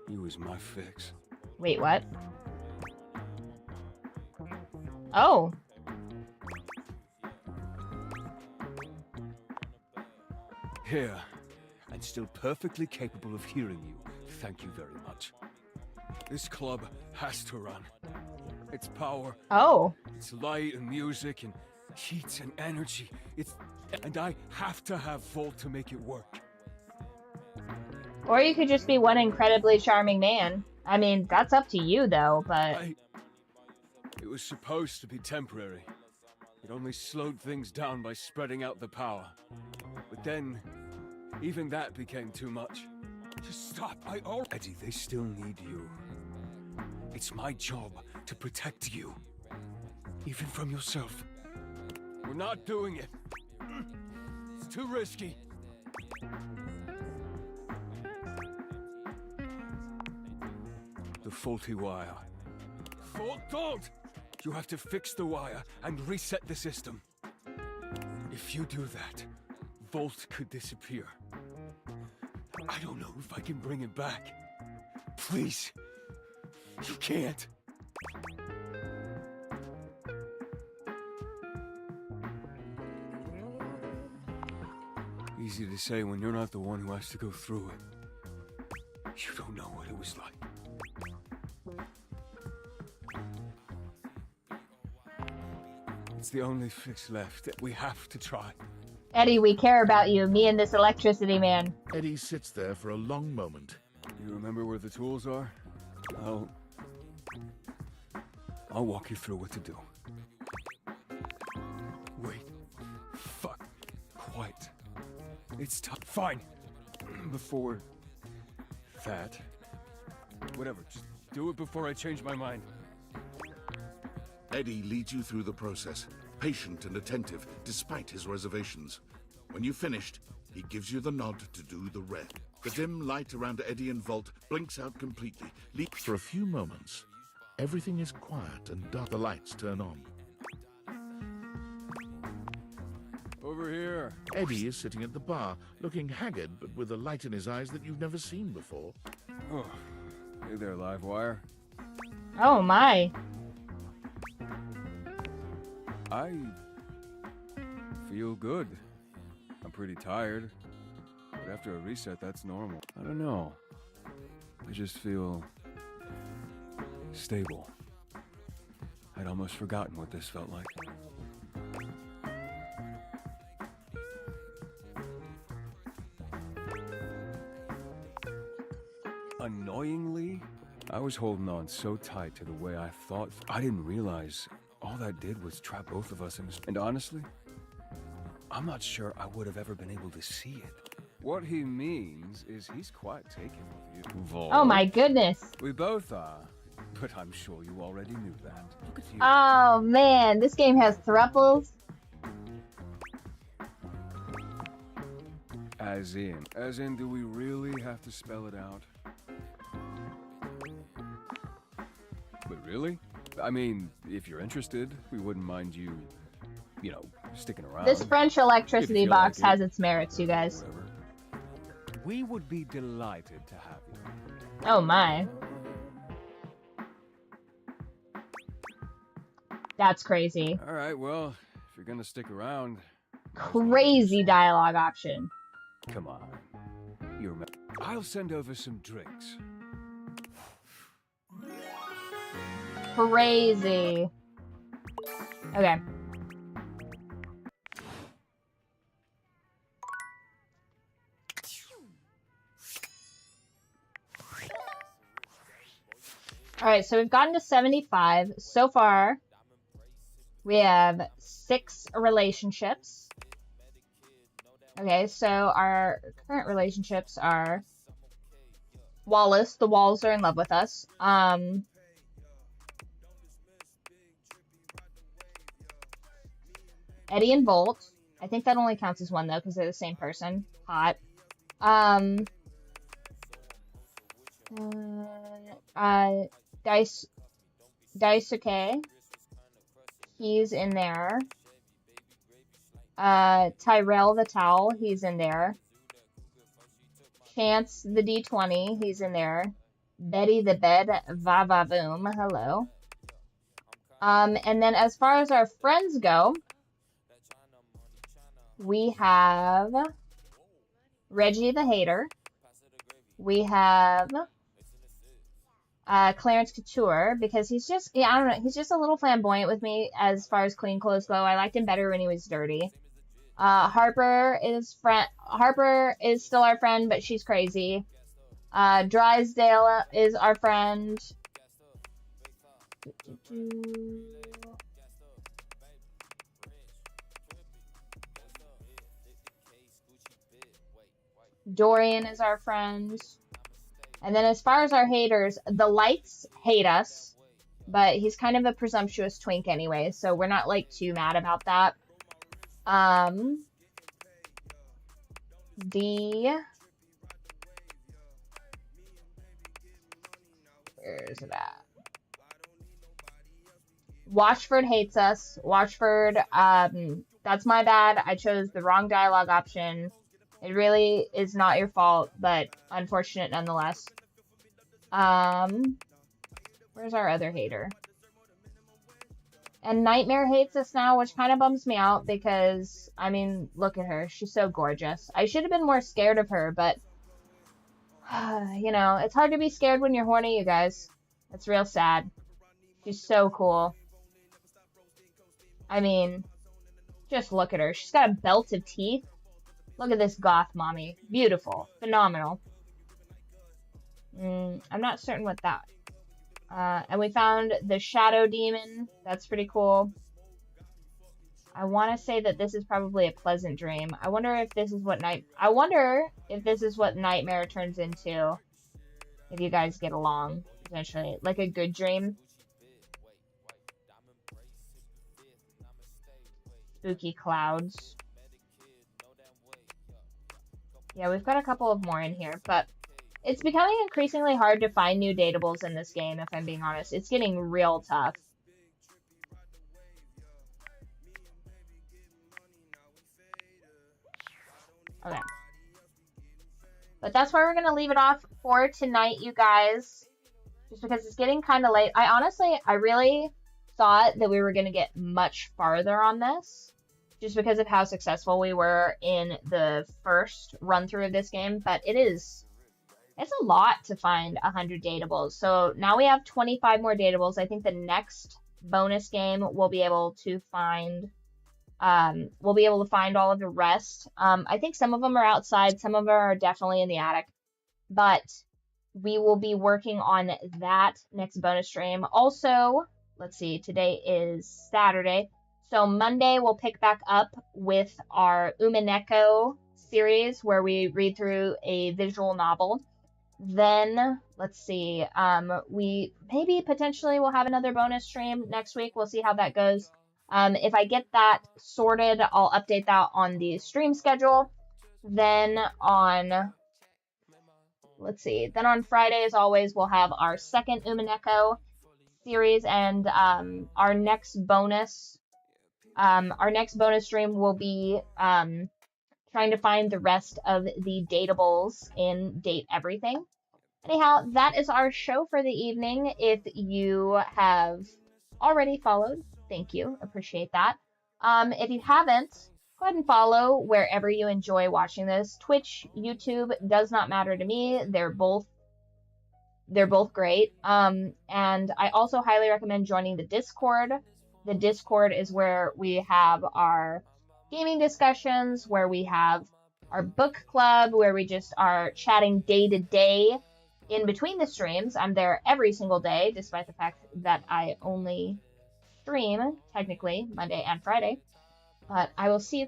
He was my fix. Wait, what? Oh. Here, and still perfectly capable of hearing you. Thank you very much. This club has to run. Its power. Oh. It's light and music and heat and energy. And I have to have Volt to make it work. Or you could just be one incredibly charming man. I mean, that's up to you, though, but... It was supposed to be temporary. It only slowed things down by spreading out the power. But then, even that became too much. Just stop, Eddie, they still need you. It's my job to protect you. Even from yourself. We're not doing it. It's too risky. The faulty wire. Volt, don't! You have to fix the wire and reset the system. If you do that, Volt could disappear. I don't know if I can bring it back. Please. You can't. Easy to say when you're not the one who has to go through it. You don't know what it was like. It's the only fix left. We have to try. Eddie, we care about you. Me and this electricity man. Eddie sits there for a long moment. You remember where the tools are? I'll walk you through what to do. Wait. Fuck. Quite. It's tough. Fine. Before that. Whatever. Just do it before I change my mind. Eddie leads you through the process, patient and attentive, despite his reservations. When you've finished, he gives you the nod to do the rest. The dim light around Eddie and Volt blinks out completely. For a few moments, everything is quiet and dark. The lights turn on. Over here. Eddie is sitting at the bar, looking haggard but with a light in his eyes that you've never seen before. Oh, hey there, Livewire. Oh my. I feel good. I'm pretty tired, but after a reset, that's normal. I don't know. I just feel stable. I'd almost forgotten what this felt like. Annoyingly, I was holding on so tight to the way I thought. I didn't realize all that did was trap both of us in this. And honestly, I'm not sure I would have ever been able to see it. What he means is he's quite taken with you, Vol. Oh my goodness. We both are, but I'm sure you already knew that. Look at you. Oh man, this game has thruples. As in, do we really have to spell it out? But really? I mean, if you're interested, we wouldn't mind you you know, sticking around. This French If electricity you feel box like it. has its merits, you guys. We would be delighted to have you. Oh my. That's crazy. All right, well, if you're gonna stick around, Crazy dialogue option. come on. I'll send over some drinks. Crazy. Okay. Alright, so we've gotten to 75. So far, we have 6 relationships. Okay, so our current relationships are Wallace. The walls are in love with us. Eddie and Volt. I think that only counts as one, though, because they're the same person. Hot. Daisuke. He's in there. Tyrell the Towel. He's in there. Chance the D20. He's in there. Betty the Bed. Va-va-voom. Hello. And then as far as our friends go, we have Reggie the Hater. We have Clarence Couture, because he's just, yeah, I don't know, he's just a little flamboyant with me as far as clean clothes go. I liked him better when he was dirty. Harper is still our friend, but she's crazy. Drysdale is our friend. Dorian is our friend. And then as far as our haters, the Lights hate us, but he's kind of a presumptuous twink anyway, so we're not like too mad about that. Where's it at? Watchford hates us. Watchford, that's my bad. I chose the wrong dialogue option. It really is not your fault, but unfortunate nonetheless. Where's our other hater? And Nightmare hates us now, which kind of bums me out because, I mean, look at her. She's so gorgeous. I should have been more scared of her, but, you know, it's hard to be scared when you're horny, you guys. It's real sad. She's so cool. I mean, just look at her. She's got a belt of teeth. Look at this goth mommy. Beautiful. Phenomenal. I'm not certain what that. And we found the Shadow Demon. That's pretty cool. I want to say that this is probably a pleasant dream. I wonder if this is what Nightmare turns into. If you guys get along, potentially. Like a good dream. Spooky clouds. Yeah, we've got a couple of more in here, but it's becoming increasingly hard to find new datables in this game, if I'm being honest. It's getting real tough. Okay. But that's where we're going to leave it off for tonight, you guys. Just because it's getting kind of late. I really thought that we were going to get much farther on this, just because of how successful we were in the first run-through of this game, but it's a lot to find 100 datables. So now we have 25 more datables. I think the next bonus game we'll be able to find all of the rest. I think some of them are outside, some of them are definitely in the attic, but we will be working on that next bonus stream. Also, let's see, today is Saturday. So Monday, we'll pick back up with our Umineko series, where we read through a visual novel. Then, let's see, we maybe potentially will have another bonus stream next week. We'll see how that goes. If I get that sorted, I'll update that on the stream schedule. Then on Friday, as always, we'll have our second Umineko series, and our next bonus Our next bonus stream will be trying to find the rest of the dateables in Date Everything. Anyhow, that is our show for the evening. If you have already followed, thank you. Appreciate that. If you haven't, go ahead and follow wherever you enjoy watching this. Twitch, YouTube, does not matter to me. They're both great. And I also highly recommend joining the Discord. The Discord is where we have our gaming discussions, where we have our book club, where we just are chatting day to day in between the streams. I'm there every single day, despite the fact that I only stream, technically, Monday and Friday. But I will see you